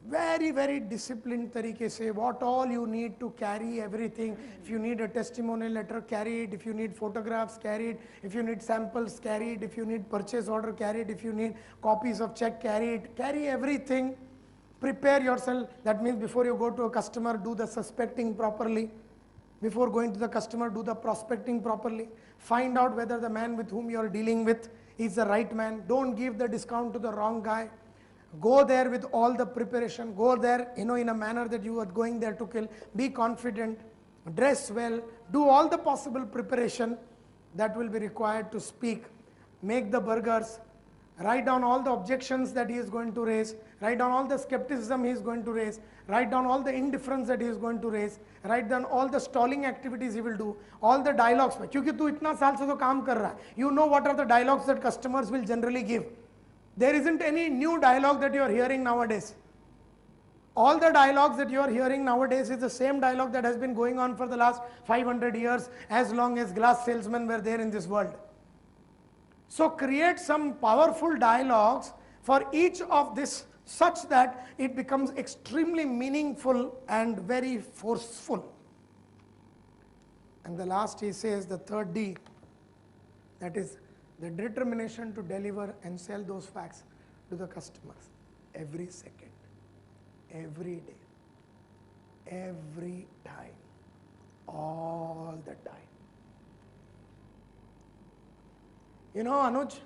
Very, very disciplined तरीके से what all you need to carry everything. If you need a testimonial letter, carry it. If you need photographs, carry it. If you need samples, carry it. If you need purchase order, carry it. If you need copies of check, carry it. Carry everything. Prepare yourself. That means before you go to a customer, do the suspecting properly. Before going to the customer, do the prospecting properly. Find out whether the man with whom you are dealing with is the right man. Don't give the discount to the wrong guy. Go there with all the preparation. Go there, in a manner that you are going there to kill. Be confident. Dress well. Do all the possible preparation that will be required to speak. Make the burgers. Write down all the objections that he is going to raise. Write down all the skepticism he is going to raise. Write down all the indifference that he is going to raise. Write down all the stalling activities he will do. All the dialogues. क्योंकि तू इतना साल से तो काम कर रहा है. You know what are the dialogues that customers will generally give. There isn't any new dialogue that you are hearing nowadays. All the dialogues that you are hearing nowadays is the same dialogue that has been going on for the last 500 years, as long as glass salesmen were there in this world. So create some powerful dialogues for each of this such that it becomes extremely meaningful and very forceful. And the last he says, the third D, that is the determination to deliver and sell those facts to the customers every second, every day, every time, all the time. You know, Anuj,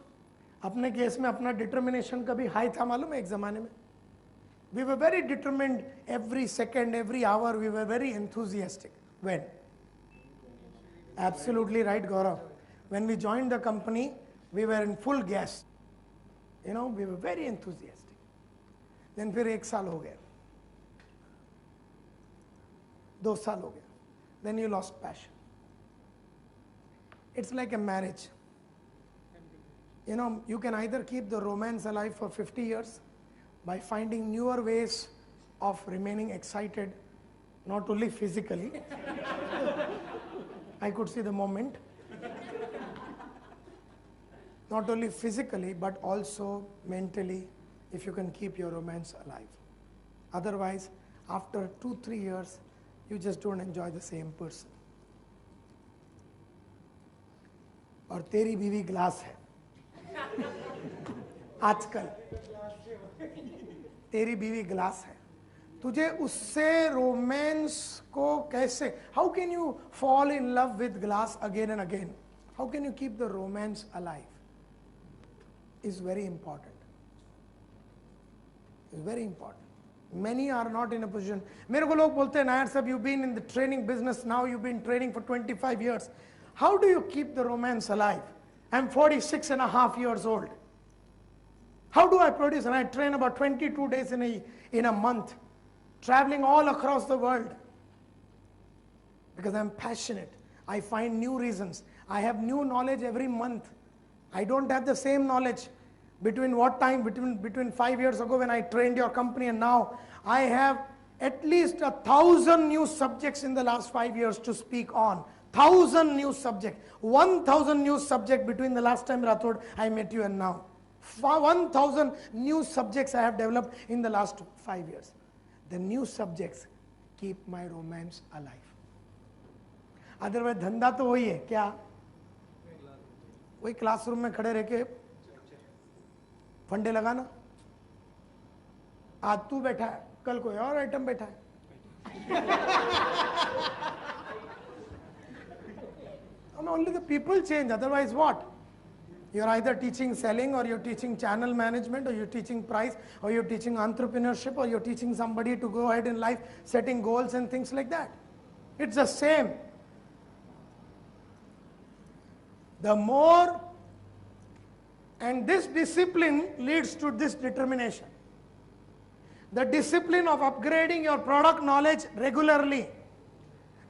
अपने case में अपना determination कभी high था मालूम है एक ज़माने में. We were very determined every second, every hour. We were very enthusiastic. When? Absolutely right, Gaurav. When we joined the company, we were in full gas. You know, we were very enthusiastic. Then फिर 1 साल हो गया, 2 साल हो गया. Then you lost passion. It's like a marriage. You know, you can either keep the romance alive for 50 years by finding newer ways of remaining excited, not only physically. I could see the moment. Not only physically, but also mentally, if you can keep your romance alive. Otherwise, after 2-3 years, you just don't enjoy the same person. और तेरी बीवी glass है आजकल, तेरी बीवी glass है, तुझे उससे रोमांस को कैसे, how can you fall in love with glass again and again? How can you keep the romance alive? Is very important. It's very important. Many are not in a position. मेरे को लोग बोलते हैं, नायर साहब, you've been in the training business now, you've been training for 25 years. How do you keep the romance alive? I'm 46 and a half years old. How do I produce? And I train about 22 days in a month, traveling all across the world. Because I'm passionate. I find new reasons. I have new knowledge every month. I don't have the same knowledge. Between what time? Between 5 years ago when I trained your company and now, I have at least 1,000 new subjects in the last 5 years to speak on. 1,000 new subjects. 1,000 new subjects between the last time, Rathod, I met you and now. 1,000 new subjects I have developed in the last 5 years. The new subjects keep my romance alive. Otherwise, धंधा तो वही है क्या? वही classroom में खड़े रह के फंडे लगाना. आज तू बैठा है, कल कोई और आइटम बैठा है. And only the people change, otherwise what? You're either teaching selling, or you're teaching channel management, or you're teaching price, or you're teaching entrepreneurship, or you're teaching somebody to go ahead in life, setting goals and things like that. It's the same. The more, and this discipline leads to this determination. The discipline of upgrading your product knowledge regularly.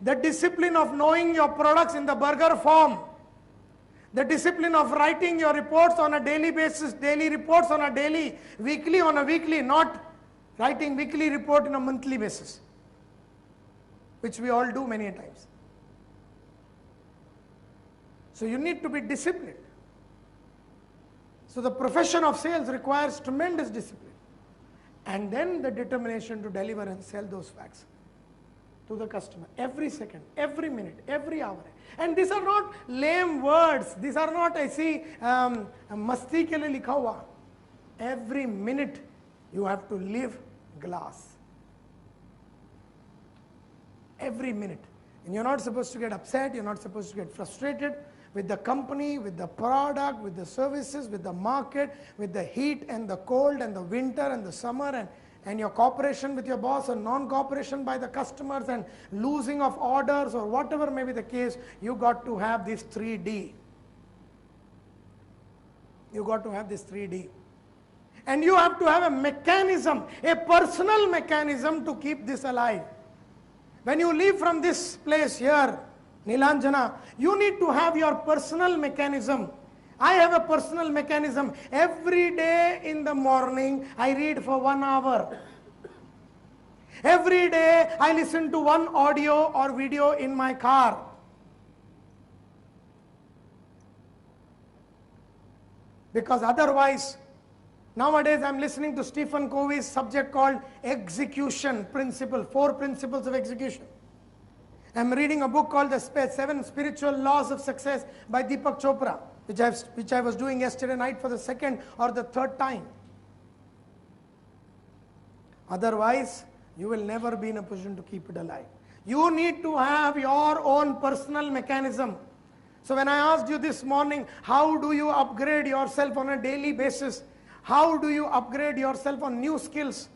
The discipline of knowing your products in the burger form. The discipline of writing your reports on a daily basis, daily reports on a daily, weekly on a weekly, not writing weekly report on a monthly basis, which we all do many times. So you need to be disciplined. So the profession of sales requires tremendous discipline. And then the determination to deliver and sell those facts to the customer every second, every minute, every hour. And these are not lame words. These are not, I see, masti ke liye likha hua. Every minute you have to live glass. Every minute. And you're not supposed to get upset. You're not supposed to get frustrated with the company, with the product, with the services, with the market, with the heat and the cold and the winter and the summer, and your cooperation with your boss or non-cooperation by the customers and losing of orders or whatever may be the case. You got to have this 3D. You got to have this 3D. And you have to have a mechanism, a personal mechanism to keep this alive. When you leave from this place here, Nilanjana, you need to have your personal mechanism. I have a personal mechanism. Every day in the morning, I read for 1 hour. Every day, I listen to one audio or video in my car. Because otherwise, nowadays I'm listening to Stephen Covey's subject called Execution Principle, 4 Principles of Execution. I'm reading a book called The 7 Spiritual Laws of Success by Deepak Chopra, which I was doing yesterday night for the 2nd or the 3rd time. Otherwise, you will never be in a position to keep it alive. You need to have your own personal mechanism. So when I asked you this morning, how do you upgrade yourself on a daily basis? How do you upgrade yourself on new skills,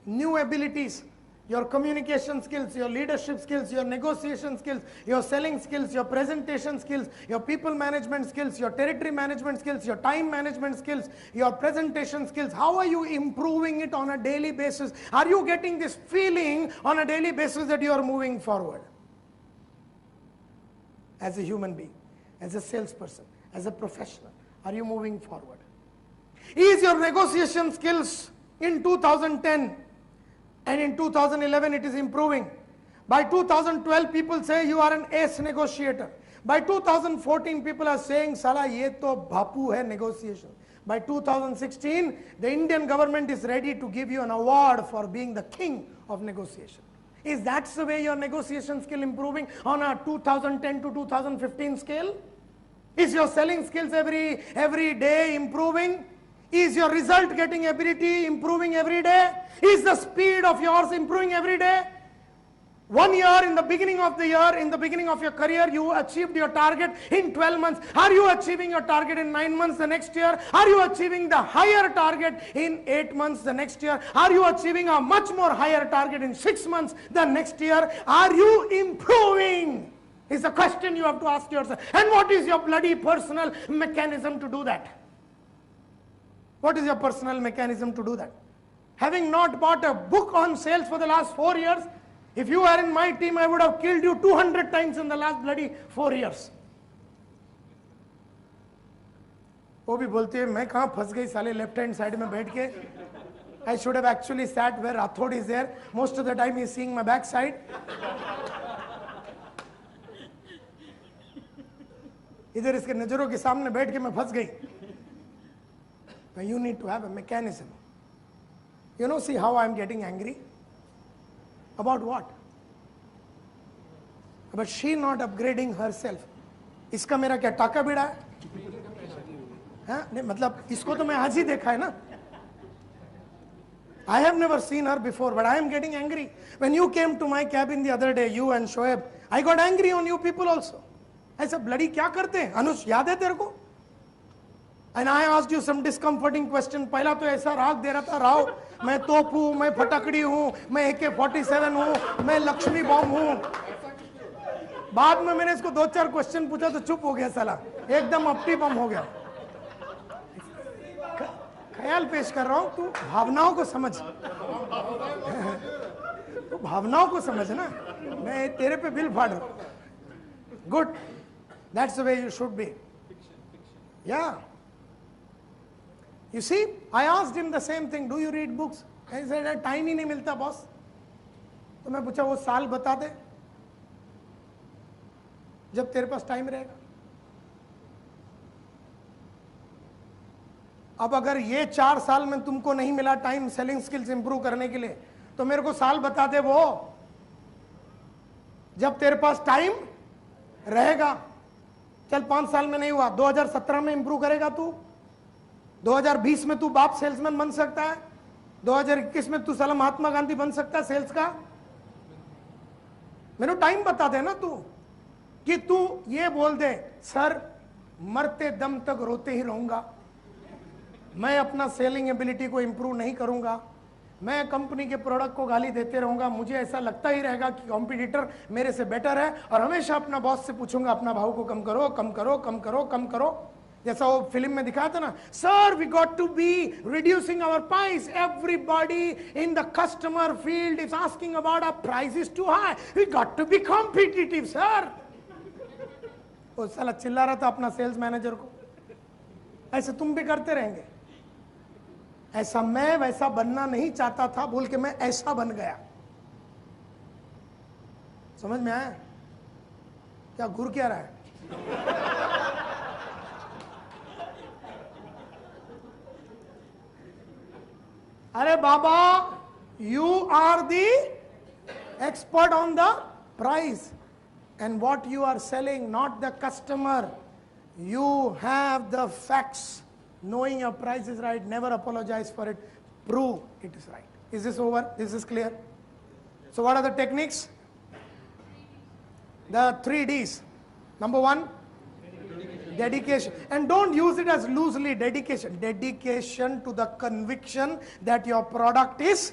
new abilities? Your communication skills, your leadership skills, your negotiation skills, your selling skills, your presentation skills, your people management skills, your territory management skills, your time management skills, your presentation skills. How are you improving it on a daily basis? Are you getting this feeling on a daily basis that you are moving forward? As a human being, as a salesperson, as a professional, are you moving forward? Is your negotiation skills in 2010 and in 2011 it is improving? By 2012 people say you are an ace negotiator. By 2014 people are saying sala ye to bhapu hai negotiation. By 2016 the Indian government is ready to give you an award for being the king of negotiation. Is that the way your negotiation skill improving on a 2010 to 2015 scale? Is your selling skills every day improving? Is your result getting ability improving every day? Is the speed of yours improving every day? 1 year, in the beginning of the year, in the beginning of your career, you achieved your target in 12 months. Are you achieving your target in 9 months the next year? Are you achieving the higher target in 8 months the next year? Are you achieving a much more higher target in 6 months the next year? Are you improving? Is the question you have to ask yourself. And what is your bloody personal mechanism to do that? What is your personal mechanism to do that? Having not bought a book on sales for the last 4 years, if you were in my team, I would have killed you 200 times in the last bloody 4 years. वो भी बोलते हैं मैं कहाँ फंस गई साले left hand side में बैठ के. I should have actually sat where Rathod is there. Most of the time he is seeing my back side. इधर इसके नजरों के सामने बैठ के मैं फंस गई. But you need to have a mechanism. You know, see how I am getting angry? About what? About she not upgrading herself. इसका मेरा क्या टाका बिड़ा है? हाँ? नहीं मतलब इसको तो मैं आज ही देखा है ना. I have never seen her before, but I am getting angry. When you came to my cabin the other day, you and Shoaib, I got angry on you people also. I said, bloody क्या करते हैं? अनुष याद है तेरे को? And I asked you some discomforting question. पहला तो ऐसा राग दे रहा था, राव मैं तोप हूँ, मैं फटकड़ी हूँ, मैं AK-47 हूँ, मैं लक्ष्मी बॉम्ब हूँ. बाद में मैंने इसको 2-4 क्वेश्चन पूछा तो चुप हो गया साला, एकदम अपटी बम हो गया. ख्याल पेश कर रहा हूँ, तू भावनाओं को समझ. तू भावनाओं को समझ ना, मैं तेरे पे बिल फाड़ रहा हूँ. Good, that's the way you should be. Yeah. You see, I asked him the same thing. Do you read books? He said, time ही नहीं मिलता बॉस. तो मैं पूछा वो साल बता दे जब तेरे पास टाइम रहेगा. अब अगर ये 4 साल में तुमको नहीं मिला टाइम सेलिंग स्किल्स इंप्रूव करने के लिए, तो मेरे को साल बता दे वो जब तेरे पास टाइम रहेगा. चल 5 साल में नहीं हुआ, 2017 में इंप्रूव करेगा तू. 2020 में तू बाप सेल्समैन बन सकता है. 2021 में तू साला महात्मा गांधी बन सकता है सेल्स का. मेरे को टाइम बता दे ना तू, कि तू ये बोल दे सर मरते दम तक रोते ही रहूंगा, मैं अपना सेलिंग एबिलिटी को इंप्रूव नहीं करूंगा, मैं कंपनी के प्रोडक्ट को गाली देते रहूंगा, मुझे ऐसा लगता ही रहेगा कि कॉम्पिटिटर मेरे से बेटर है, और हमेशा अपना बॉस से पूछूंगा अपना भाव को कम करो कम करो कम करो कम करो. जैसा वो फिल्म में दिखाया था ना, sir we got to be reducing our price, everybody in the customer field is asking about our price is too high, we got to be competitive sir. वो साला चिल्ला रहा था अपना सेल्स मैनेजर को. ऐसे तुम भी करते रहेंगे. ऐसा मैं वैसा बनना नहीं चाहता था बोल के मैं ऐसा बन गया. समझ में आया क्या घूर क्या रहा है? अरे बाबा, you are the expert on the price and what you are selling, not the customer. You have the facts. Knowing your price is right, never apologize for it. Prove it is right. Is this over? Is this clear? So what are the techniques? The 3 Ds. Number 1, dedication. And don't use it as loosely. Dedication. Dedication to the conviction that your product is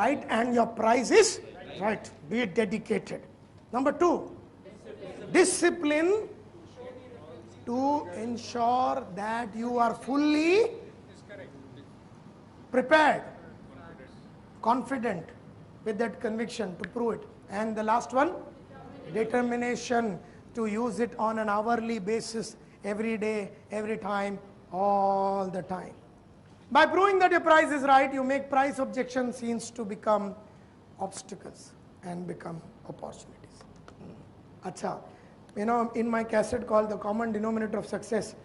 right and your price is right. Be dedicated. Number 2, discipline to ensure that you are fully prepared, confident with that conviction to prove it. And the last one, determination to use it on an hourly basis, every day, every time, all the time. By proving that your price is right, you make price objection scenes to become obstacles and become opportunities. Acha. You know, in my cassette called The Common Denominator of Success,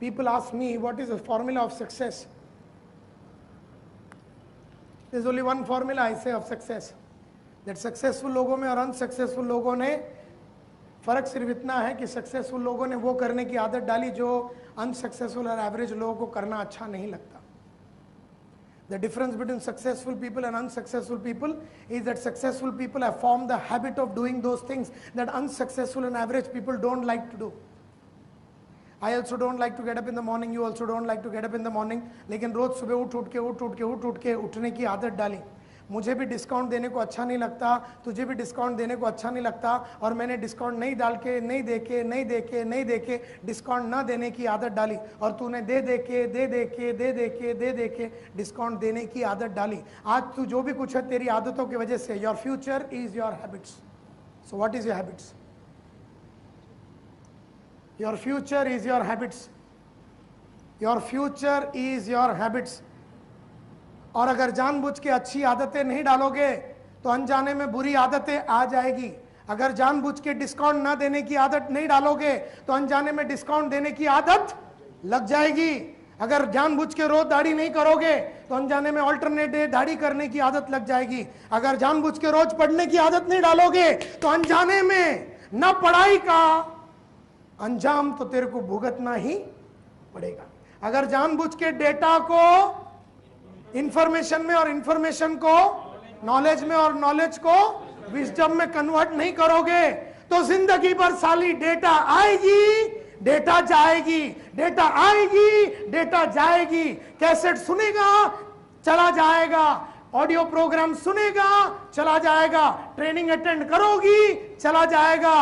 people ask me, what is the formula of success? There's only one formula I say of success. That successful लोगों में और unsuccessful लोगों ने फर्क सिर्फ इतना है कि successful लोगों ने वो करने की आदत डाली जो unsuccessful और average लोगों को करना अच्छा नहीं लगता. The difference between successful people and unsuccessful people is that successful people have formed the habit of doing those things that unsuccessful and average people don't like to do. I also don't like to get up in the morning, you also don't like to get up in the morning, लेकिन रोज सुबह उठ के उठने की आदत डाली. मुझे भी डिस्काउंट देने को अच्छा नहीं लगता, तुझे भी डिस्काउंट देने को अच्छा नहीं लगता, और मैंने डिस्काउंट नहीं दे के डिस्काउंट ना देने की आदत डाली, और तूने दे के डिस्काउंट देने की आदत डाली. आज तू जो भी कुछ है तेरी आदतों की वजह से. Your future is your habits. So what is your habits? Your future is your habits. Your future is your habits. और अगर जानबूझ के अच्छी आदतें नहीं डालोगे तो अनजाने में बुरी आदतें आ जाएगी. अगर जानबूझ के डिस्काउंट ना देने की आदत नहीं डालोगे तो अनजाने में डिस्काउंट देने की आदत लग जाएगी. अगर जानबूझ के रोज दाढ़ी नहीं करोगे तो अनजाने में ऑल्टरनेट डे दाढ़ी करने की आदत लग जाएगी. अगर जानबूझ के रोज पढ़ने की आदत नहीं डालोगे तो अनजाने में न पढ़ाई का अंजाम तो तेरे को भुगतना ही पड़ेगा. अगर जानबूझ के डेटा को इंफॉर्मेशन में और इंफॉर्मेशन को नॉलेज में और नॉलेज को विजडम में कन्वर्ट नहीं करोगे तो जिंदगी भर साली डेटा आएगी, डेटा जाएगी, डेटा आएगी, डेटा जाएगी। कैसेट सुनेगा, चला जाएगा, ऑडियो प्रोग्राम सुनेगा, चला जाएगा, ट्रेनिंग अटेंड करोगी, चला जाएगा।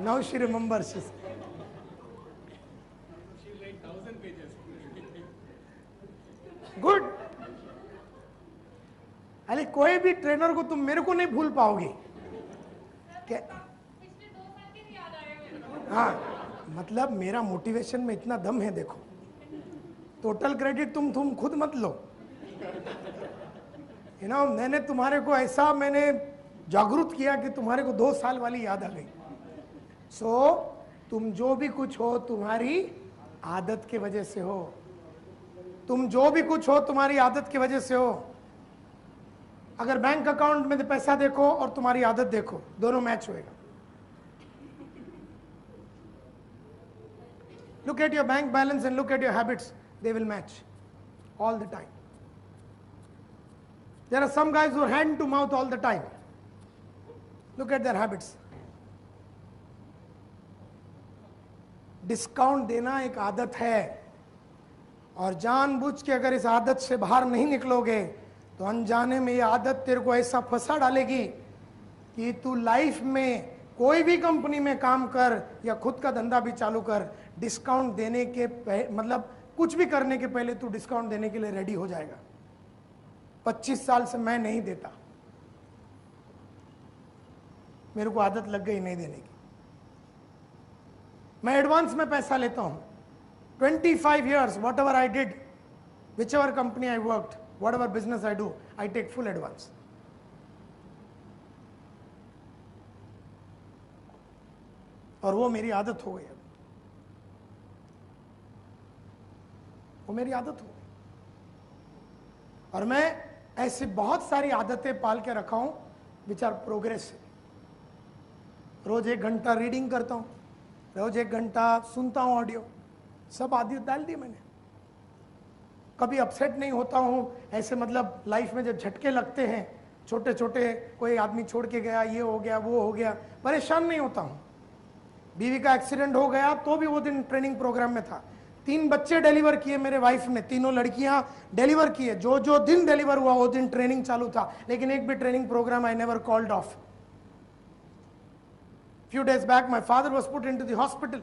Now she remembers. गुड। अरे कोई भी ट्रेनर को तुम मेरे को नहीं भूल पाओगे क्या? हाँ, मतलब मेरा मोटिवेशन में इतना दम है। देखो, टोटल क्रेडिट तुम खुद मत लो। मैंने तुम्हारे को ऐसा जागरूक किया कि तुम्हारे को 2 साल वाली याद आ गई। तुम जो भी कुछ हो तुम्हारी आदत की वजह से हो। तुम जो भी कुछ हो तुम्हारी आदत की वजह से हो। अगर बैंक अकाउंट में पैसा देखो और तुम्हारी आदत देखो, दोनों मैच होएगा। Look at your bank balance and look at your habits. They will match all the time. There are some guys who are hand to mouth all the time. Look at their habits. Discount देना एक आदत है और जानबूझ के अगर इस आदत से बाहर नहीं निकलोगे तो अनजाने में ये आदत तेरे को ऐसा फंसा डालेगी कि तू लाइफ में कोई भी कंपनी में काम कर या खुद का धंधा भी चालू कर, डिस्काउंट देने के मतलब कुछ भी करने के पहले तू डिस्काउंट देने के लिए रेडी हो जाएगा। 25 साल से मैं नहीं देता, मेरे को आदत लग गई नहीं देने की। मैं एडवांस में पैसा लेता हूं। 25 years, whatever I did, whichever company I worked, whatever business I do, I take full advance. और वो मेरी आदत हो गई। वो मेरी आदत हो गई और मैं ऐसी बहुत सारी आदतें पाल के रखा हूं विच आर प्रोग्रेसिव। रोज 1 घंटा रीडिंग करता हूं, रोज 1 घंटा सुनता हूं ऑडियो, सब आदत डाल दी मैंने। कभी अपसेट नहीं होता हूं ऐसे, मतलब लाइफ में जब झटके लगते हैं छोटे छोटे, कोई आदमी छोड़ के गया, ये हो गया वो हो गया, परेशान नहीं होता हूं। बीवी का एक्सीडेंट हो गया तो भी वो दिन ट्रेनिंग प्रोग्राम में था। 3 बच्चे डिलीवर किए मेरे वाइफ ने, तीनों लड़कियां डिलीवर किए। जो दिन डिलीवर हुआ वो दिन ट्रेनिंग चालू था, लेकिन एक भी training program I never called off. Few days back, my father was put into the hospital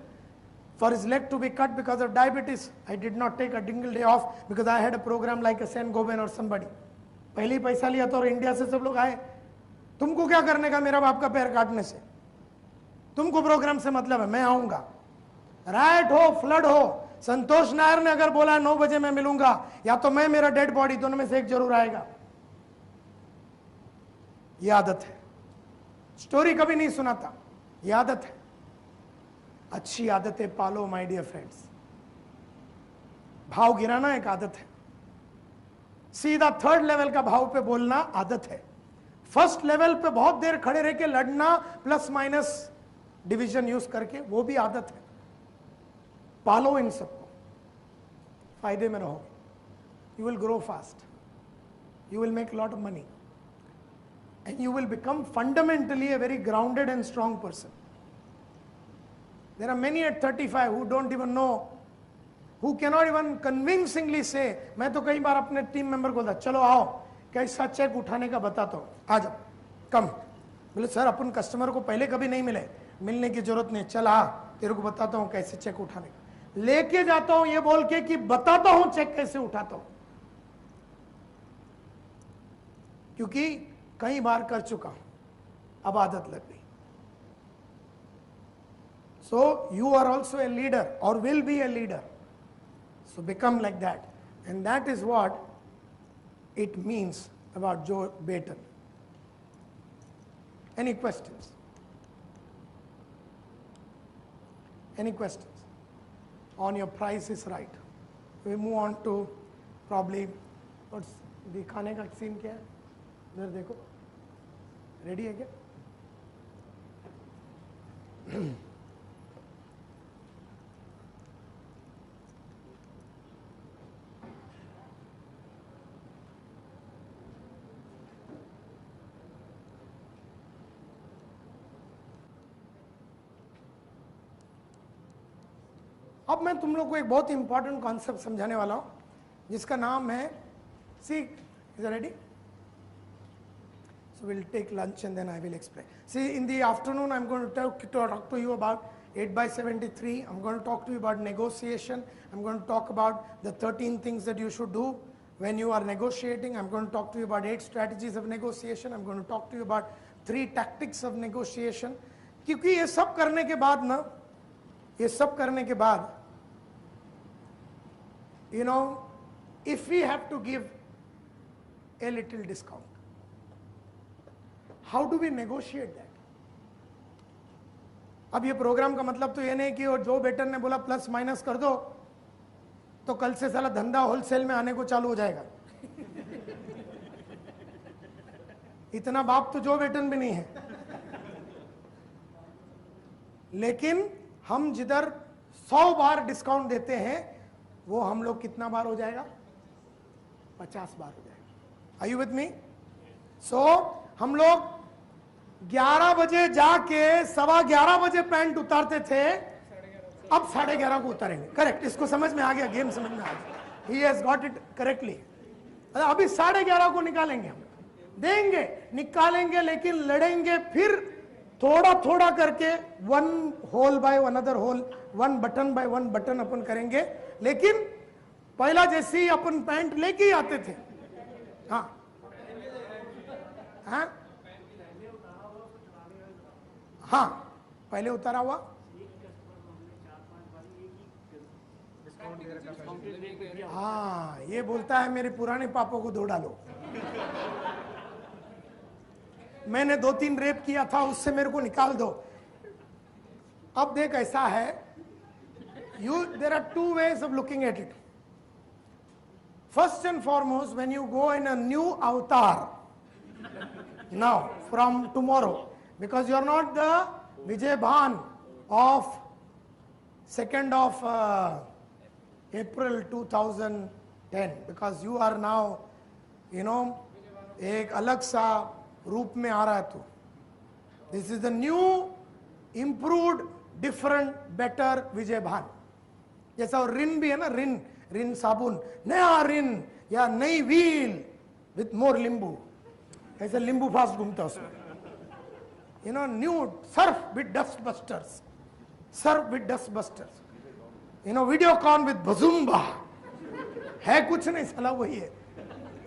for his leg to be cut because of diabetes. I did not take a single day off because I had a program like a Saint Gobain or somebody. पहले ही पैसा लिया था और India से सब लोग आए। तुमको क्या करने का मेरा बाप का पैर काटने से? तुमको प्रोग्राम से मतलब है, मैं आऊंगा। राइट हो, फ्लड हो, संतोष नायर ने अगर बोला 9 बजे मैं मिलूंगा, या तो मैं, मेरा डेड बॉडी, दोनों में से एक जरूर आएगा। ये आदत है। स्टोरी कभी नहीं सुनाता, ये आदत है। अच्छी आदतें पालो माय डियर फ्रेंड्स। भाव गिराना एक आदत है। सीधा 3rd लेवल का भाव पे बोलना आदत है। 1st लेवल पे बहुत देर खड़े रह के लड़ना, प्लस माइनस डिवीजन यूज करके, वो भी आदत है। पालो इन सबको, फायदे में रहोगे। You will grow fast, you will make lot of money, and you will become fundamentally a very grounded and strong person. There are many at 35 who don't even know, who cannot even convincingly say, मैं तो कई बार अपने team member को बोलता, चलो आओ कैसा check उठाने का बताता हूँ, आ जाओ कम। बोले सर अपन कस्टमर को पहले कभी नहीं मिले, मिलने की जरूरत नहीं, चल आ तेरे को बताता हूँ कैसे चेक उठाने का। लेके जाता हूँ ये बोल के कि बताता हूँ चेक कैसे उठाता हूँ, क्योंकि कई बार कर चुका हूं, अब आदत लग गई। So you are also a leader और will be a leader, so become like that, and that is what it means about Joe Batten. Any questions? Any questions on your price is right? We move on to probably what's दिखाने का scene क्या है? इधर देखो, ready है क्या? अब मैं तुम लोग को एक बहुत इंपॉर्टेंट कॉन्सेप्ट समझाने वाला हूं जिसका नाम है, she is ready? So we'll take lunch and then I will explain. See, in the afternoon I'm going to talk to you about 8x73. I'm going to talk to you about negotiation. I'm going to talk about the 13 things that you should do when you are negotiating. I'm going to talk to you about 8 strategies of negotiation. I'm going to talk to you about 3 tactics of negotiation. क्योंकि ये सब करने के बाद ना, ये सब करने के बाद, you know, if we have to give a little discount, how do we negotiate that? अब ये प्रोग्राम का मतलब तो ये नहीं कि और जो वेटर ने बोला प्लस माइनस कर दो तो कल से साला धंधा होलसेल में आने को चालू हो जाएगा। इतना बाप तो जो वेटर भी नहीं है। लेकिन हम जिधर 100 बार डिस्काउंट देते हैं वो हम लोग कितना बार हो जाएगा? 50 बार हो जाएगा। Are you with me? So हम लोग 11 बजे जाके 11:15 बजे पैंट उतारते थे, अब 11:30 को उतारेंगे। करेक्ट, इसको समझ में आ गया, गेम समझ में आ गया। He has got it correctly। अभी 11:30 को निकालेंगे, हम देंगे, निकालेंगे, लेकिन लड़ेंगे फिर थोड़ा थोड़ा करके, 1 hole by another hole, 1 button by 1 button अपन करेंगे। लेकिन पहला जैसे ही अपन पैंट लेके ही आते थे, हाँ हाँ हाँ, पहले उतारा हुआ, हाँ, ये बोलता है मेरे पुराने पापों को धो डालो। मैंने 2-3 रेप किया था, उससे मेरे को निकाल दो। अब देख ऐसा है, there are 2 ways of looking at it. First and foremost, when you go in a new avatar now from tomorrow, because you are not the Vijay Bhan of 2nd of April 2010, because you are now, you know, एक अलग सा रूप में आ रहा है तू। This is the new, improved, different, better Vijay Bhan। जैसा रिन भी है ना, रिन साबुन, नया रिन या नई व्हील विथ मोर लींबू, ऐसे लींबू फास्ट घूमता है उसमें। You know, new surf with dust busters, surf with dust busters, you know, Videocon with Bazumba, है कुछ नहीं साला वही है।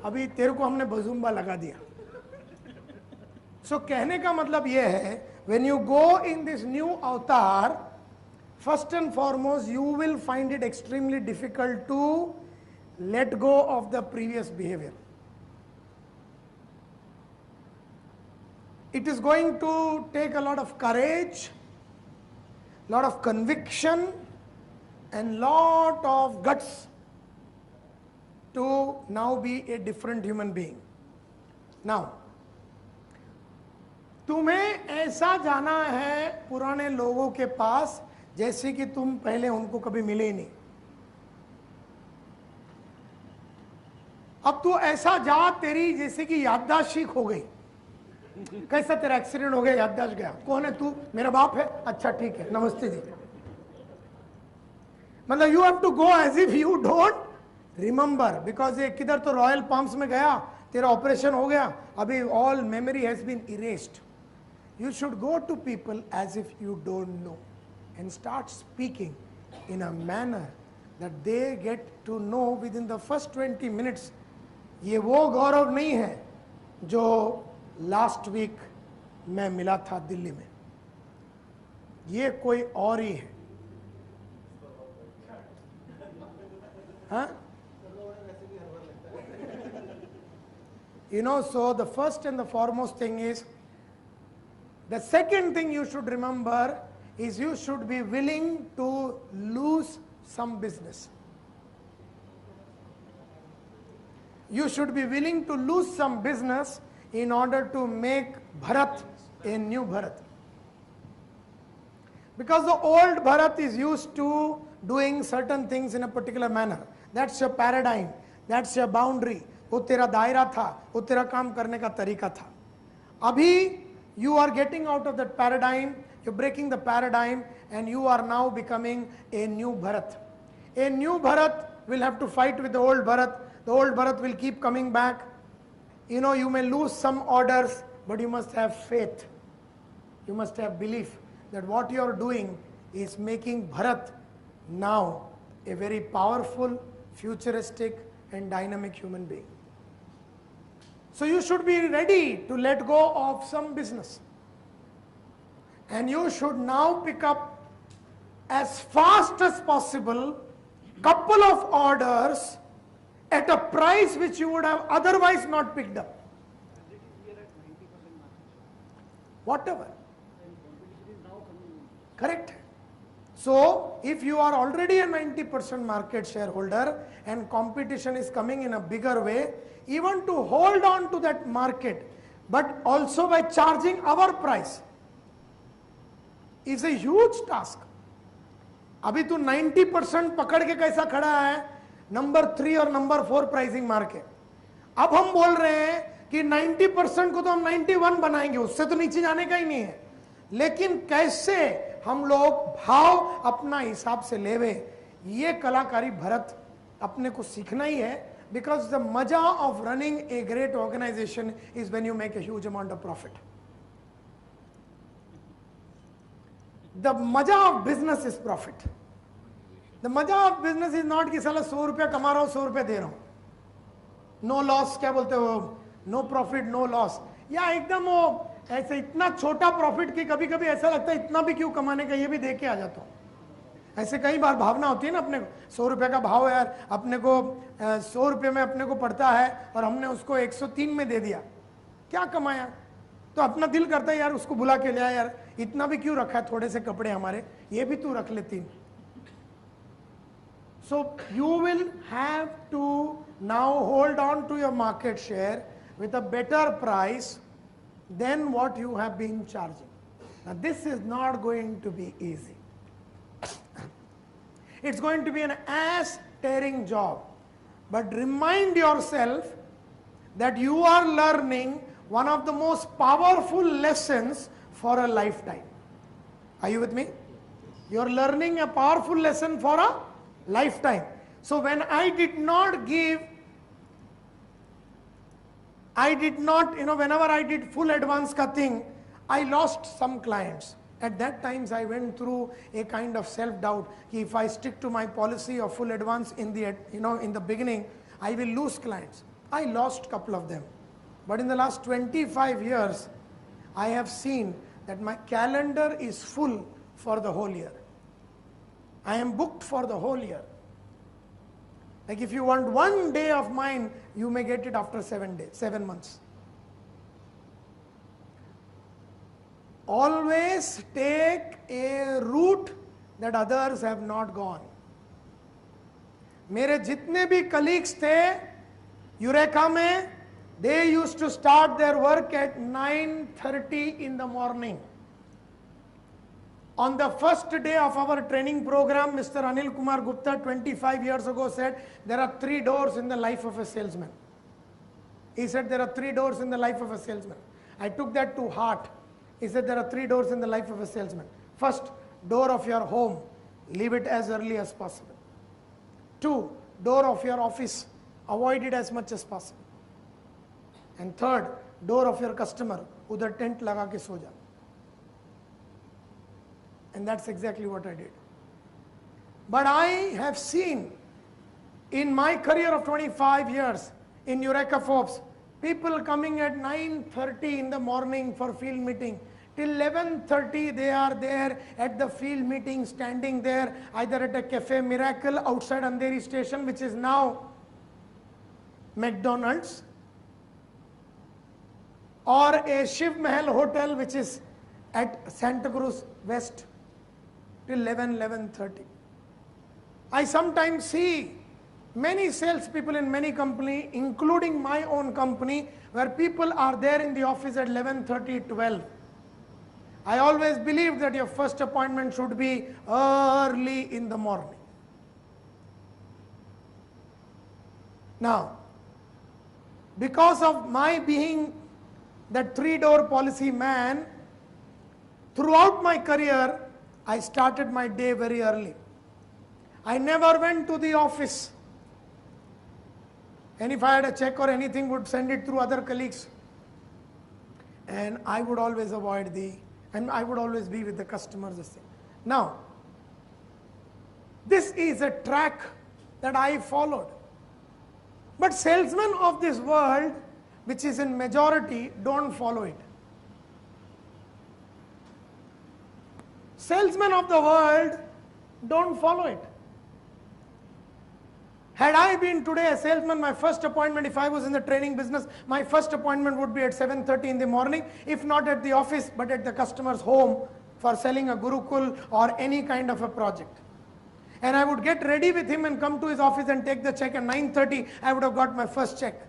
अभी तेरे को हमने बजुम्बा लगा दिया। So कहने का मतलब ये है, when you go in this new avatar, first and foremost you will find it extremely difficult to let go of the previous behavior. It is going to take a lot of courage, lot of conviction, and lot of guts to now be a different human being. Now, तुम्हें ऐसा जाना है पुराने लोगों के पास जैसे कि तुम पहले उनको कभी मिले ही नहीं। अब तू ऐसा जा, तेरी जैसे कि याददाश्त ठीक हो गई। कैसा तेरा एक्सीडेंट हो गया, याददाश्त गया। कौन है तू? मेरा बाप है। अच्छा ठीक है, नमस्ते जी। मतलब you have to go as if you don't remember, because ये किधर तो रॉयल पाम्स में गया, तेरा ऑपरेशन हो गया, अभी all memory has been erased. You should go to people as if you don't know and start speaking in a manner that they get to know within the first 20 minutes. ये वो गौरव नहीं है जो last week मैं मिला था दिल्ली में, ये कोई और ही है। हाँ? You know, so the first and the foremost thing is, the second thing you should remember is you should be willing to lose some business. You should be willing to lose some business in order to make Bharat a new Bharat. Because the old Bharat is used to doing certain things in a particular manner. That's your paradigm. That's your boundary. वो तेरा दायरा था, वो तेरा काम करने का तरीका था। अभी you are getting out of that paradigm, you're breaking the paradigm, and you are now becoming a new Bharat. A new Bharat will have to fight with the old Bharat. The old Bharat will keep coming back. You know, you may lose some orders, but you must have faith. You must have belief that what you are doing is making Bharat now a very powerful, futuristic and dynamic human being. So you should be ready to let go of some business. And you should now pick up as fast as possible couple of orders at a price which you would have otherwise not picked up. Whatever. Correct. So if you are already a 90% market shareholder and competition is coming in a bigger way, even to hold on to that market, but also by charging our price, is a huge task. अभी तो 90% पकड़ के कैसा खड़ा है, number 3 और number 4 pricing मार के. अब हम बोल रहे हैं कि 90% को तो हम 91 बनाएंगे, उससे तो नीचे जाने का ही नहीं है. लेकिन कैसे हम लोग भाव अपना हिसाब से लेवे, ये कलाकारी भरत अपने को सीखना ही है. Because the maja of running a great organization is when you make a huge amount of profit. The maja of business is profit. The maja of business is not कि साला 100 रुपया कमा रहा हूँ 100 रुपया दे रहा हूँ. No loss क्या बोलते हो? No profit, no loss. या एकदम वो ऐसे इतना छोटा प्रॉफिट कि कभी कभी ऐसा लगता है इतना भी क्यों कमाने का, ये भी देख के आ जाता हूँ. ऐसे कई बार भावना होती है ना अपने को, 100 रुपये का भाव है यार, अपने को 100 रुपये में अपने को पड़ता है और हमने उसको 103 में दे दिया, क्या कमाया. तो अपना दिल करता है यार उसको बुला के ले आया, यार इतना भी क्यों रखा है, थोड़े से कपड़े हमारे, ये भी तू रख ले 3. So you will have to now hold on to your market share with a better price than what you have been charging. Now this is not going to be easy. It's going to be an ass-tearing job. But remind yourself that you are learning one of the most powerful lessons for a lifetime. Are you with me? You're learning a powerful lesson for a lifetime. So when I did not, whenever I did full advance ka thing, I lost some clients. At that times I went through a kind of self-doubt. If I stick to my policy of full advance in the beginning, I will lose clients. I lost a couple of them. But in the last 25 years, I have seen that my calendar is full for the whole year. I am booked for the whole year. Like if you want 1 day of mine, you may get it after 7 months. Always take a route that others have not gone. मेरे जितने भी colleagues थे eureka में, they used to start their work at 9:30 in the morning. On the first day of our training program, Mr. Anil Kumar Gupta 25 years ago said, there are 3 doors in the life of a salesman. He said there are 3 doors in the life of a salesman. I took that to heart. He said there are 3 doors in the life of a salesman. First, door of your home, leave it as early as possible. 2, door of your office, avoid it as much as possible. And 3rd, door of your customer, udhar tent laga ke so ja. And that's exactly what I did. But I have seen in my career of 25 years in Eureka Forbes, people coming at 9:30 in the morning for field meeting. Till 11:30 they are there at the field meeting, standing there either at a Cafe Miracle outside Andheri station, which is now McDonald's, or a Shiv Mahal hotel which is at Santa Cruz West till 11:30. I sometimes see many salespeople in many companies, including my own company, where people are there in the office at 11:30, 12. I always believe that your first appointment should be early in the morning. Now, because of my being that 3-door policy man, throughout my career, I started my day very early. I never went to the office. And if I had a check or anything, would send it through other colleagues. And I would always avoid and I would always be with the customers. Now, this is a track that I followed. But salesmen of this world, which is in majority, don't follow it. Salesmen of the world don't follow it. Had I been today a salesman, my first appointment, if I was in the training business, my first appointment would be at 7:30 in the morning, if not at the office, but at the customer's home for selling a Gurukul or any kind of a project. And I would get ready with him and come to his office and take the check. At 9:30, I would have got my first check.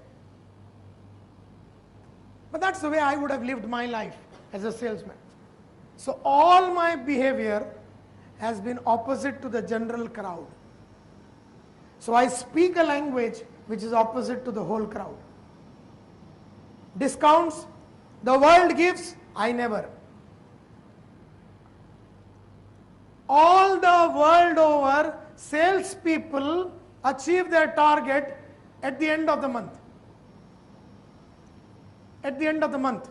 But that's the way I would have lived my life as a salesman. So all my behavior has been opposite to the general crowd. So I speak a language which is opposite to the whole crowd. Discounts, the world gives, I never. All the world over, salespeople achieve their target at the end of the month. At the end of the month.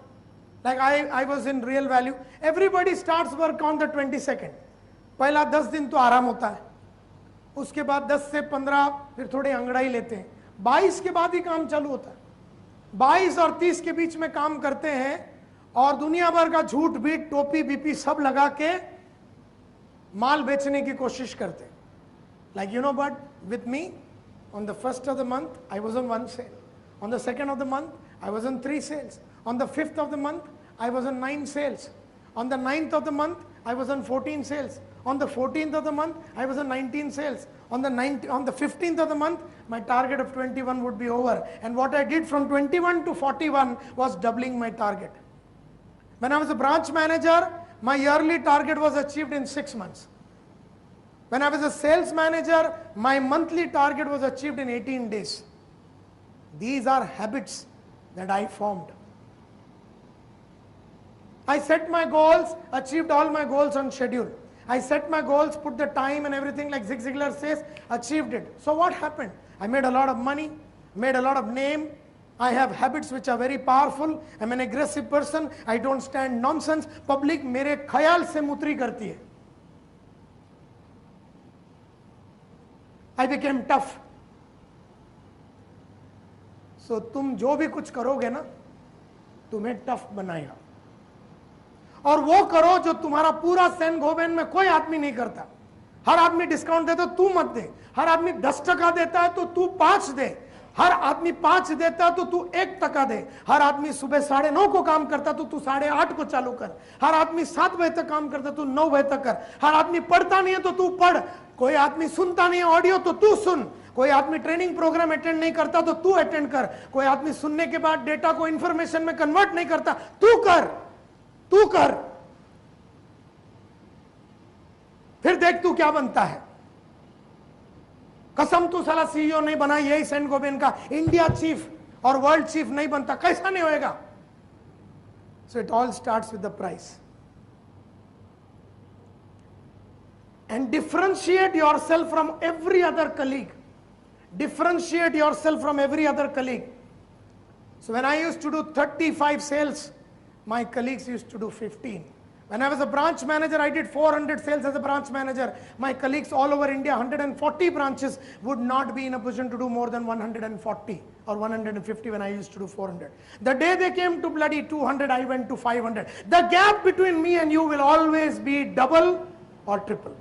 Like I was in Real Value. Everybody starts work on the 22nd. पहला 10 दिन तो आराम होता है. उसके बाद 10 से 15 फिर थोड़े अंगड़ाई लेते हैं. 22 के बाद ही काम चालू होता है. 22 और 30 के बीच में काम करते हैं और दुनिया भर का झूठ बीट टोपी बीपी सब लगा के माल बेचने की कोशिश करते हैं. Like you know, but with me, on the 1st of the month, I was on 1 sale. On the 2nd of the month, I was on 3 sales. On the 5th of the month, I was on 9 sales. On the 9th of the month, I was on 14 sales. On the 14th of the month, I was on 19 sales. On the 15th of the month, my target of 21 would be over. And what I did from 21 to 41 was doubling my target. When I was a branch manager, my yearly target was achieved in 6 months. When I was a sales manager, my monthly target was achieved in 18 days. These are habits that I formed. I set my goals, achieved all my goals on schedule. I set my goals, put the time and everything like Zig Ziglar says, achieved it. So what happened? I made a lot of money, made a lot of name. I have habits which are very powerful. I'm an aggressive person. I don't stand nonsense. Public मेरे ख्याल से मुतरी करती है. I became tough. So तुम जो भी कुछ करोगे ना, तुम्हें टफ बनाएगा. और वो करो जो तुम्हारा पूरा सेंट गोबेन में कोई आदमी नहीं करता. हर आदमी डिस्काउंट दे तो तू मत दे. हर आदमी 10% देता है तो तू 5 दे. हर आदमी 5 देता है तो तू 1% दे. हर आदमी सुबह 9:30 को काम करता तो तू 8:30 को चालू कर. हर आदमी 7 बजे तक काम करता तो 9 बजे तक कर. हर आदमी पढ़ता नहीं है तो तू पढ़. कोई आदमी सुनता नहीं है ऑडियो तो तू सुन. कोई आदमी ट्रेनिंग प्रोग्राम अटेंड नहीं करता तो तू अटेंड कर. कोई आदमी सुनने के बाद डेटा को इंफॉर्मेशन में कन्वर्ट नहीं करता, तू कर. तू कर, फिर देख तू क्या बनता है. कसम तू साला सीईओ नहीं बना, यही सेंट गोबेन का इंडिया चीफ और वर्ल्ड चीफ नहीं बनता. कैसा नहीं होएगा? So it all starts with the price. And differentiate yourself from every other colleague. Differentiate yourself from every other colleague. So when I used to do 35 sales, my colleagues used to do 15. When I was a branch manager, I did 400 sales as a branch manager. My colleagues all over India, 140 branches, would not be in a position to do more than 140 or 150 when I used to do 400. The day they came to bloody 200, I went to 500. The gap between me and you will always be double or triple.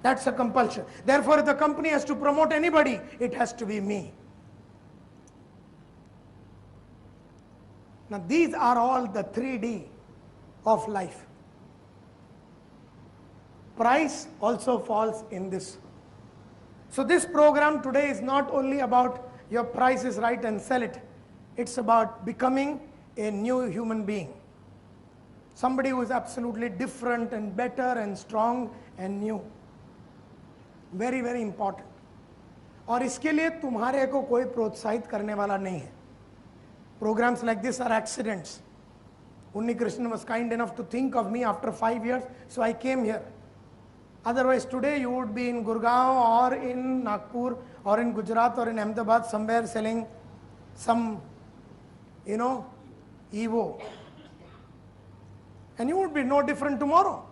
That's a compulsion. Therefore, if the company has to promote anybody, it has to be me. Now, these are all the 3D of life. Price also falls in this. So this program today is not only about your price is right and sell it. It's about becoming a new human being. Somebody who is absolutely different and better and strong and new. Very, very important. और इसके लिए तुम्हारे को कोई प्रोत्साहित करने वाला नहीं है. Programs like this are accidents. Unni Krishnan was kind enough to think of me after 5 years, so I came here. Otherwise, today you would be in Gurgaon or in Nagpur or in Gujarat or in Ahmedabad, somewhere selling some, Evo. And you would be no different tomorrow.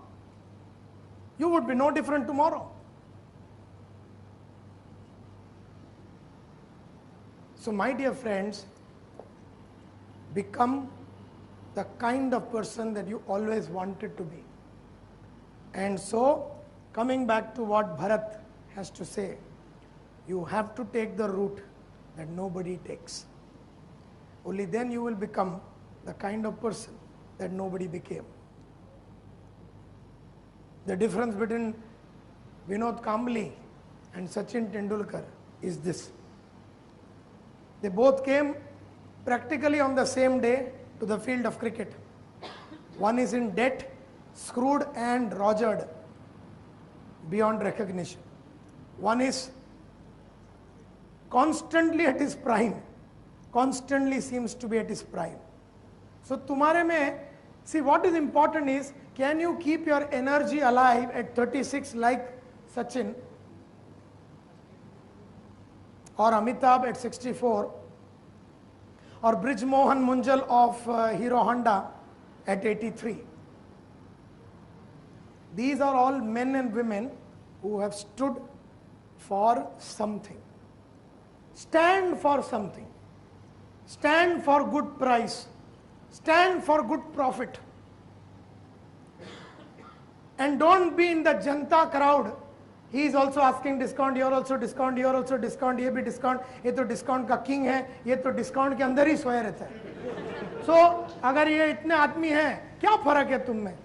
You would be no different tomorrow. So, my dear friends, become the kind of person that you always wanted to be. And so, coming back to what Bharat has to say, you have to take the route that nobody takes. Only then you will become the kind of person that nobody became. The difference between Vinod Kambli and Sachin Tendulkar is this. They both came practically on the same day to the field of cricket. One is in debt, screwed and rogered beyond recognition. One is constantly at his prime, constantly seems to be at his prime. So tumhare mein, see what is important is, can you keep your energy alive at 36 like Sachin or Amitabh at 64 or Brij Mohan Munjal of Hero Honda at 83. These are all men and women who have stood for something. Stand for something. Stand for good price. Stand for good profit. And don't be in the Janta crowd. He is also asking discount, you are also discount, you are also discount, ये भी discount, ये तो discount का king है, ये तो discount के अंदर ही सोया रहता है. So अगर ये इतने आदमी हैं, क्या फर्क है तुम में?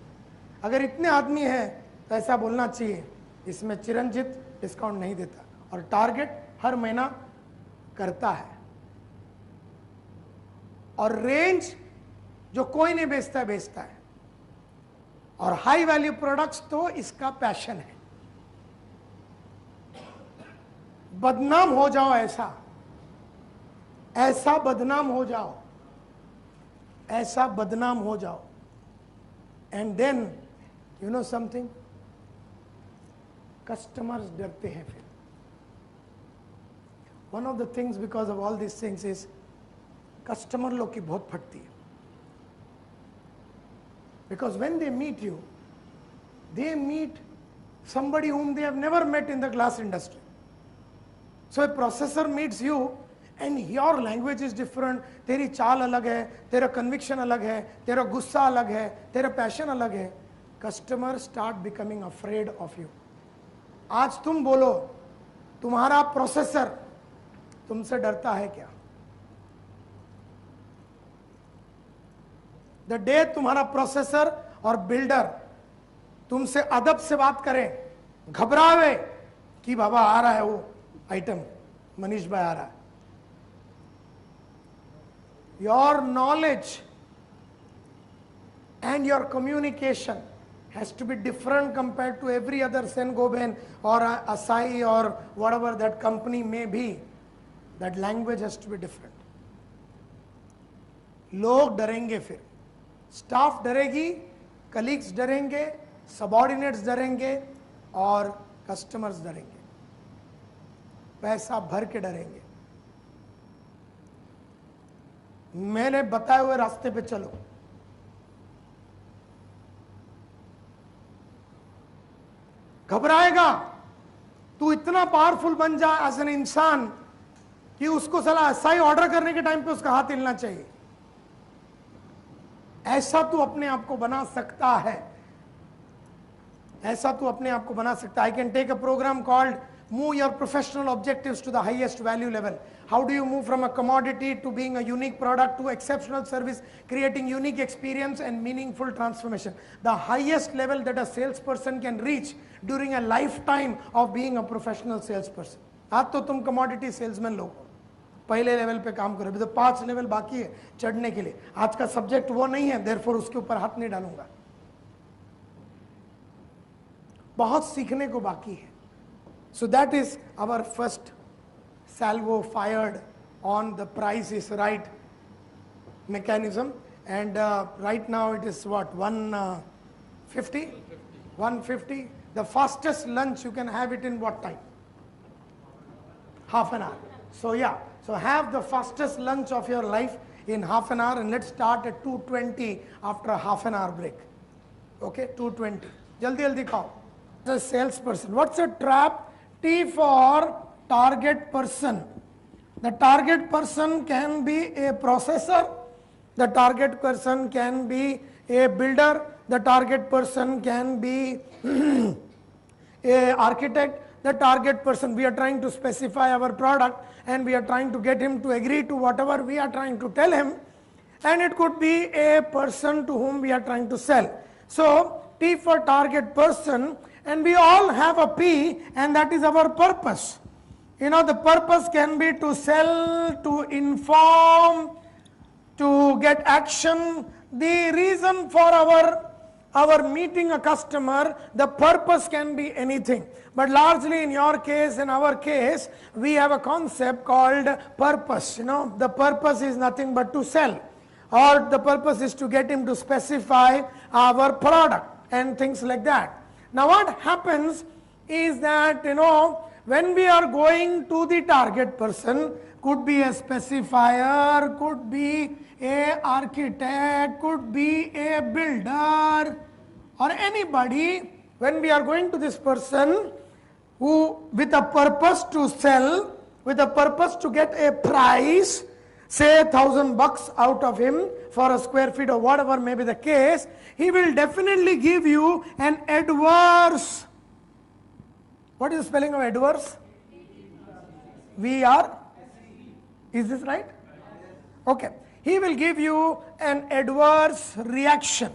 अगर इतने आदमी हैं, तो ऐसा बोलना चाहिए. इसमें चिरंजीत डिस्काउंट नहीं देता और टारगेट हर महीना करता है. और रेंज जो कोई नहीं बेचता बेचता है. और हाई वैल्यू प्रोडक्ट्स तो इसका पैशन है. बदनाम हो जाओ ऐसा, ऐसा बदनाम हो जाओ, ऐसा बदनाम हो जाओ. And then you know something, customers डरते हैं फिर. One of the things because of all this things is customer लोग की बहुत फटती है. Because when they meet you, they meet somebody whom they have never met in the glass industry. So a processor meets you and your language is different, तेरी चाल अलग है, तेरा conviction अलग है, तेरा गुस्सा अलग है, तेरा passion अलग है. Customers start becoming afraid of you. आज तुम बोलो, तुम्हारा processor तुमसे डरता है क्या? द डे तुम्हारा प्रोसेसर और बिल्डर तुमसे अदब से बात करें, घबरावे कि बाबा आ रहा है वो आइटम, मनीष भाई आ रहा है. Your knowledge and your communication has to be different compared to every other Saint-Gobain or Asahi or whatever that company may be. That language has to be different. लोग डरेंगे फिर, स्टाफ डरेगी, कलीग्स डरेंगे, सबॉर्डिनेट्स डरेंगे और customers डरेंगे. पैसा भर के डरेंगे. मैंने बताए हुए रास्ते पे चलो. घबराएगा तू, इतना पावरफुल बन जा एज एन इंसान कि उसको सलाह ऐसा ही ऑर्डर करने के टाइम पे उसका हाथ हिलना चाहिए. ऐसा तू अपने आप को बना सकता है, ऐसा तू अपने आप को बना सकता है. I can take a program called move your professional objectives to the highest value level. How do you move from a commodity to being a unique product to exceptional service, creating unique experience and meaningful transformation. The highest level that a sales person can reach during a lifetime of being a professional sales person. आज तो तुम commodity salesman लोग पहले level पे काम करो, अभी तो 5 लेवल बाकी है चढ़ने के लिए. आज का सब्जेक्ट वो नहीं है, देयरफॉर उसके ऊपर हाथ नहीं डालूंगा. बहुत सीखने को बाकी है. So that is our first salvo fired on the price is right mechanism. And right now it is what, 150? 150. The fastest lunch you can have it in what time? Half an hour. So yeah, so have the fastest lunch of your life in half an hour, and let's start at 2:20 after a half an hour break. Okay, 2:20. Jaldi khao. The salesperson. What's a trap? T for target person. The target person can be a processor. The target person can be a builder. The target person can be a architect. The target person, we are trying to specify our product and we are trying to get him to agree to whatever we are trying to tell him, and it could be a person to whom we are trying to sell. So T for target person, and we all have a P, and that is our purpose. You know, the purpose can be to sell, to inform, to get action. The reason for our meeting a customer, the purpose can be anything. But largely in your case, in our case, we have a concept called purpose. You know, the purpose is nothing but to sell, or the purpose is to get him to specify our product and things like that. Now what happens is that, you know, when we are going to the target person, could be a specifier, could be a architect, could be a builder, or anybody, when we are going to this person who with a purpose to sell, with a purpose to get a price, say $1,000 out of him for a square feet or whatever may be the case, he will definitely give you an adverse. What is the spelling of adverse? VR. Is this right? Okay. He will give you an adverse reaction.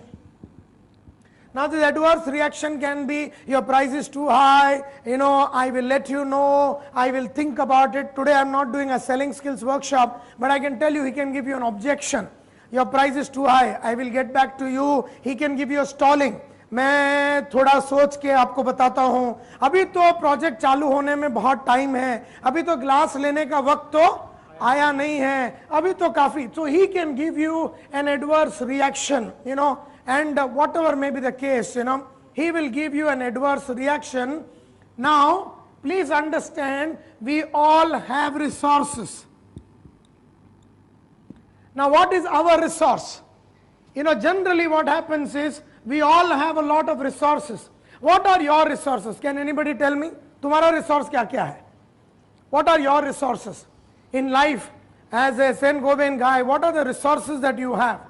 Now this adverse reaction can be, your price is too high, you know, I will let you know, I will think about it. Today I am not doing a selling skills workshop, but I can tell you he can give you an objection. Your price is too high, I will get back to you. He can give you a stalling. मैं थोड़ा सोच के आपको बताता हूँ, अभी तो project चालू होने में बहुत टाइम है, अभी तो ग्लास लेने का वक्त तो आया नहीं है, अभी तो काफी. So he can give you an adverse reaction, you know, and whatever may be the case, you know, he will give you an adverse reaction. Now please understand, we all have resources. Now what is our resource? You know, generally what happens is, we all have a lot of resources. What are your resources? Can anybody tell me? तुम्हारा resource क्या क्या है? What are your resources in life? As a Saint Gobain guy, what are the resources that you have?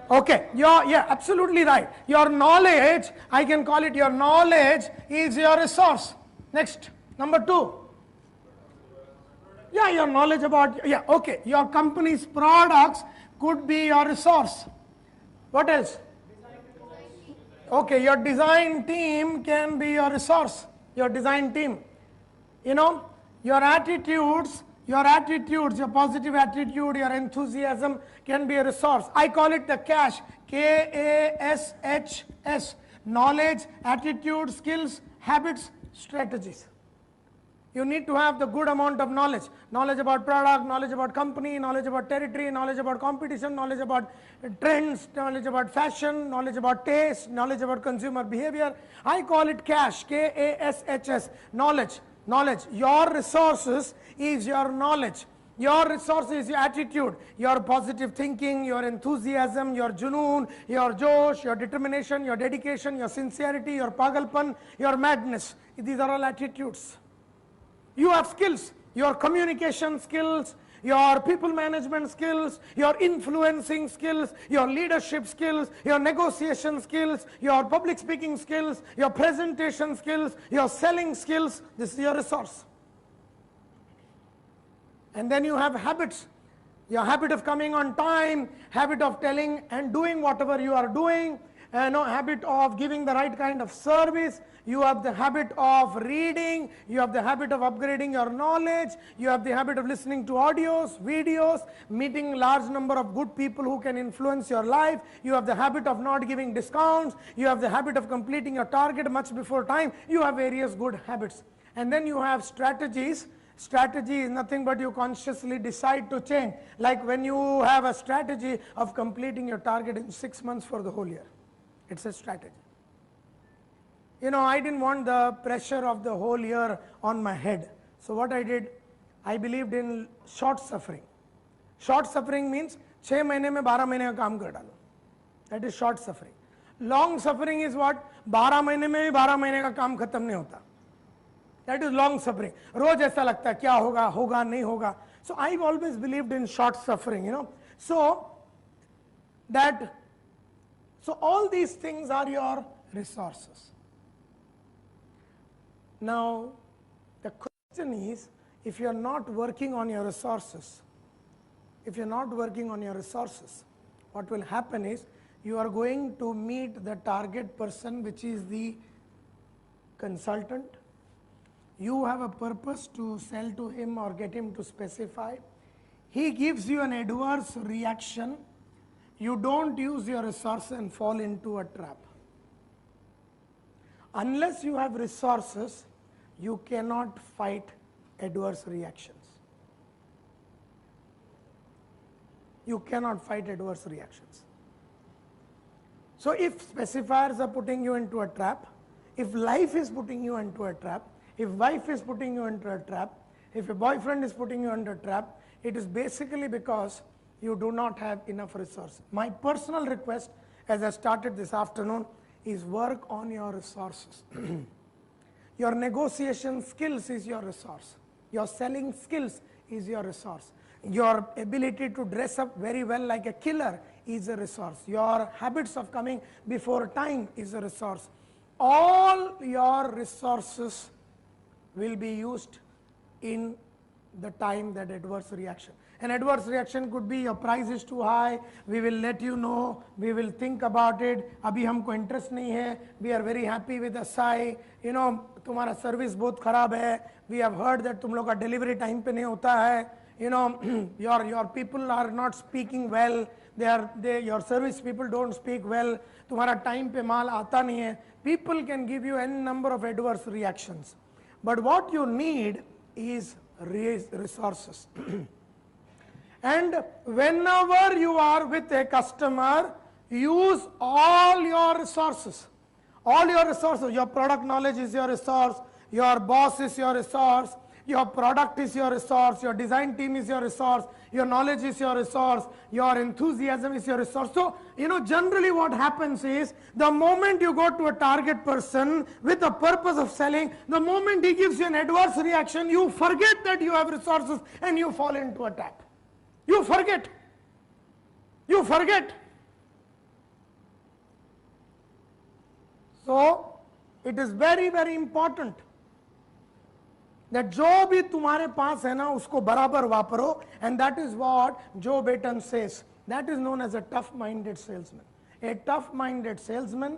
Okay, yeah, absolutely right. Your knowledge, I can call it your knowledge is your resource. Next, number 2. Yeah, your knowledge about, yeah, okay. Your company's products could be your resource. What else? Okay, your design team can be your resource. Your design team. You know, your attitudes, your positive attitude, your enthusiasm can be a resource. I call it the cash. KASHS. Knowledge, attitude, skills, habits, strategies. You need to have the good amount of knowledge. Knowledge about product, knowledge about company, knowledge about territory, knowledge about competition, knowledge about trends, knowledge about fashion, knowledge about taste, knowledge about consumer behavior. I call it cash, KASHS, knowledge. Your resources is your knowledge. Your resource is your attitude, your positive thinking, your enthusiasm, your junoon, your josh, your determination, your dedication, your sincerity, your pagalpan, your madness. These are all attitudes. You have skills, your communication skills, your people management skills, your influencing skills, your leadership skills, your negotiation skills, your public speaking skills, your presentation skills, your selling skills. This is your resource. And then you have habits. Your habit of coming on time, habit of telling and doing whatever you are doing, habit of giving the right kind of service. You have the habit of reading, you have the habit of upgrading your knowledge, you have the habit of listening to audios, videos, meeting large number of good people who can influence your life, you have the habit of not giving discounts, you have the habit of completing your target much before time. You have various good habits. And then you have strategies. Strategy is nothing but you consciously decide to change. Like when you have a strategy of completing your target in 6 months for the whole year. It's a strategy. You know, I didn't want the pressure of the whole year on my head. So what I did, I believed in short suffering. Short suffering means 6 महीने में 12 महीने का काम कर डालो. That is short suffering. Long suffering is what? 12 महीने में भी 12 महीने का काम खत्म नहीं होता. That is long suffering. रोज ऐसा लगता है क्या होगा, होगा नहीं होगा. So I've always believed in short suffering, you know. So all these things are your resources. Now the question is, if you are not working on your resources, what will happen is you are going to meet the target person, which is the consultant. You have a purpose to sell to him or get him to specify. He gives you an adverse reaction. You don't use your resources and fall into a trap. Unless you have resources, you cannot fight adverse reactions. You cannot fight adverse reactions. So if specifiers are putting you into a trap, if life is putting you into a trap, if wife is putting you into a trap, if a boyfriend is putting you under a trap, it is basically because you do not have enough resources. My personal request, as I started this afternoon, is work on your resources. Your negotiation skills is your resource. Your selling skills is your resource. Your ability to dress up very well like a killer is a resource. Your habits of coming before time is a resource. All your resources will be used in the time that adverse reaction. An adverse reaction could be your price is too high, we will let you know, we will think about it, abhi humko interest nahi hai, we are very happy with Asai, you know, tumhara service bahut kharab hai, we have heard that tum log ka delivery time pe nahi hota hai, you know, your people are not speaking well, your service people don't speak well, tumhara time pe maal aata nahi hai. People can give you any number of adverse reactions. But what you need is resources. And whenever you are with a customer, use all your resources. All your resources. Your product knowledge is your resource. Your boss is your resource. Your product is your resource. Your design team is your resource. Your knowledge is your resource. Your enthusiasm is your resource. So, you know, generally what happens is, the moment you go to a target person with the purpose of selling, the moment he gives you an adverse reaction, you forget that you have resources and you fall into a trap. You forget. You forget. So, it is very, very important that जो भी तुम्हारे पास है ना उसको बराबर वापरो, and that is what Joe Baton says. That is known as a tough-minded salesman. A tough-minded salesman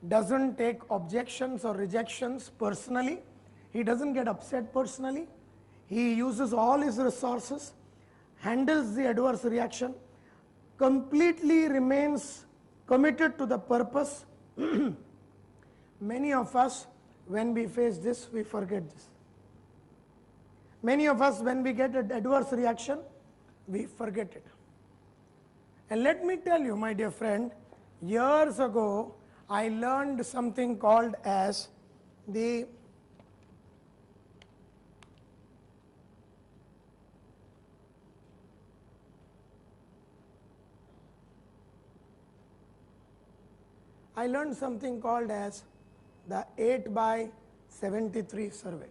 doesn't take objections or rejections personally. He doesn't get upset personally. He uses all his resources, handles the adverse reaction, completely remains committed to the purpose. Many of us, when we face this, we forget this. Many of us, when we get an adverse reaction, we forget it. And let me tell you, my dear friend, years ago, I learned something called as the I learned something called as the 8x73 survey.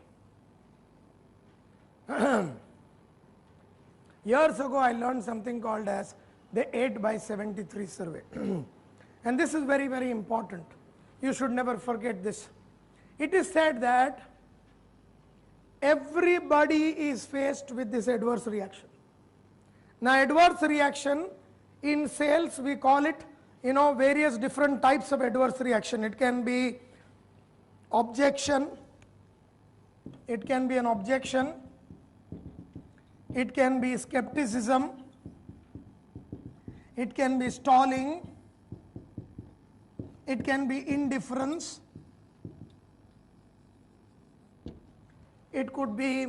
Years ago, I learned something called as the 8x73 survey. And this is very, very important. You should never forget this. It is said that everybody is faced with this adverse reaction. Now, adverse reaction in sales, we call it, you know, various different types of adverse reaction. It can be objection. It can be an objection. It can be skepticism. It can be stalling. It can be indifference. It could be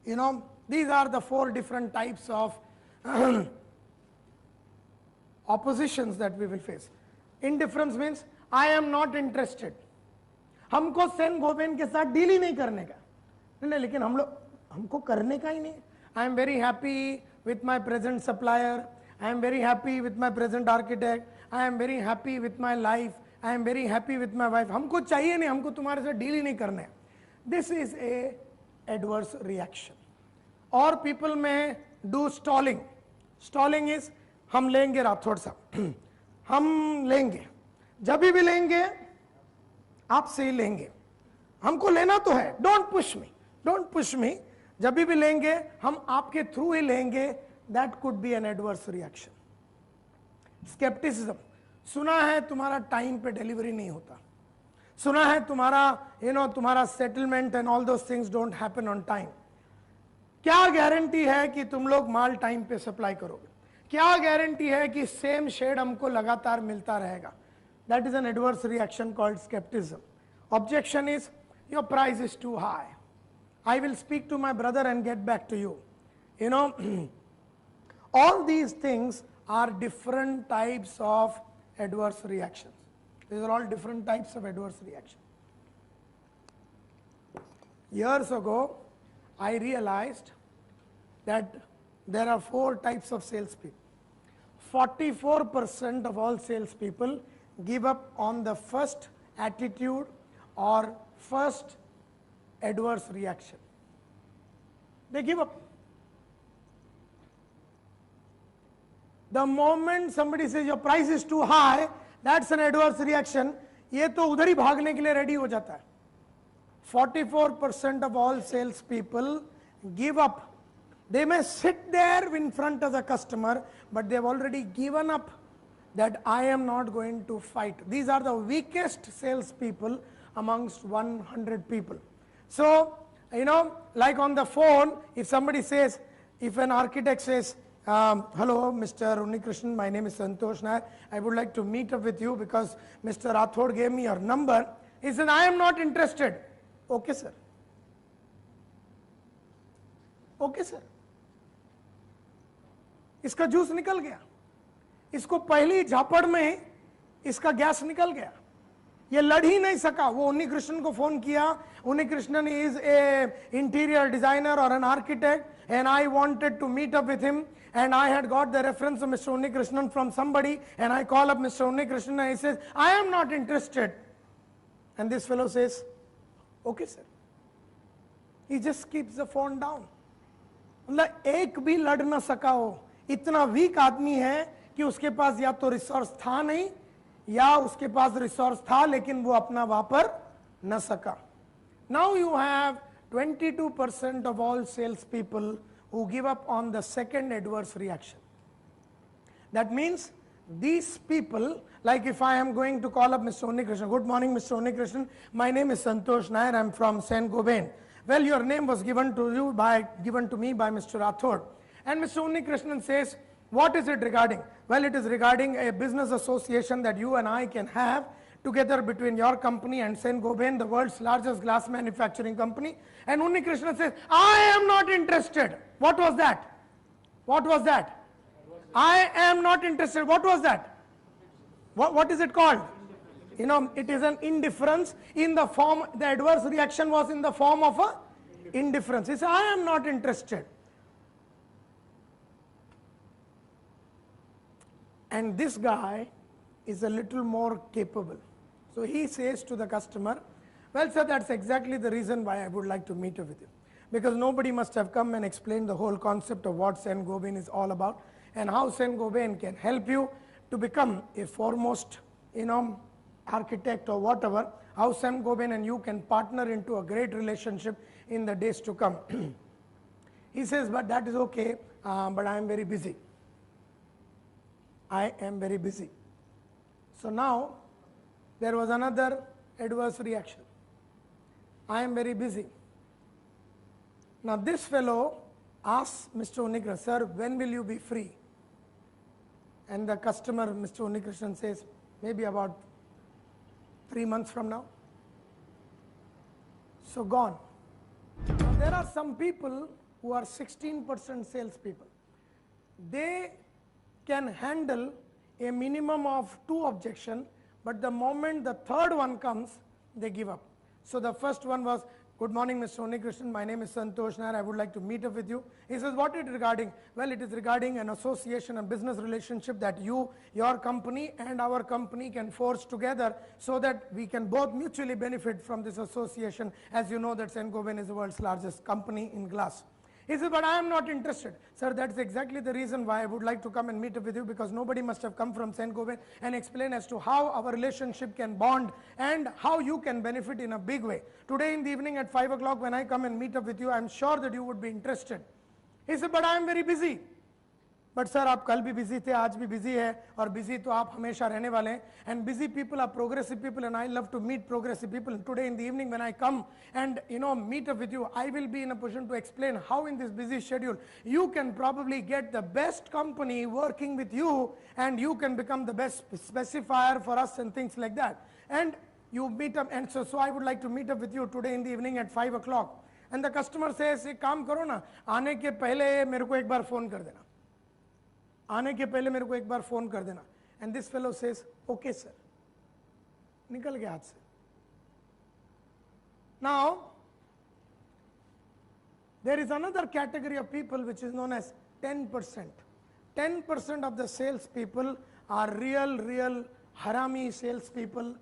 You know, these are the 4 different types of oppositions that we will face. Indifference means I am not interested. हमको Sen Gobain के साथ deal ही नहीं करने का, नहीं, लेकिन हमको करने का ही नहीं. I am very happy with my present supplier. I am very happy with my present architect. I am very happy with my life. I am very happy with my wife. हमको चाहिए नहीं, हमको तुम्हारे साथ डील ही नहीं करने. This is a adverse reaction. Or people may do stalling. Stalling is हम लेंगे राठौड़ साहब, हम लेंगे, जब भी लेंगे आपसे ही लेंगे, हमको लेना तो है, don't push me, don't push me, जब भी लेंगे हम आपके थ्रू ही लेंगे. That could be an adverse reaction. Scepticism, सुना है तुम्हारा टाइम पे डिलीवरी नहीं होता, सुना है तुम्हारा तुम्हारा settlement and all those things don't happen on time. क्या गारंटी है कि तुम लोग माल टाइम पे सप्लाई करोगे? क्या गारंटी है कि सेम शेड हमको लगातार मिलता रहेगा? That is an adverse reaction called skepticism. Objection is your price is too high. I will speak to my brother and get back to you. You know, all these things are different types of adverse reactions. These are all different types of adverse reaction. Years ago, I realized that there are 4 types of salespeople. 44% of all salespeople give up on the first attitude or first adverse reaction. They give up. The moment somebody says your price is too high, that's an adverse reaction. ये तो उधर ही भागने के लिए ready हो जाता है. 44% of all sales people give up. They may sit there in front of the customer, but they've already given up that I am not going to fight. These are the weakest sales people amongst 100 people. So, you know, like on the phone, if somebody says, if an architect says, hello, Mr. Unnikrishnan, my name is Santosh Nair. I would like to meet up with you because Mr. Rathod gave me your number. He said, I am not interested. Okay, sir. Okay, sir. इसका juice निकल गया, इसको पहली झापड़ में इसका gas निकल गया, ये लड़ ही नहीं सका. वो उन्नीकृष्णन को फोन किया. Unnikrishnan is a interior designer or an architect and I wanted to meet up with him and I had got the reference of Mr. Unnikrishnan from somebody and I call up Mr. Unnikrishnan and he says, I am not interested. And this fellow says, okay sir. He just keeps the phone down. मतलब एक भी लड़ ना सका हो, इतना week आदमी है कि उसके पास या तो रिसोर्स था नहीं या उसके पास रिसोर्स था लेकिन वो अपना वापर न सका. Now you have 22% of all sales people who give up on the second adverse reaction. That means these people, like if I am going to call up Mr. Unnikrishnan, good morning Mr. Unnikrishnan, my name is Santosh Nair, I am from Saint Gobain. Well, your name was given to me by Mr. Rathod. And Mr. Unnikrishnan says, what is it regarding? Well, it is regarding a business association that you and I can have together between your company and Saint Gobain, the world's largest glass manufacturing company. And Unnikrishnan says, I am not interested. What was that? What was that? I am not interested. What was that? What is it called? You know, it is an indifference in the form, the adverse reaction was in the form of a indifference. He said, I am not interested. And this guy is a little more capable. So he says to the customer, well sir, that's exactly the reason why I would like to meet up with you. Because nobody must have come and explained the whole concept of what Saint Gobain is all about and how Saint Gobain can help you to become a foremost, you know, architect or whatever, how Saint Gobain and you can partner into a great relationship in the days to come. He says, but that is okay, but I am very busy. I am very busy. So now there was another adverse reaction. I am very busy. Now this fellow asks Mr. Unnikrishnan, sir, when will you be free? And the customer, Mr. Unnikrishnan, says, maybe about 3 months from now. So gone. Now there are some people who are 16% salespeople. They can handle a minimum of 2 objections, but the moment the third one comes, they give up. So the first one was, good morning, Mr. Unikrishnan, my name is Santosh Nair, I would like to meet up with you. He says, what is it regarding? Well, it is regarding an association and business relationship that you, your company and our company can forge together so that we can both mutually benefit from this association. As you know that Saint-Gobain is the world's largest company in glass. He said, but I am not interested. Sir, that's exactly the reason why I would like to come and meet up with you, because nobody must have come from Saint-Gobain and explain as to how our relationship can bond and how you can benefit in a big way. Today in the evening at 5 o'clock when I come and meet up with you, I am sure that you would be interested. He said, but I am very busy. But sir, आप कल भी busy थे, आज भी busy है, और busy तो आप हमेशा रहने वाले हैं. And busy people are progressive people, and I love to meet progressive people. And today in the evening when I come and meet up with you, I will be in a position to explain how in this busy schedule you can probably get the best company working with you, and you can become the best specifier for us and things like that. And you meet up, and so I would like to meet up with you today in the evening at 5 o'clock. And the customer says, एक काम करो ना, आने के पहले मेरे को एक बार फोन कर देना. आने के पहले मेरे को एक बार फोन कर देना. And this fellow says, okay sir. निकल गया हाथ से. Now, there is another category of people which is known as 10%. 10% of the sales people are real harami sales people.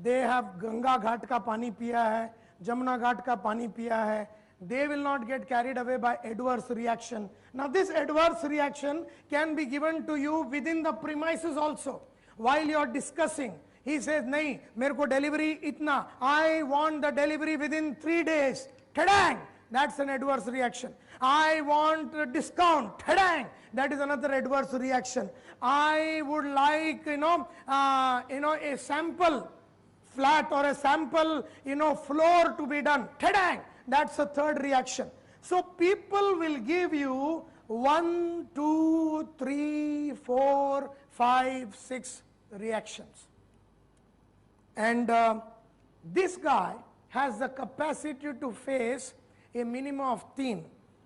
They have Ganga Ghat ka pani piya hai, Jamuna Ghat ka pani piya hai. They will not get carried away by adverse reaction. Now this adverse reaction can be given to you within the premises also. While you are discussing, he says, nahi, mere ko delivery itna, I want the delivery within 3 days. Tadang! That's an adverse reaction. I want a discount. Tadang! That is another adverse reaction. I would like, a sample flat or a sample, floor to be done. Tadang! That's a third reaction. So people will give you 1, 2, 3, 4, 5, 6 reactions. And this guy has the capacity to face a minimum of 3.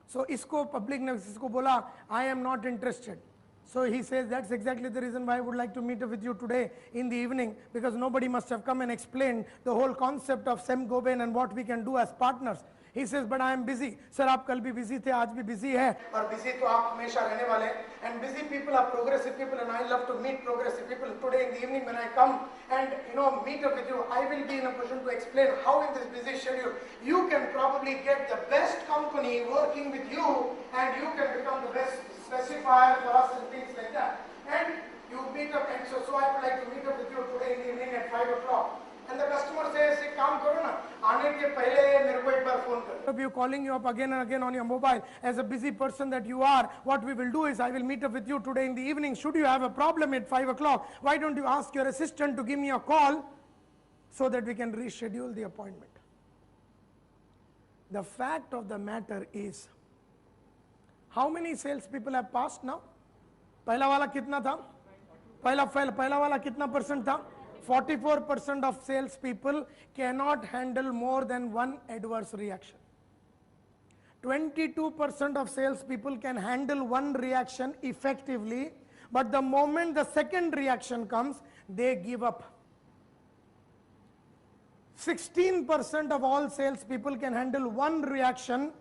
So isko public ne isko bola, I am not interested. So he says, that's exactly the reason why I would like to meet up with you today in the evening, because nobody must have come and explained the whole concept of Saint-Gobain and what we can do as partners. He says, but I am busy. Sir, आप कल भी busy थे, आज भी busy है. और busy तो आप हमेशा रहने वाले हैं. And busy people are progressive people, and I love to meet progressive people. Today in the evening when I come and meet up with you, I will be in a position to explain how in this busy schedule you can probably get the best company working with you, and you can become the best specifier for us and things like that. And you meet up, and so I would like to meet up with you today in the evening at 5 o'clock. And the customer says, एक काम करो ना, आने के पहले मेरे को एक बार फोन करो. If calling you up again and again on your mobile, as a busy person that you are, what we will do is I will meet up with you today in the evening. Should you have a problem at 5 o'clock, why don't you ask your assistant to give me a call so that we can reschedule the appointment. The fact of the matter is, how many sales people have passed now? पहला वाला कितना था? पहला वाला कितना % था? 44% of sales people cannot handle more than 1 adverse reaction. 22% of sales people can handle 1 reaction effectively, but the moment the second reaction comes, they give up. 16% of all sales people can handle 1 reaction,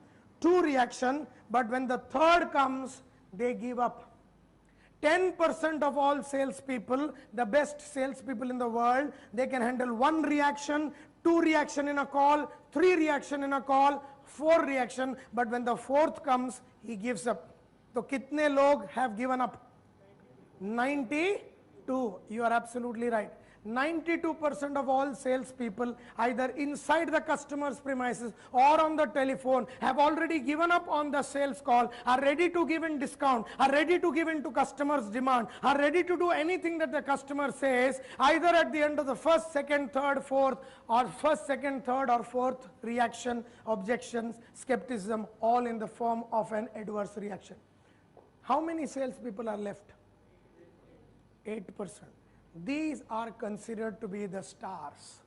2 reaction, but when the third comes, they give up. 10% of all salespeople, the best salespeople in the world, they can handle 1 reaction, 2 reaction in a call, 3 reaction in a call, 4 reaction, but when the 4th comes, he gives up. So, kitne log have given up? 92. You are absolutely right. 92% of all salespeople, either inside the customer's premises or on the telephone, have already given up on the sales call, are ready to give in discount, are ready to give in to customer's demand, are ready to do anything that the customer says, either at the end of the first, second, third, fourth, or first, second, third, or fourth reaction, objections, skepticism, all in the form of an adverse reaction. How many salespeople are left? 8%. These are considered to be the stars.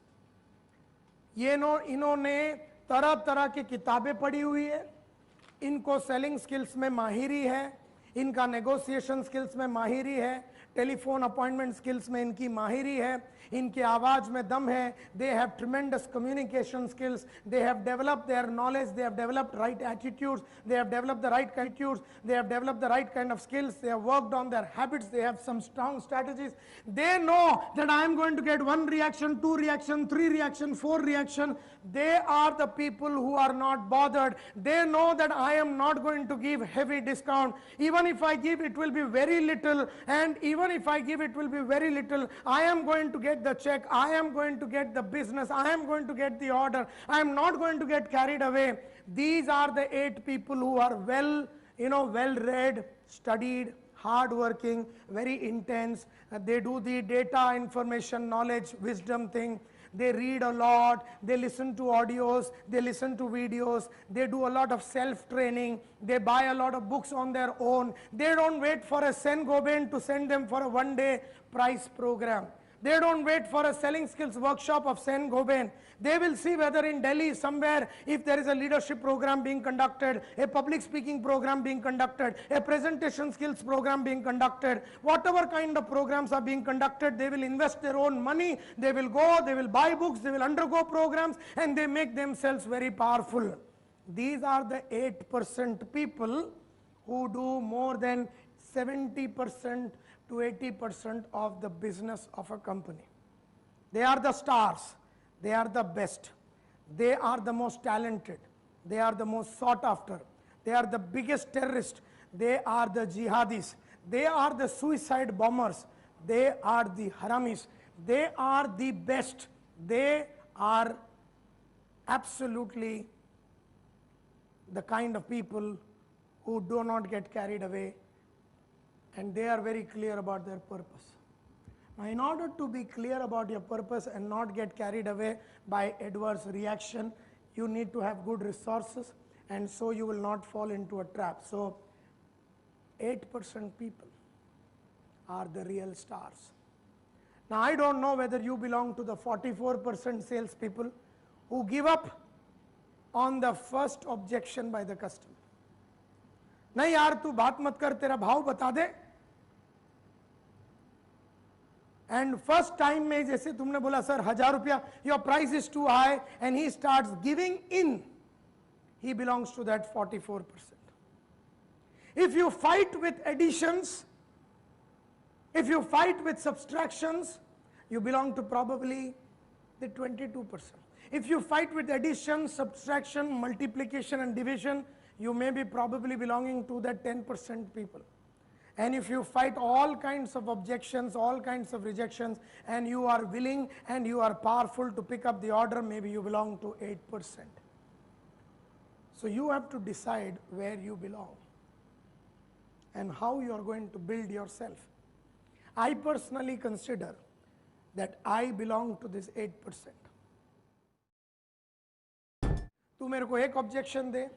इन्होंने तरह तरह की किताबें पढ़ी हुई है, इनको selling skills में माहिरी है, इनका नेगोशिएशन स्किल्स में माहिरी है, टेलीफोन अपॉइंटमेंट स्किल्स में इनकी माहिरी है, इनके आवाज में दम है, they have tremendous communication skills, they have developed their knowledge, they have developed right attitudes, they have developed the right attitudes, they have developed the right kind of skills, they have worked on their habits, they have some strong strategies, they know that I am going to get 1 reaction, 2 reaction, 3 reaction, 4 reaction. They are the people who are not bothered. They know that I am not going to give heavy discount. Even if I give, it will be very little, and even if I give, it will be very little. I am going to get the check, I am going to get the business, I am going to get the order, I am not going to get carried away. These are the 8 people who are well read, studied, hard-working, very intense. They do the data, information, knowledge, wisdom thing. They read a lot, they listen to audios, they listen to videos, they do a lot of self-training, they buy a lot of books on their own. They don't wait for a Saint-Gobain to send them for a 1-day price program. They don't wait for a selling skills workshop of Saint-Gobain. They will see whether in Delhi somewhere, if there is a leadership program being conducted, a public speaking program being conducted, a presentation skills program being conducted, whatever kind of programs are being conducted, they will invest their own money, they will go, they will buy books, they will undergo programs, and they make themselves very powerful. These are the 8% people who do more than 70% to 80% of the business of a company. They are the stars, they are the best, they are the most talented, they are the most sought after, they are the biggest terrorists, they are the jihadis, they are the suicide bombers, they are the haramis, they are the best, they are absolutely the kind of people who do not get carried away, and they are very clear about their purpose. Now, in order to be clear about your purpose and not get carried away by adverse reaction, you need to have good resources, and so you will not fall into a trap. So 8% people are the real stars. Now, I don't know whether you belong to the 44% salespeople who give up on the first objection by the customer. नहीं यार तू बात मत कर, तेरा भाव बता दे. And first time में जैसे तुमने बोला सर 1000 रुपया, your price is too high, and he starts giving in, he belongs to that 44%. If you fight with additions, if you fight with subtractions, you belong to probably the 22%. If you fight with addition, subtraction, multiplication and division, you may be probably belonging to that 10% people. And if you fight all kinds of objections, all kinds of rejections, and you are willing and you are powerful to pick up the order, maybe you belong to 8%. So you have to decide where you belong and how you are going to build yourself. I personally consider that I belong to this 8%. तू मेरे को 1 objection they,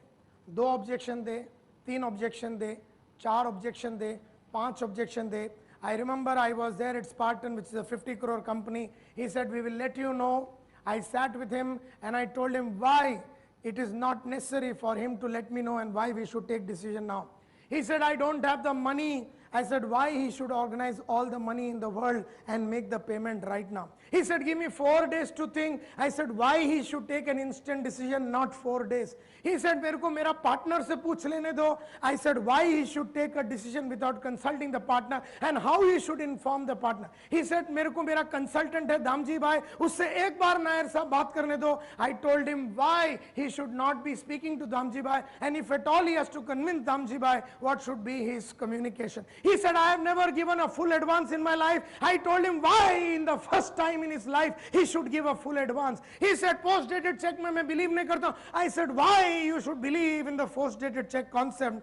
2 objection they, 3 objection they, 4 objection they, 5 objection they. I remember I was there at Spartan, which is a 50 crore company. He said, we will let you know. I sat with him and I told him why it is not necessary for him to let me know and why we should take decision now. He said, I don't have the money. I said, why he should organize all the money in the world and make the payment right now. He said, give me 4 days to think. I said, why he should take an instant decision, not 4 days. He said, मेरे को मेरा partner से पूछ लेने दो. I said, why he should take a decision without consulting the partner and how he should inform the partner. He said, मेरे को मेरा consultant है दामजी भाई, उससे एक बार नायर साहब बात करने दो. I told him why he should not be speaking to Damji bhai, and if at all he has to convince Damji bhai, what should be his communication. He said, I have never given a full advance in my life. I told him why in the first time in his life he should give a full advance. He said, post dated check mein main believe nahi karta. I said, why you should believe in the post dated check concept.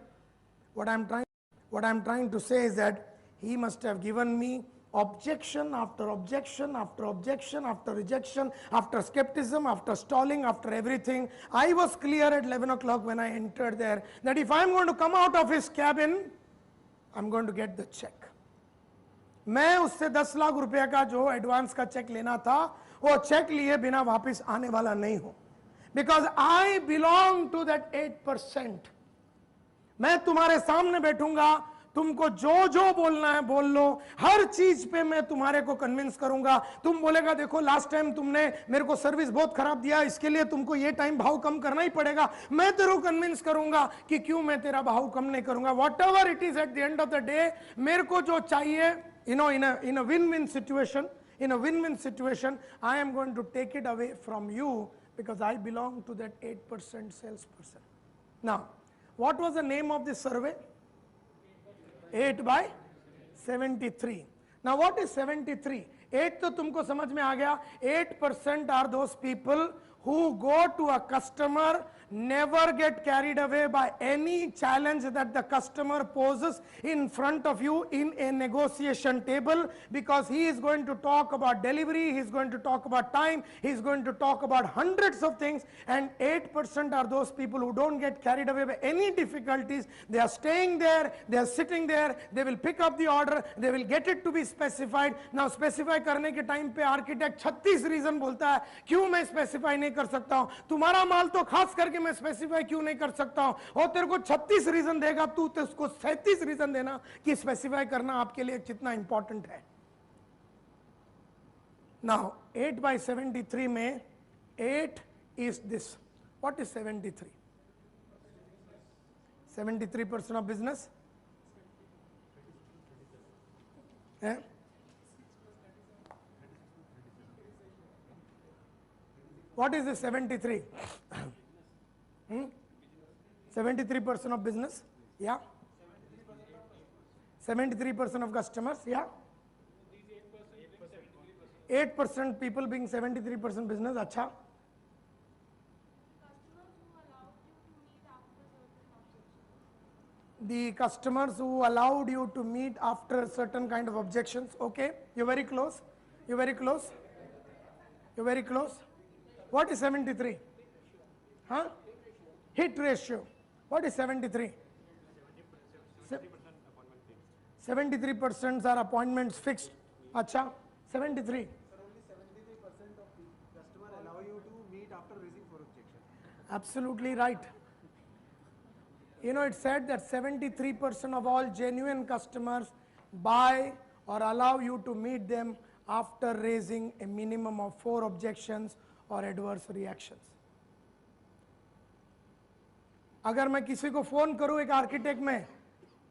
What I'm trying to say is that he must have given me objection after objection after objection after rejection after skepticism after stalling after everything. I was clear at 11 o'clock when I entered there that if I'm going to come out of his cabin, I'm going to get the check. मैं उससे 10 लाख रुपए का जो advance का check लेना था वो check लिए बिना वापस आने वाला नहीं हूं, because I belong to that 8%. मैं तुम्हारे सामने बैठूंगा, तुमको जो जो बोलना है बोल लो, हर चीज पे मैं तुम्हारे को कन्विंस करूंगा। तुम बोलेगा देखो लास्ट टाइम तुमने मेरे को सर्विस बहुत खराब दिया, इसके लिए तुमको ये टाइम भाव कम करना ही पड़ेगा। मैं तेरे को कन्विंस करूंगा कि क्यों मैं तेरा भाव कम नहीं करूंगा। Whatever it is, at the end of the day मेरे को जो चाहिए, in a win-win situation, in a win-win situation, I am going to take it away from you because I belong to that 8% salesperson. Now, what was the name of this survey? 8 by 73. Now, what is 73? 8 तो तुमको समझ में आ गया. 8% are those people who go to a customer, never get carried away by any challenge that the customer poses in front of you in a negotiation table, because he is going to talk about delivery, he is going to talk about time, he is going to talk about hundreds of things, and 8% are those people who don't get carried away by any difficulties. They are staying there, they are sitting there, they will pick up the order, they will get it to be specified. Now specify करने के time पे architect 36 reason बोलता है क्यों मैं specify नहीं कर सकता हूं, तुम्हारा माल तो खास करके मैं स्पेसिफाई क्यों नहीं कर सकता हूं, और तेरे को 36 रीजन देगा, तू तो उसको 37 रीजन देना कि स्पेसिफाई करना आपके लिए कितना इंपॉर्टेंट है. नाउ 8 by 73 में 8 is this. What is 73? 73% of business? Yeah? What is this 73? 73% of business? Yeah. 73% of customers? Yeah. 8% people being 73% business. Acha. The customers who allowed you to meet after certain kind of objections. Okay, you're very close. You're very close. You're very close. What is 73? Huh? Hit ratio. What is 73? 73% are appointments fixed. Acha, 73. Sir, only 73% of the customer allow you to meet after raising 4 objections. Absolutely right. You know, it said that 73% of all genuine customers buy or allow you to meet them after raising a minimum of 4 objections or adverse reactions. अगर मैं किसी को phone करूं, एक architect में,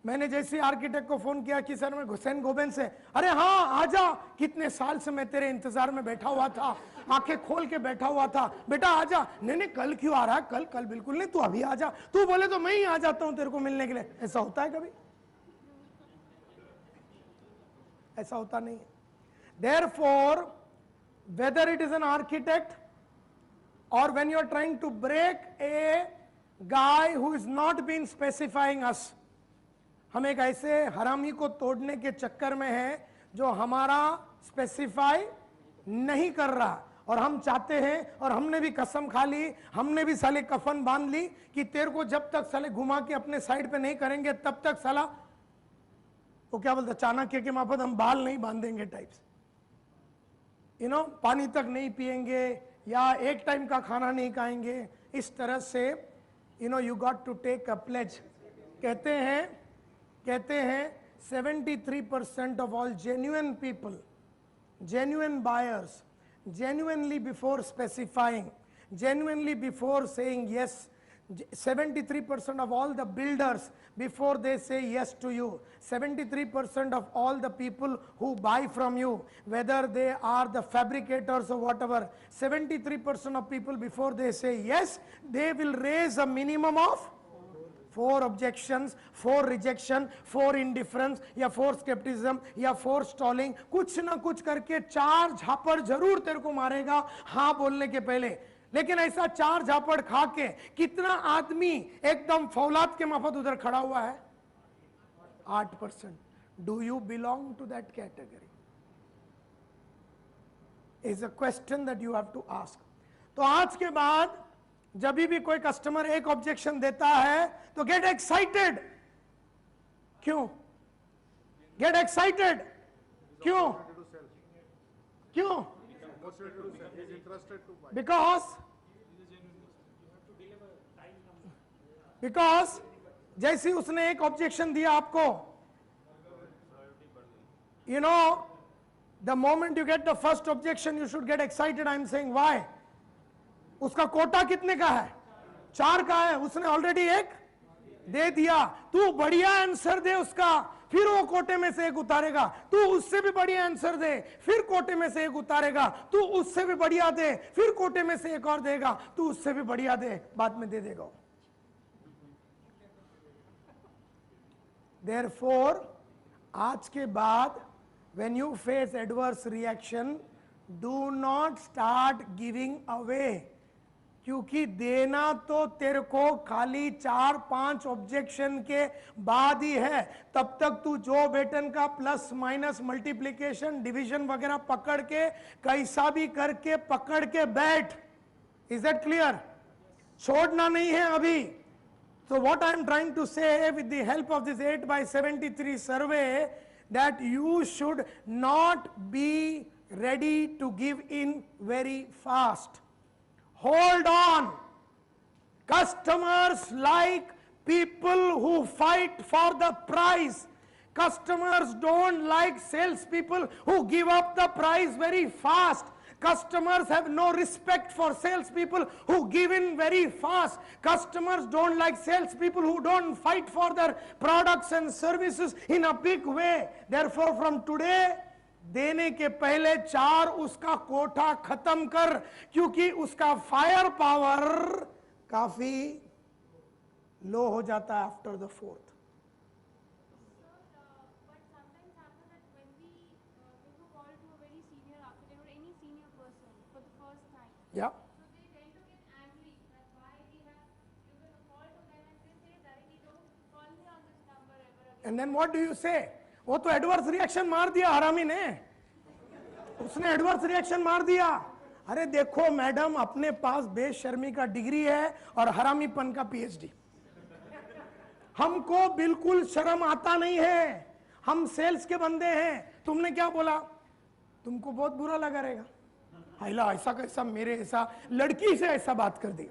मैंने जैसे architect को फोन किया कि सर मैं हुसैन गोबेन से, अरे हाँ आजा, कितने साल से मैं तेरे इंतजार में बैठा हुआ था, आंखें खोल के बैठा हुआ था, बेटा आजा. नहीं नहीं कल क्यों आ रहा है, कल बिल्कुल नहीं, तू अभी आजा. तू बोले तो मैं ही आ जाता हूं तेरे को मिलने के लिए. ऐसा होता है कभी? ऐसा होता नहीं है. Therefore, whether it is an architect or when you are trying to break a guy who is not been specifying us, हम एक ऐसे हरामी को तोड़ने के चक्कर में हैं जो हमारा स्पेसिफाई नहीं कर रहा, और हम चाहते हैं, और हमने भी कसम खा ली, हमने भी साले कफन बांध ली कि तेरे को जब तक साले घुमा के अपने साइड पे नहीं करेंगे तब तक साला, वो क्या बोलता, चाणक्य के माफत हम बाल नहीं बांधेंगे टाइप्स. यू नो, पानी तक नहीं पिएंगे या एक टाइम का खाना नहीं खाएंगे. इस तरह से you know you got to take a pledge. कहते हैं 73% of all genuine people, genuine buyers, genuinely before specifying, genuinely before saying yes, 73% of all the builders before they say yes to you, 73% of all the people who buy from you, whether they are the fabricators or whatever, 73% of people before they say yes, they will raise a minimum of 4 objections, 4 rejection, 4 indifference या 4 skepticism या 4 stalling. कुछ ना कुछ करके 4 झापड़ जरूर तेरे को मारेगा हाँ बोलने के पहले. लेकिन ऐसा 4 झापड़ खा के कितना आदमी एकदम फौलाद के माफत उधर खड़ा हुआ है? 8%. Do you belong to that category? Is a question that you have to ask. तो आज के बाद जब भी कोई कस्टमर एक ऑब्जेक्शन देता है तो गेट एक्साइटेड. क्यों गेट एक्साइटेड? क्यों? जैसे उसने एक ऑब्जेक्शन दिया आपको, you know, the moment you get the first objection you should get excited. I am saying why? उसका कोटा कितने का है? 4 का है, उसने ऑलरेडी एक दे दिया। तू बढ़िया आंसर दे उसका, फिर वो कोटे में से एक उतारेगा। तू उससे भी बढ़िया आंसर दे, फिर कोटे में से एक उतारेगा। तू उससे भी बढ़िया दे, फिर कोटे में से एक और देगा। तू उससे भी बढ़िया दे, बाद में दे देगा। Therefore, आज के बाद when you face adverse reaction, do not start giving away, क्योंकि देना तो तेरे को खाली 4-5 ऑब्जेक्शन के बाद ही है। तब तक तू जो बेटन का प्लस माइनस मल्टीप्लिकेशन डिवीजन वगैरह पकड़ के कैसा भी करके पकड़ के बैठ। Is that clear? छोड़ना नहीं है अभी। So what I am trying to say with the help of this 8/73 survey, that you should not be ready to give in very fast. Hold on. Customers like people who fight for the price. Customers don't like salespeople who give up the price very fast. Customers have no respect for salespeople who give in very fast. Customers don't like salespeople who don't fight for their products and services in a big way. Therefore, from today, देने के पहले 4 उसका कोठा खत्म कर, क्योंकि उसका fire power काफी लो हो जाता है after the 4th. Yeah. So they tend to get angry that why we have given a call to them, and they say directly, don't call me on this number ever again. And then what do you say? वो तो adverse reaction मार दिया हरामी ने, उसने adverse reaction मार दिया। अरे देखो मैडम, अपने पास बेशर्मी का डिग्री है और हरामीपन का पीएचडी। हमको बिल्कुल शर्म आता नहीं है, हम सेल्स के बंदे हैं। तुमने क्या बोला? तुमको बहुत बुरा लगा रहेगा, हाइला ऐसा कैसा मेरे ऐसा लड़की से ऐसा बात कर दी।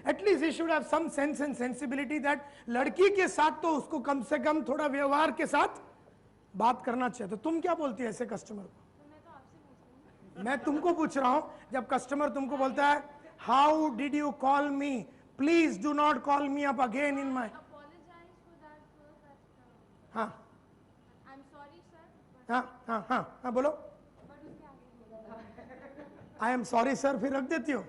At least he should have some sense and sensibility that लड़की के साथ तो उसको कम से कम थोड़ा व्यवहार के साथ बात करना चाहिए। तो तुम क्या बोलती है ऐसे कस्टमर को? मैं तुमको पूछ रहा हूं, जब कस्टमर तुमको बोलता है how did you call me, please do not call me up again in my, हाँ हाँ हाँ हाँ हाँ बोलो, आई एम सॉरी सर, फिर रख देती हो,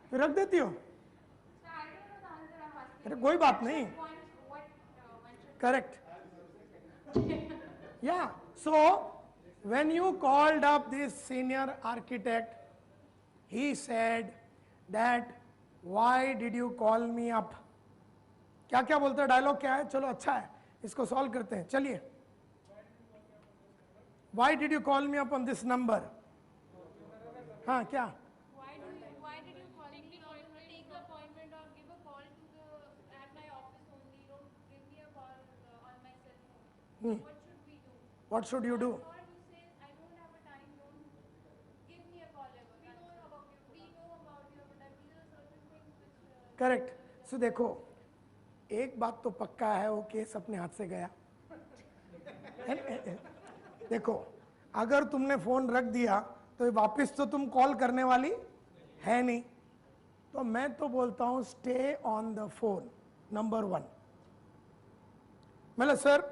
फिर रख देती हो। अरे कोई बात नहीं, correct. Yeah, so when you called up this senior architect, he said that why did you call me up? क्या क्या बोलते हैं, डायलॉग क्या है? चलो अच्छा है, इसको सॉल्व करते हैं। चलिए, why did you call me up on this number? हाँ क्या? Why did you call me? Take the appointment or give a call to the at my office only. Don't give me a call on my cell phone. What should we do? What should you do? Or you say I don't have a time. Don't give me a call ever. We know about you. We know about you, but these are certain things which. Correct. So देखो, एक बात तो पक्का है, वो case अपने हाथ से गया। देखो, अगर तुमने फोन रख दिया तो वापस तो तुम कॉल करने वाली है नहीं। तो मैं तो बोलता हूं stay on the phone, number 1। मतलब sir,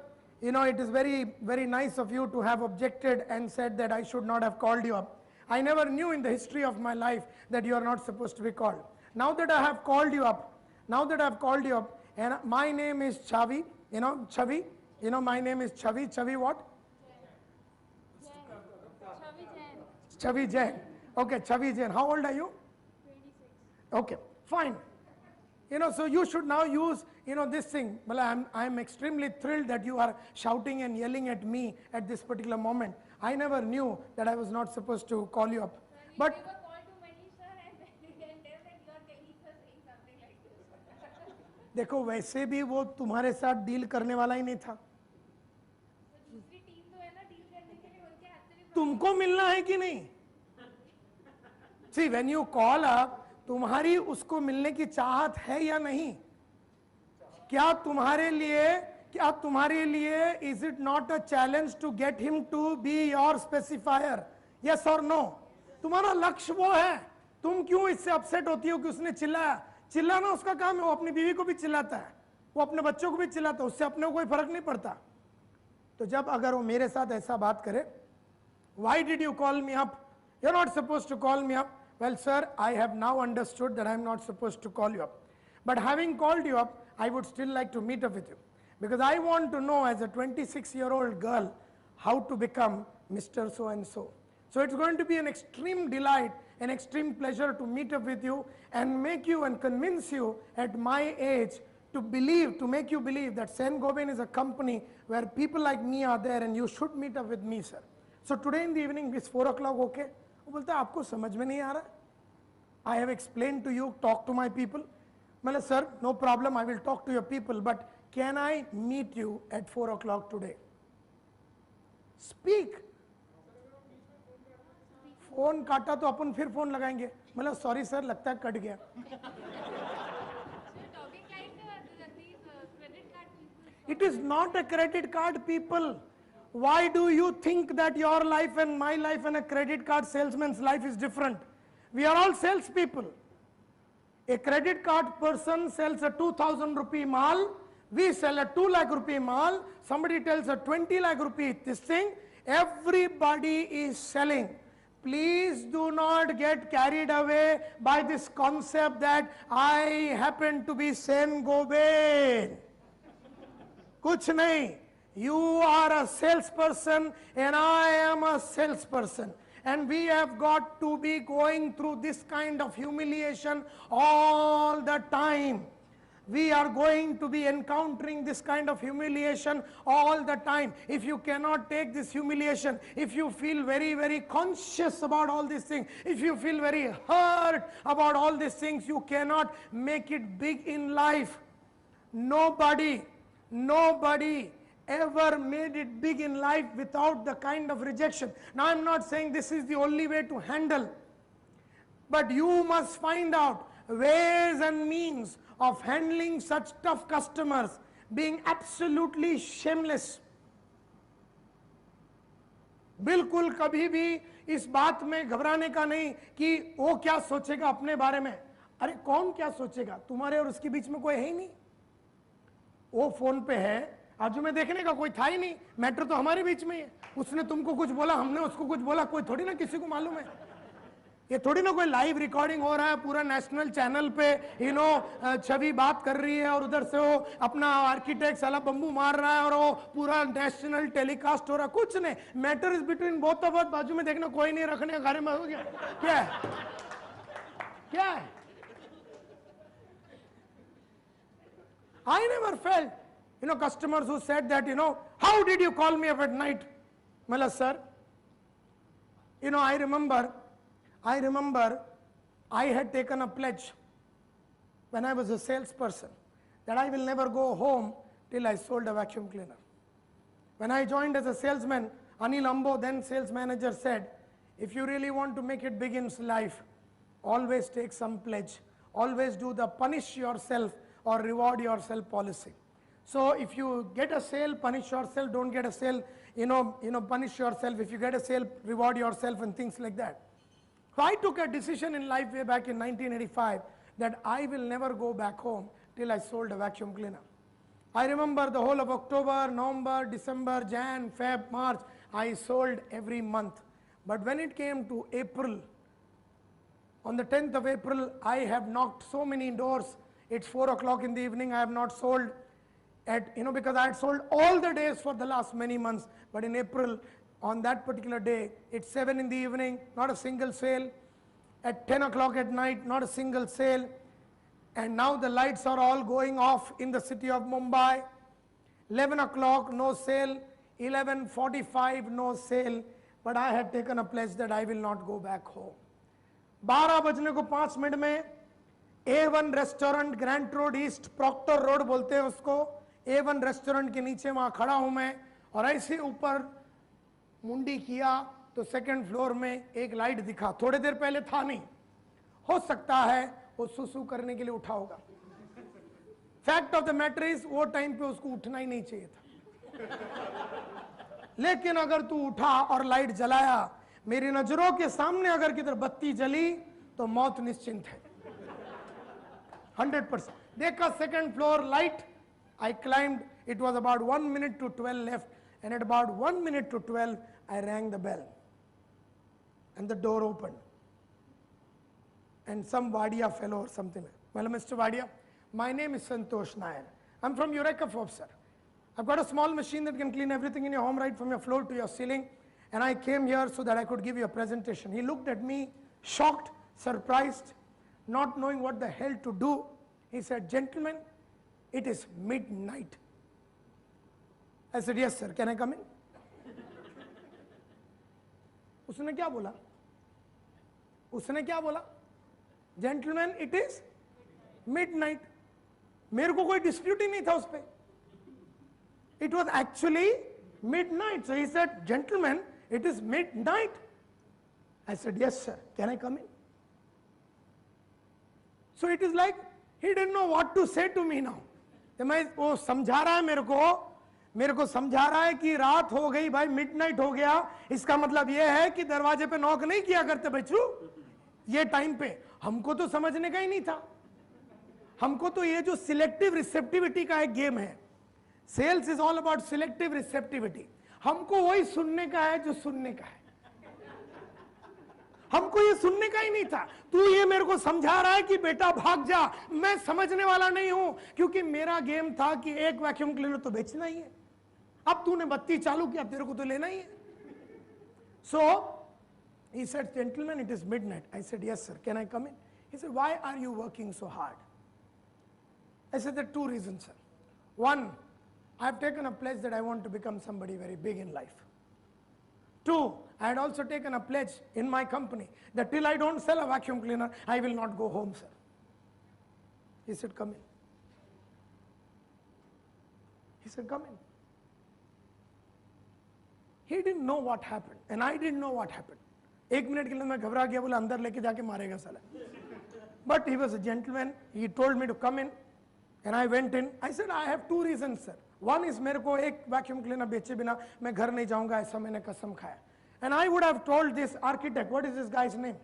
you know, it is very nice of you to have objected and said that I should not have called you up. I never knew in the history of my life that you are not supposed to be called. Now that I have called you up, and my name is Chavi, you know, Chavi, you know, my name is Chavi. Chavi what? Chavi Jain. Okay, Chavi Jain. How old are you? 26. Okay, fine. You know, so you should now use, you know, this thing. Well, I'm extremely thrilled that you are shouting and yelling at me at this particular moment. I never knew that I was not supposed to call you up. But Give a call to Manish sir and tell that your colleagues are saying something like this. देखो, वैसे भी वो तुम्हारे साथ deal करने वाला ही नहीं था। दूसरी टीम तो है ना डील करने के लिए, उनके हाथ से भी तुमको मिलना है कि नहीं? See, when you call up, तुम्हारी उसको मिलने की चाहत है या नहीं? क्या तुम्हारे लिए is it not a challenge to get him to be your specifier? Yes और नो? तुम्हारा लक्ष्य वो है, तुम क्यों इससे अपसेट होती हो कि उसने चिल्लाया? चिल्लाना उसका काम है, वो अपनी बीवी को भी चिल्लाता है, वो अपने बच्चों को भी चिल्लाता है, उससे अपने को कोई फर्क नहीं पड़ता। तो जब अगर वो मेरे साथ ऐसा बात करे, why did you call me up? You're not supposed to call me up. Well, sir, I have now understood that I'm not supposed to call you up. But having called you up, I would still like to meet up with you. Because I want to know, as a 26-year-old girl, how to become Mr. So-and-so. So it's going to be an extreme delight, an extreme pleasure to meet up with you and make you and convince you at my age to believe, to make you believe that Saint-Gobain is a company where people like me are there and you should meet up with me, sir. So today in the evening, is 4 o'clock okay? वो बोलता है आपको समझ में नहीं आ रहा? I have explained to you, talk to my people. मैंने sir, no problem, I will talk to your people, but can I meet you at 4 o'clock today? Speak. Phone काटा तो अपन फिर फोन लगाएंगे, मतलब सॉरी सर लगता है cut गया। It is not a credit card, people. Why do you think that your life and my life and a credit card salesman's life is different? We are all salespeople. A credit card person sells a 2,000 rupee mal. We sell a 2 lakh rupee mal. Somebody tells a 20 lakh rupee this thing. Everybody is selling. Please do not get carried away by this concept that I happen to be Saint-Gobain. Kuch nahi. You are a salesperson and I am a salesperson. And we have got to be going through this kind of humiliation all the time. We are going to be encountering this kind of humiliation all the time. If you cannot take this humiliation, if you feel very, very conscious about all these things, if you feel very hurt about all these things, you cannot make it big in life. Nobody ever made it big in life without the kind of rejection. Now I'm not saying this is the only way to handle, but you must find out ways and means of handling such tough customers, being absolutely shameless. बिल्कुल कभी भी इस बात में घबराने का नहीं कि वो क्या सोचेगा अपने बारे में। अरे कौन क्या सोचेगा, तुम्हारे और उसके बीच में कोई है ही नहीं। वो फोन पे है, आजू में देखने का कोई था ही नहीं, मैटर तो हमारे बीच में ही है। उसने तुमको कुछ बोला, हमने उसको कुछ बोला, कोई थोड़ी ना किसी को मालूम है। ये थोड़ी ना कोई लाइव रिकॉर्डिंग हो रहा है, पूरा नेशनल चैनल पे छवि बात कर रही है और उधर से वो अपना आर्किटेक्ट साला बम्बू मार रहा है और वो पूरा नेशनल टेलीकास्ट हो रहा है। कुछ नहीं, matter is between both of us. बाजू में देखना कोई नहीं, रखने घर में हो गया। क्या है, क्या है? I never felt, customers who said that, how did you call me up at night? Mala sir, I remember I had taken a pledge when I was a salesperson that I will never go home till I sold a vacuum cleaner. When I joined as a salesman, Anil Ambo, then sales manager, said, if you really want to make it big in life, always take some pledge. Always do the punish yourself or reward yourself policy. So if you get a sale, punish yourself. Don't get a sale, punish yourself. If you get a sale, reward yourself and things like that. So I took a decision in life way back in 1985 that I will never go back home till I sold a vacuum cleaner. I remember the whole of October, November, December, Jan, Feb, March, I sold every month. But when it came to April, on the 10th of April, I have knocked so many doors. It's 4 o'clock in the evening, I have not sold because I had sold all the days for the last many months. But in April, on that particular day, it's 7 in the evening, not a single sale. At 10 o'clock at night, not a single sale. And now the lights are all going off in the city of Mumbai. 11 o'clock, no sale. 11:45, no sale. But I had taken a pledge that I will not go back home. 12 बजने को 5 minute में A1 restaurant, grand road east, Proctor road बोलते हैं उसको, A1 restaurant के नीचे वहां खड़ा हूं मैं, और ऐसे ऊपर मुंडी किया तो सेकंड फ्लोर में एक लाइट दिखा। थोड़ी देर पहले था नहीं, हो सकता है वो सुसु करने के लिए उठा होगा। Fact of the matter is वो टाइम पे उसको उठना ही नहीं चाहिए था। लेकिन अगर तू उठा और लाइट जलाया, मेरी नजरों के सामने अगर किधर बत्ती जली तो मौत निश्चिंत है 100%। देखा second floor light, I climbed. It was about 1 minute to 12 left, and at about 1 minute to 12 I rang the bell and the door opened and some Wadia fellow or something. Well, Mr. Wadia, my name is Santosh Nair. I'm from Eureka Forbes, sir. I've got a small machine that can clean everything in your home right from your floor to your ceiling, and I came here so that I could give you a presentation. He looked at me shocked, surprised, not knowing what the hell to do. He said, gentlemen, it is midnight. I said, yes sir, can I come in? उसने क्या बोला? उसने क्या बोला? Gentlemen, it is midnight. मेरे को कोई dispute ही नहीं था उस पे. It was actually midnight. So he said, gentlemen, it is midnight. I said, yes sir, can I come in? So it is like he didn't know what to say to me now. मैं वो समझा रहा है मेरे को समझा रहा है कि रात हो गई भाई, मिडनाइट हो गया। इसका मतलब ये है कि दरवाजे पे नॉक नहीं किया करते बच्चू ये टाइम पे। हमको तो समझने का ही नहीं था। हमको तो ये जो सिलेक्टिव रिसेप्टिविटी का एक गेम है, sales is all about selective receptivity. हमको वही सुनने का है जो सुनने का है, हमको ये सुनने का ही नहीं था। तू ये मेरे को समझा रहा है कि बेटा भाग जा, मैं समझने वाला नहीं हूं, क्योंकि मेरा गेम था कि एक वैक्यूम क्लीनर तो बेचना ही है। अब तूने बत्ती चालू किया, तेरे को तो लेना ही है। So he said, gentlemen, it is midnight. I said, yes sir, can I come in? He said, why are you working so hard? I said, there are two reasons, sir. One, I have taken a pledge that I want to become somebody very big in life. Two, I had also taken a pledge in my company that till I don't sell a vacuum cleaner, I will not go home, sir. He said, come in. He said, come in. He didn't know what happened, and I didn't know what happened. एक minute के लिए मैं घबरा गया, बोला अंदर लेके जाके मारेगा साला. But he was a gentleman. He told me to come in, and I went in. I said, I have two reasons, sir. One is मेरे को एक वैक्यूम क्लीनर बेचे बिना मैं घर नहीं जाऊंगा, ऐसा मैंने कसम खाया. And I would have told this architect, what is this guy's name?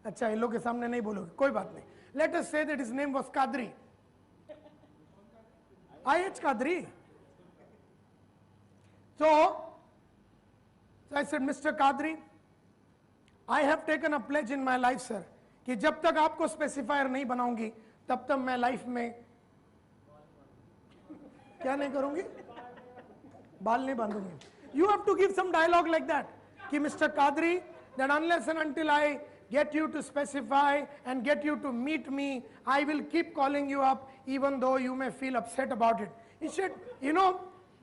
अच्छा, इन लोग के सामने नहीं बोलोगे, कोई बात नहीं. Let us say that his name was Kadri. I.H. Kadri. So I said, Mr. Kadri, I have taken a pledge in my life, sir, कि जब तक आपको स्पेसिफायर नहीं बनाऊंगी तब तक मैं लाइफ में क्या नहीं करूंगी, बाल नहीं बांधूंगी. You have to give some dialogue like that, कि Mr. Kadri, that unless and until I get you to specify and get you to meet me, I will keep calling you up even though you may feel upset about it. He said, you know,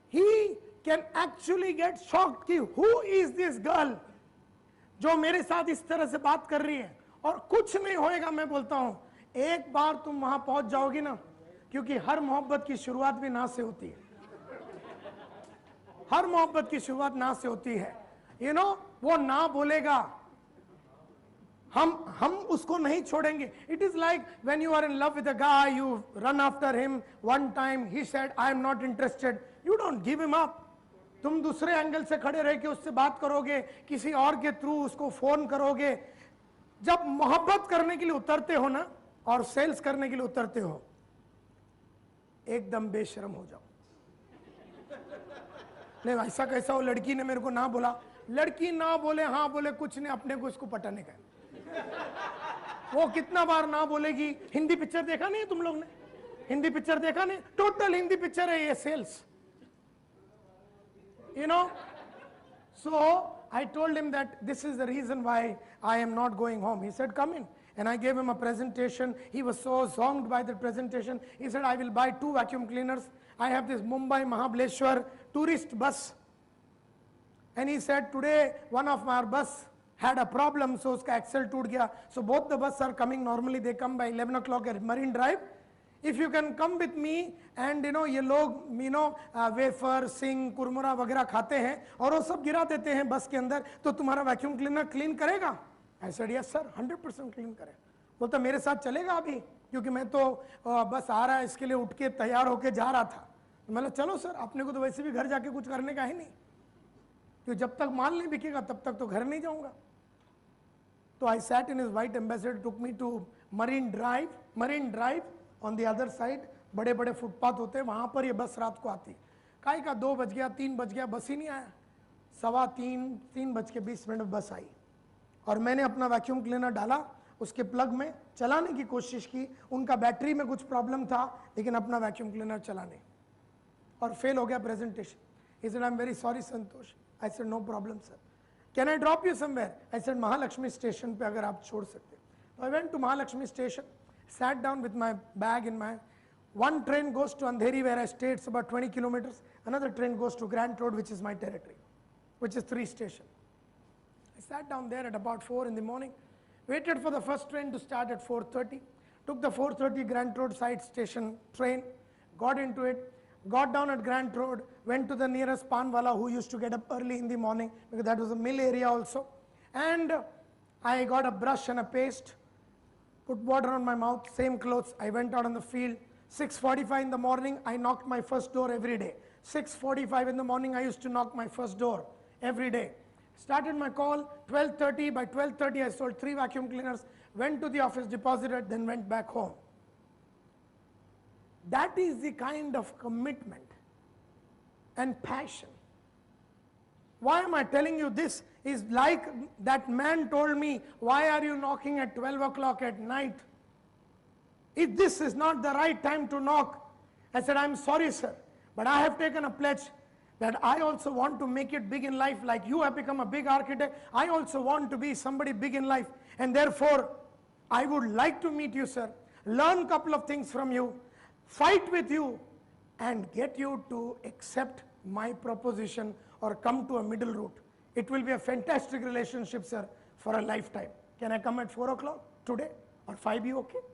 he can actually get shocked कि who is this girl जो मेरे साथ इस तरह से बात कर रही है, और कुछ नहीं होएगा. मैं बोलता हूं एक बार तुम वहां पहुंच जाओगी ना, क्योंकि हर मोहब्बत की शुरुआत भी ना से होती है. हर मोहब्बत की शुरुआत ना से होती है. यू नो, वो ना बोलेगा, हम उसको नहीं छोड़ेंगे. It is like when you are in love with a guy, you run after him. One time he said I am not interested, you don't give him up. तुम दूसरे एंगल से खड़े रह के उससे बात करोगे, किसी और के थ्रू उसको फोन करोगे. जब मोहब्बत करने के लिए उतरते हो ना, और सेल्स करने के लिए उतरते हो, एकदम बेशर्म हो जाओ. नहीं ऐसा कैसा हो, लड़की ने मेरे को ना बोला. लड़की ना बोले हाँ बोले कुछ नहीं, अपने को इसको पटाने का. वो कितना बार ना बोलेगी. हिंदी पिक्चर देखा नहीं तुम लोग ने? हिंदी पिक्चर देखा नहीं? टोटल हिंदी पिक्चर है ये sales. You know, so I told him that this is the reason why I am not going home. He said, come in. And I gave him a presentation. He was so zonked by the presentation. He said, I will buy 2 vacuum cleaners. I have this Mumbai Mahabaleshwar tourist bus. And he said, today one of our bus had a problem, so uska axle toot gaya. So both the buses are coming. Normally they come by 11 o'clock at Marine Drive. If you can come with me, and you know ये लोग you know wafer सिंग कुरमुरा वगैरह खाते हैं और वो सब गिरा देते हैं बस के अंदर, तो तुम्हारा वैक्यूम क्लीनर क्लीन करेगा. I said, yes sir, 100% clean करें. बोलता मेरे साथ चलेगा अभी, क्योंकि मैं तो बस आ रहा है इसके लिए उठ के तैयार होके जा रहा था. मतलब चलो सर, अपने को तो वैसे भी घर जाके कुछ करने का है नहीं, क्योंकि जब तक माल नहीं बिकेगा तब तक तो घर नहीं जाऊंगा. तो I sat in his white Ambassador, took me to Marine Drive on the other side. बड़े बड़े फुटपाथ होते हैं वहां पर ये बस रात को आती. काहे का 2 बज गया, 3 बज गया, बस ही नहीं आया. 3:20 बस आई और मैंने अपना वैक्यूम क्लीनर डाला उसके प्लग में, चलाने की कोशिश की. उनका बैटरी में कुछ प्रॉब्लम था लेकिन अपना वैक्यूम क्लीनर चलाने, और फेल हो गया presentation. He said, I'm very sorry Santosh. I said, no problem sir. Can I drop you somewhere? I said, Mahalakshmi station पे अगर आप छोड़ सकते. So I went to Mahalakshmi station, sat down with my bag in my. One train goes to Andheri where I stay, it's about 20 kilometers. Another train goes to Grant Road, which is my territory, which is 3 stations. I sat down there at about 4 in the morning, waited for the first train to start at 4:30, took the 4:30 Grant Road side station train, got into it, got down at Grant Road, went to the nearest panwala who used to get up early in the morning because that was a mill area also, and I got a brush and a paste, put water on my mouth, same clothes. I went out on the field. 6:45 in the morning, I knocked my first door every day. 6:45 in the morning, I used to knock my first door every day. Started my call 12:30. By 12:30, I sold 3 vacuum cleaners, went to the office, deposited, then went back home. That is the kind of commitment and passion. Why am I telling you this? Is like that man told me, why are you knocking at 12 o'clock at night? If this is not the right time to knock. I said, I'm sorry sir, but I have taken a pledge that I also want to make it big in life. Like you have become a big architect, I also want to be somebody big in life, and therefore I would like to meet you sir, learn a couple of things from you, fight with you, and get you to accept my proposition or come to a middle route. It will be a fantastic relationship sir for a lifetime. Can I come at 4 o'clock today or 5? You okay?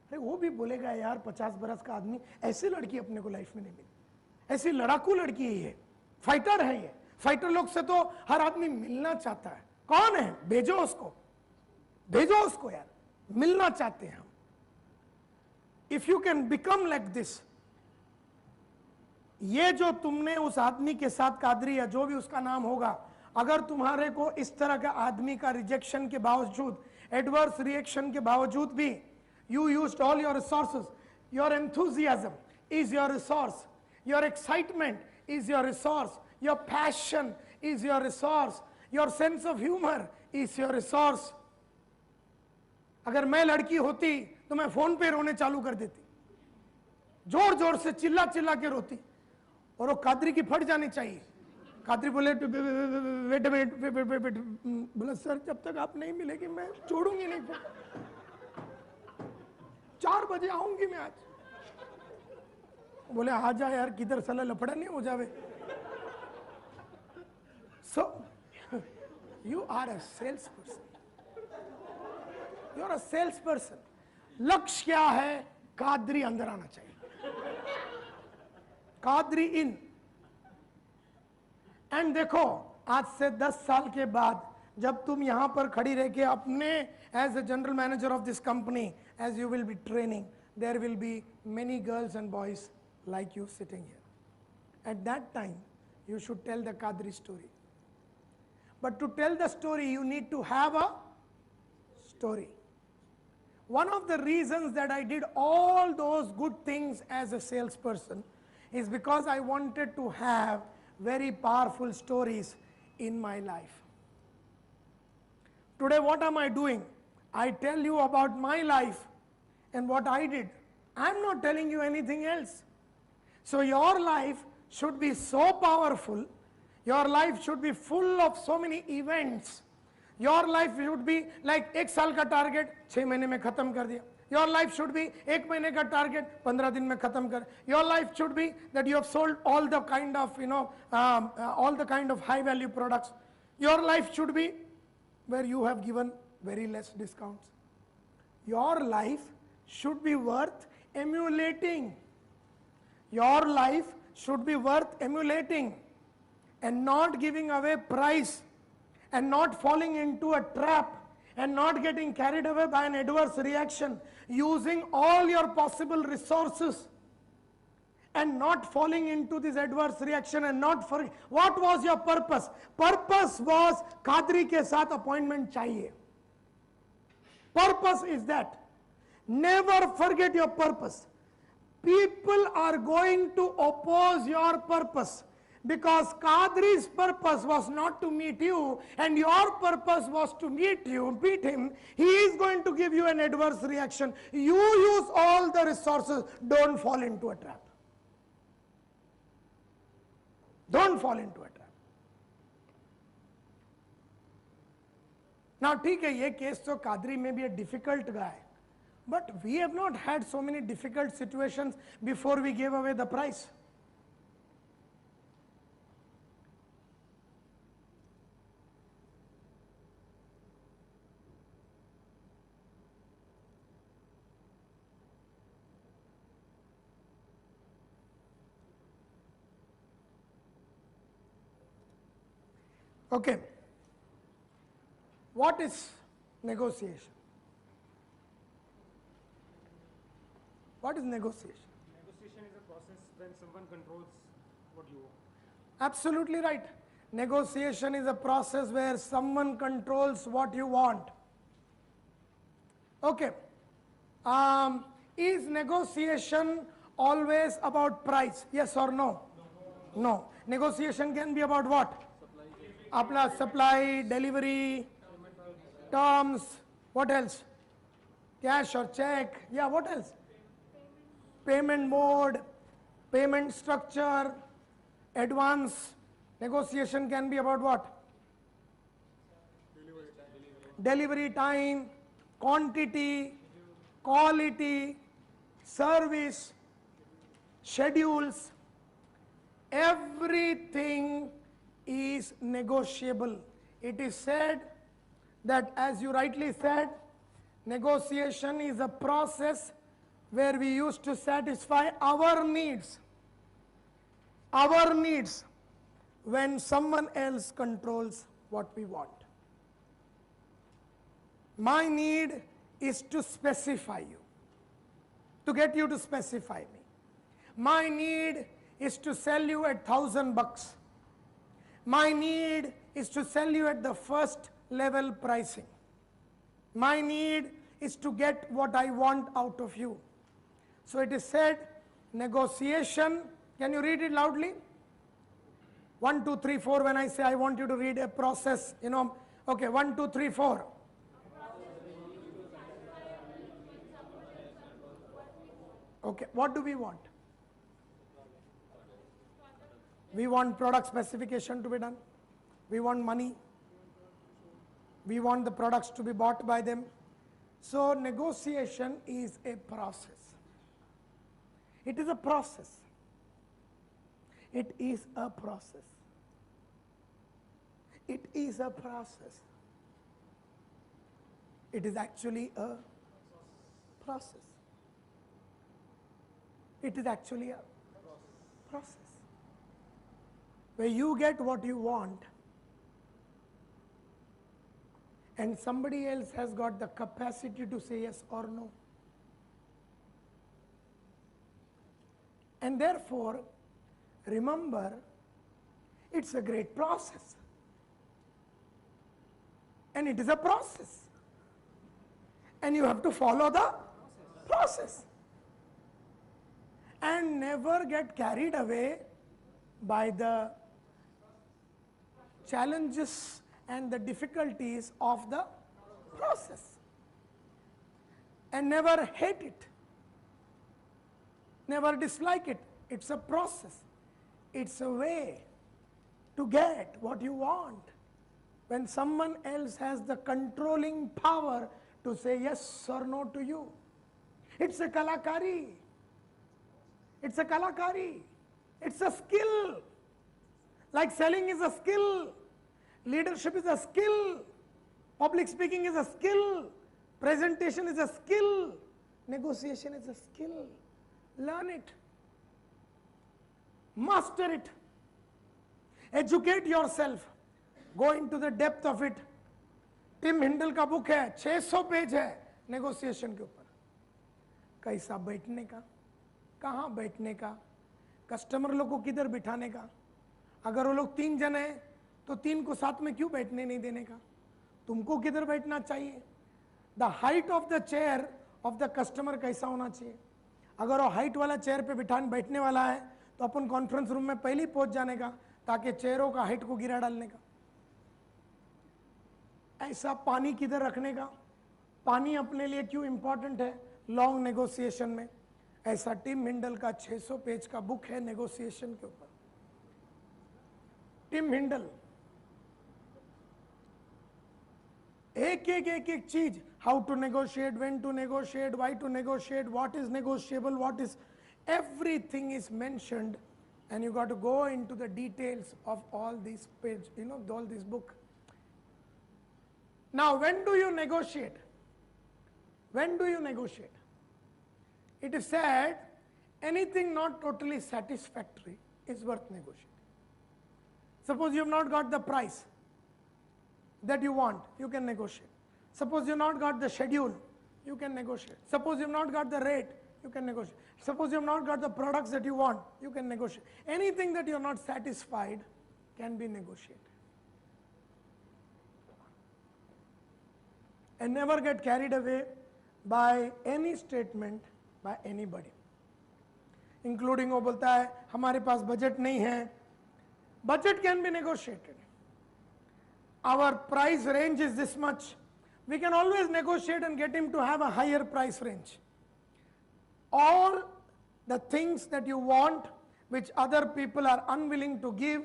अरे वो भी बोलेगा यार 50 बरस का आदमी, ऐसी लड़की अपने को लाइफ में नहीं मिली. ऐसी लड़ाकू लड़की है ये, फाइटर है ये. फाइटर लोग से तो हर आदमी मिलना चाहता है. कौन है? भेजो उसको यार, मिलना चाहते हैं हम. If you can become like this, ये जो तुमने उस आदमी के साथ कादरी या जो भी उसका नाम होगा, अगर तुम्हारे को इस तरह का आदमी का रिजेक्शन के बावजूद, एडवर्स रिएक्शन के बावजूद भी, you used all your resources, your enthusiasm is your resource, your excitement is your resource, your passion is your resource, your sense of humor is your resource. अगर मैं लड़की होती तो मैं फोन पे रोने चालू कर देती, जोर जोर से चिल्ला चिल्ला के रोती, और वो कादरी की फट जानी चाहिए. कादरी बोले वेट, बोला सर जब तक आप नहीं मिलेगी मैं छोड़ूंगी नहीं. 4 बजे आऊंगी मैं आज. बोले आ जा यार, किधर साला लफड़ा नहीं हो जावे. So you are a salesperson. You are a salesperson. लक्ष्य क्या है? कादरी अंदर आना चाहिए. कादरी इन. एंड देखो आज से 10 साल के बाद जब तुम यहां पर खड़ी रह के अपने as a general manager of this company, as you will be training, there will be many girls and boys like you sitting here. At that time, you should tell the Kadri story. But to tell the story, you need to have a story. One of the reasons that I did all those good things as a salesperson is because I wanted to have very powerful stories in my life. Today, what am I doing? I tell you about my life and what I did. I'm not telling you anything else. So your life should be so powerful. Your life should be full of so many events. Your life should be like 1 साल का target 6 महीने में खत्म कर दिया. Your life should be 1 महीने का target 15 दिन में खत्म कर. Your life should be that you have sold all the kind of all the kind of high value products. Your life should be where you have given very less discounts. Your life should be worth emulating. Your life should be worth emulating and not giving away price and not falling into a trap and not getting carried away by an adverse reaction, using all your possible resources and not falling into this adverse reaction and not for what was your purpose? Purpose was Kadri ke saath appointment chahiye. Purpose is that. Never forget your purpose. People are going to oppose your purpose because Kadri's purpose was not to meet you and your purpose was to meet him. He is going to give you an adverse reaction. You use all the resources. Don't fall into a trap. Don't fall into a trap. Now, ठीक है, ये case तो Kadri may be a difficult guy, but we have not had so many difficult situations before we gave away the price. Okay. What is negotiation? What is negotiation? Negotiation is a process when someone controls what you want. Absolutely right. Negotiation is a process where someone controls what you want. Okay. Is negotiation always about price? Yes or no? No. Negotiation can be about what? Supply, delivery, terms, what else? Cash or check, yeah, what else? Payment mode, payment structure, advance. Negotiation can be about what? Delivery time, quantity, quality, service, schedules. Everything is negotiable. It is said that, as you rightly said, negotiation is a process where we used to satisfy our needs when someone else controls what we want. My need is to specify you, to get you to specify me. My need is to sell you at $1,000. My need is to sell you at the first level pricing. My need is to get what I want out of you. So it is said, negotiation, can you read it loudly? 1, 2, 3, 4, when I say I want you to read a process, you know, okay, 1, 2, 3, 4. Okay, what do we want? We want product specification to be done. We want money. We want the products to be bought by them. So negotiation is a process. It is a process. It is a process. It is a process. It is actually a process. It is actually a process where you get what you want and somebody else has got the capacity to say yes or no. And therefore, remember, it's a great process. And it is a process. And you have to follow the process. And never get carried away by the challenges and the difficulties of the process. And never hate it. Never dislike it. It's a process. It's a way to get what you want. When someone else has the controlling power to say yes or no to you. It's a kalakari. It's a kalakari. It's a skill. Like selling is a skill. Leadership is a skill. Public speaking is a skill. Presentation is a skill. Negotiation is a skill. Learn it. Master it. Educate yourself. go into the depth of it. Tim Hindle का book है, 600 page है negotiation के ऊपर. कैसा बैठने का, कहाँ बैठने का, कस्टमर लोग को किधर बिठाने का, अगर वो लोग 3 जन हैं तो 3 को साथ में क्यों बैठने नहीं देने का, तुमको किधर बैठना चाहिए, the height of the chair of the customer कैसा होना चाहिए. अगर वो हाइट वाला चेयर पे बैठने वाला है तो अपन कॉन्फ्रेंस रूम में पहले ही पहुंच जाने का, ताकि चेयरों का हाइट को गिरा डालने का. ऐसा पानी किधर रखने का, पानी अपने लिए क्यों इंपॉर्टेंट है लॉन्ग नेगोशिएशन में. ऐसा टिम हिंडल का 600 पेज का बुक है नेगोशिएशन के ऊपर. टिम हिंडल एक चीज, how to negotiate, when to negotiate, why to negotiate, what is negotiable, what is, everything is mentioned, and you got to go into the details of all these pages, all this book. Now, when do you negotiate? When do you negotiate? It is said anything not totally satisfactory is worth negotiating. Suppose you have not got the price that you want, you can negotiate. Suppose you have not got the schedule, you can negotiate. Suppose you have not got the rate, you can negotiate. Suppose you have not got the products that you want, you can negotiate. Anything that you are not satisfied can be negotiated. And never get carried away by any statement by anybody, including वो बोलता है हमारे पास budget नहीं है. Budget can be negotiated. Our price range is this much. We can always negotiate and get him to have a higher price range. All the things that you want which other people are unwilling to give,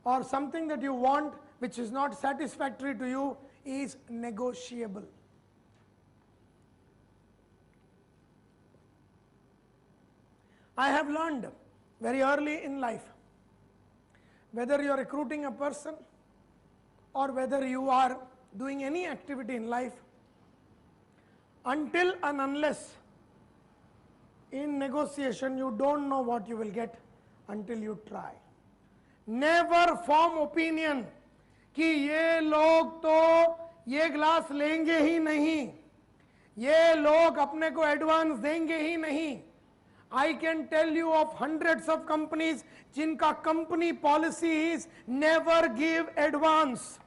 or something that you want which is not satisfactory to you, is negotiable. I have learned very early in life, whether you are recruiting a person or whether you are doing any activity in life, until and unless in negotiation you don't know what you will get until you try. Never form opinion कि ये लोग तो ये glass लेंगे ही नहीं, ये लोग अपने को एडवांस देंगे ही नहीं. I can tell you of hundreds of companies जिनका company policy is never give advance.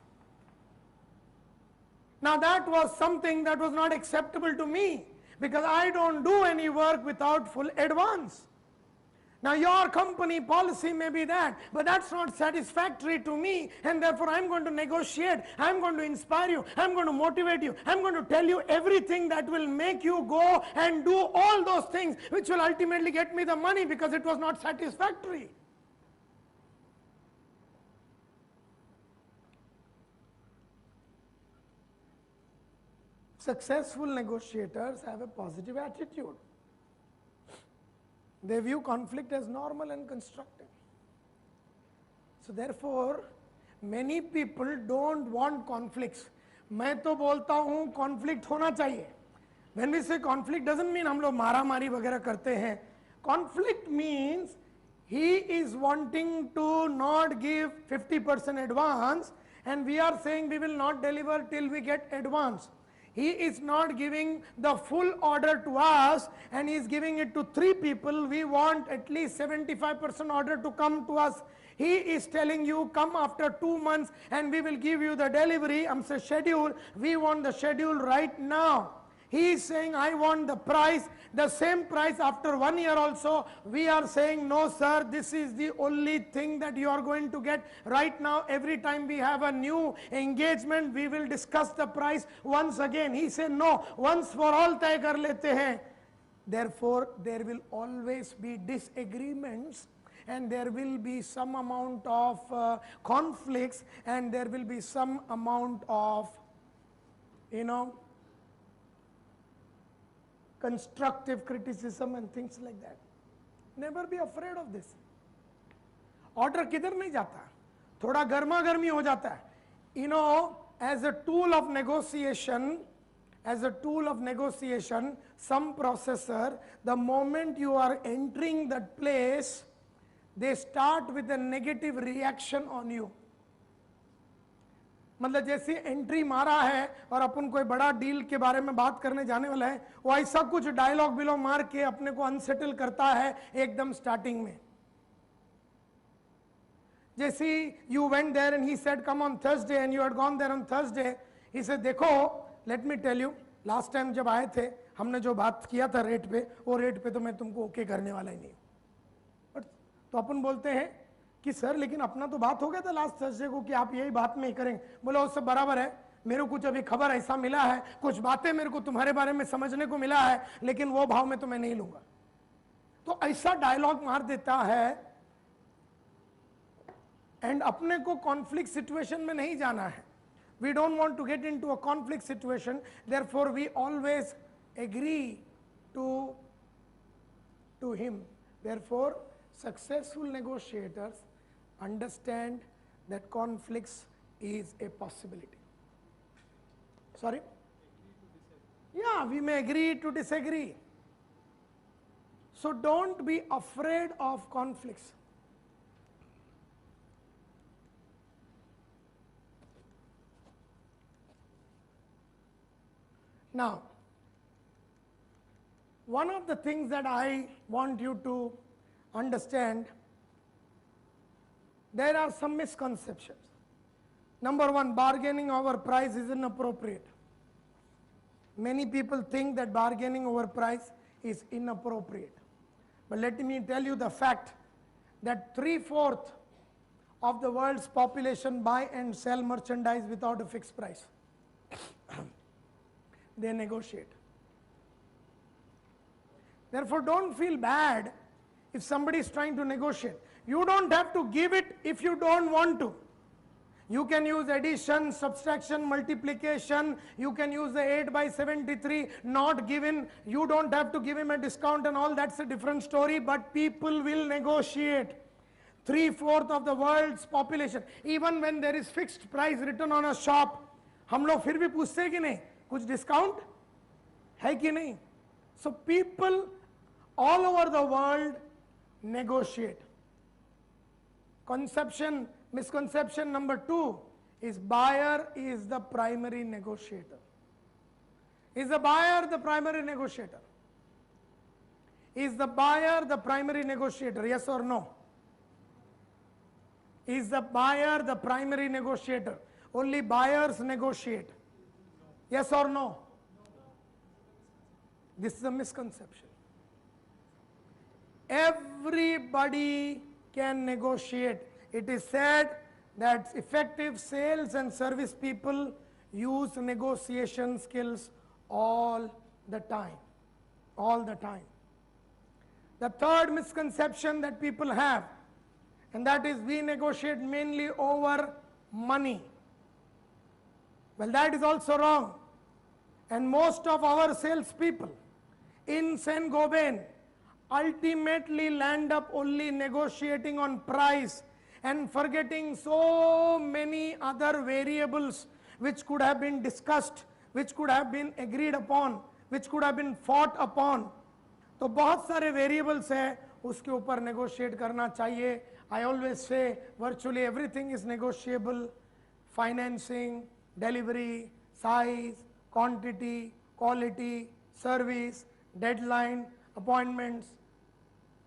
Now that was something that was not acceptable to me, because I don't do any work without full advance. Now your company policy may be that, but that's not satisfactory to me, and therefore I'm going to negotiate, I'm going to inspire you, I'm going to motivate you, I'm going to tell you everything that will make you go and do all those things which will ultimately get me the money, because it was not satisfactory. Successful negotiators have a positive attitude. They view conflict as normal and constructive. So therefore, many people don't want conflicts. मैं तो बोलता हूँ conflict होना चाहिए. When we say conflict doesn't mean हम लोग मारा मारी वगैरह करते हैं. Conflict means he is wanting to not give 50% advance, and we are saying we will not deliver till we get advance. He is not giving the full order to us, and he is giving it to 3 people. We want at least 75% order to come to us. He is telling you, come after 2 months and we will give you the delivery. I'm saying schedule. We want the schedule right now. He is saying, I want the price, the same price after 1 year also. We are saying, no sir, this is the only thing that you are going to get right now. Every time we have a new engagement, we will discuss the price once again. He said, no, once for all तय कर लेते हैं. Therefore, there will always be disagreements, and there will be some amount of conflicts, and there will be some amount of, constructive criticism and things like that. Never be afraid of this. Order किधर नहीं जाता, थोड़ा गर्मा गर्मी हो जाता है. As a tool of negotiation, some processor, the moment you are entering that place, they start with a negative reaction on you. मतलब जैसे एंट्री मारा है और अपन कोई बड़ा डील के बारे में बात करने जाने वाला है, वो ऐसा कुछ डायलॉग बिलो मार के अपने को अनसेटल करता है एकदम स्टार्टिंग में। जैसे you went there and he said come on Thursday and you had gone there on Thursday, he said देखो let me tell you, last time जब आए थे हमने जो बात किया था रेट पे, वो रेट पे तो मैं तुमको ओके करने वाला ही नहीं हूं। बट तो अपन बोलते हैं कि सर लेकिन अपना तो बात हो गया था लास्ट थर्सडे को कि आप यही बात में ही करेंगे। बोला उससे बराबर है, मेरे को कुछ अभी खबर ऐसा मिला है, कुछ बातें मेरे को तुम्हारे बारे में समझने को मिला है, लेकिन वो भाव में तो मैं नहीं लूंगा। तो ऐसा डायलॉग मार देता है एंड अपने को कॉन्फ्लिक्ट सिचुएशन में नहीं जाना है। We don't want to get into a conflict situation, therefore we always agree to him. Therefore, successful negotiators understand that conflicts is a possibility. Sorry? Yeah, we may agree to disagree. So don't be afraid of conflicts. Now, one of the things that I want you to understand, there are some misconceptions. Number one, bargaining over price is inappropriate. Many people think that bargaining over price is inappropriate. But let me tell you the fact that 3/4 of the world's population buy and sell merchandise without a fixed price. They negotiate. Therefore, don't feel bad if somebody is trying to negotiate. You don't have to give it if you don't want to. You can use addition, subtraction, multiplication. You can use the 8/73, not given. You don't have to give him a discount and all. That's a different story. But people will negotiate. 3/4 of the world's population. Even when there is fixed price written on a shop, हम लोग फिर भी पूछते हैं कि नहीं कुछ discount है कि नहीं? So people all over the world negotiate. Misconception number 2 is buyer is the primary negotiator. Is the buyer the primary negotiator? Is the buyer the primary negotiator? Yes or no? Is the buyer the primary negotiator? Only buyers negotiate. Yes or no? This is a misconception. Everybody can negotiate. It is said that effective sales and service people use negotiation skills all the time. All the time. The third misconception that people have, and that is we negotiate mainly over money. Well, that is also wrong. And most of our salespeople in Saint-Gobain ultimately land up only negotiating on price and forgetting so many other variables which could have been discussed, which could have been agreed upon, which could have been fought upon. तो बहुत सारे variables है उसके ऊपर negotiate करना चाहिए. I always say virtually everything is negotiable. Financing, delivery, size, quantity, quality, service, deadline, appointments,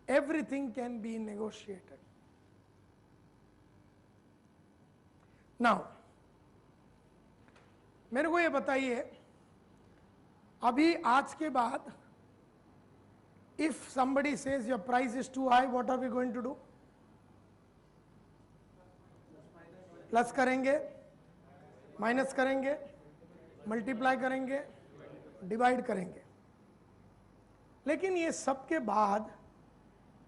everything can be negotiated. Now, मेरे को ये बताइए अभी आज के बाद if somebody says your price is too high, what are we going to do? Plus करेंगे, minus करेंगे, मल्टीप्लाई करेंगे, डिवाइड करेंगे. लेकिन ये सब के बाद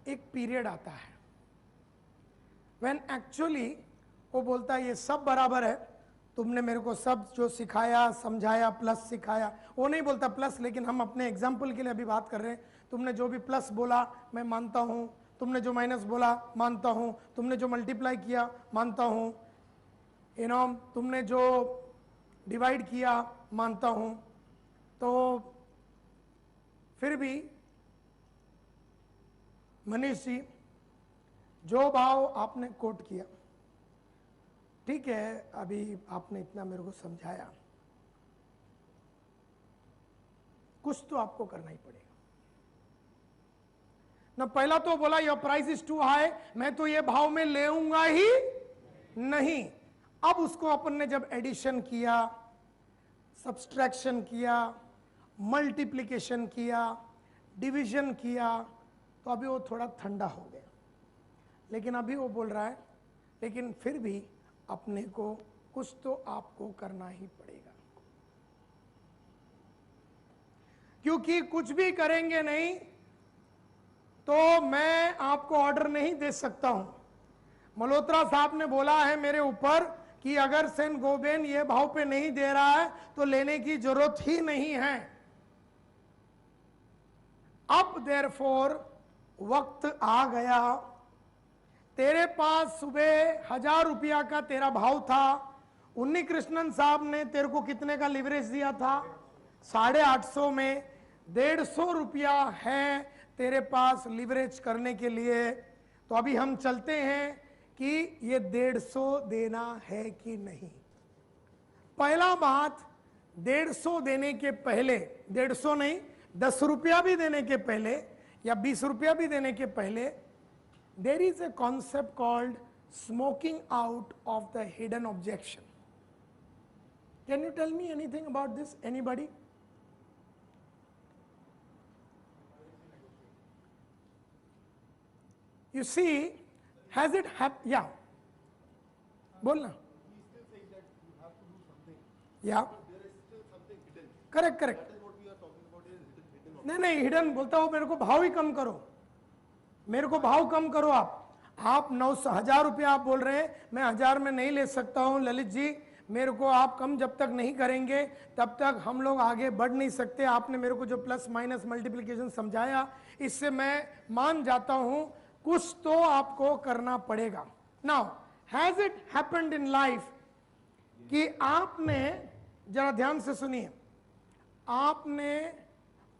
एक पीरियड आता है when actually वो बोलता है ये सब बराबर है, तुमने मेरे को सब जो सिखाया समझाया प्लस सिखाया, वो नहीं बोलता प्लस, लेकिन हम अपने एग्जाम्पल के लिए अभी बात कर रहे हैं. तुमने जो भी प्लस बोला मैं मानता हूँ, तुमने जो माइनस बोला मानता हूँ, तुमने जो मल्टीप्लाई किया मानता हूँ, तुमने जो डिवाइड किया मानता हूँ. तो फिर भी मनीष जी जो भाव आपने कोट किया ठीक है, अभी आपने इतना मेरे को समझाया, कुछ तो आपको करना ही पड़ेगा ना। पहला तो बोला your price is too high, मैं तो ये भाव में लेऊंगा ही नहीं। अब उसको अपन ने जब एडिशन किया, सब्सट्रैक्शन किया, मल्टीप्लिकेशन किया, डिवीजन किया, तो अभी वो थोड़ा ठंडा हो गया। लेकिन अभी वो बोल रहा है लेकिन फिर भी अपने को कुछ तो आपको करना ही पड़ेगा, क्योंकि कुछ भी करेंगे नहीं तो मैं आपको ऑर्डर नहीं दे सकता हूं। मल्होत्रा साहब ने बोला है मेरे ऊपर कि अगर सेन गोबेन ये भाव पे नहीं दे रहा है तो लेने की जरूरत ही नहीं है। अब देयरफॉर वक्त आ गया, तेरे पास सुबह 1000 रुपया का तेरा भाव था, उन्नी कृष्णन साहब ने तेरे को कितने का लिवरेज दिया था? 850 में 150 रुपया है तेरे पास लिवरेज करने के लिए। तो अभी हम चलते हैं कि ये 150 देना है कि नहीं। पहला बात, 150 देने के पहले, 150 नहीं 10 रुपया भी देने के पहले या 20 रुपया भी देने के पहले, there is a concept called smoking out of the hidden objection. Can you tell me anything about this? Anybody? You see, has it happened? Yeah. बोलना. Yeah. Correct, correct. नहीं हिडन बोलता हूं, मेरे को भाव ही कम करो, मेरे को भाव कम करो। आप 900 रुपया आप बोल रहे हैं, मैं 1000 में नहीं ले सकता हूं ललित जी, मेरे को आप कम जब तक नहीं करेंगे तब तक हम लोग आगे बढ़ नहीं सकते। आपने मेरे को जो प्लस माइनस मल्टीप्लिकेशन समझाया, इससे मैं मान जाता हूं कुछ तो आपको करना पड़ेगा। Now has it happened in life कि आपने, जरा ध्यान से सुनिए, आपने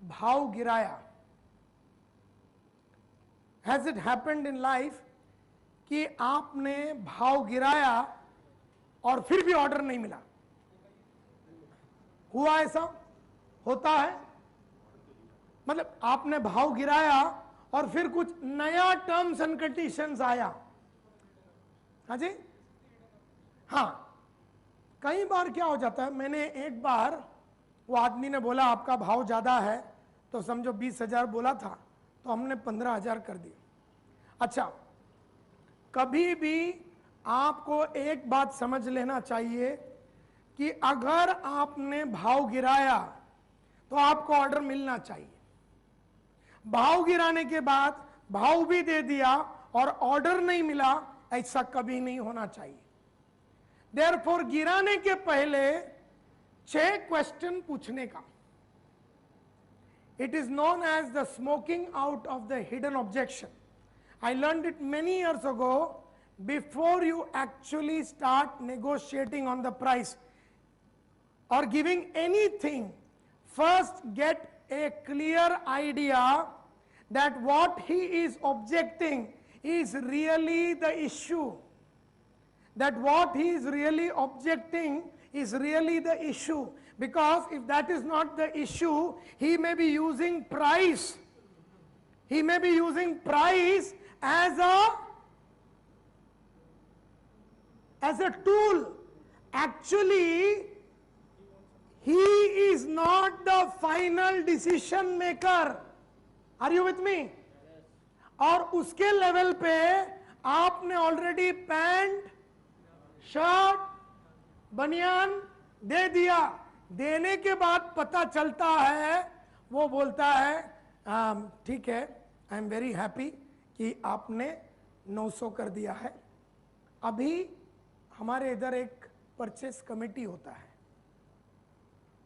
भाव गिराया। Has it happened in life कि आपने भाव गिराया और फिर भी ऑर्डर नहीं मिला? हुआ ऐसा? होता है? मतलब आपने भाव गिराया और फिर कुछ नया टर्म्स एंड कंडीशंस आया। हाँ जी, हाँ। कई बार क्या हो जाता है, मैंने एक बार, वो आदमी ने बोला आपका भाव ज्यादा है, तो समझो 20,000 बोला था तो हमने 15,000 कर दिया। अच्छा, कभी भी आपको एक बात समझ लेना चाहिए कि अगर आपने भाव गिराया तो आपको ऑर्डर मिलना चाहिए। भाव गिराने के बाद भाव भी दे दिया और ऑर्डर नहीं मिला, ऐसा कभी नहीं होना चाहिए। देयरफॉर गिराने के पहले 6 क्वेश्चन पूछने का, it is known as the smoking out of the hidden objection. I learned it many years ago. Before you actually start negotiating on the price or giving anything, first get a clear idea that what he is objecting is really the issue. That what he is really objecting is really the issue. Because if that is not the issue, he may be using price. He may be using price as a tool. Actually, he is not the final decision maker. Are you with me? और उसके level पे आपने already pant, shirt, बनियान दे दिया। देने के बाद पता चलता है, वो बोलता है ठीक है, आई एम वेरी हैप्पी कि आपने 900 कर दिया है। अभी हमारे इधर एक परचेस कमेटी होता है,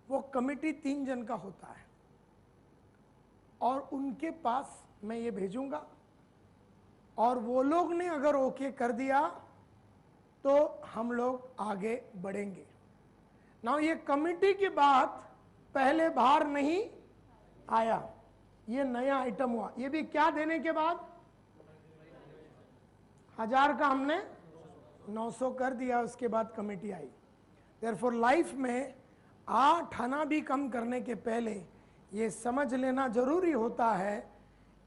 वो कमेटी 3 जन का होता है और उनके पास मैं ये भेजूंगा और वो लोग ने अगर ओके कर दिया तो हम लोग आगे बढ़ेंगे। ना ये कमेटी की बात पहले बाहर नहीं आया, ये नया आइटम हुआ। ये भी क्या देने के बाद? 1000 का हमने 900 कर दिया, उसके बाद कमेटी आई। देयरफॉर लाइफ में 8 आना भी कम करने के पहले ये समझ लेना जरूरी होता है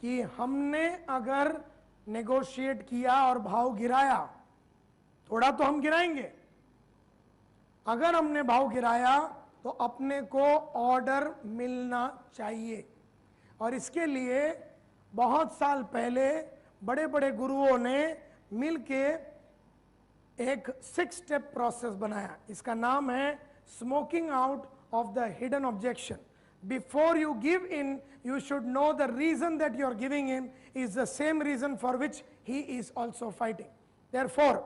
कि हमने अगर नेगोशिएट किया और भाव गिराया, थोड़ा तो हम गिराएंगे, अगर हमने भाव गिराया तो अपने को ऑर्डर मिलना चाहिए। और इसके लिए बहुत साल पहले बड़े बड़े गुरुओं ने मिलके एक 6 स्टेप प्रोसेस बनाया। इसका नाम है smoking out of the hidden objection. Before you give in, you should know the reason that you are giving in is the same reason for which he is also fighting. Therefore,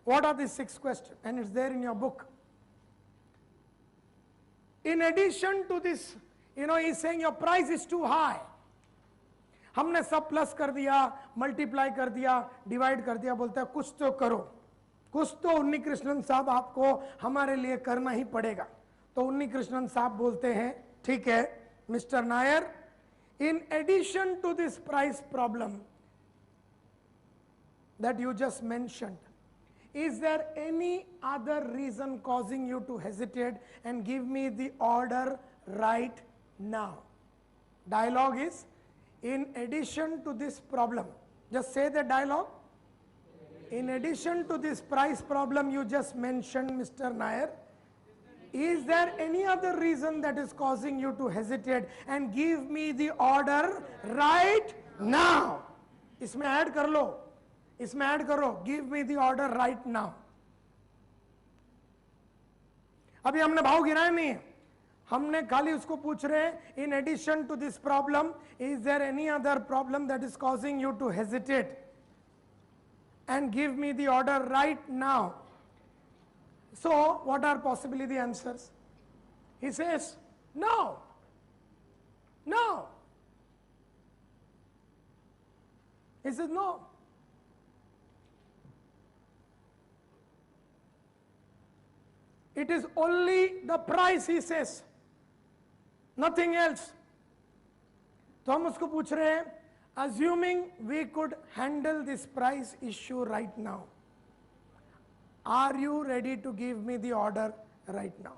what are these 6 questions? And it's there in your book. In addition to this, he's saying your price is too high. हमने सब plus कर दिया, multiply कर दिया, divide कर दिया, बोलता है कुछ तो करो, कुछ तो उन्नी कृष्णन साहब आपको हमारे लिए करना ही पड़ेगा। तो उन्नी कृष्णन साहब बोलते हैं, ठीक है mister Nair, in addition to this price problem that you just mentioned, is there any other reason causing you to hesitate and give me the order right now? Dialogue is, in addition to this problem, just say the dialogue. In addition to this price problem you just mentioned, Mr. Nair, is there any other reason that is causing you to hesitate and give me the order right now? इसमें add कर लो, इसमें add करो, give me the order right now. अभी हमने भाव गिराया नहीं है, हमने खाली उसको पूछ रहे हैं, in addition to this problem is there any other problem that is causing you to hesitate and give me the order right now. So what are possibly the answers? He says no, no, he says no. It is only the price, he says, nothing else. तो हम उसको पूछ रहे हैं, assuming we could handle this price issue right now, are you ready to give me the order right now?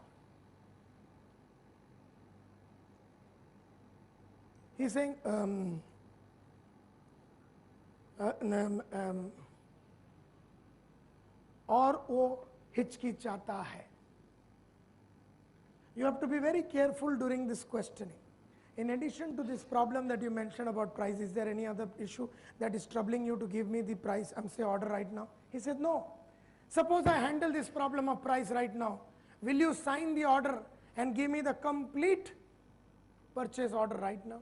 He's saying, और वो हिचकिचाता है। You have to be very careful during this questioning. In addition to this problem that you mentioned about price, is there any other issue that is troubling you to give me the price, say order right now? He said, no. Suppose I handle this problem of price right now. Will you sign the order and give me the complete purchase order right now?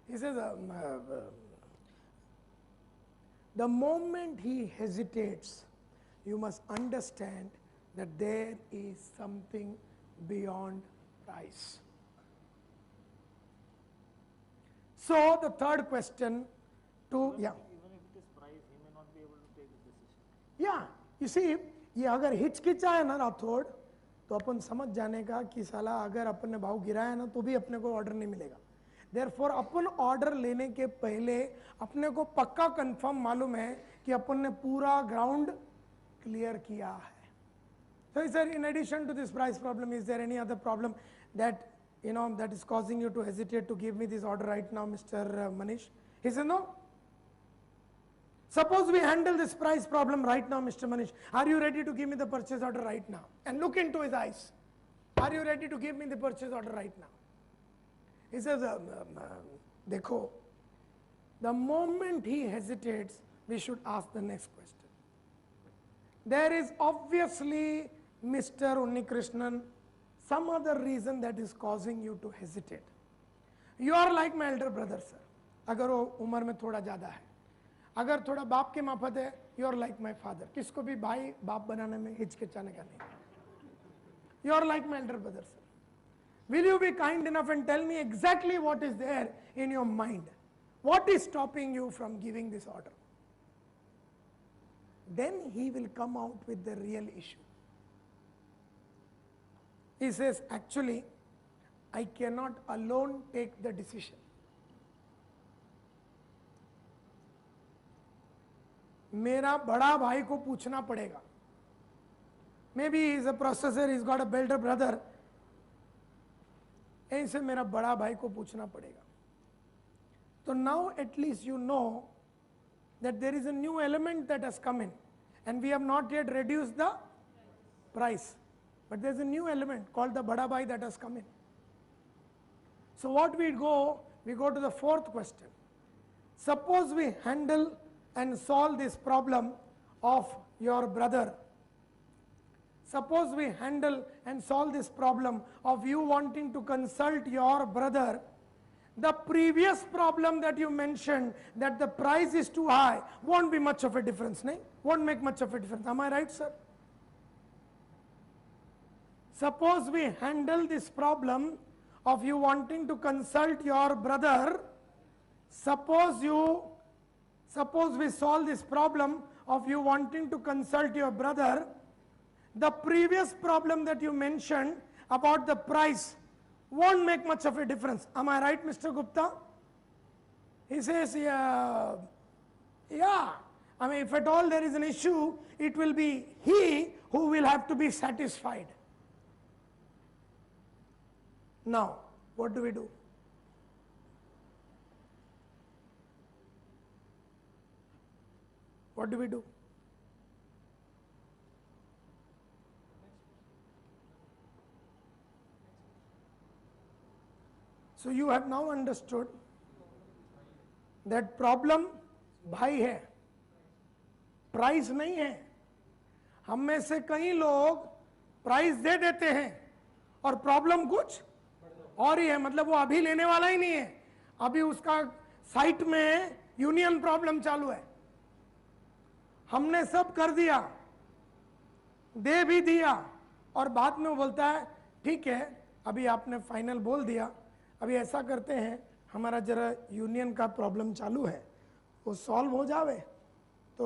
He says, the moment he hesitates, you must understand that there is something beyond price. So the third question to, yeah. Even if it is price, he may not be able to take the decision. Yeah, you see, ये अगर हिचकिचा है ना राठौड़, तो अपन समझ जाने का कि साला अगर अपन ने भाव गिराया ना तो भी अपने को ऑर्डर नहीं मिलेगा। Therefore अपन ऑर्डर लेने के पहले अपने को पक्का कंफर्म मालूम है कि अपन ने पूरा ग्राउंड क्लियर किया है। So he said, in addition to this price problem, is there any other problem that that is causing you to hesitate to give me this order right now, Mr. Manish? He said, no. Suppose we handle this price problem right now, Mr. Manish. Are you ready to give me the purchase order right now? And look into his eyes. Are you ready to give me the purchase order right now? He says, dekho, the moment he hesitates, we should ask the next question. There is obviously, Mr. Unnikrishnan, some other reason that is causing you to hesitate. You are like my elder brother, sir. अगर वो उम्र में थोड़ा ज़्यादा है, अगर थोड़ा बाप के माफत है, you are like my father. किसको भी भाई बाप बनाने में हिचकिचाने का नहीं. You are like my elder brother, sir. Will you be kind enough and tell me exactly what is there in your mind? What is stopping you from giving this order? Then he will come out with the real issue. He says, actually, I cannot alone take the decision. मेरा बड़ा भाई को पूछना पड़ेगा। maybe he's a processor, he's got a builder brother. ऐसे मेरा बड़ा भाई को पूछना पड़ेगा. So now at least you know that there is a new element that has come in, and we have not yet reduced the price, but there's a new element called the bada bhai that has come in. So what we go to the fourth question. Suppose we handle and solve this problem of your brother. Suppose we handle and solve this problem of you wanting to consult your brother. The previous problem that you mentioned, that the price is too high, won't be much of a difference, nahin? Won't make much of a difference. Am I right, sir? Suppose we handle this problem of you wanting to consult your brother. Suppose we solve this problem of you wanting to consult your brother. The previous problem that you mentioned about the price won't make much of a difference. Am I right, Mr. Gupta? He says, yeah. I mean, if at all there is an issue, it will be he who will have to be satisfied. Now, what do we do? What do we do? So you have now understood that problem भाई है, price नहीं है. हम में से कई लोग price दे देते हैं और प्रॉब्लम कुछ और ही है. मतलब वो अभी लेने वाला ही नहीं है, अभी उसका साइट में यूनियन प्रॉब्लम चालू है. हमने सब कर दिया, दे भी दिया, और बाद में वो बोलता है ठीक है अभी आपने फाइनल बोल दिया, अभी ऐसा करते हैं हमारा जरा यूनियन का प्रॉब्लम चालू है, वो सॉल्व हो जावे तो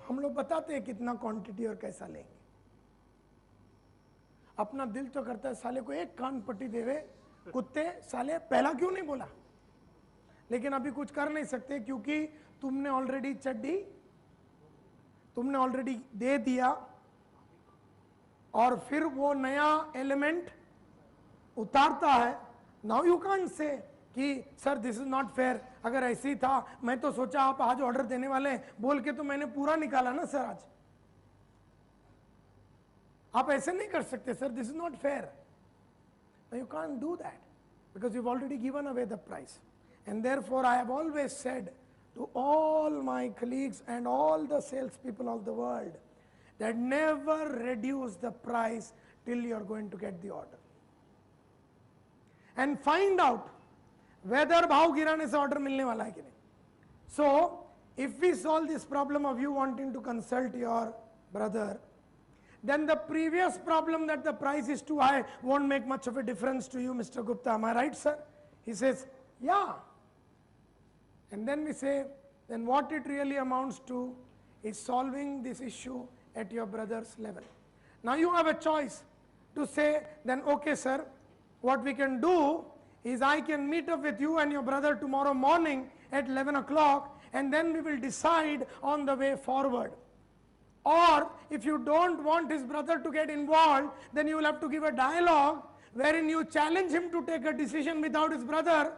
हम लोग बताते हैं कितना क्वांटिटी और कैसा लेंगे. अपना दिल तो करता है साले को एक कान पट्टी देवे, कुत्ते साले पहला क्यों नहीं बोला, लेकिन अभी कुछ कर नहीं सकते क्योंकि तुमने ऑलरेडी चड्डी तुमने ऑलरेडी दे दिया, और फिर वो नया एलिमेंट उतारता है. नाउ यू कांट से कि sir this is not fair, अगर ऐसे ही था मैं तो सोचा आप आज ऑर्डर देने वाले हैं बोल के तो मैंने पूरा निकाला ना सर आज. आप ऐसे नहीं कर सकते sir, this is not fair. You can't do that because you've already given away the price. And therefore I have always said to all my colleagues and all the salespeople of the world that never reduce the price till you are going to get the order. And find out whether भाव गिराने से order मिलने वाला है कि नहीं. So if we solve this problem of you wanting to consult your brother, then the previous problem that the price is too high won't make much of a difference to you, Mr. Gupta. Am I right, sir? He says, yeah. And then we say, then what it really amounts to is solving this issue at your brother's level. Now you have a choice to say, then okay, sir, what we can do is I can meet up with you and your brother tomorrow morning at 11 o'clock, and then we will decide on the way forward. Or if you don't want his brother to get involved, then you will have to give a dialogue wherein you challenge him to take a decision without his brother,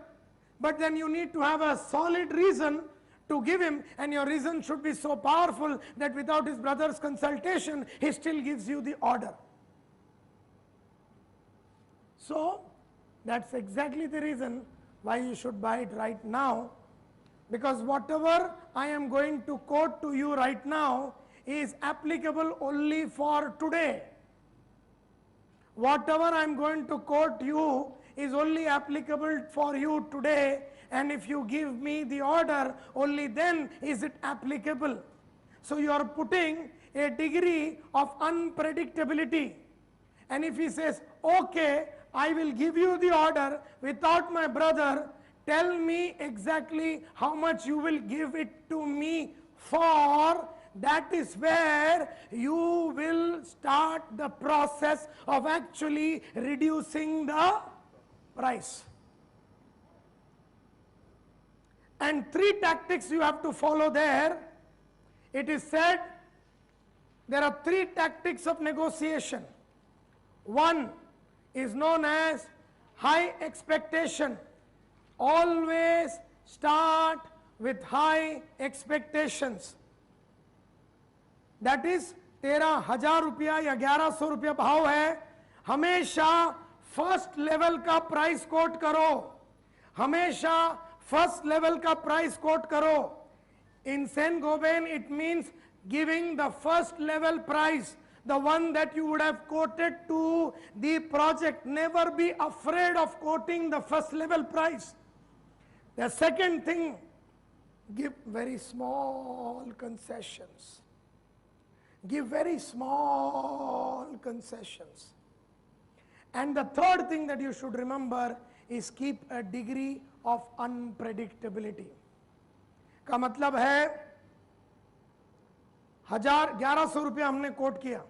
but then you need to have a solid reason to give him, and your reason should be so powerful that without his brother's consultation, he still gives you the order. So that's exactly the reason why you should buy it right now, because whatever I am going to quote to you right now is applicable only for today. Whatever I am going to quote you is only applicable for you today, and if you give me the order, only then is it applicable. So you are putting a degree of unpredictability. And if he says, okay, I will give you the order without my brother, tell me exactly how much you will give it to me for, that is where you will start the process of actually reducing the price. And three tactics you have to follow there. It is said there are three tactics of negotiation. One is known as high expectation. Always start with high expectations. That is, 13,000 रुपया या 1100 रुपया भाव है, हमेशा first level का price quote करो, हमेशा first level का प्राइस कोट करो. In Saint-Gobain it means giving the first level price, the one that you would have quoted to the project. Never be afraid of quoting the first level price. The second thing, give very small concessions. Give very small concessions. And the third thing that you should remember is keep a degree of unpredictability. का मतलब है 1100 रुपया हमने coat किया,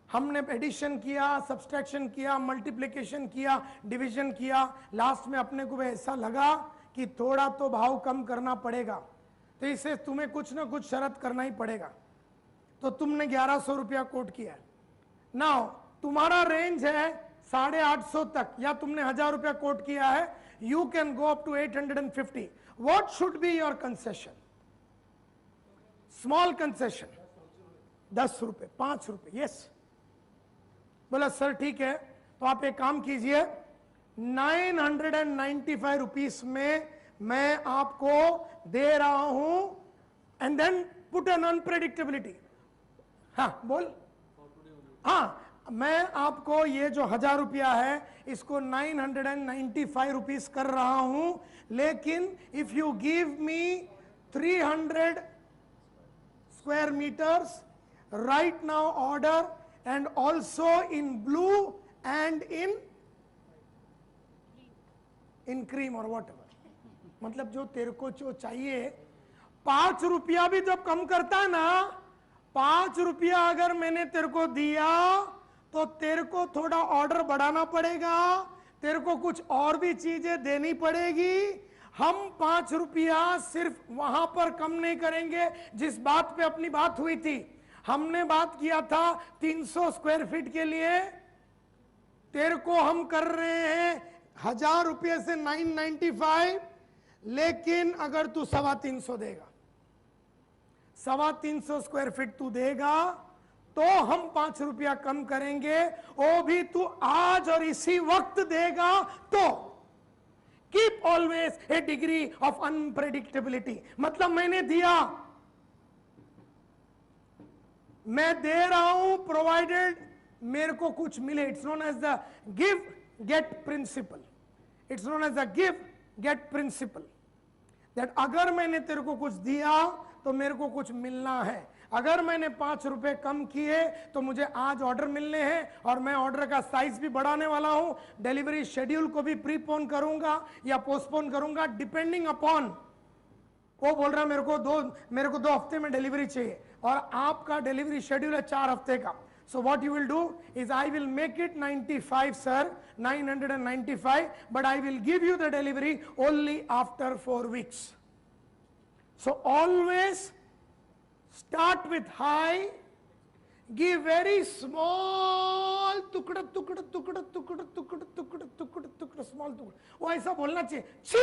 हमने addition किया, subtraction किया, multiplication किया, डिवीजन किया, लास्ट में अपने को ऐसा लगा कि थोड़ा तो भाव कम करना पड़ेगा, तो इससे तुम्हें कुछ ना कुछ शर्त करना ही पड़ेगा, तो तुमने 1100 रुपया कोट किया. नाउ तुम्हारा रेंज है 850 तक, या तुमने 1000 रुपया कोट किया है, you can go up to 850. What should be your concession? Small concession 10 रुपए, 5 रुपए. यस, बोला सर ठीक है, तो आप एक काम कीजिए, 995 रुपीस में मैं आपको दे रहा हूं, and then put an unpredictability. हाँ बोल. हाँ, मैं आपको ये जो 1000 रुपया है इसको 995 रुपीस कर रहा हूं, लेकिन if you give me 300 square meters right now, order, and also in blue and in cream or whatever. मतलब जो तेरे को जो चाहिए, 5 रुपया भी जब कम करता है ना, 5 रुपया अगर मैंने तेरे को दिया तो तेरे को थोड़ा ऑर्डर बढ़ाना पड़ेगा, तेरे को कुछ और भी चीजें देनी पड़ेगी. हम 5 रुपया सिर्फ वहां पर कम नहीं करेंगे जिस बात पे अपनी बात हुई थी. हमने बात किया था 300 स्क्वायर फीट के लिए, तेरे को हम कर रहे हैं 1000 रुपये से 995, लेकिन अगर तू 325 देगा, 325 स्क्वायर फीट तू देगा तो हम 5 रुपया कम करेंगे, वो भी तू आज और इसी वक्त देगा. तो keep always a degree of unpredictability. मतलब मैंने दिया, मैं दे रहा हूं, प्रोवाइडेड मेरे को कुछ मिले. It's known as the give get principle. It's known as the give get principle. That अगर मैंने तेरे को कुछ दिया तो मेरे को कुछ मिलना है. अगर मैंने 5 रुपए कम किए तो मुझे आज ऑर्डर मिलने हैं, और मैं ऑर्डर का साइज भी बढ़ाने वाला हूं, डिलीवरी शेड्यूल को भी प्रीपोन करूंगा या पोस्टपोन करूंगा डिपेंडिंग अपॉन. वो बोल रहा मेरे को 2 हफ्ते में डिलीवरी चाहिए और आपका डिलीवरी शेड्यूल है 4 हफ्ते का. So what you will do is I will make it 95 sir, 995, but I will give you the delivery only after 4 weeks. So always start with high, give very small tukda small tukda. वो ऐसा बोलना चाहिए, छी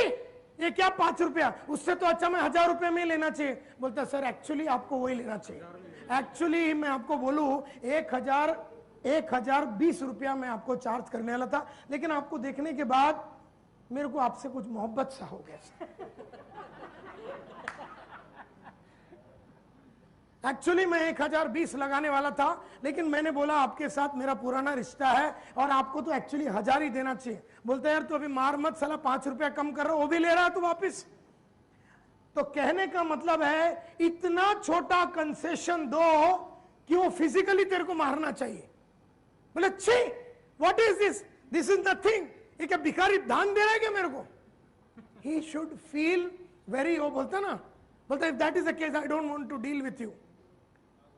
ये क्या 5 रुपया, उससे तो अच्छा मैं 1000 रुपये में लेना चाहिए. बोलता सर एक्चुअली आपको वही लेना चाहिए. एक्चुअली मैं आपको बोलूं 1020 रुपया मैं आपको चार्ज करने वाला था, लेकिन आपको देखने के बाद मेरे को आपसे कुछ मोहब्बत सा हो गया. एक्चुअली मैं 1020 लगाने वाला था, लेकिन मैंने बोला आपके साथ मेरा पुराना रिश्ता है और आपको तो एक्चुअली 1000 ही देना चाहिए. बोलता यार तो अभी मार मत साला, 5 रुपया कम कर रहा, वो भी ले रहा है तो वापिस. तो कहने का मतलब है इतना छोटा कंसेशन दो कि वो फिजिकली तेरे को मारना चाहिए. बोले छी what is this, this is nothing, ये क्या भिखारी दान दे रहा है क्या मेरे को. ही शुड फील वेरी, वो बोलता ना, बोलता if that is the case I don't want to deal with you.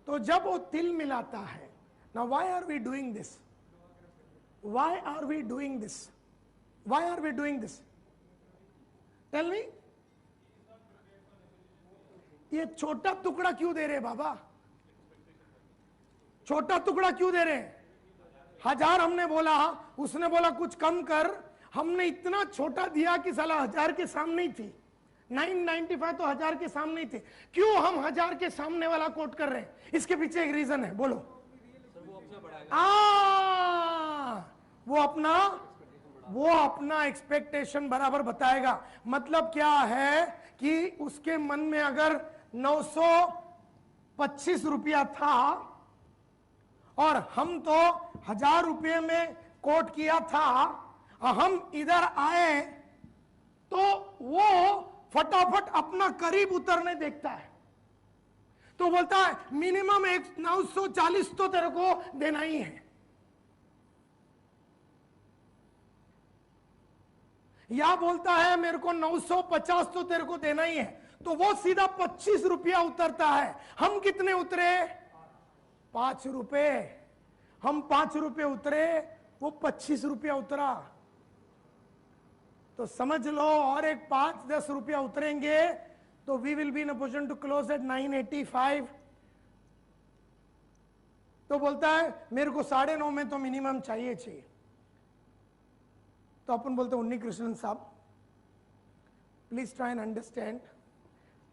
तो जब वो तिल मिलाता है, now why are we doing this, why are we doing this, why are we doing this, tell me. ये छोटा टुकड़ा क्यों दे रहे बाबा, छोटा टुकड़ा क्यों दे रहे हैं? 1000 हमने बोला, उसने बोला कुछ कम कर, हमने इतना छोटा दिया कि साला 1000 के सामने ही थी। 995 तो 1000 के सामने ही थे। क्यों हम 1000 के सामने वाला कोट कर रहे हैं? इसके पीछे एक रीजन है, बोलो। वो अपना एक्सपेक्टेशन बराबर बताएगा। मतलब क्या है कि उसके मन में अगर 925 रुपया था और हम तो 1000 रुपये में कोट किया था, हम इधर आए तो वो फटाफट अपना करीब उतरने देखता है, तो बोलता है मिनिमम 940 तो तेरे को देना ही है, या बोलता है मेरे को 950 तो तेरे को देना ही है, तो वो सीधा 25 रुपया उतरता है। हम कितने उतरे? 5 रुपए। हम 5 रुपए उतरे, वो 25 रुपया उतरा। तो समझ लो और एक 5-10 रुपया उतरेंगे तो we will be in a position to close at 985। तो बोलता है मेरे को 9.5 में तो मिनिमम चाहिए। तो अपन बोलते हैं उन्नी कृष्णन साहब प्लीज ट्राई एंड अंडरस्टैंड,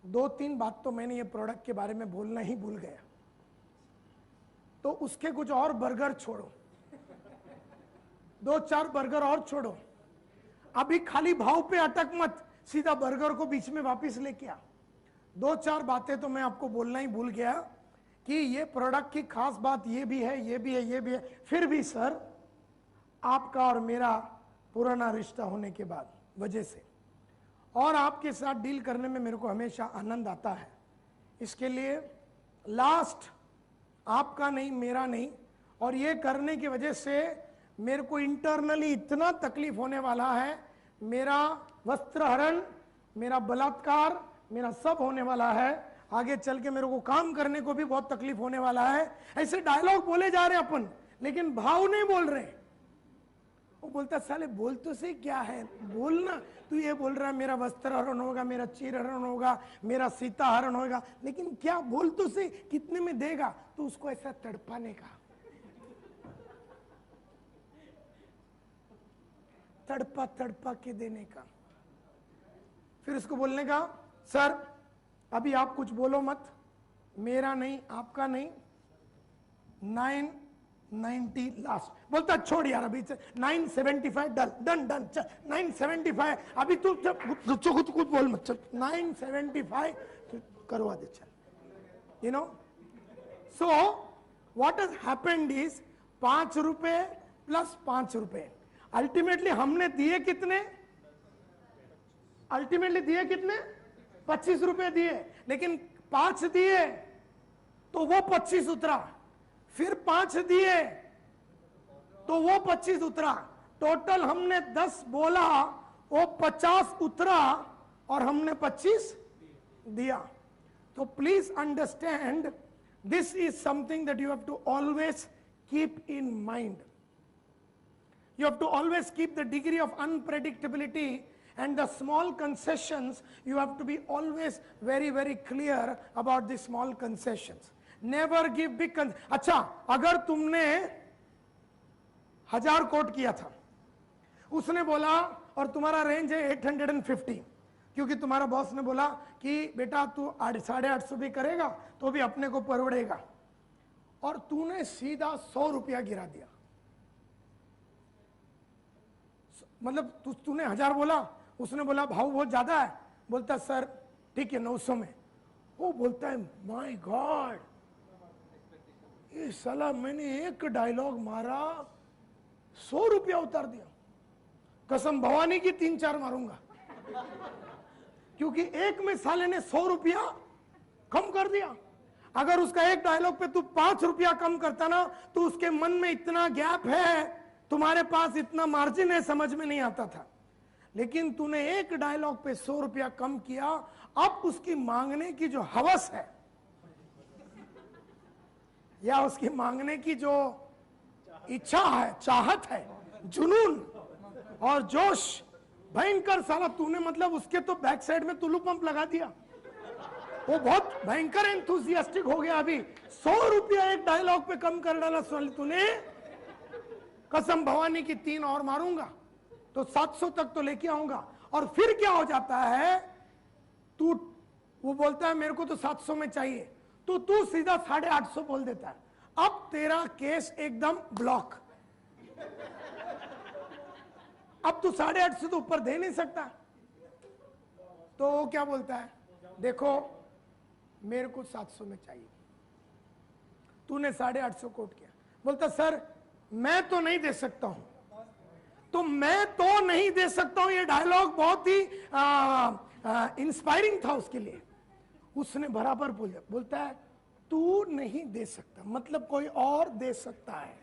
2-3 बात तो मैंने ये प्रोडक्ट के बारे में बोलना ही भूल गया, तो उसके कुछ और बर्गर छोड़ो, 2-4 बर्गर और छोड़ो, अभी खाली भाव पे अटक मत, सीधा बर्गर को बीच में वापस लेके आ। 2-4 बातें तो मैं आपको बोलना ही भूल गया कि ये प्रोडक्ट की खास बात ये भी है, ये भी है, ये भी है। फिर भी सर आपका और मेरा पुराना रिश्ता होने के बाद वजह से और आपके साथ डील करने में मेरे को हमेशा आनंद आता है, इसके लिए लास्ट आपका नहीं मेरा नहीं, और ये करने की वजह से मेरे को इंटरनली इतना तकलीफ होने वाला है, मेरा वस्त्रहरण, मेरा बलात्कार, मेरा सब होने वाला है, आगे चल के मेरे को काम करने को भी बहुत तकलीफ होने वाला है। ऐसे डायलॉग बोले जा रहे हैं अपन, लेकिन भाव नहीं बोल रहे। वो बोलता साले बोल तो से क्या है, बोलना। तू ये बोल रहा है मेरा वस्त्रहरण होगा, मेरा चीरहरण होगा, मेरा सीताहरण होगा, लेकिन क्या बोल तो से कितने में देगा? तो उसको ऐसा तड़पाने का, तड़पा तड़पा के देने का, फिर उसको बोलने का सर अभी आप कुछ बोलो मत, मेरा नहीं आपका नहीं, 990 लास्ट। बोलता छोड़ यार अभी 975 डन 975, अभी तू कुछ बोल मत, चल 975 करवा दे चल, you know. So what has happened is 5 रुपए प्लस 5 रुपए, अल्टीमेटली हमने दिए कितने? 25 रुपए दिए, लेकिन 5 दिए तो वो 25 उतरा, फिर 5 दिए तो वो 25 उतरा, टोटल हमने 10 बोला, वो 50 उतरा और हमने 25 दिया। तो please understand, this is something that you have to always keep in mind. You have to always keep the degree of unpredictability and the small concessions. You have to be always very, very clear about the small concessions. Never give big अच्छा, अगर तुमने 1000 coat किया था, उसने बोला और तुम्हारा range है 850, क्योंकि तुम्हारा बॉस ने बोला कि बेटा तू 850 भी करेगा तो भी अपने को परवड़ेगा, और तूने सीधा 100 रुपया गिरा दिया। मतलब तूने 1000 बोला, उसने बोला भाव बहुत ज्यादा है, बोलता सर ठीक है 900 में। वो बोलता है माय गॉड, ये साला मैंने एक डायलॉग मारा 100 रुपया उतार दिया, कसम भवानी की 3-4 मारूंगा, क्योंकि एक में साले ने 100 रुपया कम कर दिया। अगर उसका एक डायलॉग पे तू 5 रुपया कम करता ना, तो उसके मन में इतना गैप है, तुम्हारे पास इतना मार्जिन है, समझ में नहीं आता था। लेकिन तूने एक डायलॉग पे 100 रुपया कम किया, अब उसकी मांगने की जो हवस है या उसकी मांगने की जो इच्छा है, चाहत है, जुनून और जोश भयंकर, साला तूने मतलब उसके तो बैक साइड में तुलू पंप लगा दिया। वो बहुत भयंकर एंथुसियास्टिक हो गया। अभी 100 रुपया एक डायलॉग पे कम कर डाला सोनाली तूने, कसम भवानी की 3 और मारूंगा तो 700 तक तो लेके आऊंगा। और फिर क्या हो जाता है, तू वो बोलता है मेरे को तो 700 में चाहिए, तो तू सीधा 850 बोल देता है। अब तेरा केस एकदम ब्लॉक। अब तू 850 तो ऊपर दे नहीं सकता। तो वो क्या बोलता है, देखो मेरे को 700 में चाहिए, तूने 850 कोट किया। बोलता सर मैं तो नहीं दे सकता हूं। तो मैं तो नहीं दे सकता हूं, ये डायलॉग बहुत ही इंस्पायरिंग था उसके लिए। उसने बराबर बोला, बोलता है तू नहीं दे सकता, मतलब कोई और दे सकता है।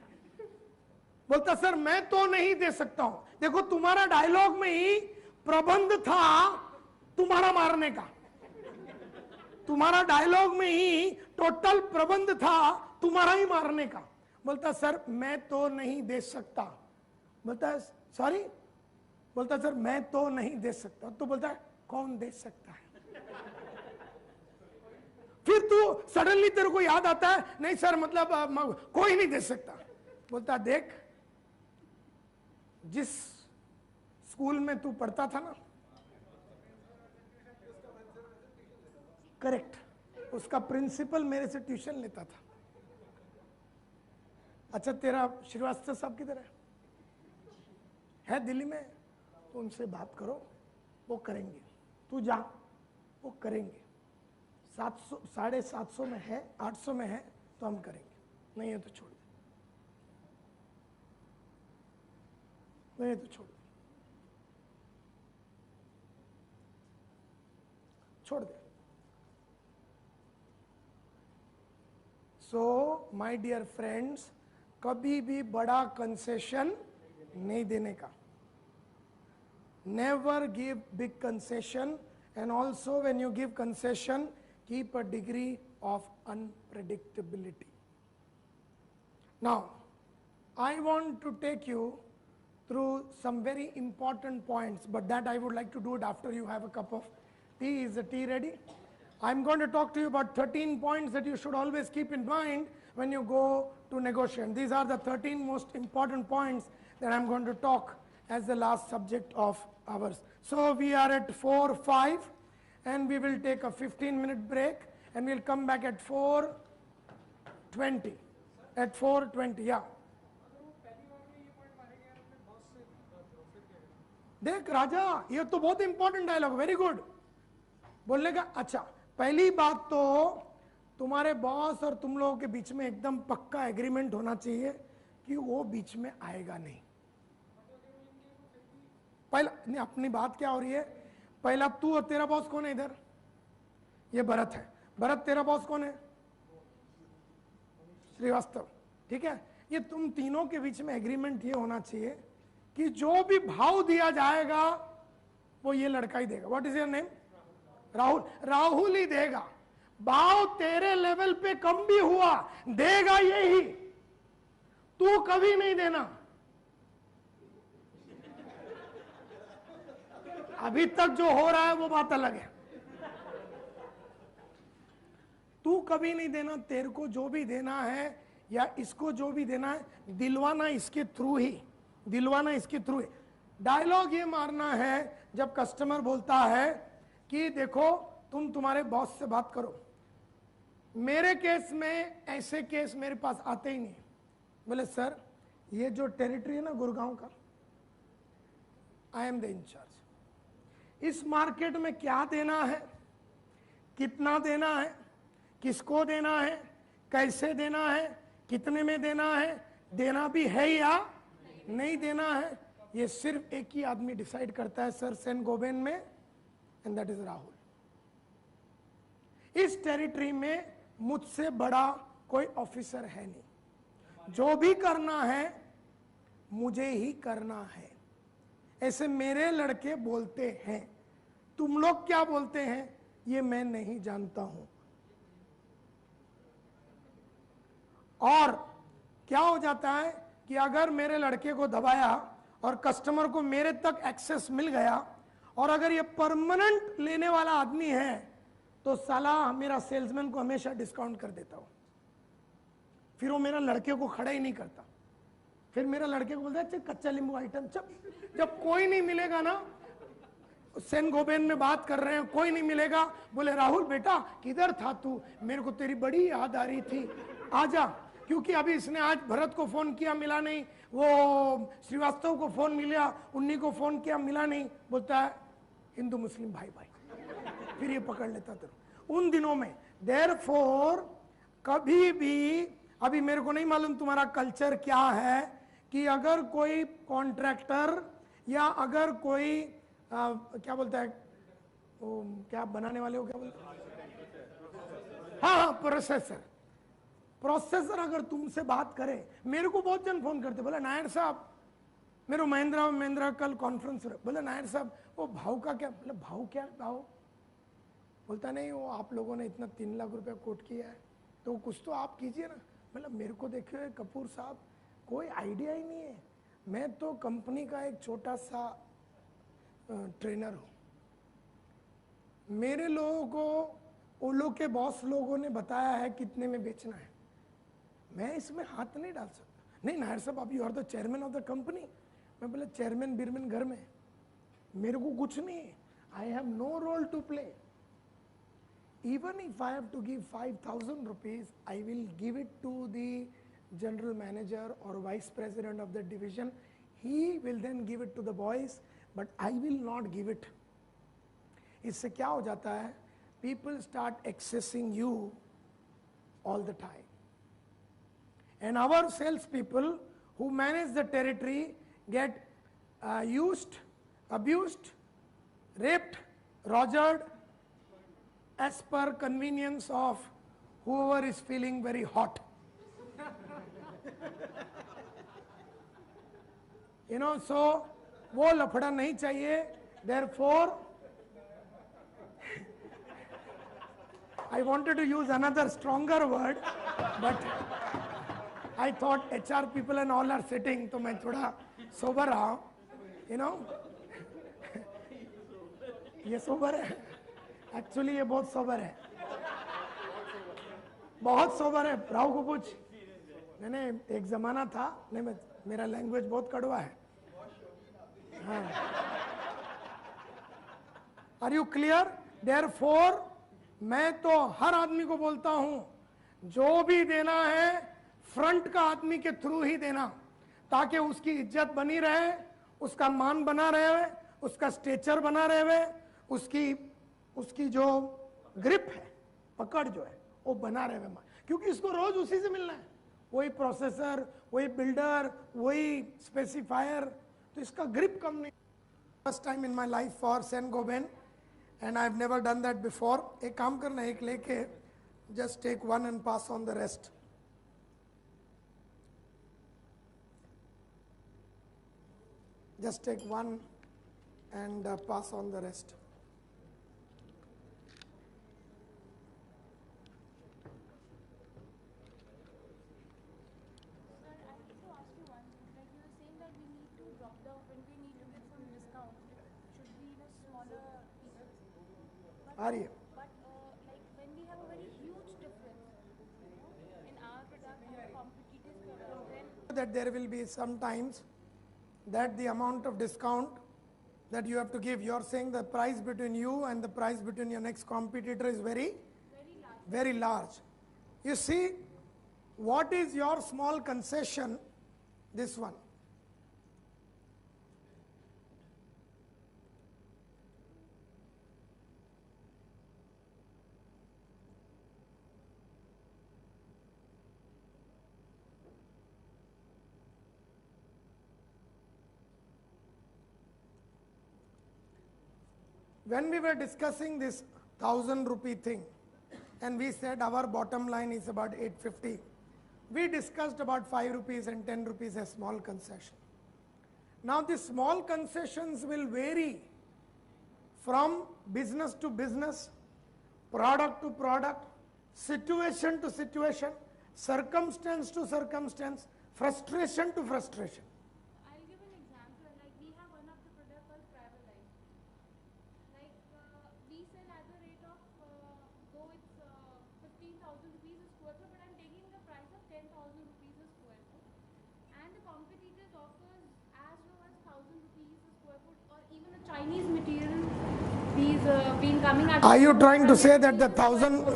बोलता सर मैं तो नहीं दे सकता हूं। देखो तुम्हारा डायलॉग में ही प्रबंध था तुम्हारा मारने का, तुम्हारा डायलॉग में ही टोटल प्रबंध था तुम्हारा ही मारने का। बोलता सर मैं तो नहीं दे सकता। बोलता है सॉरी, बोलता सर मैं तो नहीं दे सकता। तो बोलता है कौन दे सकता है? फिर तू सडनली तेरे को याद आता है, नहीं सर मतलब कोई नहीं दे सकता। बोलता देख, जिस स्कूल में तू पढ़ता था ना, करेक्ट, उसका प्रिंसिपल मेरे से ट्यूशन लेता था। अच्छा तेरा श्रीवास्तव साहब किधर है दिल्ली में? तो उनसे बात करो, वो करेंगे। तू जा, वो करेंगे। 700 750 में है, 800 में है तो हम करेंगे, नहीं है तो छोड़ दे, नहीं है तो छोड़ दे, छोड़ दे। सो माय डियर फ्रेंड्स, कभी भी बड़ा कंसेशन नहीं देने का। Never give big concession, and also when you give concession keep a degree of unpredictability. Now, I want to take you through some very important points, but that I would like to do it after you have a cup of tea. Is the tea ready? I'm going to talk to you about 13 points that you should always keep in mind when you go to negotiate. These are the 13 most important points that I'm going to talk as the last subject of ours. So we are at 4:05. And we will take a 15-minute break, and we'll come back at 4:20. At 4:20, yeah. देख राजा, ये तो बहुत important dialogue, very good. बोलने का अच्छा, पहली बात तो तुम्हारे बॉस और तुम लोगों के बीच में एकदम पक्का एग्रीमेंट होना चाहिए कि वो बीच में आएगा नहीं। पहला नहीं, अपनी बात क्या हो रही है, पहला तू और तेरा बॉस कौन है इधर? ये भरत है। भरत तेरा बॉस कौन है? श्रीवास्तव, ठीक है। ये तुम तीनों के बीच में एग्रीमेंट ये होना चाहिए कि जो भी भाव दिया जाएगा वो ये लड़का ही देगा। What is your name? Rahul. Rahul ही देगा। भाव तेरे लेवल पे कम भी हुआ, देगा यही, तू कभी नहीं देना। अभी तक जो हो रहा है वो बात अलग है, तू कभी नहीं देना। तेरे को जो भी देना है या इसको जो भी देना है, दिलवाना इसके थ्रू ही, दिलवाना इसके थ्रू ही। डायलॉग ये मारना है जब कस्टमर बोलता है कि देखो तुम तुम्हारे बॉस से बात करो। मेरे केस में ऐसे केस मेरे पास आते ही नहीं। बोले सर ये जो टेरिटरी है ना गुड़गांव का, आई एम द इंचार्ज। इस मार्केट में क्या देना है, कितना देना है, किसको देना है, कैसे देना है, कितने में देना है, देना भी है या नहीं देना है, ये सिर्फ एक ही आदमी डिसाइड करता है सर सेंट गोबेन में, एंड दैट इज राहुल। इस टेरिटरी में मुझसे बड़ा कोई ऑफिसर है नहीं। जो भी करना है मुझे ही करना है, ऐसे मेरे लड़के बोलते हैं। तुम लोग क्या बोलते हैं ये मैं नहीं जानता हूं। और क्या हो जाता है कि अगर मेरे लड़के को दबाया और कस्टमर को मेरे तक एक्सेस मिल गया, और अगर ये परमानेंट लेने वाला आदमी है तो साला मेरा सेल्समैन को हमेशा डिस्काउंट कर देता हूँ, फिर वो मेरा लड़के को खड़ा ही नहीं करता, फिर मेरा लड़के को बोलता है कच्चा नींबू आइटम जब कोई नहीं मिलेगा ना, सेन गोबेन में बात कर रहे हैं, कोई नहीं मिलेगा, बोले राहुल बेटा किधर था तू, मेरे को तेरी बड़ी याद आ रही थी, आजा। क्योंकि अभी इसने आज भरत को फोन किया मिला नहीं, वो श्रीवास्तव को फोन मिला, उन्हीं को फोन किया मिला नहीं, बोलता है हिंदू मुस्लिम भाई भाई, फिर ये पकड़ लेता था उन दिनों में। देयरफॉर कभी भी, अभी मेरे को नहीं मालूम तुम्हारा कल्चर क्या है, कि अगर कोई कॉन्ट्रैक्टर या अगर कोई क्या बोलता है वो, क्या बनाने वाले हो क्या बोलते हैं, हाँ प्रोसेसर अगर तुमसे बात करे, मेरे को बहुत जन फोन करते, बोले नायर साहब, मेरे महिंद्रा कल कॉन्फ्रेंस, बोले नायर साहब वो भाव का क्या, बोले भाव क्या भाव, बोलता नहीं वो आप लोगों ने इतना 3 लाख रुपया कोट किया है तो कुछ तो आप कीजिए ना। मतलब मेरे को देखिए कपूर साहब कोई आइडिया ही नहीं है, मैं तो कंपनी का एक छोटा सा ट्रेनर हूँ, मेरे लोगों को ओलो के बॉस लोगों ने बताया है कितने में बेचना है, मैं इसमें हाथ नहीं डाल सकता। नहीं नायर साहब आप you are the chairman of the company, मैं बोला चेयरमैन बिरमैन घर में, मेरे को कुछ नहीं है, I have no role to play. Even if I have to give 5,000 rupees, I will give it to the general manager or vice president of the division. He will then give it to the boys, but I will not give it. इससे क्या हो जाता है, people start accessing you all the time. And our sales people who manage the territory get used, abused, raped, rogered, as per convenience of whoever is feeling very hot. You know, so वो लफड़ा नहीं चाहिए. Therefore, I wanted to use another stronger word, but I thought HR people and all are sitting, तो मैं थोड़ा sober रहा. You know, ये sober है. एक्चुअली ये बहुत सोबर है, बहुत सोबर है. राव को पूछ, मैंने एक जमाना था, नहीं मैं, मेरा लैंग्वेज बहुत कड़वा है. हाँ, आर यू क्लियर? देयरफॉर मैं तो हर आदमी को बोलता हूं, जो भी देना है फ्रंट का आदमी के थ्रू ही देना, ताकि उसकी इज्जत बनी रहे, उसका मान बना रहे, उसका स्टेचर बना रहे, उसकी जो ग्रिप है, पकड़ जो है वो बना रहे, क्योंकि इसको रोज उसी से मिलना है, वही प्रोसेसर, वही बिल्डर, वही स्पेसिफायर, तो इसका ग्रिप कम नहीं. First time in my life for सेन गोबेन and I have never done that before. एक काम करना, एक लेके just take one and pass on the rest. Just take one and pass on the rest. आ रही है. But like when we have a very huge difference, in our product and competitors' product, then that there will be some times that the amount of discount that you have to give, you are saying the price between you and the price between your next competitor is very large. You see, what is your small concession? This one. When we were discussing this 1,000 rupee thing, and we said our bottom line is about 850, we discussed about 5 rupees and 10 rupees as small concession. Now the small concessions will vary from business to business, product to product, situation to situation, circumstance to circumstance, frustration to frustration. I'll give an example. Like we have one of the product called Travel Life. Like we sell at the rate of square foot, but I'm taking the price of 10,000 rupees a square foot. And the competitors offers as low as 1,000 rupees a square foot, or even a Chinese material, these being coming at. Are you trying to say that the 1,000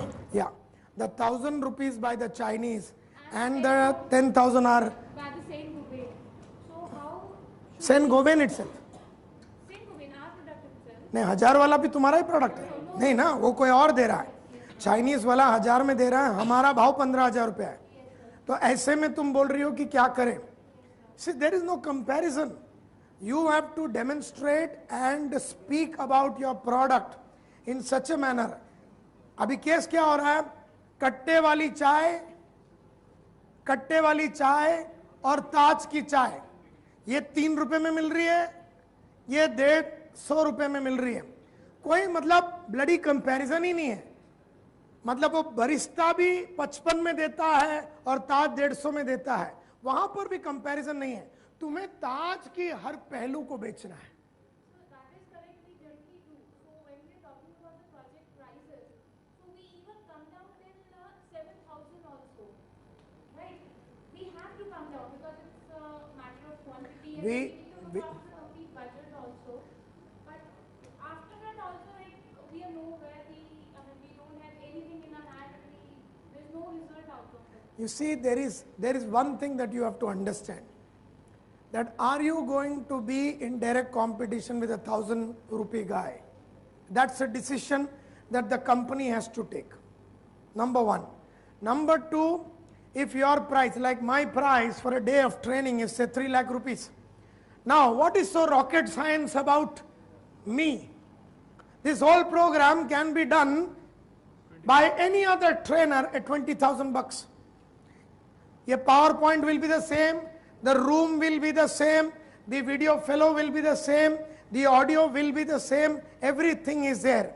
rupees by the Chinese and the 10,000 are by the Saint Gobain? So how? Saint Gobain itself? Saint Gobain, our product itself. नहीं 1000 वाला भी तुम्हारा ही product है नहीं ना, वो कोई और दे रहा है. चाइनीज वाला 1000 में दे रहा है, हमारा भाव 15,000 रुपया है. तो ऐसे में तुम बोल रही हो कि क्या करें? See, there is no comparison. You have to demonstrate and speak about your product in such a manner. अभी केस क्या हो रहा है? कट्टे वाली चाय और ताज की चाय, ये 3 रुपए में मिल रही है, ये 150 रुपए में मिल रही है. कोई मतलब ब्लडी कंपैरिजन ही नहीं है. मतलब वो बरिस्ता भी 55 में देता है और ताज 150 में देता है, वहां पर भी कंपैरिजन नहीं है. तुम्हें ताज की हर पहलू को बेचना है. You see, there is one thing that you have to understand. That are you going to be in direct competition with a 1,000 rupee guy? That's a decision that the company has to take. Number one. Number two, if your price, like my price for a day of training is say 3 lakh rupees. Now, what is so rocket science about me? This whole program can be done by any other trainer at 20,000 bucks. Your PowerPoint will be the same, the room will be the same, the video fellow will be the same, the audio will be the same, everything is there.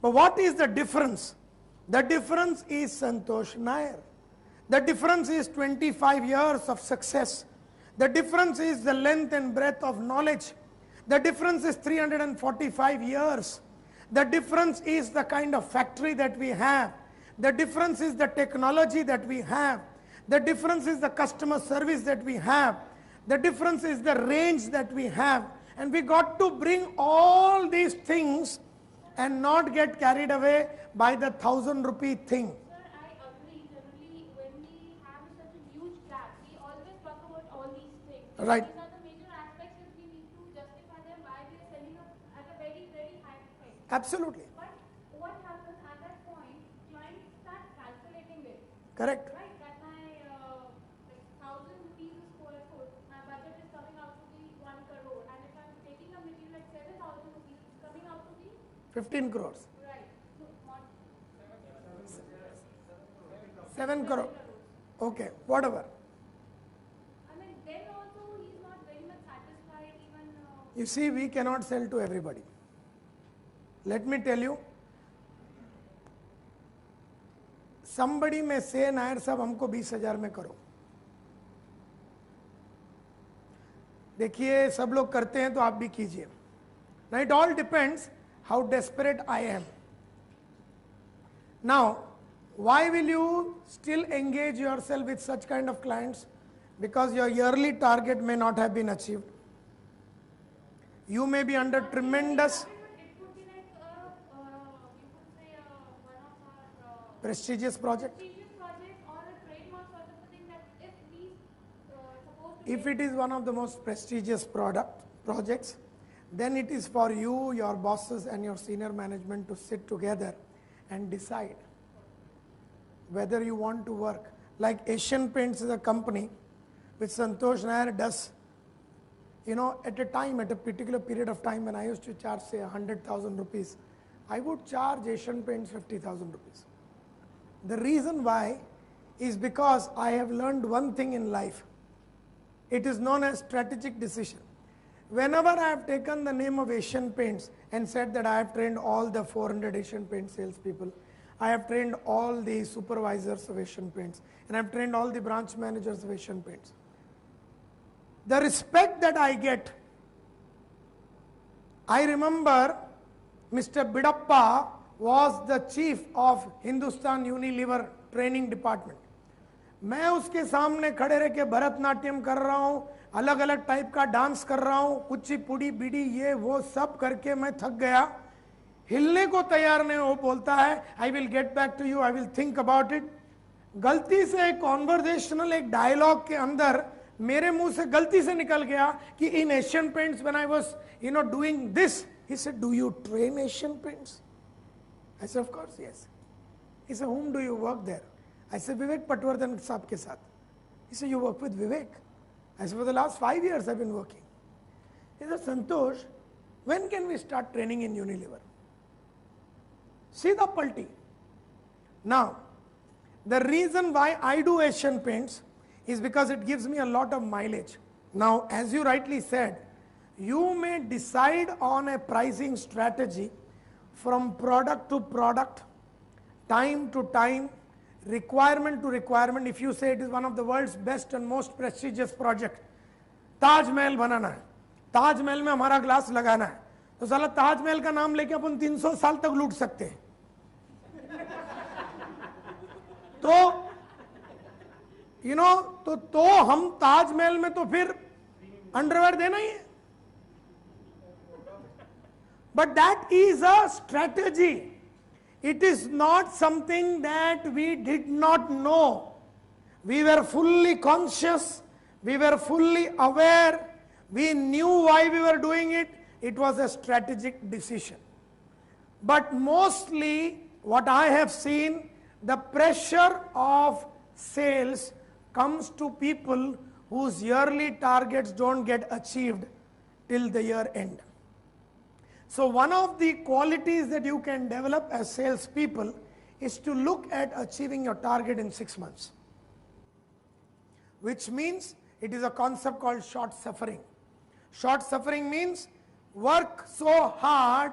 But what is the difference? The difference is Santosh Nair. The difference is 25 years of success. The difference is the length and breadth of knowledge. The difference is 345 years. The difference is the kind of factory that we have. The difference is the technology that we have. The difference is the customer service that we have. The difference is the range that we have. And we got to bring all these things and not get carried away by the 1,000 rupee thing. Sir, I agree. Generally, when we have such a huge gap, we always talk about all these things. Right. These are the major aspects that we need to justify them why we are selling at a very, very high price. Absolutely. But what happens at that point, clients start calculating it. Correct. Right? That my 1,000 rupees a square foot, my budget is coming out to be 1 crore. And if I'm taking a material at 7,000 rupees, it's coming out to be 15 crores. right. So, 7 crore. Okay, whatever. I mean, then also he's not very much satisfied even. You see, we cannot sell to everybody. Let me tell you, somebody may say, Nair sahab, हमको 20,000 में करो. देखिए, सब लोग करते हैं तो आप भी कीजिए. Now it all depends how desperate I am. Now, why will you still engage yourself with such kind of clients? Because your yearly target may not have been achieved. You may be under tremendous prestigious project. If it is one of the most prestigious projects, then it is for you, your bosses and your senior management to sit together and decide whether you want to work. Like Asian Paints is a company which Santosh Nair does, you know, at a particular period of time when I used to charge say 100,000 rupees, I would charge Asian Paints 50,000 rupees. The reason why is because I have learned one thing in life. It is known as strategic decision. Whenever I have taken the name of Asian Paints and said that I have trained all the 400 Asian Paints salespeople, I have trained all the supervisors of Asian Paints, and I have trained all the branch managers of Asian Paints. The respect that I get, I remember Mr. Bidappa was the chief of Hindustan Unilever training department, मैं उसके सामने खड़े रह के भरतनाट्यम कर रहा हूं, अलग अलग टाइप का डांस कर रहा हूं, कुचिपुड़ी बीड़ी ये वो सब करके मैं थक गया, हिलने को तैयार नहीं। वो बोलता है I will get back to you, I will think about it. गलती से एक कॉन्वर्जेशनल एक डायलॉग के अंदर मेरे मुंह से गलती से निकल गया कि इन Asian paints when I was doing this, he said, do you train Asian Paints? I said, of course, yes. He said, whom do you work there? I said, Vivek Patwardhan साहब के साथ. He said, you work with Vivek? I said, for the last 5 years I've been working. He said, Santosh, when can we start training in Unilever? See the palti. Now, the reason why I do Asian Paints is because it gives me a lot of mileage. Now, as you rightly said, you may decide on a pricing strategy from product to product, time to time, requirement to requirement. If you say it is one of the world's best and most prestigious project, Taj Mahal बनाना है, ताज महल में हमारा glass लगाना है, तो साला ताज महल का नाम लेके अपन 300 साल तक लूट सकते हैं। तो हम ताज महल में तो फिर अंडरवेयर देना ही है। But that is a strategy. It is not something that we did not know. We were fully conscious. We were fully aware. We knew why we were doing it. It was a strategic decision. But mostly what I have seen, the pressure of sales comes to people whose yearly targets don't get achieved till the year end. So one of the qualities that you can develop as salespeople is to look at achieving your target in 6 months, which means it is a concept called short suffering. Short suffering means work so hard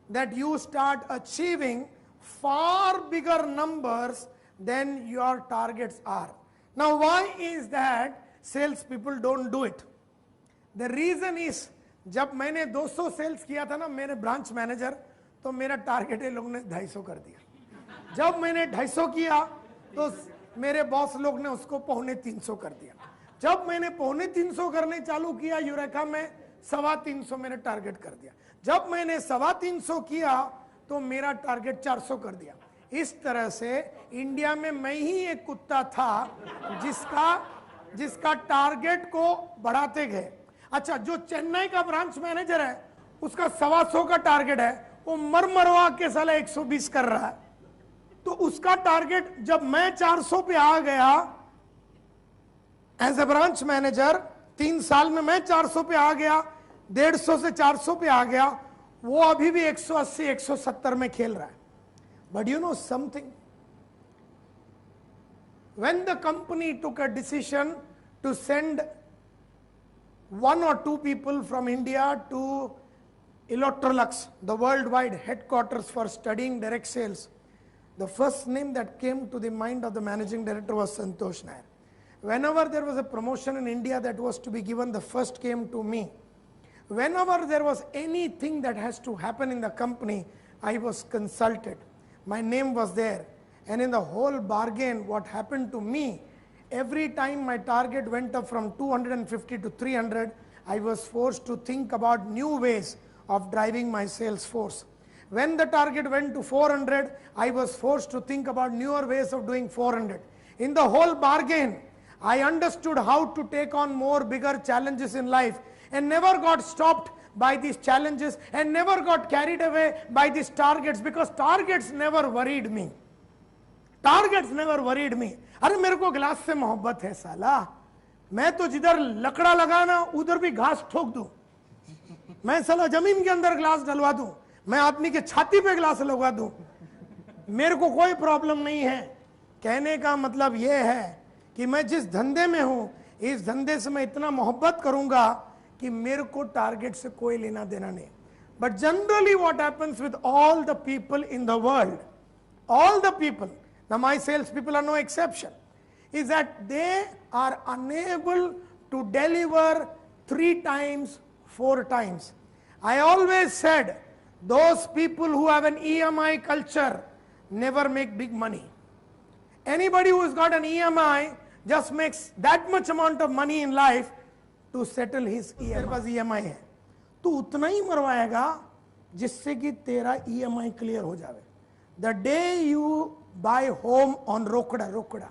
that you start achieving far bigger numbers than your targets are. Now, why is that salespeople don't do it? The reason is, जब मैंने 200 sales किया था ना मेरे branch manager, तो मेरा target ये लोग ने 250 कर दिया। जब मैंने 250 किया तो मेरे बॉस लोग ने उसको 250 कर दिया। जब मैंने 250 करने चालू किया यूरेका में 325 मैंने टारगेट कर दिया। जब मैंने 325 किया तो मेरा टारगेट 400 कर दिया। इस तरह से इंडिया में मैं ही एक कुत्ता था जिसका टारगेट को बढ़ाते गए। अच्छा, जो चेन्नई का ब्रांच मैनेजर है उसका 125 का टारगेट है, वो मरवा के साला 120 कर रहा है। तो उसका टारगेट जब मैं 400 पे आ गया एज ए ब्रांच मैनेजर, 3 साल में मैं 400 पे आ गया, 150 से 400 पे आ गया, वो अभी भी 180 170 में खेल रहा है। But you know something, when the company took a decision to send 1 or 2 people from India to Electrolux, the worldwide headquarters for studying direct sales, the first name that came to the mind of the managing director was Santosh Nair. Whenever there was a promotion in India that was to be given, the first came to me. Whenever there was anything that has to happen in the company, I was consulted. My name was there. And in the whole bargain, what happened to me, every time my target went up from 250 to 300, I was forced to think about new ways of driving my sales force. When the target went to 400, I was forced to think about newer ways of doing 400. In the whole bargain, I understood how to take on more bigger challenges in life and never got stopped by these challenges and never got carried away by these targets, because targets never worried me. Targets never worried me. अरे मेरे को glass से मोहब्बत है साला, मैं तो जिधर लकड़ा लगाना उधर भी घास ठोक दूं, मैं साला जमीन के अंदर ग्लास डलवा दूं, मैं आदमी के छाती पे ग्लास लगवा दूं, मेरे को कोई प्रॉब्लम नहीं है। कहने का मतलब ये है कि मैं जिस धंधे में हूं, इस धंधे से मैं इतना मोहब्बत करूंगा कि मेरे को टारगेट से कोई लेना देना नहीं। But generally what happens with all the people in the world, all the people, now my sales people are no exception, is that they are unable to deliver 3 times, 4 times. I always said, those people who have an EMI culture never make big money. Anybody who has got an EMI just makes that much amount of money in life to settle his EMI. तेरे पास EMI है, तू उतना ही मरवाएगा जिससे कि तेरा EMI clear हो जाए. The day you buy home on रोकड़ा,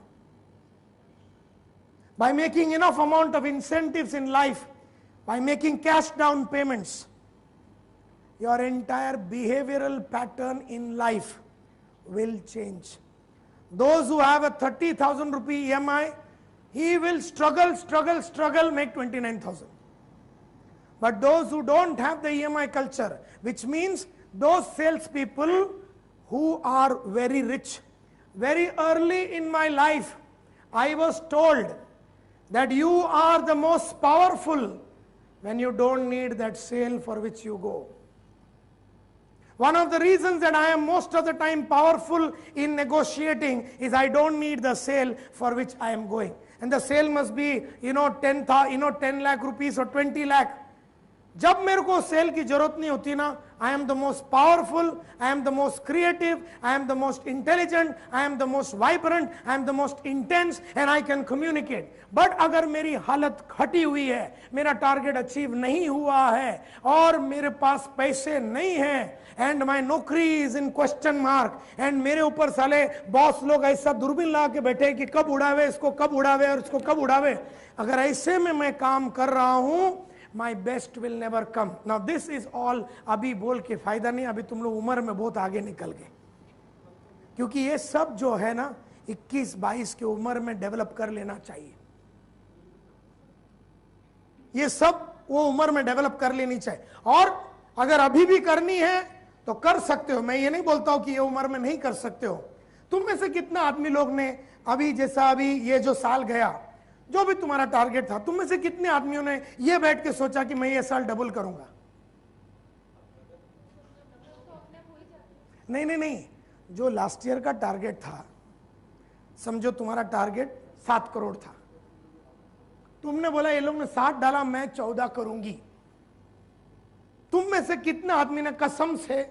by making enough amount of incentives in life, by making cash down payments, your entire behavioral pattern in life will change. Those who have a 30,000 rupee EMI, he will struggle, make 29,000. But those who don't have the EMI culture, which means those salespeople who are very rich. Very early in my life, I was told that you are the most powerful when you don't need that sale for which you go. One of the reasons that I am most of the time powerful in negotiating is I don't need the sale for which I am going. And the sale must be, 10 lakh rupees or 20 lakh. जब मेरे को cell की जरूरत नहीं होती ना, I am the most powerful, I am the most creative, I am the most intelligent, I am the most vibrant, I am the most intense and I can communicate. But अगर मेरी हालत खटी हुई है, मेरा टारगेट अचीव नहीं हुआ है और मेरे पास पैसे नहीं हैं and my नौकरी is in question mark and मेरे ऊपर साले बॉस लोग ऐसा दूरबीन ला के बैठे कि कब उड़ावे इसको, कब उड़ावे और इसको कब उड़ावे, अगर ऐसे में मैं काम कर रहा हूं, my best will never come. Now this is all अभी बोल के फायदा नहीं, अभी तुम लोग उम्र में बहुत आगे निकल गए, क्योंकि ये सब जो है ना 21-22 की उम्र में डेवलप कर लेना चाहिए. ये सब वो उम्र में डेवलप कर लेनी चाहिए और अगर अभी भी करनी है तो कर सकते हो. मैं ये नहीं बोलता हूं कि ये उम्र में नहीं कर सकते हो. तुम में से कितना आदमी लोग ने अभी जैसा अभी ये जो साल गया, जो भी तुम्हारा टारगेट था, तुम में से कितने आदमियों ने ये बैठ के सोचा कि मैं ये साल डबल करूंगा? नहीं, जो लास्ट ईयर का टारगेट था, समझो तुम्हारा टारगेट 7 करोड़ था, तुमने बोला ये लोग ने 7 डाला, मैं 14 करूंगी. तुम में से कितने आदमी ने कसम से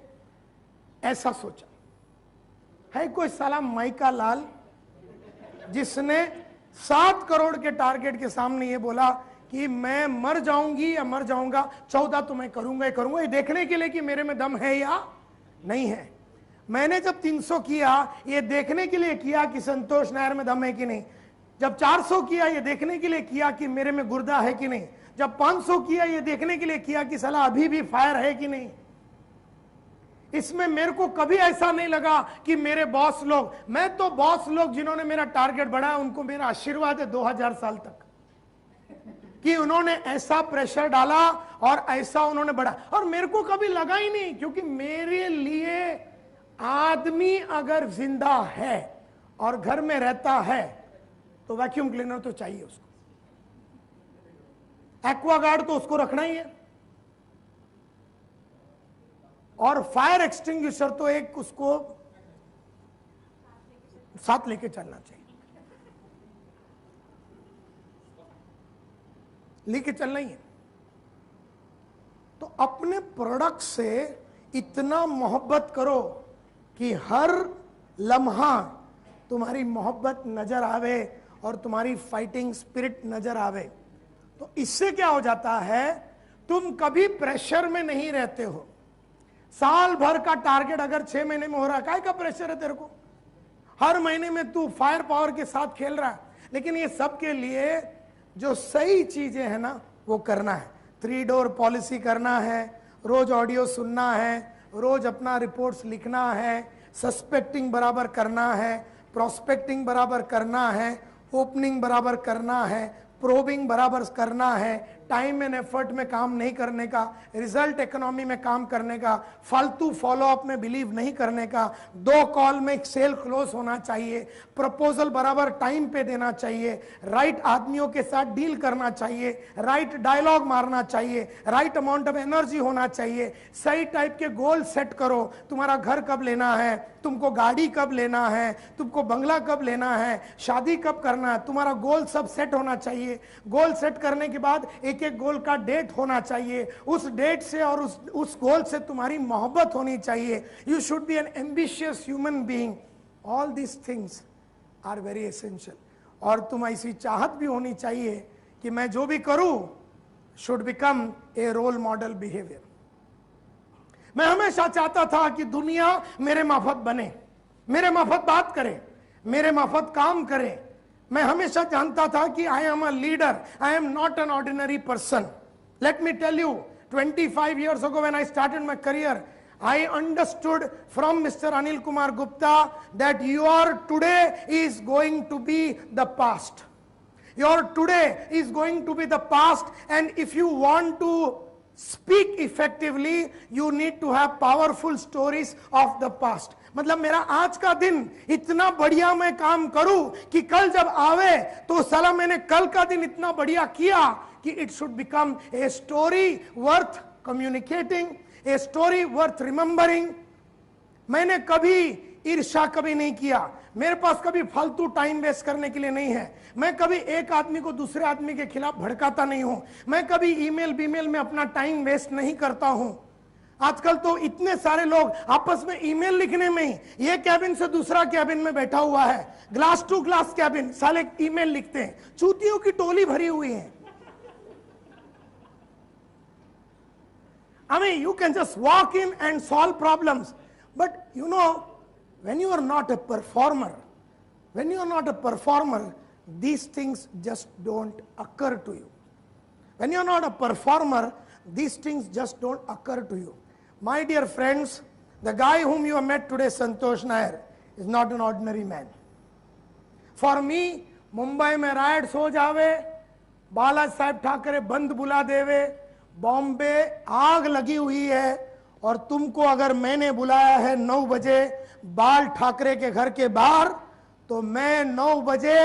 ऐसा सोचा? है कोई साला माइका लाल जिसने 7 करोड़ के टारगेट के सामने ये बोला कि मैं मर जाऊंगी या मर जाऊंगा, 14 तो मैं करूंगा ही करूंगा, ये देखने के लिए कि मेरे में दम है या नहीं है. मैंने जब 300 किया ये देखने के लिए किया कि संतोष नायर में दम है कि नहीं. जब 400 किया ये देखने के लिए किया कि मेरे में गुर्दा है कि नहीं. जब 500 किया ये देखने के लिए किया कि साला अभी भी फायर है कि नहीं. इसमें मेरे को कभी ऐसा नहीं लगा कि मेरे बॉस लोग, मैं तो बॉस लोग जिन्होंने मेरा टारगेट बढ़ाया उनको मेरा आशीर्वाद है 2000 साल तक कि उन्होंने ऐसा प्रेशर डाला और ऐसा उन्होंने बढ़ा. और मेरे को कभी लगा ही नहीं, क्योंकि मेरे लिए आदमी अगर जिंदा है और घर में रहता है तो वैक्यूम क्लीनर तो चाहिए उसको, एक्वागार्ड तो उसको रखना ही है और फायर एक्सटिंग्विशर तो एक उसको साथ लेके चलना चाहिए, लेके चलना ही है. तो अपने प्रोडक्ट से इतना मोहब्बत करो कि हर लम्हा तुम्हारी मोहब्बत नजर आवे और तुम्हारी फाइटिंग स्पिरिट नजर आवे. तो इससे क्या हो जाता है, तुम कभी प्रेशर में नहीं रहते हो. साल भर का टारगेट अगर 6 महीने में हो रहा है, काय का प्रेशर है तेरे को? हर महीने में तू फायर पावर के साथ खेल रहा है. लेकिन ये सब के लिए जो सही चीजें हैं ना वो करना है. 3 डोर पॉलिसी करना है, रोज ऑडियो सुनना है, रोज अपना रिपोर्ट्स लिखना है, सस्पेक्टिंग बराबर करना है, प्रोस्पेक्टिंग बराबर करना है, ओपनिंग बराबर करना है, प्रोबिंग बराबर करना है, टाइम एंड एफर्ट में काम नहीं करने का, रिजल्ट इकोनॉमी में काम करने का, फालतू फॉलो अप में बिलीव नहीं करने का, 2 कॉल में सेल क्लोज होना चाहिए, प्रपोजल बराबर टाइम पे देना चाहिए, राइट आदमियों के साथ डील करना चाहिए, राइट डायलॉग मारना चाहिए, राइट अमाउंट ऑफ एनर्जी होना चाहिए, सही टाइप के गोल सेट करो. तुम्हारा घर कब लेना है, तुमको गाड़ी कब लेना है, तुमको बंगला कब लेना है, शादी कब करना है, तुम्हारा गोल सब सेट होना चाहिए. गोल सेट करने के बाद एक गोल का डेट होना चाहिए, उस डेट से और उस गोल से तुम्हारी मोहब्बत होनी चाहिए. You should be an ambitious human being. All these things are very essential. और तुम ऐसी चाहत भी होनी चाहिए कि मैं जो भी करूं should become a role model behaviour. मैं हमेशा चाहता था कि दुनिया मेरे माफत बने, मेरे माफत बात करे, मेरे माफत काम करे. मैं हमेशा जानता था कि I am a leader, I am not an ordinary person. Let me tell you, 25 years ago when I started my career, I understood from Mr. Anil Kumar Gupta that your today is going to be the past. Your today is going to be the past, and if you want to speak effectively, you need to have powerful stories of the past. मतलब मेरा आज का दिन इतना बढ़िया मैं काम करूं कि कल जब आवे तो साला मैंने कल का दिन इतना बढ़िया किया कि it should become a story worth communicating, a story worth remembering. मैंने कभी ईर्ष्या कभी नहीं किया, मेरे पास कभी फालतू टाइम वेस्ट करने के लिए नहीं है. मैं कभी एक आदमी को दूसरे आदमी के खिलाफ भड़काता नहीं हूं. मैं कभी ईमेल बीमेल में अपना टाइम वेस्ट नहीं करता हूं. आजकल तो इतने सारे लोग आपस में ईमेल लिखने में ही ये कैबिन से दूसरा कैबिन में बैठा हुआ है, ग्लास टू ग्लास कैबिन, साले ईमेल लिखते हैं. चूतियों की टोली भरी हुई है. I mean, you can just walk in and solve problems. But you know, when you are not a performer, these things just don't occur to you. When you are not a performer, these things just don't occur to you. My dear friends, the guy whom you have met today, Santosh Nair, is not an ordinary man. For me, Mumbai में riots हो जावे, बाला साहब ठाकरे बंद बुला देवे, बॉम्बे आग लगी हुई है, और तुमको अगर मैंने बुलाया है 9 बजे बाल ठाकरे के घर के बाहर, तो मैं 9 बजे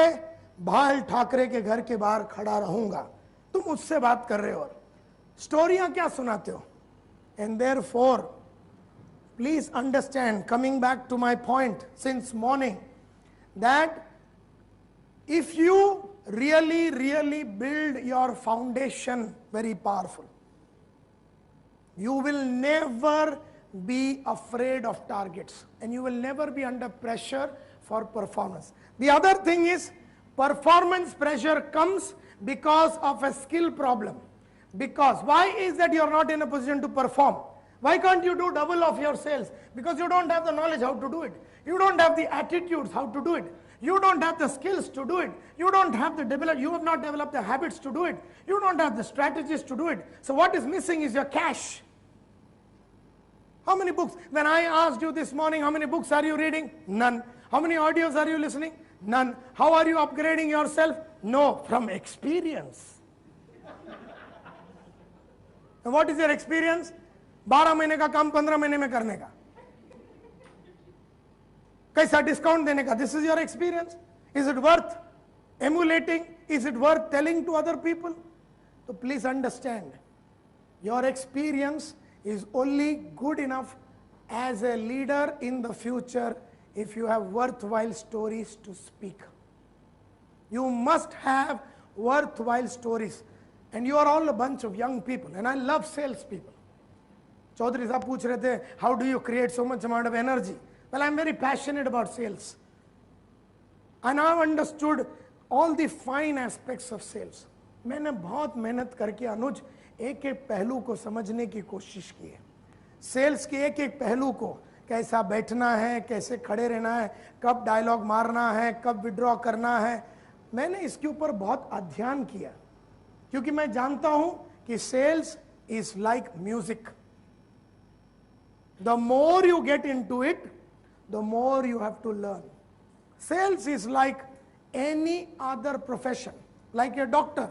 बाल ठाकरे के घर के बाहर खड़ा रहूंगा. तुम मुझसे बात कर रहे हो, स्टोरियां क्या सुनाते हो? And therefore, please understand, coming back to my point since morning, that if you really build your foundation very powerful, you will never be afraid of targets, and you will never be under pressure for performance. The other thing is, performance pressure comes because of a skill problem. Because why is that you are not in a position to perform? Why can't you do double of your sales? Because you don't have the knowledge how to do it. You don't have the attitudes how to do it. You don't have the skills to do it. You don't have the you have not developed the habits to do it. You don't have the strategies to do it. So what is missing is your cash. How many books? When I asked you this morning, how many books are you reading? None. How many audios are you listening? None. How are you upgrading yourself? No, from experience. And what is your experience? 12 महीने का काम 15 महीने में करने का, कैसा discount देने का. This is your experience. Is it worth emulating? Is it worth telling to other people? So please understand, your experience is only good enough as a leader in the future if you have worthwhile stories to speak. You must have worthwhile stories. And you are all a bunch of young people, and I love sales people. Chaudhary sahab पूछ रहे थे, how do you create so much amount of energy? Well, I'm very passionate about sales. And I've understood all the fine aspects of sales. मैंने बहुत मेहनत करके अनुज एक एक पहलू को समझने की कोशिश की है. सेल्स के एक एक पहलू को, कैसा बैठना है, कैसे खड़े रहना है, कब डायलॉग मारना है, कब विड्रॉ करना है, मैंने इसके ऊपर बहुत अध्ययन किया. क्योंकि मैं जानता हूं कि sales is like music. The more you get into it, the more you have to learn. Sales is like any other profession, like a doctor.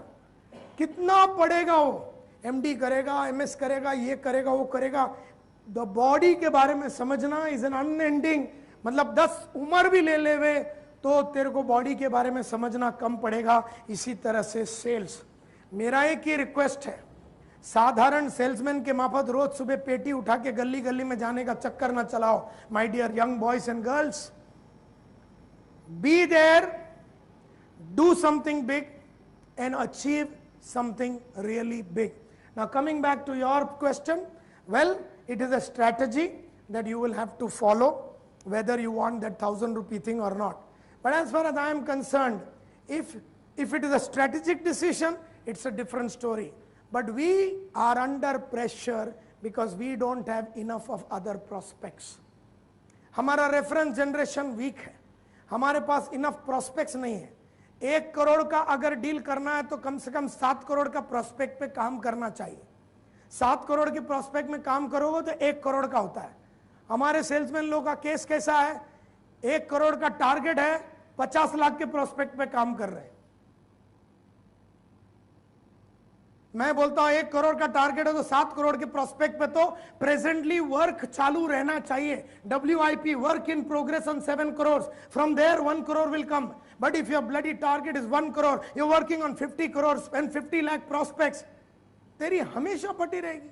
कितना पढ़ेगा वो, एमडी करेगा, एमएस करेगा, ये करेगा, वो करेगा. द बॉडी के बारे में समझना इज एन अनएंडिंग. मतलब 10 उम्र भी ले लेवे तो तेरे को बॉडी के बारे में समझना कम पड़ेगा. इसी तरह से सेल्स. मेरा एक ही रिक्वेस्ट है, साधारण सेल्समैन के माफत रोज सुबह पेटी उठा के गली गली में जाने का चक्कर ना चलाओ. My dear young boys and girls, be there, do something big and achieve something really big. Now coming back to your question, well, it is a strategy that you will have to follow whether you want that 1,000 rupee thing or not. But as far as I am concerned, if it is a strategic decision, it's a different story. But we are under pressure because we don't have enough of other prospects. हमारा reference generation week है, हमारे पास enough prospects नहीं है. 1 करोड़ का अगर deal करना है तो कम से कम 7 करोड़ का प्रोस्पेक्ट पे काम करना चाहिए. 7 करोड़ के प्रोस्पेक्ट में काम करोगे तो 1 करोड़ का होता है. हमारे सेल्समैन लोगों का केस कैसा है? 1 करोड़ का टारगेट है, 50 लाख के प्रोस्पेक्ट पे काम कर रहे हैं. मैं बोलता हूं 1 करोड़ का टारगेट है तो 7 करोड़ के प्रोस्पेक्ट पे तो प्रेजेंटली वर्क चालू रहना चाहिए. WIP, work in progress on 7 crore. From there 1 crore will come. But if your bloody target is 1 crore, you are working on 50 crore and 50 lakh prospects, तेरी हमेशा पटी रहेगी.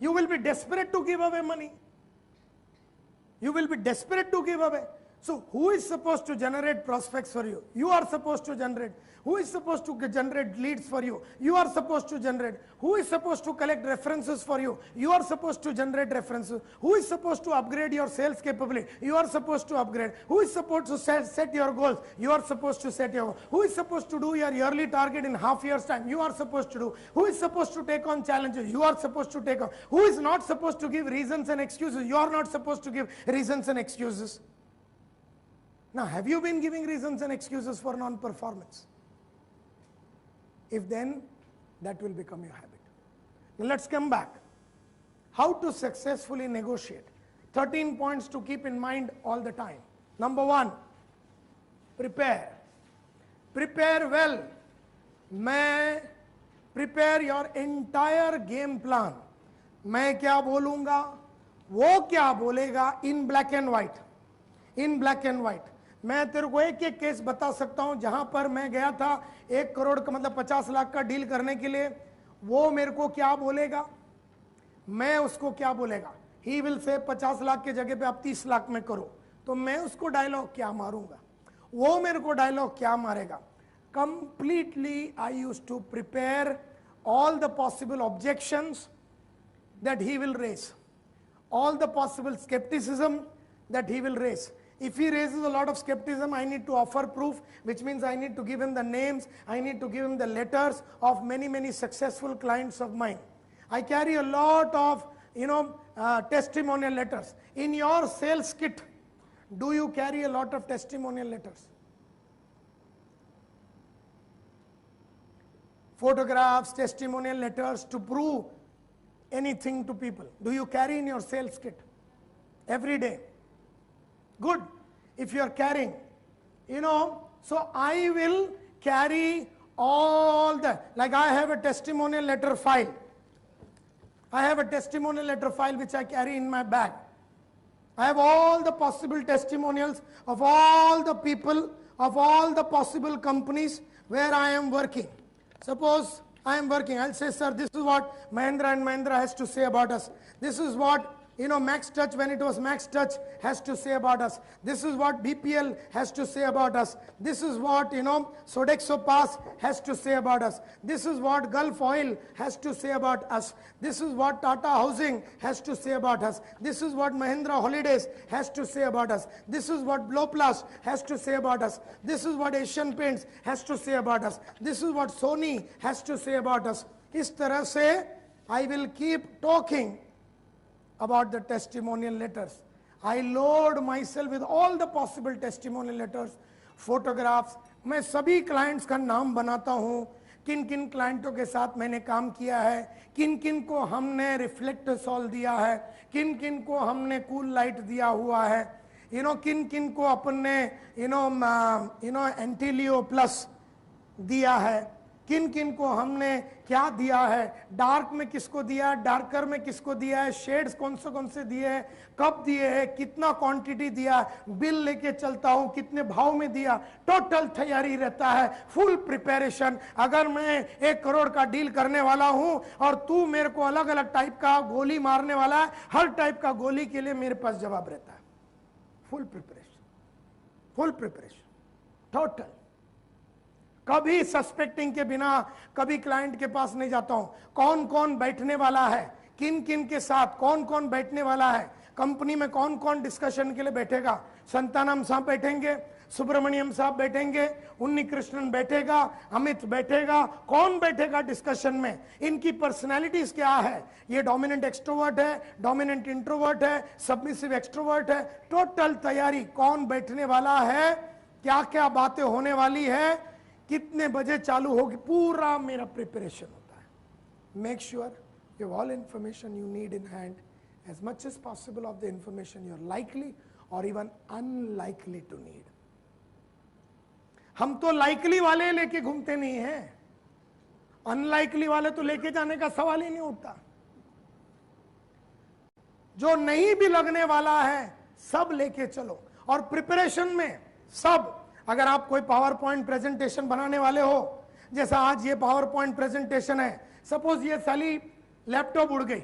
You will be desperate to give away money. You will be desperate to give away. So who is supposed to generate prospects for you? You are supposed to generate. Who is supposed to generate leads for you? You are supposed to generate. Who is supposed to collect references for you? You are supposed to generate references. Who is supposed to upgrade your sales capability? You are supposed to upgrade. Who is supposed to set your goals? You are supposed to set your goals. Who is supposed to do your yearly target in half year's time? You are supposed to do. Who is supposed to take on challenges? You are supposed to take on. Who is not supposed to give reasons and excuses? You are not supposed to give reasons and excuses. Now, have you been giving reasons and excuses for non-performance? If then, that will become your habit. Now, let's come back. How to successfully negotiate. 13 points to keep in mind all the time. Number 1, prepare. Prepare well. Prepare your entire game plan. मैं क्या बोलूँगा, वो क्या बोलेगा, in black and white. In black and white. मैं तेरे को एक एक केस बता सकता हूं जहां पर मैं गया था 1 करोड़ का मतलब 50 लाख का डील करने के लिए. वो मेरे को क्या बोलेगा, मैं उसको क्या बोलेगा. ही विल से 50 लाख के जगह पे आप 30 लाख में करो, तो मैं उसको डायलॉग क्या मारूंगा, वो मेरे को डायलॉग क्या मारेगा. Completely I used to prepare all the possible objections that he will raise, all the possible skepticism that he will raise. If he raises a lot of skepticism, I need to offer proof, which means I need to give him the names, I need to give him the letters of many, many successful clients of mine. I carry a lot of, testimonial letters. In your sales kit, do you carry a lot of testimonial letters? Photographs, testimonial letters to prove anything to people. Do you carry in your sales kit every day? Good. If you are carrying, so I will carry all the, like I have a testimonial letter file. I have a testimonial letter file which I carry in my bag. I have all the possible testimonials of all the people, of all the possible companies where I am working. Suppose I am working, I'll say, sir, this is what Mahindra and Mahindra has to say about us. This is what, Max Touch, when it was Max Touch, has to say about us. This is what BPL has to say about us. This is what, Sodexo Pass has to say about us. This is what Gulf Oil has to say about us. This is what Tata Housing has to say about us. This is what Mahindra Holidays has to say about us. This is what Bloplast has to say about us. This is what Asian Paints has to say about us. This is what Sony has to say about us. Is tarah se, I will keep talking about the testimonial letters. I load myself with all the possible testimonial letters, photographs. मैं सभी clients का नाम बनाता हूँ, किन किन क्लाइंटों के साथ मैंने काम किया है, किन किन को हमने रिफ्लेक्टसॉल दिया है, किन किन को हमने कूल लाइट दिया हुआ है, किन किन को अपन ने एंटीलियो प्लस दिया है, किन किन को हमने क्या दिया है, डार्क में किसको दिया है, डार्कर में किसको दिया है, शेड्स कौन से दिए हैं, कब दिए हैं, कितना क्वांटिटी दिया, बिल लेके चलता हूं, कितने भाव में दिया, टोटल तैयारी रहता है, फुल प्रिपरेशन. अगर मैं 1 करोड़ का डील करने वाला हूं और तू मेरे को अलग अलग टाइप का गोली मारने वाला है, हर टाइप का गोली के लिए मेरे पास जवाब रहता है. Full preparation, total. कभी सस्पेक्टिंग के बिना कभी क्लाइंट के पास नहीं जाता हूं. कौन कौन बैठने वाला है, किन किन के साथ कौन कौन बैठने वाला है, कंपनी में कौन कौन डिस्कशन के लिए बैठेगा? संतानम साहब बैठेंगे, सुब्रमण्यम साहब बैठेंगे, उन्नी कृष्णन बैठेगा, अमित बैठेगा, कौन बैठेगा डिस्कशन में? इनकी पर्सनैलिटीज क्या है? ये डोमिनेंट एक्सट्रोवर्ट है, डोमिनेंट इंट्रोवर्ट है, सबमिसिव एक्सट्रोवर्ट है। टोटल तैयारी, कौन बैठने वाला है, क्या क्या बातें होने वाली है, कितने बजे चालू होगी, पूरा मेरा प्रिपरेशन होता है। Make sure you have all information you need in hand, as much as possible of the information you are likely or even unlikely to need. हम तो likely वाले लेके घूमते नहीं हैं, unlikely वाले तो लेके जाने का सवाल ही नहीं उठता। जो नहीं भी लगने वाला है सब लेके चलो। और प्रिपरेशन में सब, अगर आप कोई पावर पॉइंट प्रेजेंटेशन बनाने वाले हो, जैसा आज ये पावर पॉइंट प्रेजेंटेशन है, सपोज ये साली लैपटॉप उड़ गई,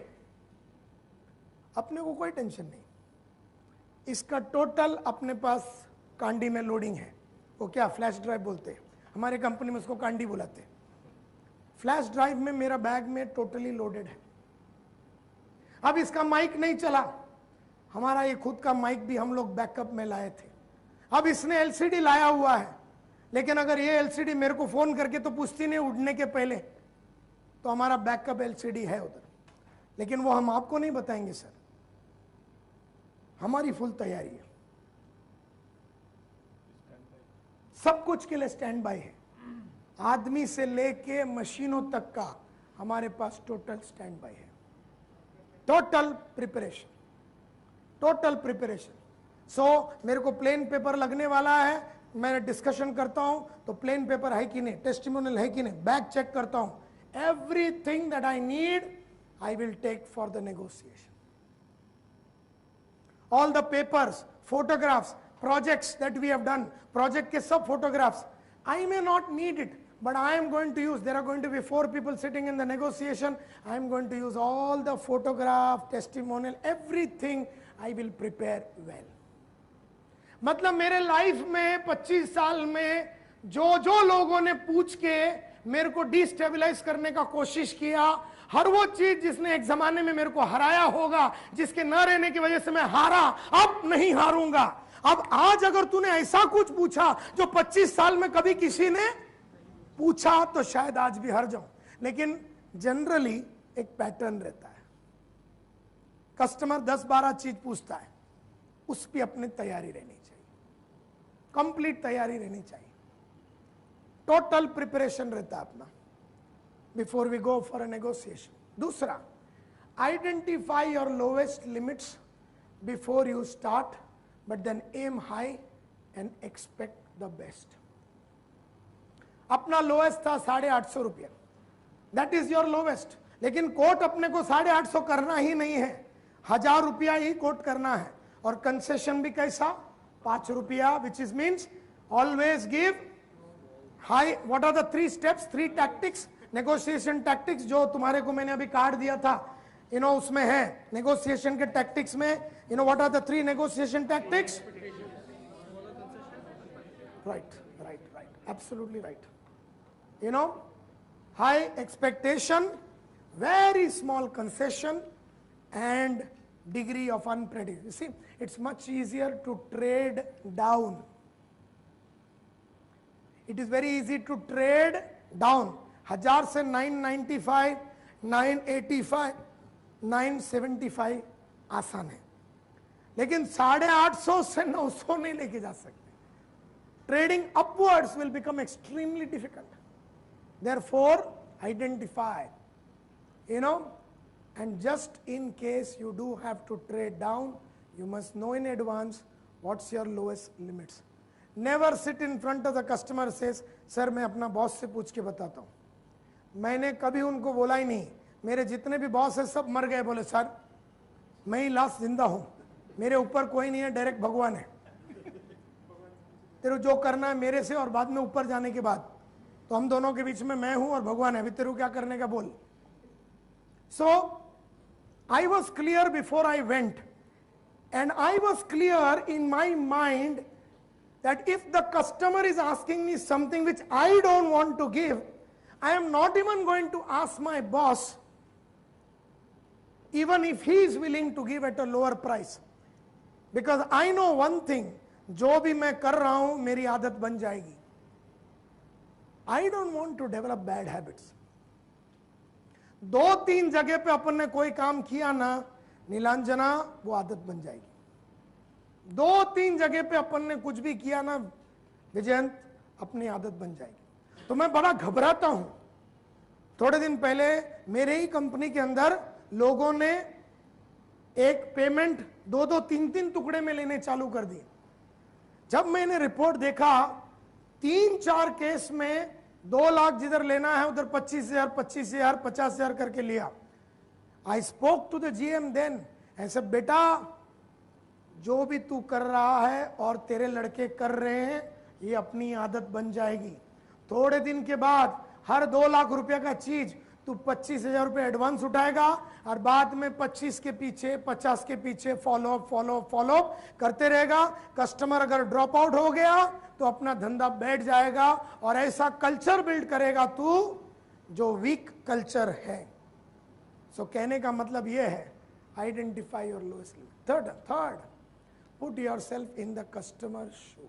अपने को कोई टेंशन नहीं, इसका टोटल अपने पास कांडी में लोडिंग है। वो क्या फ्लैश ड्राइव बोलते हैं, हमारे कंपनी में उसको कांडी बुलाते हैं। फ्लैश ड्राइव में मेरा बैग में टोटली लोडेड है। अब इसका माइक नहीं चला, हमारा ये खुद का माइक भी हम लोग बैकअप में लाए थे। अब इसने एलसीडी लाया हुआ है, लेकिन अगर ये एलसीडी मेरे को फोन करके तो पूछती नहीं उड़ने के पहले, तो हमारा बैकअप एलसीडी है उधर, लेकिन वो हम आपको नहीं बताएंगे सर। हमारी फुल तैयारी है, सब कुछ के लिए स्टैंड बाय है, आदमी से लेके मशीनों तक का हमारे पास टोटल स्टैंड बाय है। Total preparation, total preparation. So मेरे को प्लेन पेपर लगने वाला है, मैं डिस्कशन करता हूं तो प्लेन पेपर है कि नहीं, टेस्टिमोनियल है कि नहीं, बैग चेक करता हूं। Everything that I need, I will take for the negotiation. All the papers, photographs, projects that we have done, project ke sab photographs, I may not need it, but I am going to use, there are going to be 4 people sitting in the negotiation, I am going to use all the photograph, testimonial, everything I will prepare well. मतलब मेरे life में 25 साल में जो लोगों ने पूछ के मेरे को डिस्टेबलाइज करने का कोशिश किया, हर वो चीज जिसने एक जमाने में मेरे को हराया होगा, जिसके न रहने की वजह से मैं हारा, अब नहीं हारूंगा। अब आज अगर तूने ऐसा कुछ पूछा जो 25 साल में कभी किसी ने पूछा, तो शायद आज भी हार जाऊं। लेकिन जनरली एक पैटर्न रहता है, कस्टमर 10-12 चीज पूछता है, उस पर अपनी तैयारी रहनी चाहिए, कंप्लीट तैयारी रहनी चाहिए। टोटल प्रिपरेशन रहता है अपना before we go for a negotiation. दूसरा, identify your lowest limits before you start, but then aim high and expect the best. अपना लोवेस्ट था 850 रुपया, दैट इज योर लोवेस्ट, लेकिन कोट अपने को 850 करना ही नहीं है, 1000 रुपया ही कोट करना है। और कंसेशन भी कैसा, 5 रुपया, which is means always give high. What are the 3 steps, 3 tactics, negotiation tactics, जो तुम्हारे को मैंने अभी कार्ड दिया था, उसमें है नेगोशिएशन के टैक्टिक्स में, what are the 3 negotiation tactics? Right, absolutely right. High expectation, very small concession, and degree of unpredictability. You see, it's much easier to trade down. It is very easy to trade down. 1000 से 995, 985, 975 आसान है, लेकिन 850 से 900 नहीं लेके जा सकते। Trading upwards will become extremely difficult. Therefore, identify, and just in case you do have to trade down, you must know in advance what's your lowest limits. Never sit in front of the customer says, sir मैं अपना boss से पूछ के बताता हूँ। मैंने कभी उनको बोला ही नहीं, मेरे जितने भी बॉस है सब मर गए, बोले सर मैं ही लास्ट जिंदा हूँ, मेरे ऊपर कोई नहीं है, डायरेक्ट भगवान है, तेरे जो करना है मेरे से, और बाद में ऊपर जाने के बाद तो हम दोनों के बीच में मैं हूं और भगवान है, अभी तेरे को क्या करने का बोल। So I was clear before I went, and I was clear in my mind that if the customer is asking me something which I don't want to give, I am not even going to ask my boss even if he is willing to give at a lower price, because I know one thing, जो भी मैं कर रहा हूं मेरी आदत बन जाएगी. I don't want to develop bad habits. 2-3 जगह पे अपन ने कोई काम किया ना नीलांजना, वो आदत बन जाएगी. 2-3 जगह पे अपन ने कुछ भी किया ना विजयंत, अपनी आदत बन जाएगी. तो मैं बड़ा घबराता हूं. थोड़े दिन पहले मेरे ही कंपनी के अंदर लोगों ने एक पेमेंट 2-2, 3-3 टुकड़े में लेने चालू कर दिए. जब मैंने रिपोर्ट देखा 3-4 केस में 2 लाख जिधर लेना है उधर 25,000, 25,000, 50,000 करके लिया. I spoke to the GM then, ऐसे बेटा जो भी तू कर रहा है और तेरे लड़के कर रहे हैं ये अपनी आदत बन जाएगी. थोड़े दिन के बाद हर 2 लाख रुपए का चीज तू 25,000 रुपए एडवांस उठाएगा और बाद में 25 के पीछे 50 के पीछे फॉलो करते रहेगा. कस्टमर अगर ड्रॉप आउट हो गया तो अपना धंधा बैठ जाएगा और ऐसा कल्चर बिल्ड करेगा तू जो वीक कल्चर है. सो कहने का मतलब यह है, identify your lowest limit. Third, put yourself in the customer shoe.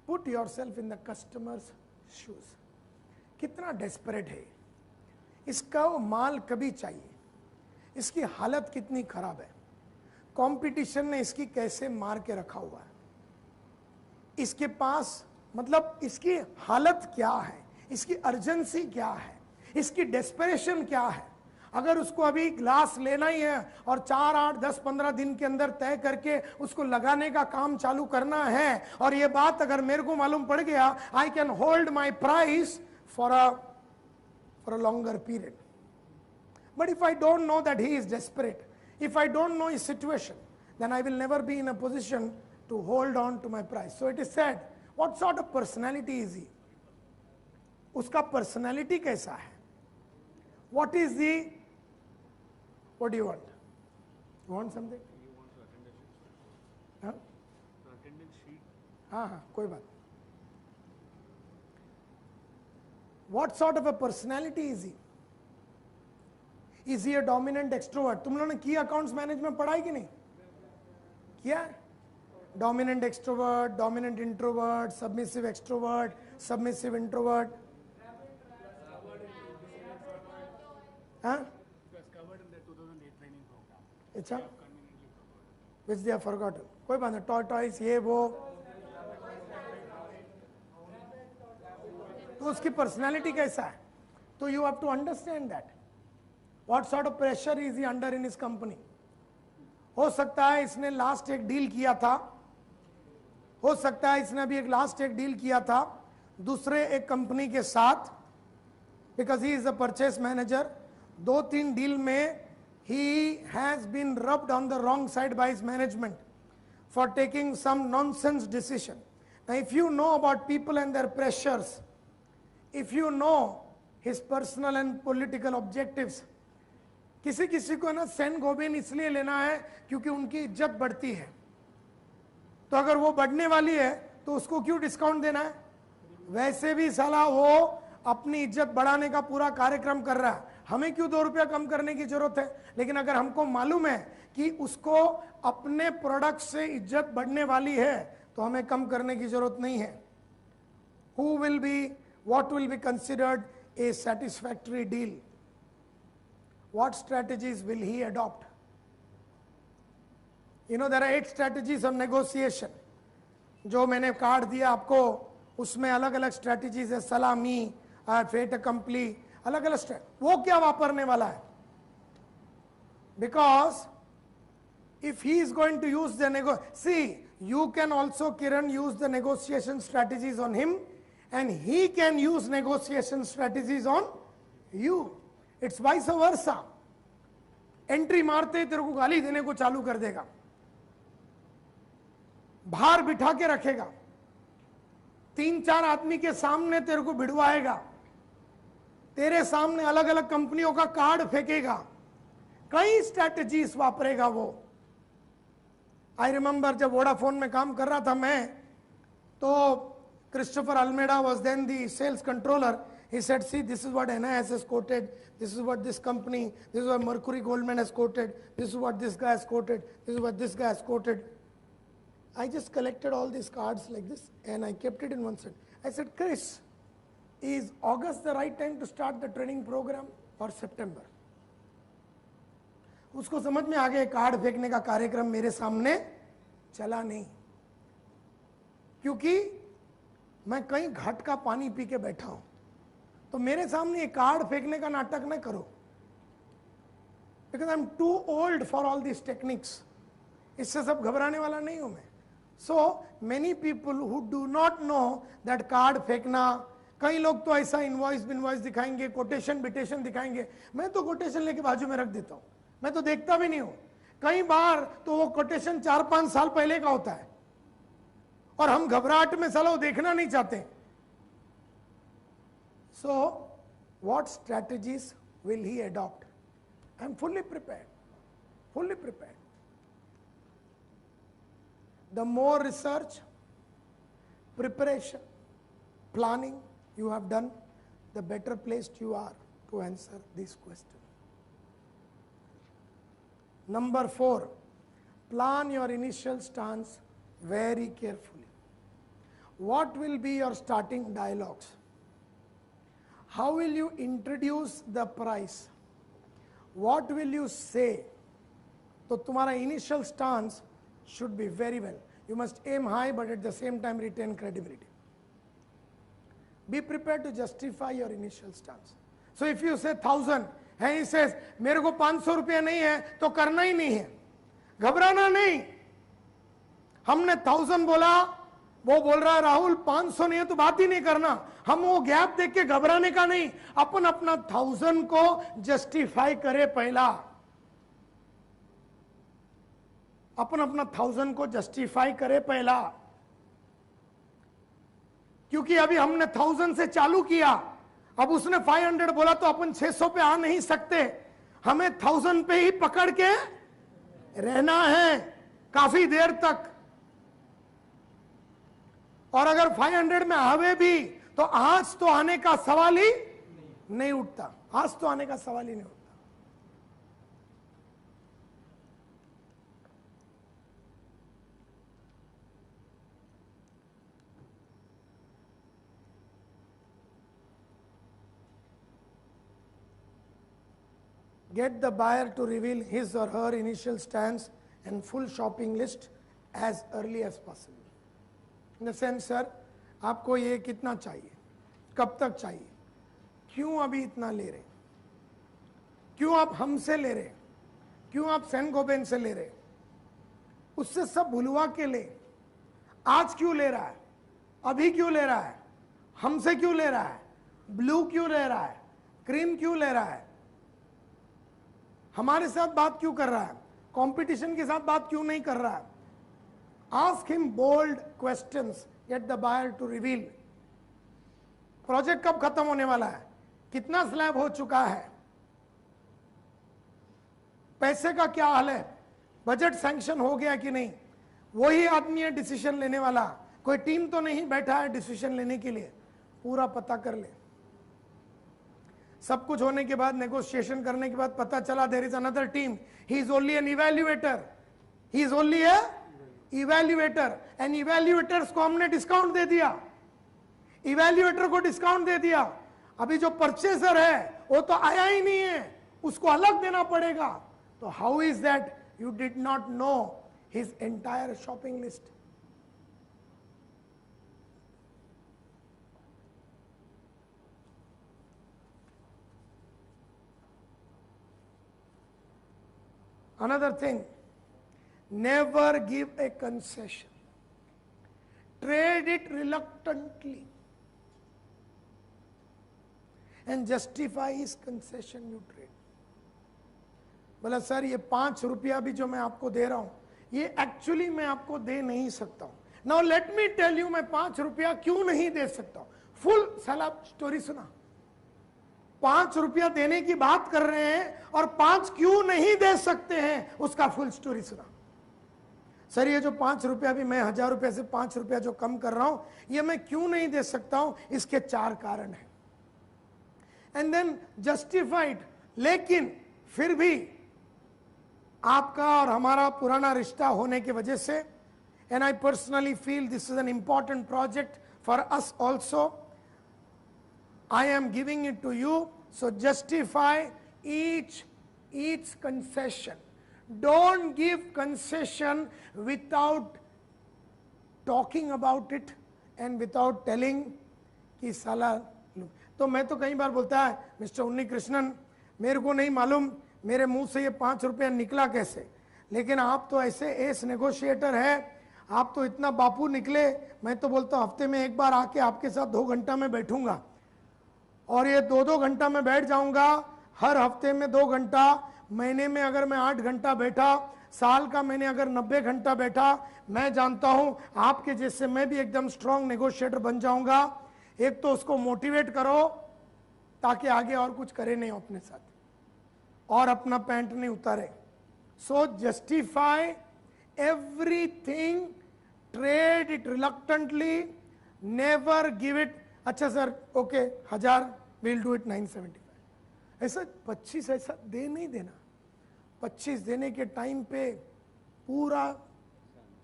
Put yourself in the customers shoes. कितना डेस्परेट है, इसका माल कभी चाहिए, इसकी हालत कितनी खराब है, कंपटीशन ने इसकी कैसे मार के रखा हुआ है, इसके पास मतलब इसकी हालत क्या है, इसकी अर्जेंसी क्या है, इसकी डेस्परेशन क्या है. अगर उसको अभी ग्लास लेना ही है और 4, 8, 10, 15 दिन के अंदर तय करके उसको लगाने का काम चालू करना है, और ये बात अगर मेरे को मालूम पड़ गया, I can hold my price for a longer period. But if I don't know that he is desperate, if I don't know his situation, then I will never be in a position to hold on to my price. So it is said, what sort of personality is he? Uska personality kaisa hai? What is the, what do you want? You want something? You want the attendance sheet? Huh? The attendance sheet. हाँ, कोई बात. What sort of a personality is he? Is he a dominant extrovert? तुम लोगों ने की accounts management पढ़ाई कि नहीं? किया है? Dominant extrovert, dominant introvert, submissive extrovert, submissive introvert. हाँ? It was covered in the 2008 training program. अच्छा? Which they have forgotten. कोई बात नहीं. Tortoise, ये वो. तो उसकी पर्सनालिटी कैसा है? तो you have to understand that. What sort of pressure is he under in his company. हो सकता है इसने लास्ट एक डील किया था, हो सकता है इसने अभी एक लास्ट एक डील किया था दूसरे एक कंपनी के साथ, because he is a purchase manager. 2-3 deal में he has been rubbed on the wrong side by his management for taking some nonsense decision. Now if you know about people and their pressures, if you know his personal and political objectives, किसी किसी को ना Saint Gobain इसलिए लेना है क्योंकि उनकी इज्जत बढ़ती है. तो अगर वो बढ़ने वाली है तो उसको क्यों डिस्काउंट देना है? वैसे भी साला वो अपनी इज्जत बढ़ाने का पूरा कार्यक्रम कर रहा है, हमें क्यों 2 रुपया कम करने की जरूरत है? लेकिन अगर हमको मालूम है कि उसको अपने प्रोडक्ट से इज्जत बढ़ने वाली है तो हमें कम करने की जरूरत नहीं है. Who will be, what will be considered a satisfactory deal? What strategies will he adopt? You know, there are 8 strategies of negotiation. जो मैंने कार्ड दिया आपको उसमें अलग अलग स्ट्रेटजीज है. सलामी, फेट कंपली, अलग अलग स्ट्रेटजी. वो क्या वापरने वाला है? Because if he is going to use the see, you can also, Kiran, use the negotiation strategies on him and he can use negotiation strategies on you. It's vice versa. Entry मारते ही तेरे को गाली देने को चालू कर देगा, बाहर बिठा के रखेगा, 3-4 आदमी के सामने तेरे को भिड़वाएगा, तेरे सामने अलग अलग कंपनियों का कार्ड फेंकेगा, कई स्ट्रैटेजीज वापरेगा वो. आई रिमेंबर जब वोडाफोन में काम कर रहा था मैं, तो Christopher Almeida was then the sales controller. He said, see, this is what NIS has quoted, this is what this company, this is what Mercury Goldman has quoted, this is what this guy has quoted, this is what this guy has quoted. I just collected all these cards like this and I kept it in one set. I said, Chris, is August the right time to start the training program or September? उसको समझ में आ गया card फेंकने का कार्यक्रम मेरे सामने चला नहीं, क्योंकि मैं कहीं घाट का पानी पी के बैठा हूं, तो मेरे सामने कार्ड फेंकने का नाटक न करो, because I'm too old for all these techniques. इससे सब घबराने वाला नहीं हूं मैं. So many people who do not know that card फेंकना, कई लोग तो ऐसा इनवॉइस दिखाएंगे, कोटेशन बिटेशन दिखाएंगे, मैं तो कोटेशन लेके बाजू में रख देता हूं, मैं तो देखता भी नहीं हूं. कई बार तो वो कोटेशन 4-5 साल पहले का होता है और हम घबराहट में साला वो देखना नहीं चाहते. So what strategies will he adopt? I am fully prepared, fully prepared. The more research, preparation, planning you have done, the better placed you are to answer this question. Number 4, plan your initial stance very carefully. What will be your starting dialogues? How will you introduce the price? What will you say? So तुम्हारा initial stance should be very well. You must aim high but at the same time retain credibility. Be prepared to justify your initial stance. So if you say 1,000 and he says मेरे को 500 रुपया नहीं है तो करना ही नहीं है, घबराना नहीं. हमने 1000 बोला, वो बोल रहा है राहुल 500 नहीं है तो बात ही नहीं करना. हम वो गैप देख के घबराने का नहीं, अपन अपना 1000 को जस्टिफाई करे पहला. अपन अपना 1000 को जस्टिफाई करे पहला, क्योंकि अभी हमने 1000 से चालू किया, अब उसने 500 बोला तो अपन 600 पे आ नहीं सकते. हमें 1000 पे ही पकड़ के रहना है काफी देर तक. और अगर 500 में आवे भी तो आज तो आने का सवाल ही नहीं उठता, आज तो आने का सवाल ही नहीं उठता. Get the buyer to reveal his or her initial stance and full shopping list as early as possible. In the sense, sir, आपको ये कितना चाहिए, कब तक चाहिए, क्यों अभी इतना ले रहे, क्यों आप हमसे ले रहे, क्यों आप सेन गोबेन से ले रहे, उससे सब भुलवा के ले. आज क्यों ले रहा है, अभी क्यों ले रहा है, हमसे क्यों ले रहा है, ब्लू क्यों ले रहा है, क्रीम क्यों ले रहा है, हमारे साथ बात क्यों कर रहा है, कंपटीशन के साथ बात क्यों नहीं कर रहा है. Ask him bold questions, get the buyer to reveal. Project कब खत्म होने वाला है, कितना स्लैब हो चुका है, पैसे का क्या हाल है, बजट सैंक्शन हो गया कि नहीं. वही आदमी है डिसीजन लेने वाला, कोई टीम तो नहीं बैठा है डिसीजन लेने के लिए. पूरा पता कर ले. सब कुछ होने के बाद, नेगोशिएशन करने के बाद पता चला there is another team, he is only an evaluator, he is only a evaluator. And evaluators को हमने डिस्काउंट दे दिया, इवैल्यूएटर को डिस्काउंट दे दिया. अभी जो परचेजर है वो तो आया ही नहीं है, उसको अलग देना पड़ेगा. तो how is that you did not know his entire shopping list. Another thing, never give a concession. Trade it reluctantly and justify his concession you trade. बोला सर ये 5 रुपया भी जो मैं आपको दे रहा हूं, ये एक्चुअली मैं आपको दे नहीं सकता हूं. Now let me tell you मैं 5 रुपया क्यों नहीं दे सकता हूं. फुल साला स्टोरी सुना. 5 रुपया देने की बात कर रहे हैं और 5 क्यों नहीं दे सकते हैं उसका फुल स्टोरी सुना. सर ये जो 5 रुपया भी मैं 1000 रुपया से 5 रुपया जो कम कर रहा हूं, ये मैं क्यों नहीं दे सकता हूं, इसके 4 कारण हैं. and then justified. लेकिन फिर भी आपका और हमारा पुराना रिश्ता होने की वजह से, and I personally feel this is an important project for us also, I am giving it to you. So justify each concession. Don't give concession without talking about it and without telling कि साला. तो मैं तो कई बार बोलता है mister उन्नी कृष्णन, मेरे को नहीं मालूम मेरे मुंह से ये 5 रुपया निकला कैसे, लेकिन आप तो ऐसे एस नेगोशिएटर है, आप तो इतना बापू निकले. मैं तो बोलता हूँ हफ्ते में एक बार आके आपके साथ 2 घंटा में बैठूंगा, और ये 2-2 घंटा में बैठ जाऊंगा. हर हफ्ते में 2 घंटा, महीने में अगर मैं 8 घंटा बैठा, साल का मैंने अगर 90 घंटा बैठा, मैं जानता हूं आपके जैसे मैं भी एकदम स्ट्रांग नेगोशिएटर बन जाऊंगा. एक तो उसको मोटिवेट करो ताकि आगे और कुछ करे नहीं अपने साथ और अपना पैंट नहीं उतारे. So justify everything, trade it reluctantly, never give it. अच्छा sir, okay 1000, will do it 975. ऐसा 25 ऐसा दे नहीं देना. 25 देने के टाइम पे पूरा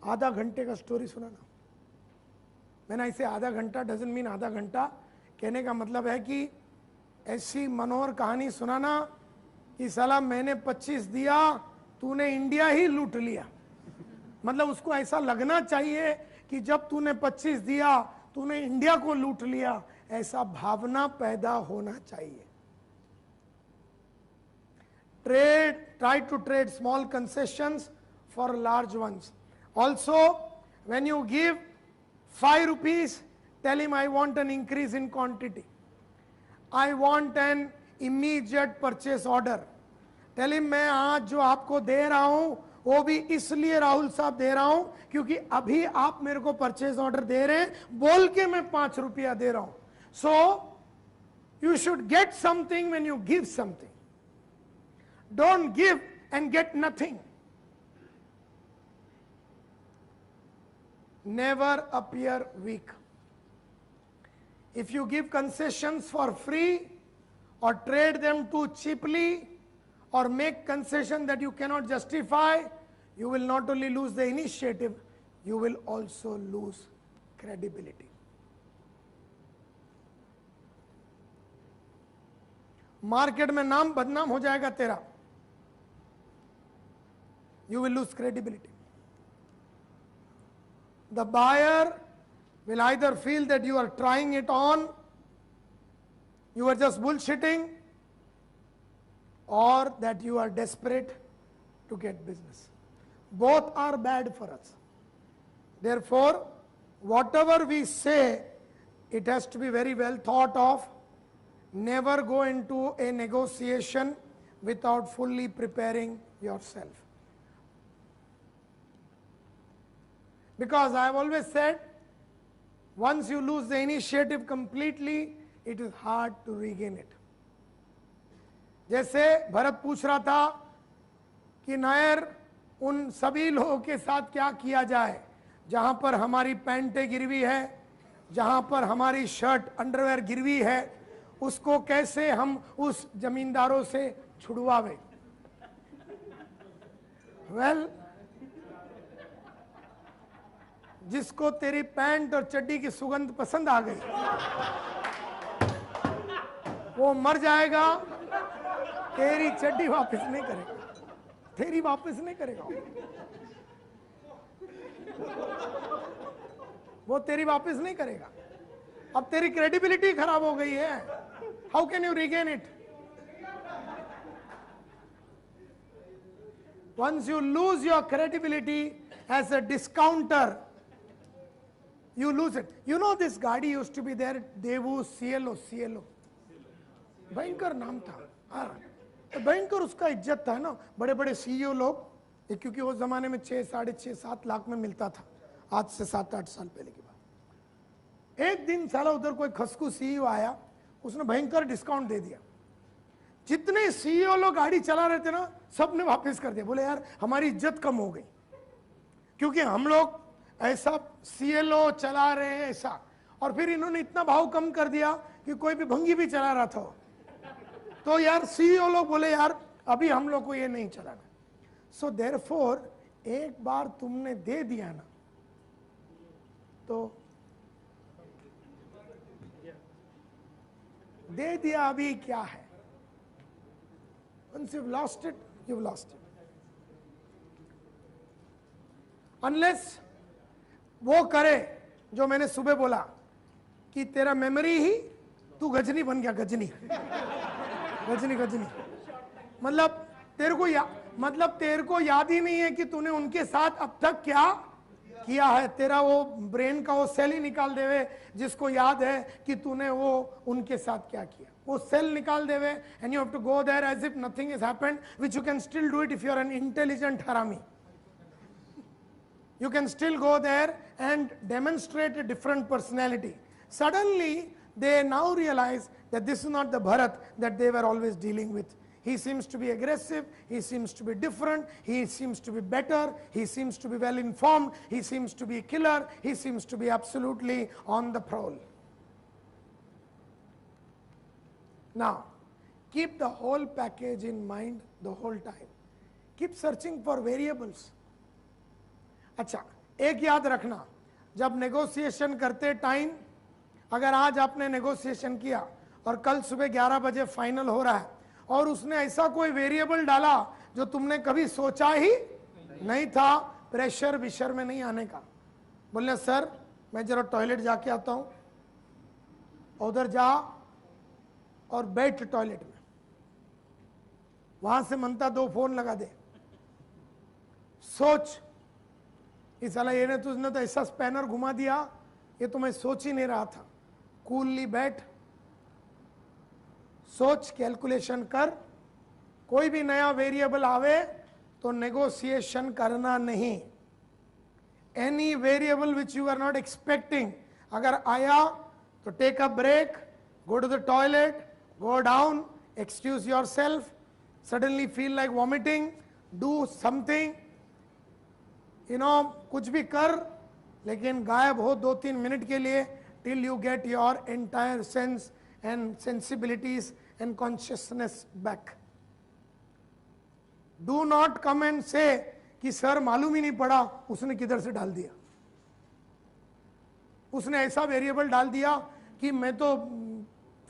आधा घंटे का स्टोरी सुनाना. मैंने ऐसे आधा घंटा डजंट मीन आधा घंटा, कहने का मतलब है कि ऐसी मनोहर कहानी सुनाना कि साला मैंने 25 दिया, तूने इंडिया ही लूट लिया. मतलब उसको ऐसा लगना चाहिए कि जब तूने 25 दिया तूने इंडिया को लूट लिया, ऐसा भावना पैदा होना चाहिए. Try to trade small concessions for large ones. Also, when you give 5 rupees, tell him I want an increase in quantity. I want an immediate purchase order. Tell him मैं आज जो आपको दे रहा हूं वो भी इसलिए राहुल साहब दे रहा हूं क्योंकि अभी आप मेरे को परचेज ऑर्डर दे रहे हैं, बोल के मैं 5 रुपया दे रहा हूं. So you should get something when you give something. Don't give and get nothing. Never appear weak. If you give concessions for free or trade them too cheaply or make concession that you cannot justify, you will not only lose the initiative, you will also lose credibility. Market में नाम बदनाम हो जाएगा तेरा. You will lose credibility. The buyer will either feel that you are trying it on, you are just bullshitting, or that you are desperate to get business. Both are bad for us. Therefore, whatever we say, it has to be very well thought of. Never go into a negotiation without fully preparing yourself. Because I have always said, once you lose the initiative completely, it is hard to regain it. जैसे भरत पूछ रहा था कि नायर उन सभी लोगों के साथ क्या किया जाए जहां पर हमारी पैंटें गिरवी है, जहां पर हमारी शर्ट अंडरवेयर गिरवी है, उसको कैसे हम उस जमींदारों से छुड़वावे. वेल, जिसको तेरी पैंट और चड्डी की सुगंध पसंद आ गई वो मर जाएगा, तेरी चड्डी वापस नहीं करेगा, तेरी वापस नहीं करेगा, वो तेरी वापस नहीं करेगा. अब तेरी क्रेडिबिलिटी खराब हो गई है. How can you regain it? Once you lose your credibility as a discounter, you lose it. You know this गाड़ी used to be there, Devu CLO. भयंकर नाम था. भयंकर उसका इज्जत था ना. बड़े बड़े CEO लोग, क्योंकि उस जमाने में 6, 6.5, 7 लाख में मिलता था, आज से 7-8 साल पहले की बात. एक दिन साला उधर कोई खसखू CEO आया, उसने भयंकर डिस्काउंट दे दिया. जितने CEO लोग गाड़ी चला रहे थे ना, सब ने वापस कर दिया. बोले यार हमारी इज्जत कम हो गई क्योंकि हम लोग ऐसा CLO चला रहे हैं ऐसा. और फिर इन्होंने इतना भाव कम कर दिया कि कोई भी भंगी भी चला रहा था. तो यार सीईओ लोग बोले यार अभी हम लोग को ये नहीं चलाना. सो देयरफॉर एक बार तुमने दे दिया ना तो दे दिया, अभी क्या है. Once you've lost it, you've lost it. Unless वो करे जो मैंने सुबह बोला कि तेरा मेमोरी ही तू गजनी बन गया. गजनी गजनी गजनी मतलब तेरे को याद ही नहीं है कि तूने उनके साथ अब तक क्या किया है. तेरा वो ब्रेन का वो सेल ही निकाल देवे जिसको याद है कि तूने वो उनके साथ क्या किया. वो सेल निकाल देवे and you have to go there as if nothing is happened, which you can still do it if you are an intelligent हरामी. You can still go there and demonstrate a different personality. Suddenly, they now realize that this is not the Bharat that they were always dealing with. He seems to be aggressive, he seems to be different, he seems to be better, he seems to be well informed, he seems to be a killer, he seems to be absolutely on the prowl. Now, keep the whole package in mind the whole time. Keep searching for variables. अच्छा, एक याद रखना, जब negotiation करते time अगर आज आपने negotiation किया और कल सुबह 11 बजे फाइनल हो रहा है और उसने ऐसा कोई वेरिएबल डाला जो तुमने कभी सोचा ही नहीं था, प्रेशर विशर में नहीं आने का. बोलने सर मैं जरा टॉयलेट जाके आता हूं, उधर जा और बैठ टॉयलेट में, वहां से मनता 2 फोन लगा दे. सोच इस साला ये ने तुझने तो ऐसा स्पैनर घुमा दिया, ये तो मैं सोच ही नहीं रहा था. कूलली बैठ, सोच, कैलकुलेशन कर. कोई भी नया वेरिएबल आवे तो नेगोशिएशन करना नहीं. Any variable which you are not expecting अगर आया तो take a break, go to the toilet, go down, excuse your self, suddenly feel like vomiting, do something, you know, कुछ भी कर, लेकिन गायब हो 2-3 मिनट के लिए till you get your entire sense and sensibilities and consciousness back. Do not come and say कि sir मालूम ही नहीं पड़ा उसने किधर से डाल दिया. उसने ऐसा वेरिएबल डाल दिया कि मैं तो,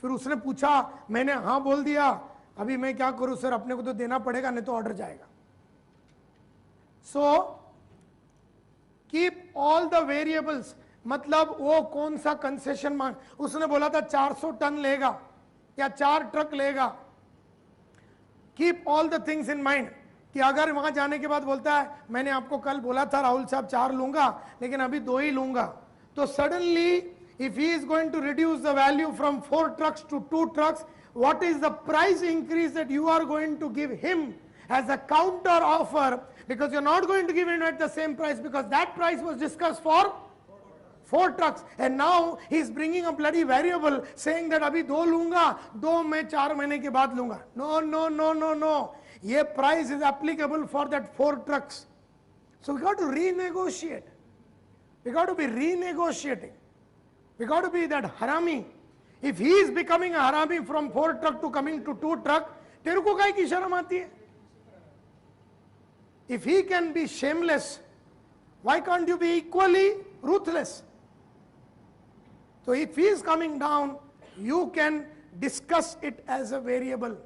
फिर उसने पूछा, मैंने हाँ बोल दिया, अभी मैं क्या करूं सर, अपने को तो देना पड़ेगा नहीं तो ऑर्डर जाएगा. So keep all the variables. मतलब वो कौन सा कंसेशन मांग, उसने बोला था 400 टन लेगा या 4 ट्रक लेगा. Keep all the things in mind कि अगर वहां जाने के बाद बोलता है मैंने आपको कल बोला था राहुल साहब 4 लूंगा लेकिन अभी 2 ही लूंगा, तो suddenly if he is going to reduce the value from 4 trucks to 2 trucks, what is the price increase that you are going to give him as a counter offer, because you're not going to give him at the same price because that price was discussed for 4 trucks and now he's bringing a bloody variable saying that abhi 2 lunga, 2 main 4 mahine ke baad lunga. No, no, no, no, no. Ye price is applicable for that 4 trucks. So we got to renegotiate. We got to be renegotiating. We got to be that harami. If he is becoming a harami from 4 truck to coming to 2 truck, तेरे को काहे की शर्म आती है? If he can be shameless, why can't you be equally ruthless? So if he is coming down, you can discuss it as a variable.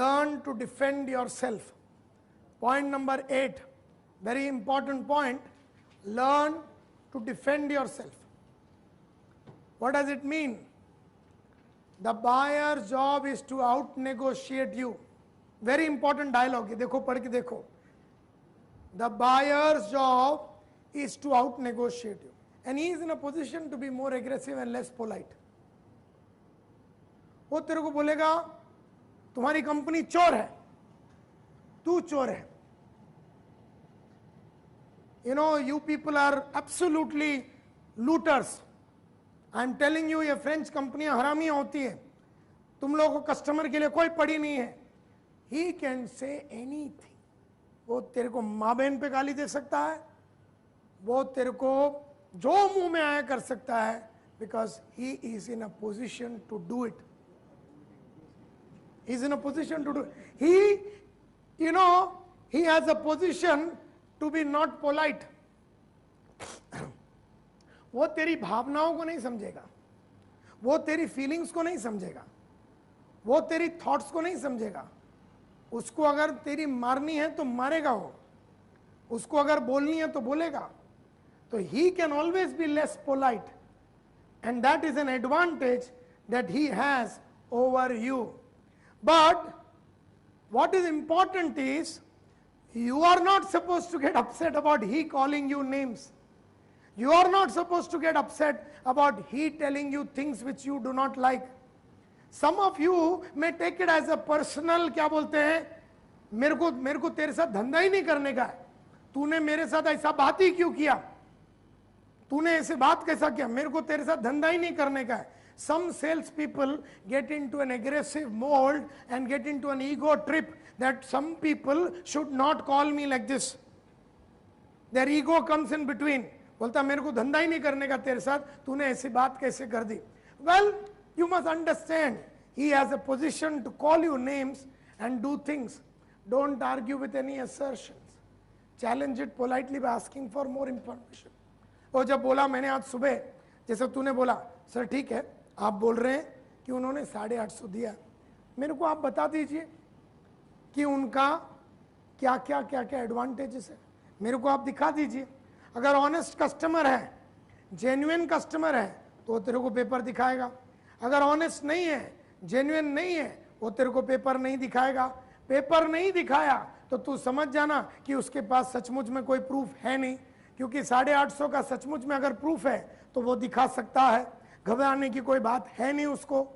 Learn to defend yourself. Point number 8, very important point, learn to defend yourself. What does it mean? The buyer's job is to out-negotiate you. Very important dialogue, देखो पढ़ के देखो. The buyer's job is to out-negotiate you. And he is in a position to be more aggressive and less polite. वो तेरे को बोलेगा, तुम्हारी company चोर है, तू चोर है. You know, you people are absolutely looters. I am telling you, ये फ्रेंच कंपनियां हरामी होती है. तुम लोगों को कस्टमर के लिए कोई पड़ी नहीं है. He can say anything. वो तेरे को माँ बहन पे गाली दे सकता है, वो तेरे को जो मुंह में आया कर सकता है, because he is in a position to do it. He is in a position to do it. He, you know, he has a position to be not polite. वो तेरी भावनाओं को नहीं समझेगा, वो तेरी फीलिंग्स को नहीं समझेगा, वो तेरी थॉट्स को नहीं समझेगा. उसको अगर तेरी मारनी है तो मारेगा वो, उसको अगर बोलनी है तो बोलेगा. तो he can always be less polite, and that is an advantage that he has over you. But what is important is you are not supposed to get upset about he calling you names. You are not supposed to get upset about he telling you things which you do not like. Some of you may take it as a personal, क्या बोलते हैं, मेरे को तेरे साथ धंधा ही नहीं करने का है, तूने मेरे साथ ऐसा बात ही क्यों किया, तूने ऐसे बात कैसा किया, मेरे को तेरे साथ धंधा ही नहीं करने का है. Some sales people get into an aggressive mold and get into an ego trip that some people should not call me like this. Their ego comes in between. बोलता मेरे को धंधा ही नहीं करने का तेरे साथ, तूने ऐसी बात कैसे कर दी. Well, you must understand, he has a position to call you names and do things. Don't argue with any assertions. Challenge it politely by asking for more information. और जब बोला मैंने आज सुबह, जैसे तूने बोला सर ठीक है, आप बोल रहे हैं कि उन्होंने 850 दिया, मेरे को आप बता दीजिए कि उनका क्या क्या क्या क्या एडवांटेजेस है, मेरे को आप दिखा दीजिए. अगर ऑनेस्ट कस्टमर है, जेन्युइन कस्टमर है, तो तेरे को पेपर दिखाएगा. अगर ऑनेस्ट नहीं है, जेन्युइन नहीं है, वो तेरे को पेपर नहीं दिखाएगा. पेपर नहीं दिखाया तो तू समझ जाना कि उसके पास सचमुच में कोई प्रूफ है नहीं, क्योंकि 850 का सचमुच में अगर प्रूफ है तो वो दिखा सकता है. घबराने की कोई बात है नहीं उसको.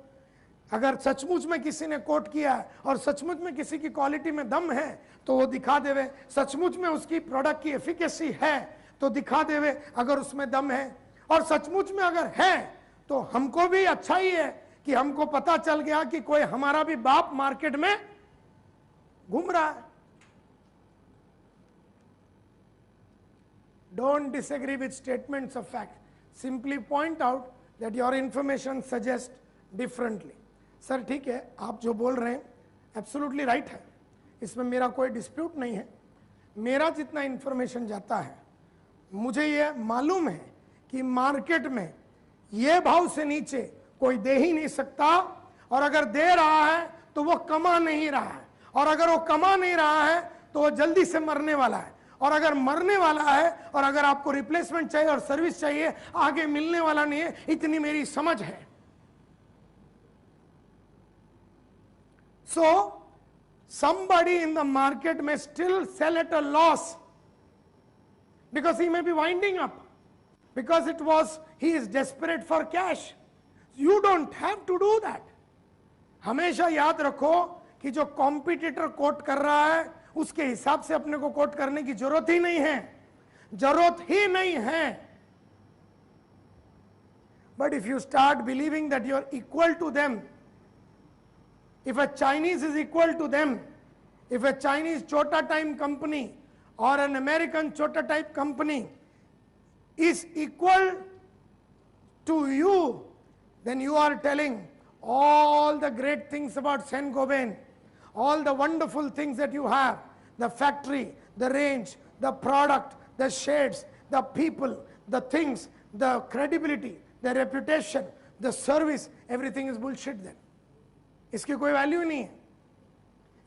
अगर सचमुच में किसी ने कोट किया है और सचमुच में किसी की क्वालिटी में दम है तो वो दिखा देवे. सचमुच में उसकी प्रोडक्ट की एफिकेसी है तो दिखा देवे अगर उसमें दम है. और सचमुच में अगर है तो हमको भी अच्छा ही है कि हमको पता चल गया कि कोई हमारा भी बाप मार्केट में घूम रहा है. Don't disagree with statements of fact. Simply point out that your information suggests differently. Sir ठीक है, आप जो बोल रहे हैं एब्सोल्युटली राइट है, इसमें मेरा कोई डिस्प्यूट नहीं है. मेरा जितना इंफॉर्मेशन जाता है, मुझे ये मालूम है कि मार्केट में ये भाव से नीचे कोई दे ही नहीं सकता, और अगर दे रहा है तो वो कमा नहीं रहा है, और अगर वो कमा नहीं रहा है तो वो जल्दी से मरने वाला है, और अगर मरने वाला है और अगर आपको रिप्लेसमेंट चाहिए और सर्विस चाहिए, आगे मिलने वाला नहीं है. इतनी मेरी समझ है. So somebody in the market may still sell at a loss because he may be winding up, because he is desperate for cash. You don't have to do that. हमेशा याद रखो कि जो कॉम्पिटिटर कोट कर रहा है उसके हिसाब से अपने को कोट करने की जरूरत ही नहीं है, जरूरत ही नहीं है. But if you start believing that you are equal to them, if a Chinese is equal to them, if a Chinese chota time company or an American chota type company is equal to you, then you are telling all the great things about Saint-Gobain, all the wonderful things that you have, the factory, the range, the product, the shades, the people, the things, the credibility, the reputation, the service, everything is bullshit then. इसकी कोई value नहीं है,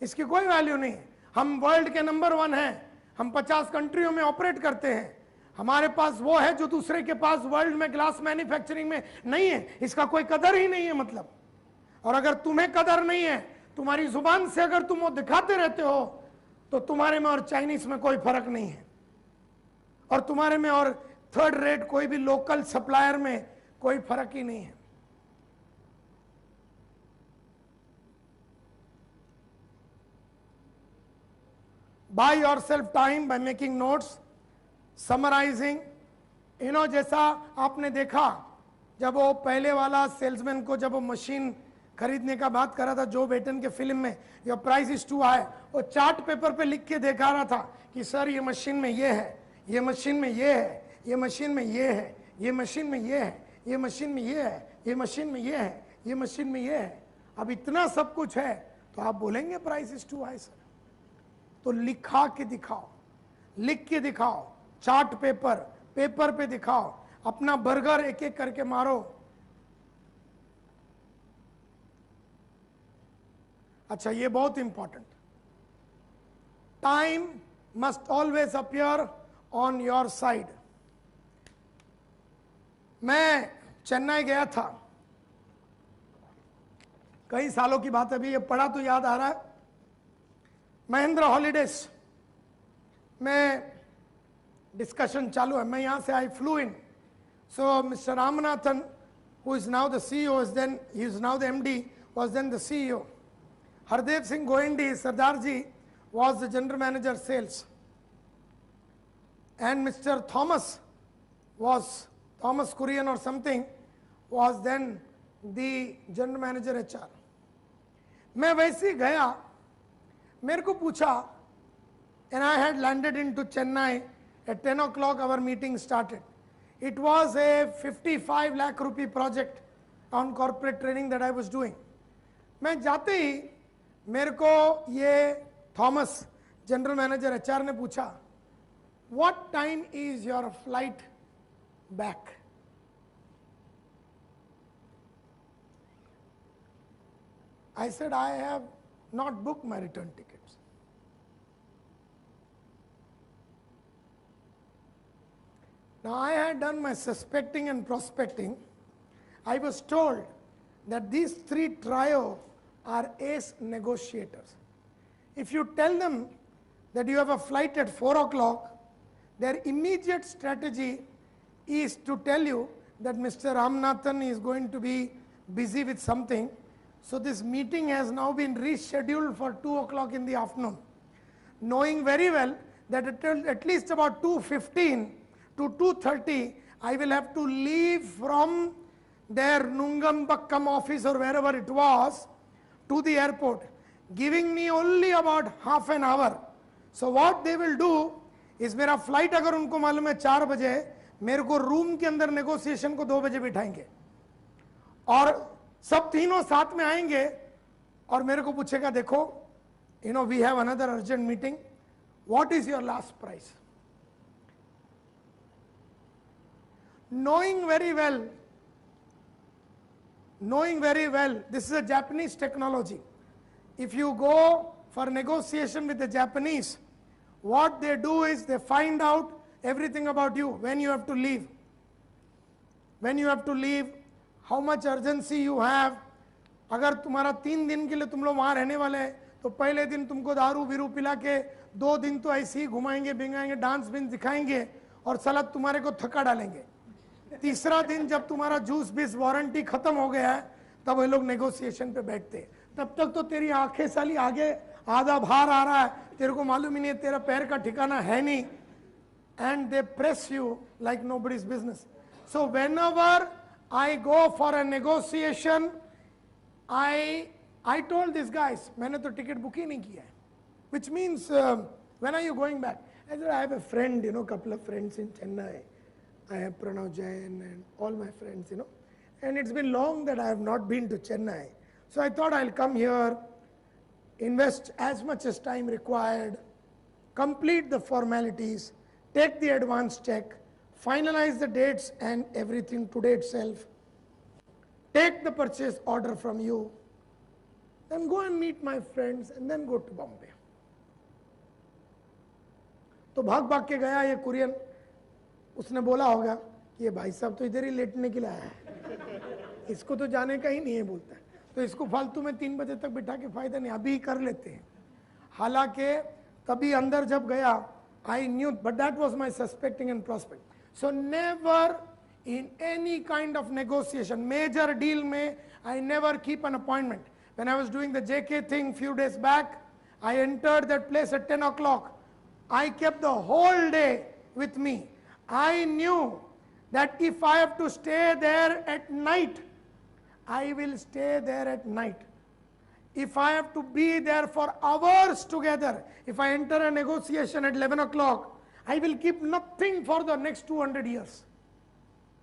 इसकी कोई value नहीं है. हम world के नंबर 1 हैं, हम 50 कंट्रियों में ऑपरेट करते हैं, हमारे पास वो है जो दूसरे के पास वर्ल्ड में ग्लास मैन्युफैक्चरिंग में नहीं है. इसका कोई कदर ही नहीं है मतलब. और अगर तुम्हें कदर नहीं है, तुम्हारी जुबान से अगर तुम वो दिखाते रहते हो, तो तुम्हारे में और चाइनीज में कोई फर्क नहीं है, और तुम्हारे में और थर्ड रेट कोई भी लोकल सप्लायर में कोई फर्क ही नहीं है. Buy yourself time by making notes, summarizing. जैसा आपने देखा जब वो पहले वाला सेल्समैन को जब वो मशीन खरीदने का बात कर रहा था जो बेटन के फिल्म में, your price is too high, वो चार्ट पेपर पे लिख के दिखा रहा था कि सर ये मशीन में ये है, ये मशीन में ये है, ये मशीन में ये है, ये मशीन में ये है, ये मशीन में ये है, ये मशीन में ये है, ये मशीन में ये है। अब इतना सब कुछ है तो आप बोलेंगे price is too high sir? तो लिखा के दिखाओ, लिख के दिखाओ, चार्ट पेपर, पेपर पे दिखाओ, अपना बर्गर एक एक करके मारो। अच्छा, ये बहुत important, time must always appear on your side. मैं चेन्नई गया था, कई सालों की बात है, अभी ये पढ़ा तो याद आ रहा है। महिंद्रा हॉलीडेज में डिस्कशन चालू है, मैं यहां से I flew in, so mister Ramanathan who is now the CEO is then, he is now the MD, was then the CEO. Hardev Singh Goindi, Sardarji, was the general manager sales, and Mr. Thomas was, Thomas Kurian or something, was then the general manager HR. मैं वैसे ही गया, मेरे को पूछा, and I had landed into Chennai at 10 o'clock. Our meeting started. It was a 55 lakh rupee project on corporate training that I was doing. मैं जाते ही मेरे को ये थॉमस जनरल मैनेजर HR ने पूछा, what time is your flight back? I said, I have not booked my return tickets. Now I had done my suspecting and prospecting. I was told that these three trio are ace negotiators. If you tell them that you have a flight at 4 o'clock, their immediate strategy is to tell you that Mr. Ramanathan is going to be busy with something. So this meeting has now been rescheduled for 2 o'clock in the afternoon, knowing very well that at least about 2:15 to 2:30, I will have to leave from their Nungambakkam office or wherever it was to the airport, giving me only about half an hour. So what they will do is, मेरा flight अगर उनको मालूम है 4 बजे, मेरे को room के अंदर नेगोशिएशन को 2 बजे बिठाएंगे और सब तीनों साथ में आएंगे और मेरे को पूछेगा, देखो, you know, we have another urgent meeting. What is your last price? Knowing very well, this is a Japanese technology. If you go for negotiation with the Japanese, what they do is they find out everything about you, when you have to leave. When you have to leave, how much urgency you have. अगर तुम्हारा 3 दिन के लिए तुम लोग वहाँ रहने वाले हैं तो पहले दिन तुमको दारू बीरू पिला के 2 दिन तो ऐसे ही घुमाएंगे बिंगाएंगे, डांस बिंस दिखाएंगे और साला तुम्हारे को थका डालेंगे। तीसरा दिन जब तुम्हारा जूस बीस वारंटी खत्म हो गया है तब वो लोग नेगोशिएशन पे बैठते हैं। तब तक तो तेरी आंखें साली आगे आधा भार आ रहा है, तेरे को मालूम ही नहीं है, तेरा पैर का ठिकाना है नहीं, and they press you like nobody's business. So whenever I go for a negotiation, I told these guys, मैंने तो टिकट बुक ही नहीं किया है, which means when are you going back? I said, I have a friend, you know, couple of friends in Chennai. I have Pranav Jain and all my friends, you know, and it's been long that I have not been to Chennai. So I thought I'll come here, invest as much as time required, complete the formalities, take the advance check, finalize the dates and everything today itself, take the purchase order from you, then go and meet my friends and then go to Bombay. तो भाग भाग के गया ये कुरियन, उसने बोला होगा कि ये भाई साहब तो इधर ही लेटने के लिए आया है, इसको तो जाने का ही नहीं है बोलता है, तो इसको फालतू में 3 बजे तक बिठा के फायदा नहीं, अभी कर लेते हैं। हालांकि तभी अंदर जब गया, I knew, but that was my suspecting and prospecting. So never in any kind of negotiation, major deal may, I never keep an appointment. When I was doing the JK thing few days back, I entered that place at 10 o'clock. I kept the whole day with me. I knew that if I have to stay there at night, I will stay there at night. If I have to be there for hours together, if I enter a negotiation at 11 o'clock, I will keep nothing for the next 200 years.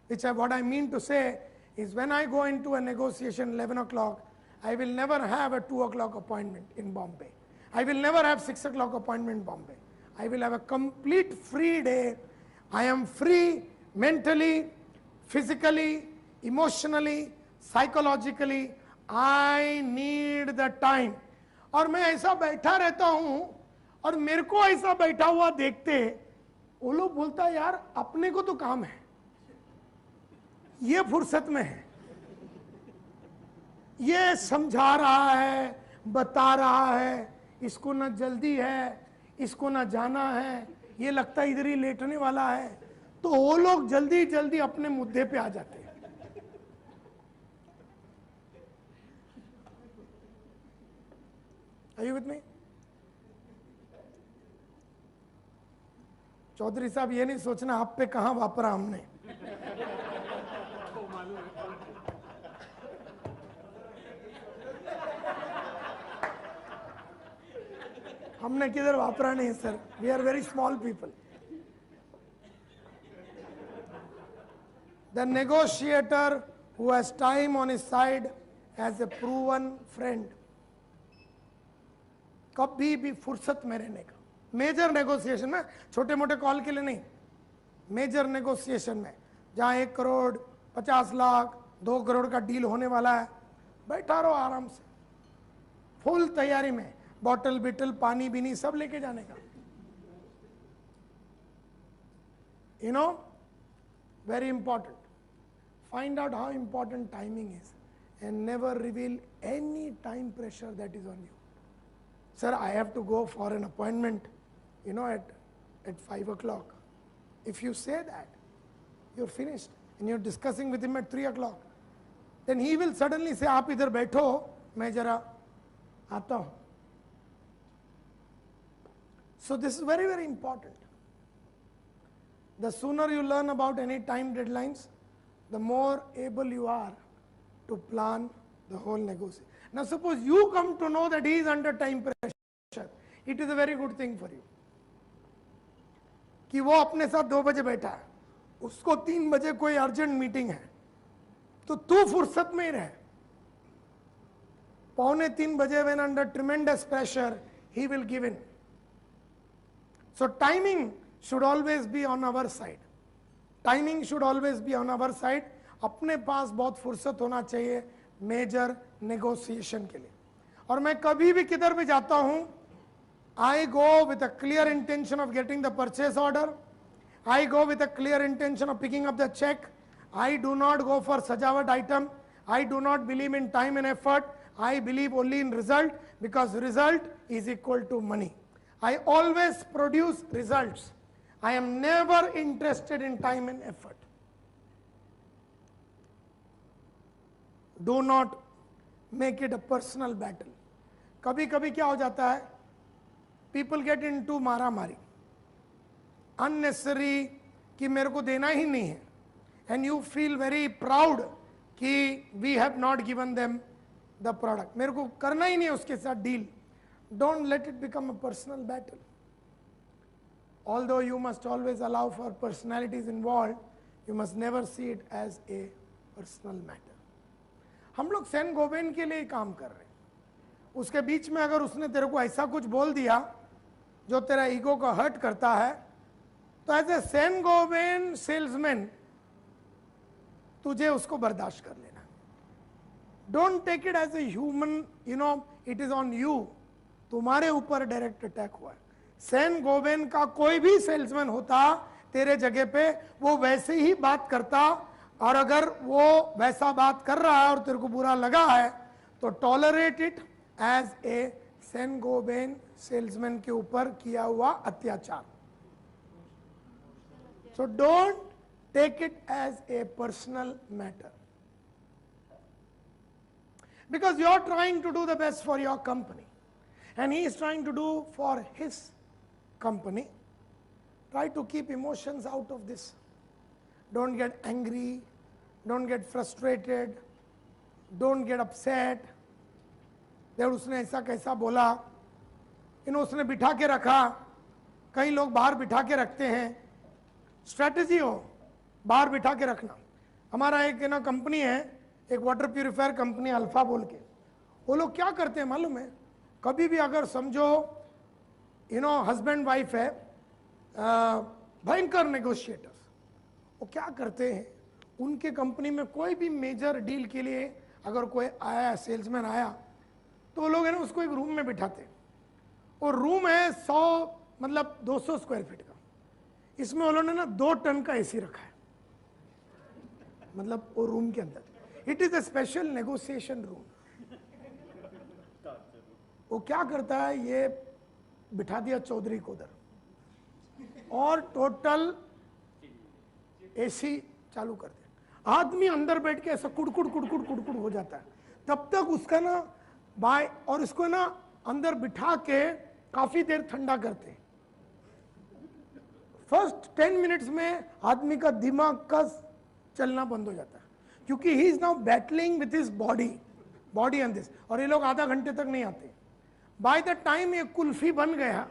What I mean to say is when I go into a negotiation 11 o'clock, I will never have a 2 o'clock appointment in Bombay. I will never have 6 o'clock appointment in Bombay. I will have a complete free day. I am free mentally, physically, emotionally, psychologically. I need the time. और मैं ऐसा बैठा रहता हूं और मेरे को ऐसा बैठा हुआ देखते वो लोग बोलता यार अपने को तो काम है, ये फुर्सत में है, ये समझा रहा है, बता रहा है, इसको ना जल्दी है, इसको ना जाना है, ये लगता है इधर ही लेटने वाला है, तो वो लोग जल्दी जल्दी अपने मुद्दे पे आ जाते हैं. Are you with me? Chaudhary साहब ये नहीं सोचना आप पे कहां वापरा हमने. हमने किधर वापरा नहीं sir. We are very small people. The negotiator who has time on his side has a proven friend. कभी भी फुर्सत में रहने का. मेजर नेगोशिएशन में, छोटे मोटे कॉल के लिए नहीं, मेजर नेगोशिएशन में जहां 1 करोड़ 50 लाख 2 करोड़ का डील होने वाला है, बैठा रहो आराम से, फुल तैयारी में, बॉटल बिटल पानी बीनी सब लेके जाने का. You know, very important. Find out how important timing is and never reveal any time pressure that is on you. Sir, I have to go for an appointment, you know, at 5 o'clock. If you say that, you're finished and you're discussing with him at 3 o'clock, then he will suddenly say, आप इधर बैठो, मैं जरा आता हूं. So this is very, very important. The sooner you learn about any time deadlines, the more able you are to plan the whole negotiation. Now suppose you come to know that he is under time pressure, it is a very good thing for you. कि वो अपने साथ 2 बजे बैठा है, उसको 3 बजे कोई अर्जेंट मीटिंग है, तो तू फुर्सत में ही रहे. 2:45 बजे when under tremendous pressure, he will give in. So timing should always be on our side. Timing should always be on our side. अपने पास बहुत फुर्सत होना चाहिए मेजर नेगोशिएशन के लिए. और मैं कभी भी किधर भी जाता हूं, I go with a clear intention of getting the purchase order. I go with a clear intention of picking up the check. I do not go for sajawat item. I do not believe in time and effort. I believe only in result, because result is equal to money. I always produce results. I am never interested in time and effort. Do not make it a personal battle. कभी कभी क्या हो जाता है, people get into मारामारी, unnecessary, कि मेरे को देना ही नहीं है, and you feel very proud कि we have not given them the product, मेरे को करना ही नहीं है उसके साथ deal. Don't let it become a personal battle. Although you must always allow for personalities involved, you must never see it as a personal matter. हम लोग Sen Gobain के लिए काम कर रहे हैं. उसके बीच में अगर उसने तेरे को ऐसा कुछ बोल दिया जो तेरा ईगो को हर्ट करता है, तो as a Saint Gobain salesman तुझे उसको बर्दाश्त कर लेना. Don't take it as a human, you know, it is on you. तुम्हारे ऊपर डायरेक्ट अटैक हुआ है. सेन गोबेन का कोई भी सेल्समैन होता तेरे जगह पे, वो वैसे ही बात करता, और अगर वो वैसा बात कर रहा है और तेरे को बुरा लगा है, तो tolerate it as a Saint Gobain salesman के ऊपर किया हुआ अत्याचार. So don't take it as a personal matter, because you are trying to do the best for your company and he is trying to do for his company. Try to keep emotions out of this. Don't get angry, don't get frustrated. Don't get upset, देख उसने ऐसा कैसा बोला, उसने बिठा के रखा। कई लोग बाहर बिठा के रखते हैं, स्ट्रेटजी हो बाहर बिठा के रखना। हमारा एक ना कंपनी है, एक वाटर प्यूरिफायर कंपनी अल्फा बोल के, वो लोग क्या करते हैं मालूम है, कभी भी अगर समझो हस्बैंड वाइफ है, भयंकर नेगोशिएटर्स, वो क्या करते हैं, उनके कंपनी में कोई भी मेजर डील के लिए अगर कोई आया, सेल्समैन आया, तो वो लोग है ना उसको एक रूम में बिठाते। और रूम है 200 स्क्वायर फीट का, इसमें उन्होंने ना 2 टन का एसी रखा है, मतलब वो रूम के अंदर। It is a special negotiation room. वो क्या करता है, ये बिठा दिया चौधरी को उधर और टोटल एसी चालू कर दिया। आदमी अंदर बैठ के ऐसा कुड़कुड़ कुड़कुड़ कुड़कुड़ हो जाता है, तब तक उसका ना बाय और इसको ना अंदर बिठा के काफी देर ठंडा करते। फर्स्ट 10 मिनट्स में आदमी का दिमाग का चलना बंद हो जाता है, क्योंकि he is now battling with his body and this. और ये लोग आधा घंटे तक नहीं आते। बाय द टाइम ये कुल्फी बन गया,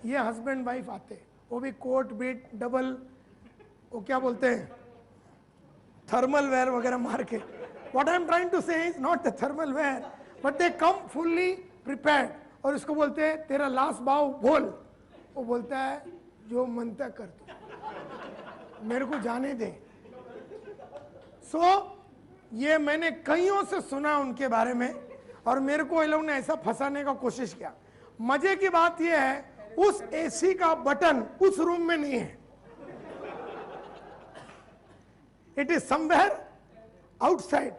ये हस्बैंड वाइफ आते, वो भी कोट बीट डबल, वो क्या बोलते हैं, थर्मल वेयर वगैरह मार के। What I am trying to say is not the thermal ware, but they come fully prepared. और इसको बोलते हैं तेरा लास्ट भाव बोल, वो बोलता है जो मन तक कर तू, मेरे को जाने दे। ये मैंने कईयों से सुना उनके बारे में, और मेरे को ये लोग ने ऐसा फंसाने का कोशिश किया। मजे की बात यह है, उस एसी का बटन उस रूम में नहीं है, it is somewhere outside,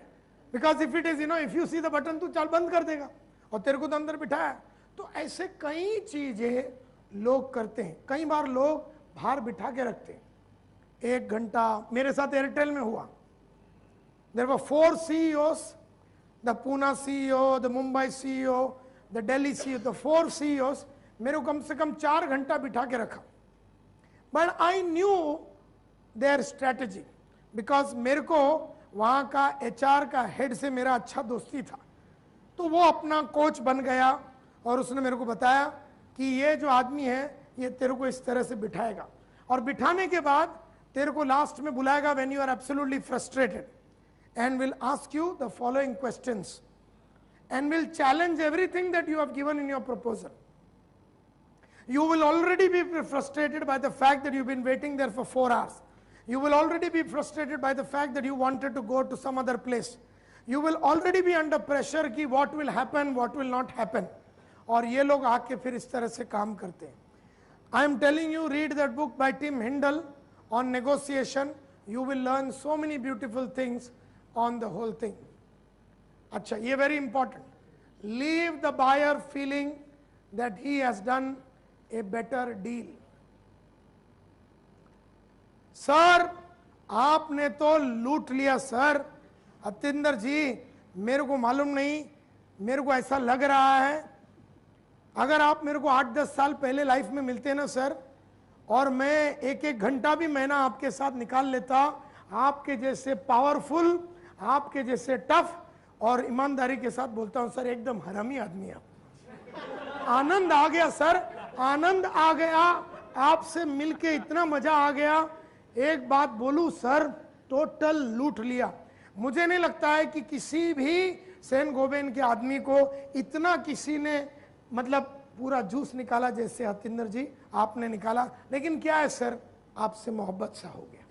because if it is if you see the button तो चाल बंद कर देगा, और तेरे को तो अंदर बिठाया। तो ऐसे कई चीजें लोग करते हैं। कई बार लोग बाहर बिठा के रखते हैं 1 घंटा। मेरे साथ एयरटेल में हुआ, there were 4 CEOs, the Poona CEO, the Mumbai CEO, the Delhi CEO, the 4 CEOs मेरे को कम से कम 4 घंटा बिठा के रखा। But I knew their strategy, because मेरे को वहाँ का HR का हेड से मेरा अच्छा दोस्ती था, तो वो अपना कोच बन गया और उसने मेरे को बताया कि ये जो आदमी है ये तेरे को इस तरह से बिठाएगा, और बिठाने के बाद तेरे को लास्ट में बुलाएगा when you are absolutely frustrated, and will ask you the following questions and will challenge everything that you have given in your proposal. You will already be frustrated by the fact that you've been waiting there for 4 hours. You will already be frustrated by the fact that you wanted to go to some other place. You will already be under pressure कि what will happen, what will not happen. और ये लोग आके फिर इस तरह से काम करते हैं। I am telling you, read that book by Tim Hindle on negotiation. You will learn so many beautiful things on the whole thing. अच्छा, ये very important. Leave the buyer feeling that he has done a better deal. Sir आपने तो लूट लिया sir. Atinder जी मेरे को मालूम नहीं, मेरे को ऐसा लग रहा है अगर आप मेरे को 8-10 साल पहले लाइफ में मिलते ना सर, और मैं 1-1 घंटा भी महीना आपके साथ निकाल लेता, आपके जैसे पावरफुल, आपके जैसे टफ और ईमानदारी के साथ बोलता हूं सर, एकदम हरामी आदमी आप। आनंद आ गया सर, आनंद आ गया, आपसे मिलके इतना मजा आ गया। एक बात बोलूं सर, टोटल लूट लिया। मुझे नहीं लगता है कि किसी भी सेन गोबेन के आदमी को इतना किसी ने मतलब पूरा जूस निकाला जैसे हतिंदर जी आपने निकाला। लेकिन क्या है सर, आपसे मोहब्बत सा हो गया।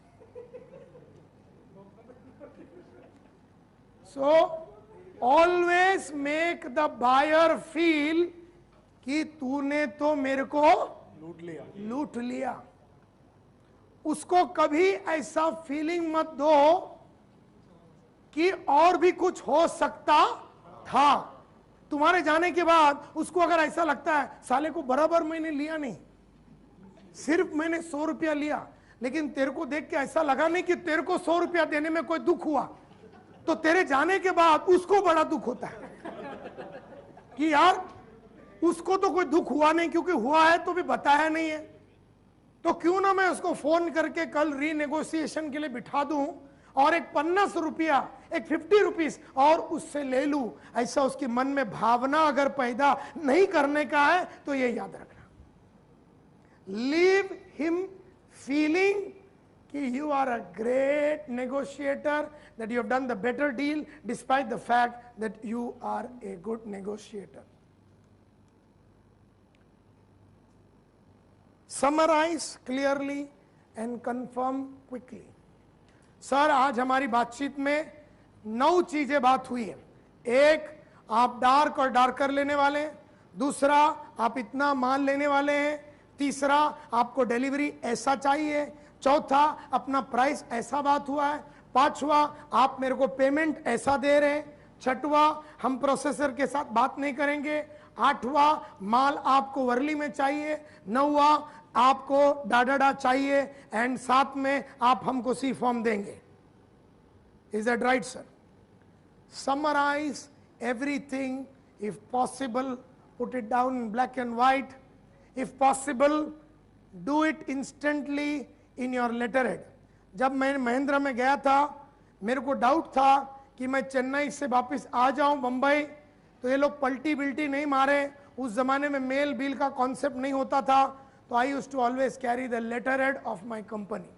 So always make the buyer feel कि तूने तो मेरे को लूट लिया। उसको कभी ऐसा फीलिंग मत दो कि और भी कुछ हो सकता था। तुम्हारे जाने के बाद उसको अगर ऐसा लगता है साले को बराबर मैंने लिया नहीं, सिर्फ मैंने 100 रुपया लिया, लेकिन तेरे को देख के ऐसा लगा नहीं कि तेरे को 100 रुपया देने में कोई दुख हुआ, तो तेरे जाने के बाद उसको बड़ा दुख होता है कि यार उसको तो कोई दुख हुआ नहीं, क्योंकि हुआ है तो भी बताया नहीं है। तो क्यों ना मैं उसको फोन करके कल रीनेगोशिएशन के लिए बिठा दूं और एक 50 रुपया, एक 50 रुपीस और उससे ले लूं, ऐसा उसके मन में भावना अगर पैदा नहीं करने का है तो ये याद रखना, लीव हिम फीलिंग कि you are a great negotiator, that you have done the better deal despite the fact that you are a good negotiator. Summarize clearly and confirm quickly. Sir, आज हमारी बातचीत में 9 चीजें बात हुई है। एक, आप डार्क और डार्कर लेने वाले हैं। दूसरा, आप इतना माल लेने वाले हैं। तीसरा, आपको डिलीवरी ऐसा चाहिए। चौथा, अपना प्राइस ऐसा बात हुआ है। पांचवा, आप मेरे को पेमेंट ऐसा दे रहे हैं। छठवा, हम प्रोसेसर के साथ बात नहीं करेंगे। आठवां, माल आपको वर्ली में चाहिए। नौवा, आपको डाडाडा चाहिए। एंड साथ में आप हमको सी फॉर्म देंगे। Is that right sir? Summarise everything if possible, put it down in black and white. If possible, do it instantly in your letter head. जब मैं महिंद्रा में गया था, मेरे को डाउट था कि मैं चेन्नई से वापस आ जाऊं बंबई, तो ये लोग पलटी बिल्टी नहीं मारे। उस जमाने में मेल बिल का कॉन्सेप्ट नहीं होता था, तो I used to always carry the letter head of my company.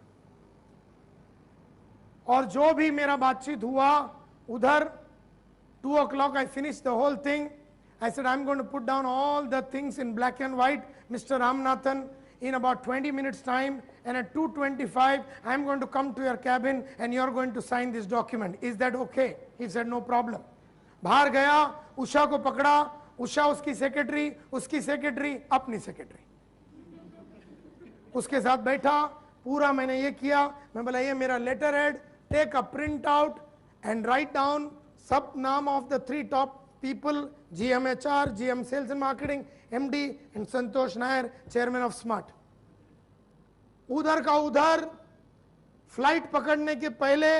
और जो भी मेरा बातचीत हुआ उधर, 2 o'clock I finished the whole thing. I said I'm going to put down all the things in black and white, Mr. Ramanathan, in about 20 minutes time, and at 2:25 I'm going to come to your cabin and you're going to sign this document. Is that okay? He said no problem. बाहर गया, उषा को पकड़ा, उषा उसकी secretary अपनी secretary, उसके साथ बैठा, पूरा मैंने ये किया। मैं बोला ये मेरा letter head, take a print out and write down सब नाम of the 3 top people, GM HR, GM Sales and Marketing, MD, and Santosh Nair, Chairman of Smart. उधर का उधर, फ्लाइट पकड़ने के पहले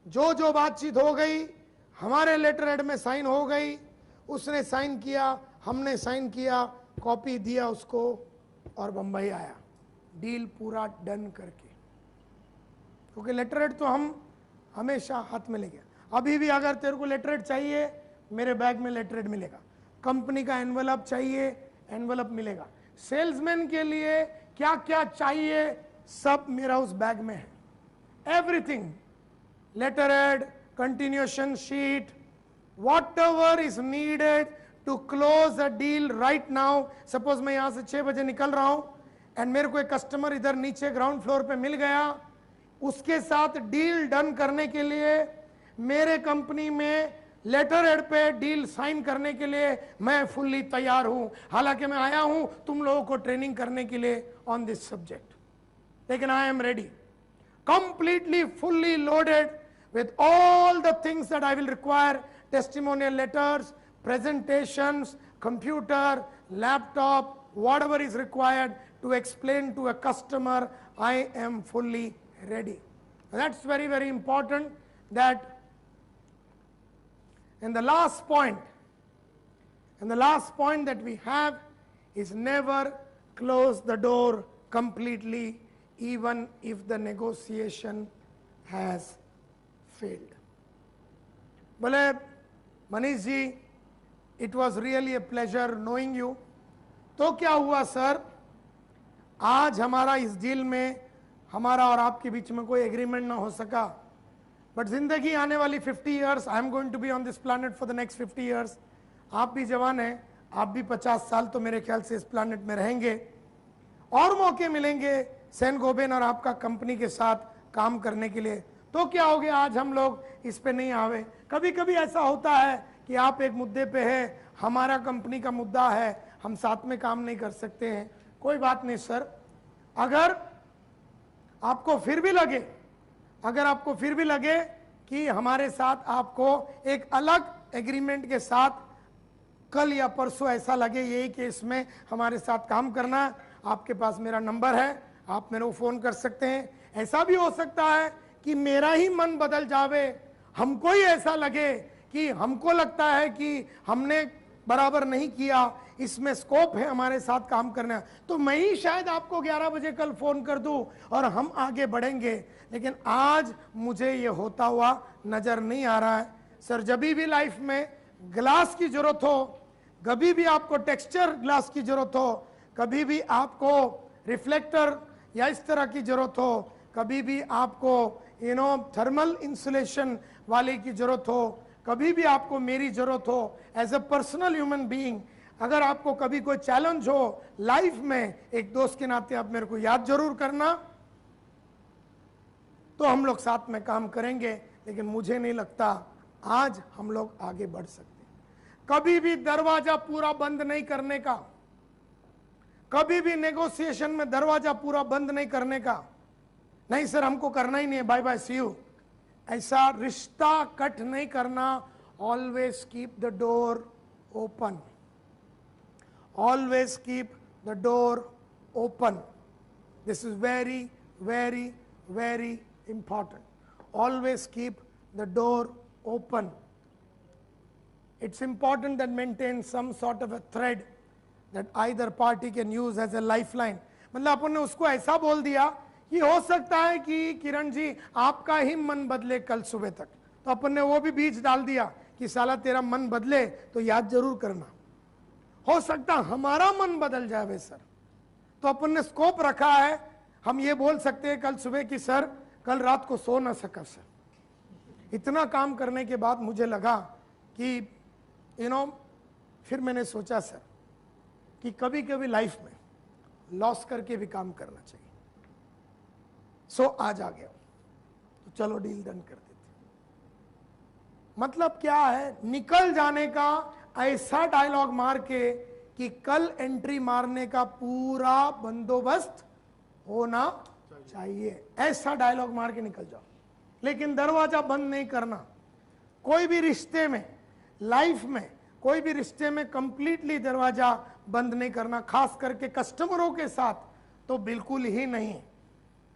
जो जो बातचीत हो गई, हमारे लेटर हेड में साइन हो गई। उसने साइन किया, हमने साइन किया, कॉपी दिया उसको, और बंबई आया डील पूरा डन करके। क्योंकि लेटर हेड तो हम हमेशा हाथ में ले गए। अभी भी अगर तेरे को लेटर हेड चाहिए, मेरे बैग में लेटर हेड मिलेगा। कंपनी का एनवलप चाहिए, एनवलप मिलेगा। सेल्समैन के लिए क्या क्या चाहिए, सब मेरा उस बैग में है। Everything, letter head, continuation sheet, whatever is needed to close a deal right now. Suppose मैं यहां से 6 बजे निकल रहा हूं एंड मेरे को एक कस्टमर इधर नीचे ग्राउंड फ्लोर पे मिल गया, उसके साथ डील डन करने के लिए मेरे कंपनी में लेटर हेड पे डील साइन करने के लिए मैं फुल्ली तैयार हूं। हालांकि मैं आया हूं तुम लोगों को ट्रेनिंग करने के लिए ऑन दिस सब्जेक्ट, लेकिन I am ready, completely fully loaded with all the things that I will require: testimonial letters, presentations, computer, laptop, whatever is required to explain to a customer. I am fully ready. That's very, very important. That, and the last point that we have is never close the door completely, even if the negotiation has failed. Bole, Manish ji, it was really a pleasure knowing you. तो क्या हुआ sir, आज हमारा इस deal में हमारा और आपके बीच में कोई एग्रीमेंट ना हो सका, बट जिंदगी आने वाली 50 years, I am going to be on this planet for the next 50 years. आप भी जवान हैं, आप भी 50 साल तो मेरे ख्याल से इस प्लैनेट में रहेंगे, और मौके मिलेंगे सेन गोबेन और आपका कंपनी के साथ काम करने के लिए। तो क्या हो गया, आज हम लोग इस पे नहीं आवे। कभी कभी ऐसा होता है कि आप एक मुद्दे पे है, हमारा कंपनी का मुद्दा है, हम साथ में काम नहीं कर सकते हैं। कोई बात नहीं सर, अगर आपको फिर भी लगे कि हमारे साथ आपको एक अलग एग्रीमेंट के साथ कल या परसों ऐसा लगे यही कि इसमें हमारे साथ काम करना, आपके पास मेरा नंबर है, आप मेरे को फोन कर सकते हैं। ऐसा भी हो सकता है कि मेरा ही मन बदल जावे, हमको ही ऐसा लगे कि हमको लगता है कि हमने बराबर नहीं किया, इसमें स्कोप है हमारे साथ काम करना, तो मैं ही शायद आपको 11 बजे कल फोन कर दूं और हम आगे बढ़ेंगे। लेकिन आज मुझे ये होता हुआ नजर नहीं आ रहा है। सर, जब भी लाइफ में ग्लास की जरूरत हो, कभी भी आपको टेक्सचर ग्लास की जरूरत हो, कभी भी आपको रिफ्लेक्टर या इस तरह की जरूरत हो, कभी भी आपको थर्मल इंसुलेशन वाले की जरूरत हो, कभी भी आपको मेरी जरूरत हो as a personal human being, अगर आपको कभी कोई चैलेंज हो लाइफ में, एक दोस्त के नाते आप मेरे को याद जरूर करना, तो हम लोग साथ में काम करेंगे। लेकिन मुझे नहीं लगता आज हम लोग आगे बढ़ सकते। कभी भी दरवाजा पूरा बंद नहीं करने का, कभी भी नेगोशिएशन में दरवाजा पूरा बंद नहीं करने का, नहीं सर हमको करना ही नहीं है, बाय बाय सी यू, ऐसा रिश्ता कट नहीं करना। Always keep the door open, always keep the door open. This is very very very important. Always keep the door open. It's important that maintain some sort of a thread that either party can use as a lifeline. मतलब अपन ने उसको ऐसा बोल दिया कि हो सकता है कि किरण जी आपका ही मन बदले कल सुबह तक, तो अपन ने वो भी बीज डाल दिया कि साला तेरा मन बदले तो याद जरूर करना, हो सकता हमारा मन बदल जाए सर, तो अपन ने स्कोप रखा है। हम ये बोल सकते हैं कल सुबह कि सर कल रात को सो ना सका सर। इतना काम करने के बाद मुझे लगा कि फिर मैंने सोचा सर कि कभी कभी लाइफ में लॉस करके भी काम करना चाहिए। सो आज आ गया, तो चलो डील डन कर देते। मतलब क्या है, निकल जाने का ऐसा डायलॉग मार के कि कल एंट्री मारने का पूरा बंदोबस्त होना चाहिए, ऐसा डायलॉग मार के निकल जाओ। लेकिन दरवाजा बंद नहीं करना। कोई भी रिश्ते में, लाइफ में कोई भी रिश्ते में कंप्लीटली दरवाजा बंद नहीं करना, खास करके कस्टमरों के साथ तो बिल्कुल ही नहीं।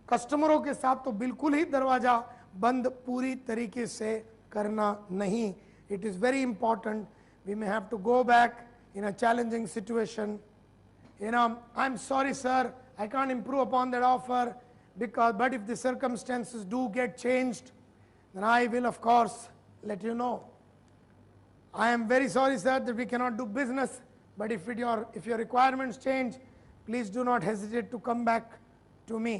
कस्टमरों के साथ तो बिल्कुल ही दरवाजा बंद पूरी तरीके से करना नहीं। It is very important. We may have to go back in a challenging situation. I am sorry sir, I can't improve upon that offer, but if the circumstances do get changed, then I will of course let you know. I am very sorry sir that we cannot do business, but if your requirements change, please do not hesitate to come back to me.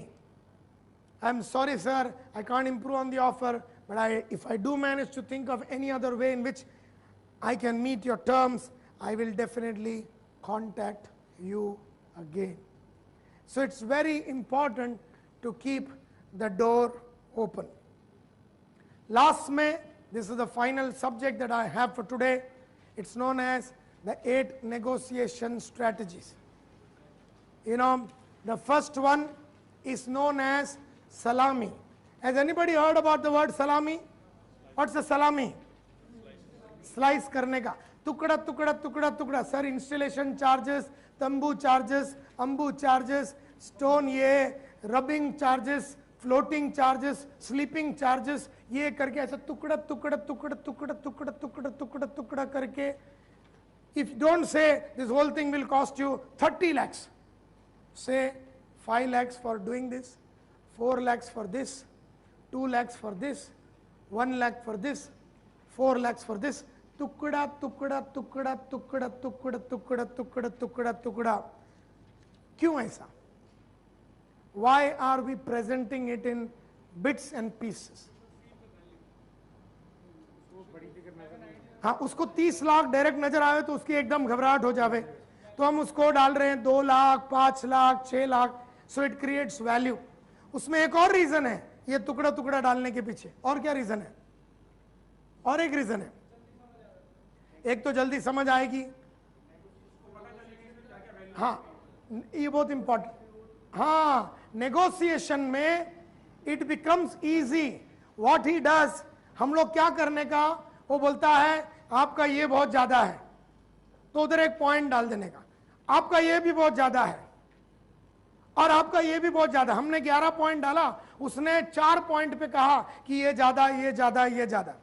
I am sorry sir, I can't improve on the offer, but if I do manage to think of any other way in which I can meet your terms, I will definitely contact you again. So it's very important to keep the door open. Last May, this is the final subject that I have for today. It's known as the 8 negotiation strategies. The first one is known as salami. Has anybody heard about the word salami? What's a salami? Slice करने का, टुकड़ा टुकड़ा टुकड़ा टुकड़ा। Sir installation charges, तंबू charges, Ambu charges, stone ये, rubbing charges, floating charges, sleeping charges, ये करके ऐसा टुकड़ा टुकड़ा टुकड़ा टुकड़ा टुकड़ा टुकड़ा टुकड़ा टुकड़ा करके, if don't say this whole thing will cost you 30 lakhs, say 5 lakhs for doing this, 4 lakhs for this, 2 lakhs for this, 1 lakh for this, 4 lakhs for this, टुकड़ा टुकड़ा टुकड़ा टुकड़ा टुकड़ा टुकड़ा टुकड़ा टुकड़ा टुकड़ा। क्यों ऐसा? Why are we presenting it in bits and pieces? हाँ, उसको 30 लाख डायरेक्ट नजर आवे तो उसकी एकदम घबराहट हो जावे, तो हम उसको डाल रहे हैं 2 lakh, 5 lakh, 6 lakh. So it creates value. उसमें एक और रीजन है ये टुकड़ा टुकड़ा डालने के पीछे। और क्या रीजन है? और एक रीजन है। एक तो जल्दी समझ आएगी, हाँ ये बहुत इंपॉर्टेंट। हाँ, नेगोशिएशन में it becomes easy. What he does, हम लोग क्या करने का, वो बोलता है आपका ये बहुत ज्यादा है, तो उधर एक पॉइंट डाल देने का, आपका ये भी बहुत ज्यादा है और आपका ये भी बहुत ज्यादा। हमने 11 पॉइंट डाला, उसने 4 पॉइंट पे कहा कि ये ज्यादा, ये ज्यादा, ये ज्यादा।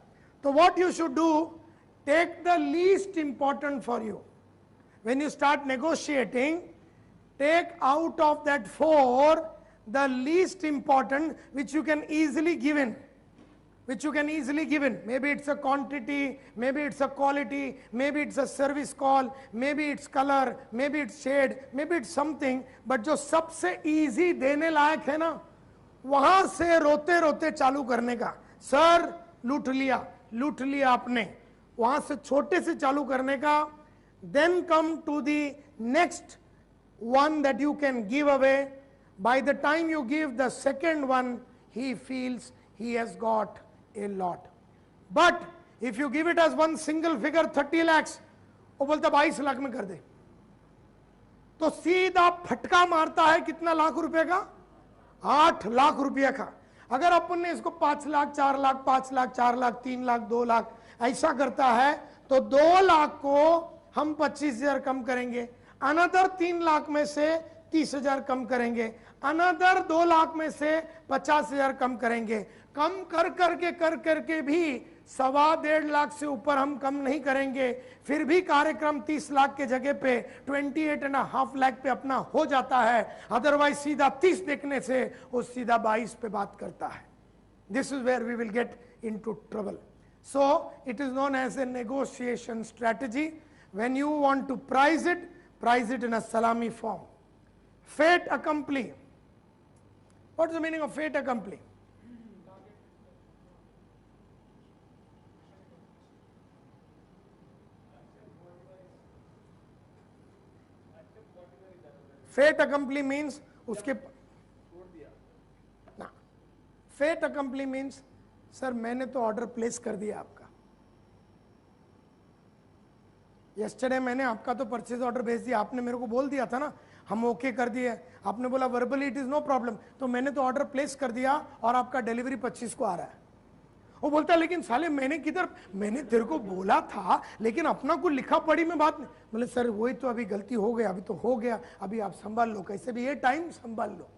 तो what you should do, take the least important for you. When you start negotiating, take out of that 4 the least important which you can easily give in. Maybe it's a quantity, maybe it's a quality, maybe it's a service call, maybe it's color, maybe it's shade, maybe it's something. But जो सबसे easy देने लायक है ना, वहां से रोते रोते चालू करने का. सर लूट लिया आपने, वहां से छोटे से चालू करने का. Then come to the next one that you can give away. By the time you give the second one, he feels he has got a lot. But if you give it as one single figure 30 lakhs, वो बोलता 22 लाख में कर दे, तो सीधा फटका मारता है कितना लाख रुपए का? 8 लाख रुपए का. अगर अपन ने इसको 5 लाख 4 लाख 5 लाख 4 लाख 3 लाख 2 लाख ऐसा करता है, तो 2 लाख को हम 25,000 कम करेंगे, अनदर 3 लाख में से 30,000 कम करेंगे, अनदर 2 लाख में से 50,000 कम करेंगे. कम कर करके भी 1.25 लाख से ऊपर हम कम नहीं करेंगे. फिर भी कार्यक्रम 30 लाख के जगह पे 28.5 लाख पे अपना हो जाता है. अदरवाइज सीधा 30 देखने से वो सीधा 22 पे बात करता है. This is where we will get into trouble. So it is known as a negotiation strategy. When you want to price it in a salami form. Fait accompli. What is the meaning of fait accompli? Fait accompli means उसके ना. Fait accompli means sir मैंने तो order place कर दिया आपका. Yesterday मैंने आपका तो परचेज ऑर्डर भेज दिया, आपने मेरे को बोल दिया था ना, हम ओके कर दिए. आपने बोला verbally it is no problem, तो मैंने तो ऑर्डर प्लेस कर दिया और आपका डिलीवरी 25 को आ रहा है. वो बोलता है लेकिन साले मैंने किधर, मैंने तेरे को बोला था लेकिन अपना को लिखा पढ़ी में बात नहीं. बोले सर वही तो अभी गलती हो गया, अभी तो हो गया, अभी आप संभाल लो, कैसे भी ये टाइम संभाल लो.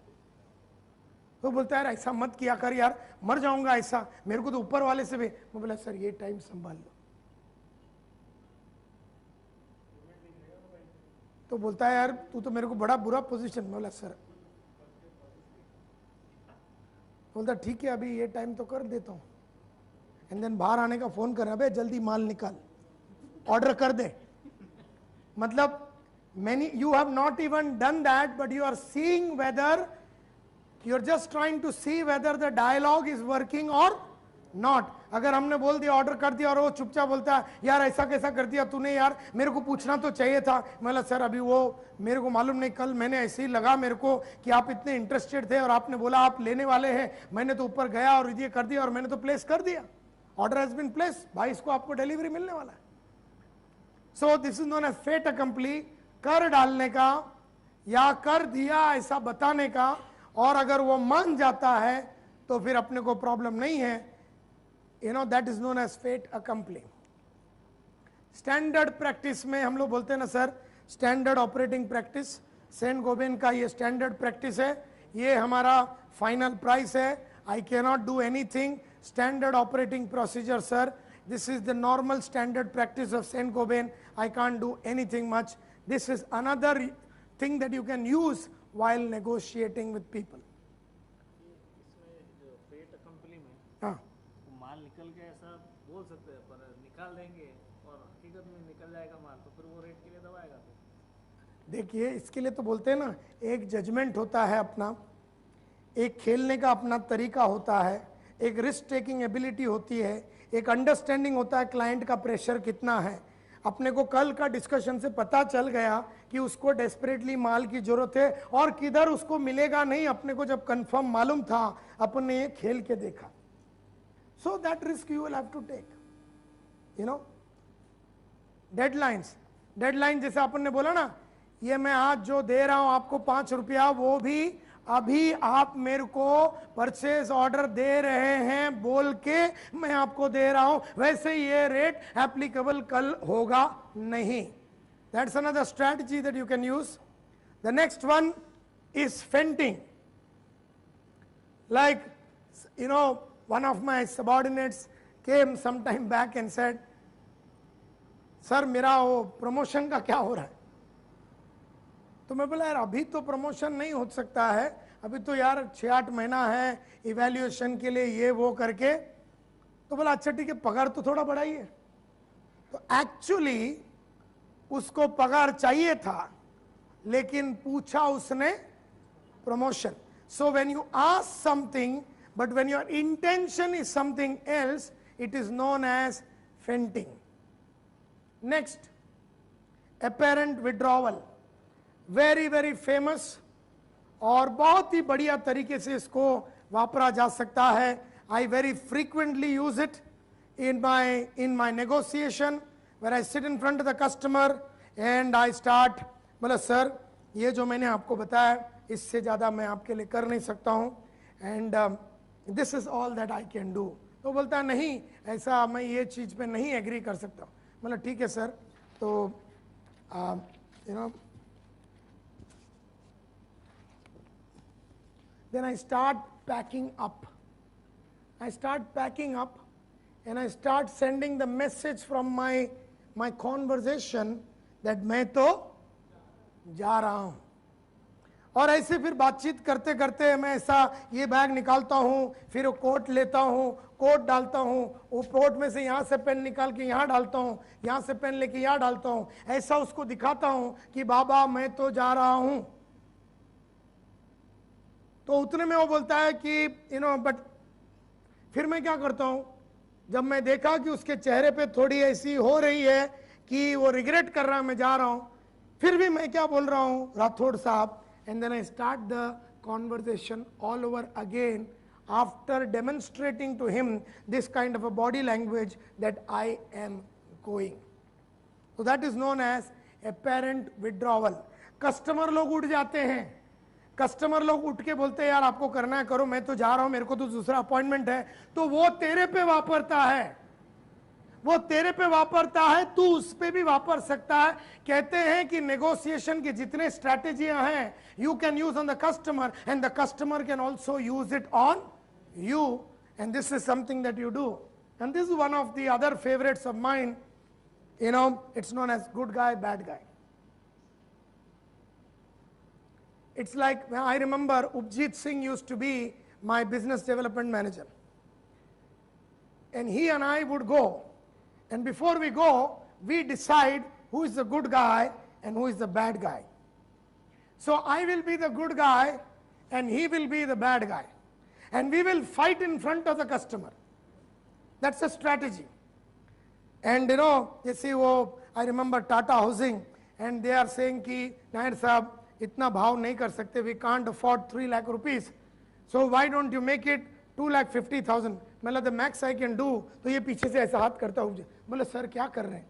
तो बोलता है यार ऐसा मत किया कर यार, मर जाऊंगा ऐसा, मेरे को तो ऊपर वाले से भी. मैं बोला सर ये टाइम संभाल लो. तो बोलता है यार तू तो मेरे को बड़ा बुरा पोजीशन में. बोला सर, बोलता ठीक है अभी ये टाइम तो कर देता हूँ. एंड देन बाहर आने का फोन कर, अबे जल्दी माल निकाल, ऑर्डर कर दे. मतलब many you have not even done that, but you are seeing whether you are just trying to see whether the dialogue is working or not. अगर हमने बोल दिया ऑर्डर कर दिया और वो चुपचाप बोलता है यार ऐसा कैसा कर दिया तूने, यार मेरे को पूछना तो चाहिए था. मतलब सर अभी वो मेरे को मालूम नहीं, कल मैंने ऐसे ही लगा मेरे को कि आप इतने इंटरेस्टेड थे और आपने बोला आप लेने वाले हैं, मैंने तो ऊपर गया और ये कर दिया और मैंने तो प्लेस कर दिया. ऑर्डर हैज बीन प्लेस, 22 को आपको डिलीवरी मिलने वाला है. So this is known as fait accompli. कर डालने का या कर दिया ऐसा बताने का, और अगर वो मान जाता है तो फिर अपने को प्रॉब्लम नहीं है. You know that is known as fait accompli. Standard practice में हम लोग बोलते हैं ना sir, standard operating practice. Saint Gobain का ये स्टैंडर्ड प्रैक्टिस है, ये हमारा फाइनल प्राइस है. I can not do anything. Standard operating procedure sir, this is the normal standard practice of Saint Gobain. I can't do anything much. This is another thing that you can use while negotiating with people. हाँ, माल निकल के ऐसा बोल सकते हैं, पर निकाल देंगे और हकीकत में निकल जाएगा माल, तो फिर वो रेट के लिए दबाएगा. देखिए इसके लिए तो बोलते हैं ना, एक जजमेंट होता है अपना, एक खेलने का अपना तरीका होता है, एक रिस्क टेकिंग एबिलिटी होती है, एक अंडरस्टैंडिंग होता है क्लाइंट का प्रेशर कितना है. अपने को कल का डिस्कशन से पता चल गया कि उसको डेस्परेटली माल की जरूरत है और किधर उसको मिलेगा नहीं, अपने को जब कंफर्म मालूम था, अपन ने ये खेल के देखा. So that risk you will have to take. You know deadlines, deadline जैसे अपन ने बोला ना, ये मैं आज जो दे रहा हूं आपको 5 रुपया, वो भी अभी आप मेरे को परचेज ऑर्डर दे रहे हैं बोल के मैं आपको दे रहा हूं, वैसे ये रेट एप्लीकेबल कल होगा नहीं. That's another strategy that you can use. The next one is fainting. Like you know, one of my subordinates came some time back and said, sir मेरा वो प्रमोशन का क्या हो रहा है? तो मैं बोला यार अभी तो प्रमोशन नहीं हो सकता है, अभी तो यार 6-8 महीना है इवैल्यूएशन के लिए, ये वो करके। तो बोला अच्छा ठीक है, पगार तो थोड़ा बढ़ाइए। तो एक्चुअली उसको पगार चाहिए था, लेकिन पूछा उसने promotion. So when you ask something but when your intention is something else, it is known as feinting. Next, apparent withdrawal, very very famous और बहुत ही बढ़िया तरीके से इसको वापरा जा सकता है। I very frequently use it in my negotiation, where I sit in front of the customer and I start, बोला सर ये जो मैंने आपको बताया इससे ज़्यादा मैं आपके लिए कर नहीं सकता हूँ, and this is all that I can do। तो बोलता नहीं ऐसा मैं ये चीज़ पे नहीं एग्री कर सकता हूँ। मतलब ठीक है सर, तो you know, then I start packing up and I start sending the message from my conversation that मैं तो जा रहा हूँ। और ऐसे फिर बातचीत करते करते मैं ऐसा ये बैग निकालता हूँ, फिर वो कोट लेता हूँ, कोट डालता हूँ, वो कोट में से यहाँ से पेन निकाल के यहाँ डालता हूँ, यहाँ से पेन लेके यहाँ डालता हूँ, ऐसा उसको दिखाता हूँ कि बाबा मैं तो जा रहा हूँ। तो उतने में वो बोलता है कि यू नो बट, फिर मैं क्या करता हूँ, जब मैं देखा कि उसके चेहरे पे थोड़ी ऐसी हो रही है कि वो रिग्रेट कर रहा है मैं जा रहा हूँ, फिर भी मैं क्या बोल रहा हूँ राठौड़ साहब, and then I start the conversation all over again after demonstrating to him this kind of a body language that I am going. So that is known as apparent withdrawal. Customer लोग उठ जाते हैं, customer लोग उठ के बोलते हैं यार आपको करना है करो, मैं तो जा रहा हूं, मेरे को तो दूसरा अपॉइंटमेंट है। तो वो तेरे पे वापरता है, वो तेरे पे वापरता है, तू उस पे भी वापर सकता है। कहते हैं कि नेगोशिएशन की जितने स्ट्रैटेजियां हैं, you can use on the customer and the customer can also use it on you, and this is something that you do. And this is one of the other favourites of mine, you know, it's known as good guy bad guy. It's like, I remember Upjit Singh used to be my business development manager. And he and I would go. And before we go, we decide who is the good guy and who is the bad guy. So I will be the good guy and he will be the bad guy. And we will fight in front of the customer. That's a strategy. And you know, you see, I remember Tata Housing, and they are saying ki, Nair Sahab, इतना भाव नहीं कर सकते, we can't afford 3 lakh rupees, so why don't you make it 2,50,000। मतलब the max I can do। तो ये पीछे से ऐसा हाथ करता हूँ, बोले सर क्या कर रहे हैं,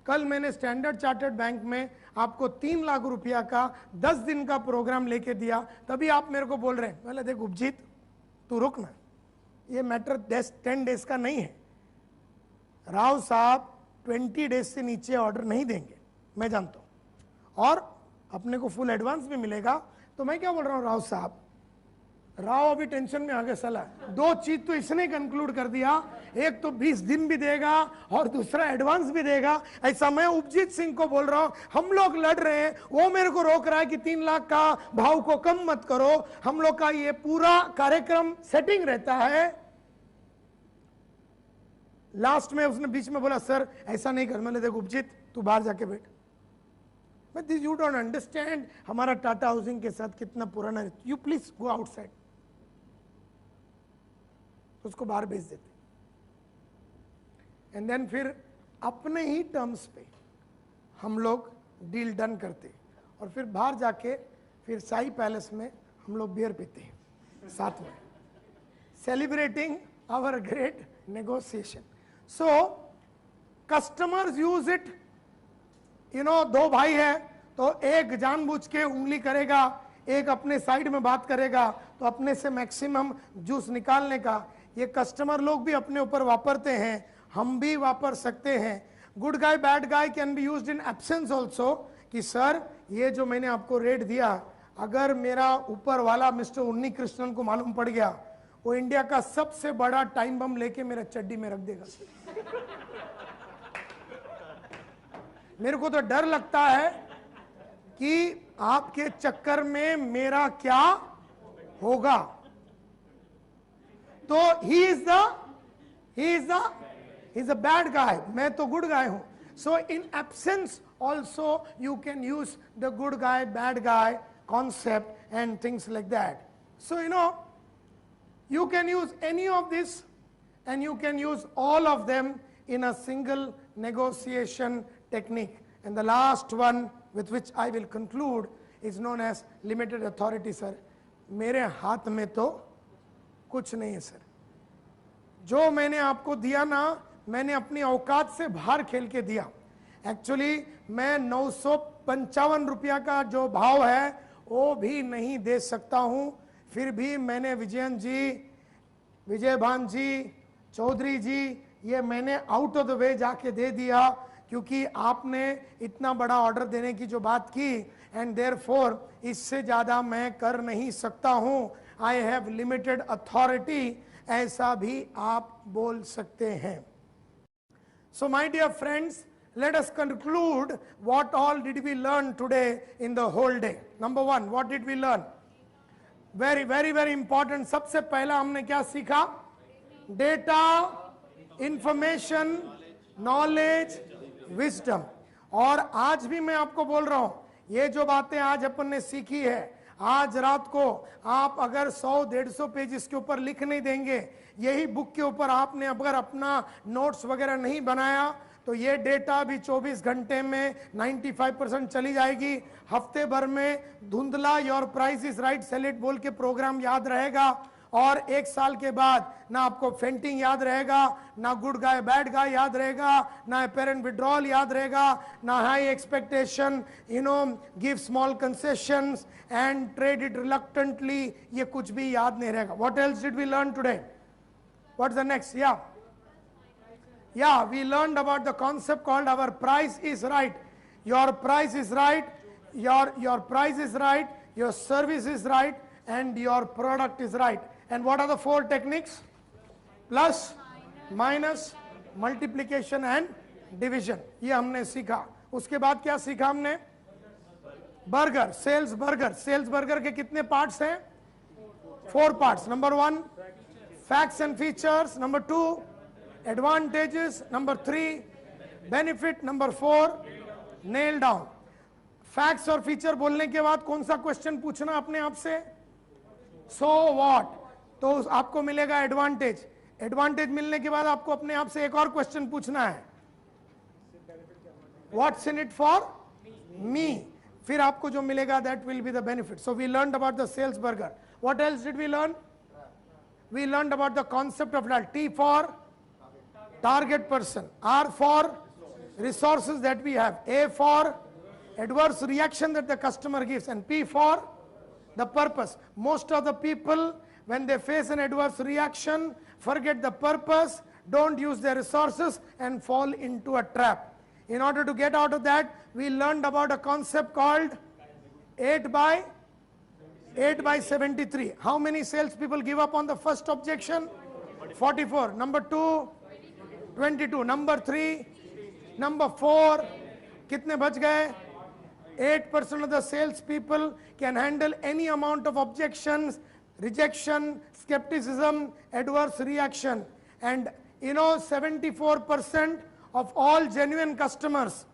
कल मैंने स्टैंडर्ड चार्टर्ड बैंक में आपको 3 लाख रुपया का 10 दिन का प्रोग्राम लेके दिया, तभी आप मेरे को बोल रहे हैं। बोले देख उपजीत तू रुक ना, ये मैटर 10 डेज का नहीं है, राव साहब 20 डेज से नीचे ऑर्डर नहीं देंगे, मैं जानता हूँ, और अपने को फुल एडवांस भी मिलेगा। तो मैं क्या बोल रहा हूँ, राव साहब, राव अभी टेंशन में आगे सला, 2 चीज तो इसने कंक्लूड कर दिया, एक तो 20 दिन भी देगा और दूसरा एडवांस भी देगा। ऐसा मैं उपजीत सिंह को बोल रहा हूँ, हम लोग लड़ रहे हैं, वो मेरे को रोक रहा है कि 3 लाख का भाव को कम मत करो। हम लोग का ये पूरा कार्यक्रम सेटिंग रहता है। लास्ट में उसने बीच में बोला सर ऐसा नहीं कर। मैंने देखो उपजीत तू बाहर जाके बैठ, but this you don't understand, हमारा टाटा हाउसिंग के साथ कितना पुराना है, you please go outside। उसको बाहर भेज देते, एंड देन फिर अपने ही टर्म्स पे हम लोग डील डन करते, और फिर बाहर जाके फिर साई पैलेस में हम लोग बियर पीते हैं साथ में, celebrating our great negotiation. So customers use it, you know, 2 भाई है तो एक जानबूझ के उंगली करेगा, एक अपने साइड में बात करेगा, तो अपने से मैक्सिमम जूस निकालने का ये कस्टमर लोग भी अपने ऊपर वापरते हैं, हम भी वापर सकते हैं। Good guy bad guy can be used in absence also, कि सर ये जो मैंने आपको रेट दिया, अगर मेरा ऊपर वाला मिस्टर उन्नी कृष्णन को मालूम पड़ गया, वो इंडिया का सबसे बड़ा टाइम बम लेके मेरा चड्डी में रख देगा। मेरे को तो डर लगता है कि आपके चक्कर में मेरा क्या होगा। तो ही इज अ बैड गाय, मैं तो गुड गाय हूं। So in absence also you can use the good guy bad guy concept and things like that. So you can use any of this and you can use all of them in a single negotiation technique. And the last one with which I will conclude is known as limited authority, sir. मेरे हाथ में तो कुछ नहीं है sir, जो मैंने आपको दिया ना, मैंने अपनी औकात से बाहर खेल के दिया। एक्चुअली मैं 955 रुपया का जो भाव है वो भी नहीं दे सकता हूं, फिर भी मैंने विजयन जी, विजयभान जी, चौधरी जी, ये मैंने आउट ऑफ द वे जाके दे दिया क्योंकि आपने इतना बड़ा ऑर्डर देने की जो बात की, एंड देयरफॉर इससे ज्यादा मैं कर नहीं सकता हूं। आई हैव लिमिटेड अथॉरिटी, ऐसा भी आप बोल सकते हैं। So my dear friends, let us conclude what all did we learn today in the whole day. Number one, what did we learn? Very, very, very important. सबसे पहला हमने क्या सीखा? Data, information, knowledge, wisdom. और आज भी मैं आपको बोल रहा हूं, ये जो बातें आज अपन ने सीखी है, आज रात को आप अगर 100-150 पेजेस के ऊपर लिख नहीं देंगे, यही बुक के ऊपर आपने अगर अपना नोट्स वगैरह नहीं बनाया, तो ये डेटा भी 24 घंटे में 95% चली जाएगी। हफ्ते भर में धुंधला your price is right sell it बोल के प्रोग्राम याद रहेगा, और एक साल के बाद ना आपको फेंटिंग याद रहेगा, ना गुड गाय बैड गाय याद रहेगा, ना अपेरेंट विड्रॉल याद रहेगा, ना high expectation, give small concessions and trade it reluctantly, ये कुछ भी याद नहीं रहेगा। What else did we learn today? What's the next? Yeah, we learned about the concept called our price is right. Your price is right, your price is right, your service is right, and your product is right. And what are the 4 techniques? Plus, minus, multiplication and division. ये हमने सीखा। उसके बाद क्या सीखा हमने? Burger, sales burger. Sales burger के कितने पार्ट्स हैं? 4 parts. Number 1, facts and features. Number 2, advantages. Number 3, benefit. Number 4, nail down. Facts और फीचर बोलने के बाद कौन सा क्वेश्चन पूछना अपने आप से? So what. तो आपको मिलेगा एडवांटेज। एडवांटेज मिलने के बाद आपको अपने आप से एक और क्वेश्चन पूछना है, what's in it for me. फिर आपको जो मिलेगा that will be the benefit. So we learned about the sales burger. What else did we learn? We learned about the concept of T for target person, R for resources that we have, A for adverse reaction that the customer gives, and P for the purpose. Most of the people, when they face an adverse reaction, forget the purpose, don't use their resources and fall into a trap. In order to get out of that, we learned about a concept called 8 by 73. How many sales people give up on the first objection? 44. Number 2, 22. Number 3, number 4, कितने बच गए? 8% of the sales people can handle any amount of objections, rejection, skepticism, adverse reaction. And 74% of all genuine customers,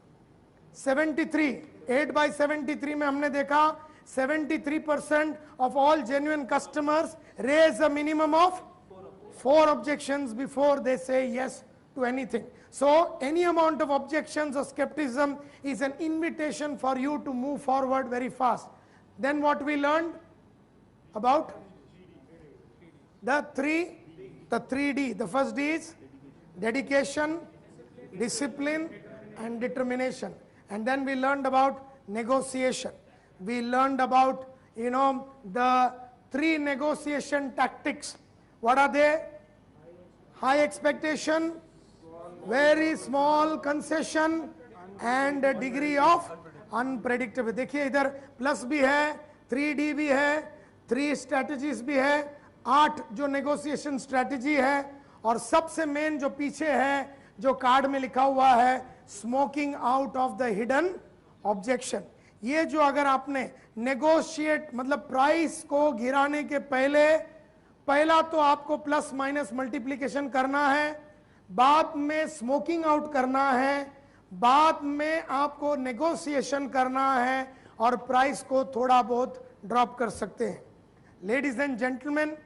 73, 8 by 73 में हमने देखा 73% of all genuine customers raise a minimum of 4 objections before they say yes to anything. So any amount of objections or skepticism is an invitation for you to move forward very fast. Then what we learned about the 3D. The first D is dedication, discipline and determination. And then we learned about negotiation. We learned about the 3 negotiation tactics. What are they? High expectation, very small concession and a degree of unpredictability. देखिए इधर plus भी है, 3D भी है, 3 strategies भी है, 8 जो negotiation strategy है, और सबसे मेन जो पीछे है जो कार्ड में लिखा हुआ है smoking out of the hidden objection. ये जो अगर आपने negotiate मतलब price को गिराने के पहला तो आपको प्लस माइनस मल्टीप्लिकेशन करना है, बाद में स्मोकिंग आउट करना है, बाद में आपको नेगोशिएशन करना है और प्राइस को थोड़ा बहुत ड्रॉप कर सकते हैं. Ladies and gentlemen,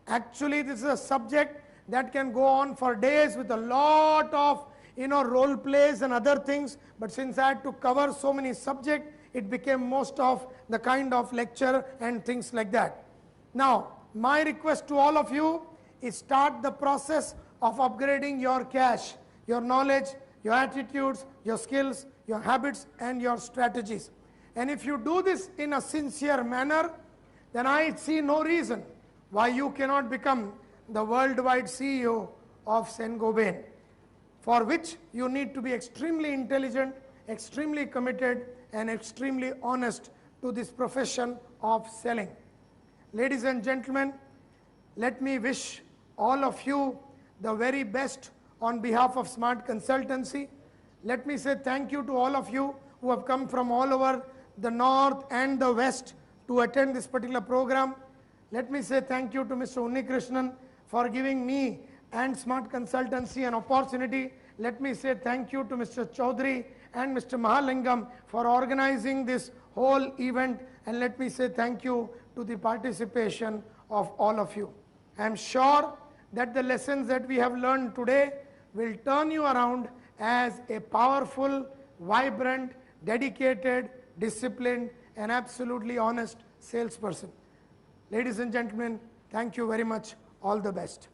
actually this is a subject that can go on for days with a lot of role plays and other things, but since I had to cover so many subjects, it became most of the kind of lecture and things like that. Now, my request to all of you is start the process of upgrading your cash, your knowledge, your attitudes, your skills, your habits and your strategies. And if you do this in a sincere manner, then I see no reason why you cannot become the worldwide CEO of Saint-Gobain, for which you need to be extremely intelligent, extremely committed and extremely honest to this profession of selling. Ladies and gentlemen, let me wish all of you the very best on behalf of Smart Consultancy. Let me say thank you to all of you who have come from all over the north and the west to attend this particular program. Let me say thank you to Mr. Unnikrishnan for giving me and Smart Consultancy an opportunity. Let me say thank you to Mr. Chaudhary and Mr. Mahalingam for organizing this whole event, and let me say thank you to the participation of all of you. I am sure that the lessons that we have learned today will turn you around as a powerful, vibrant, dedicated, disciplined and absolutely honest salesperson. Ladies and gentlemen, thank you very much. All the best.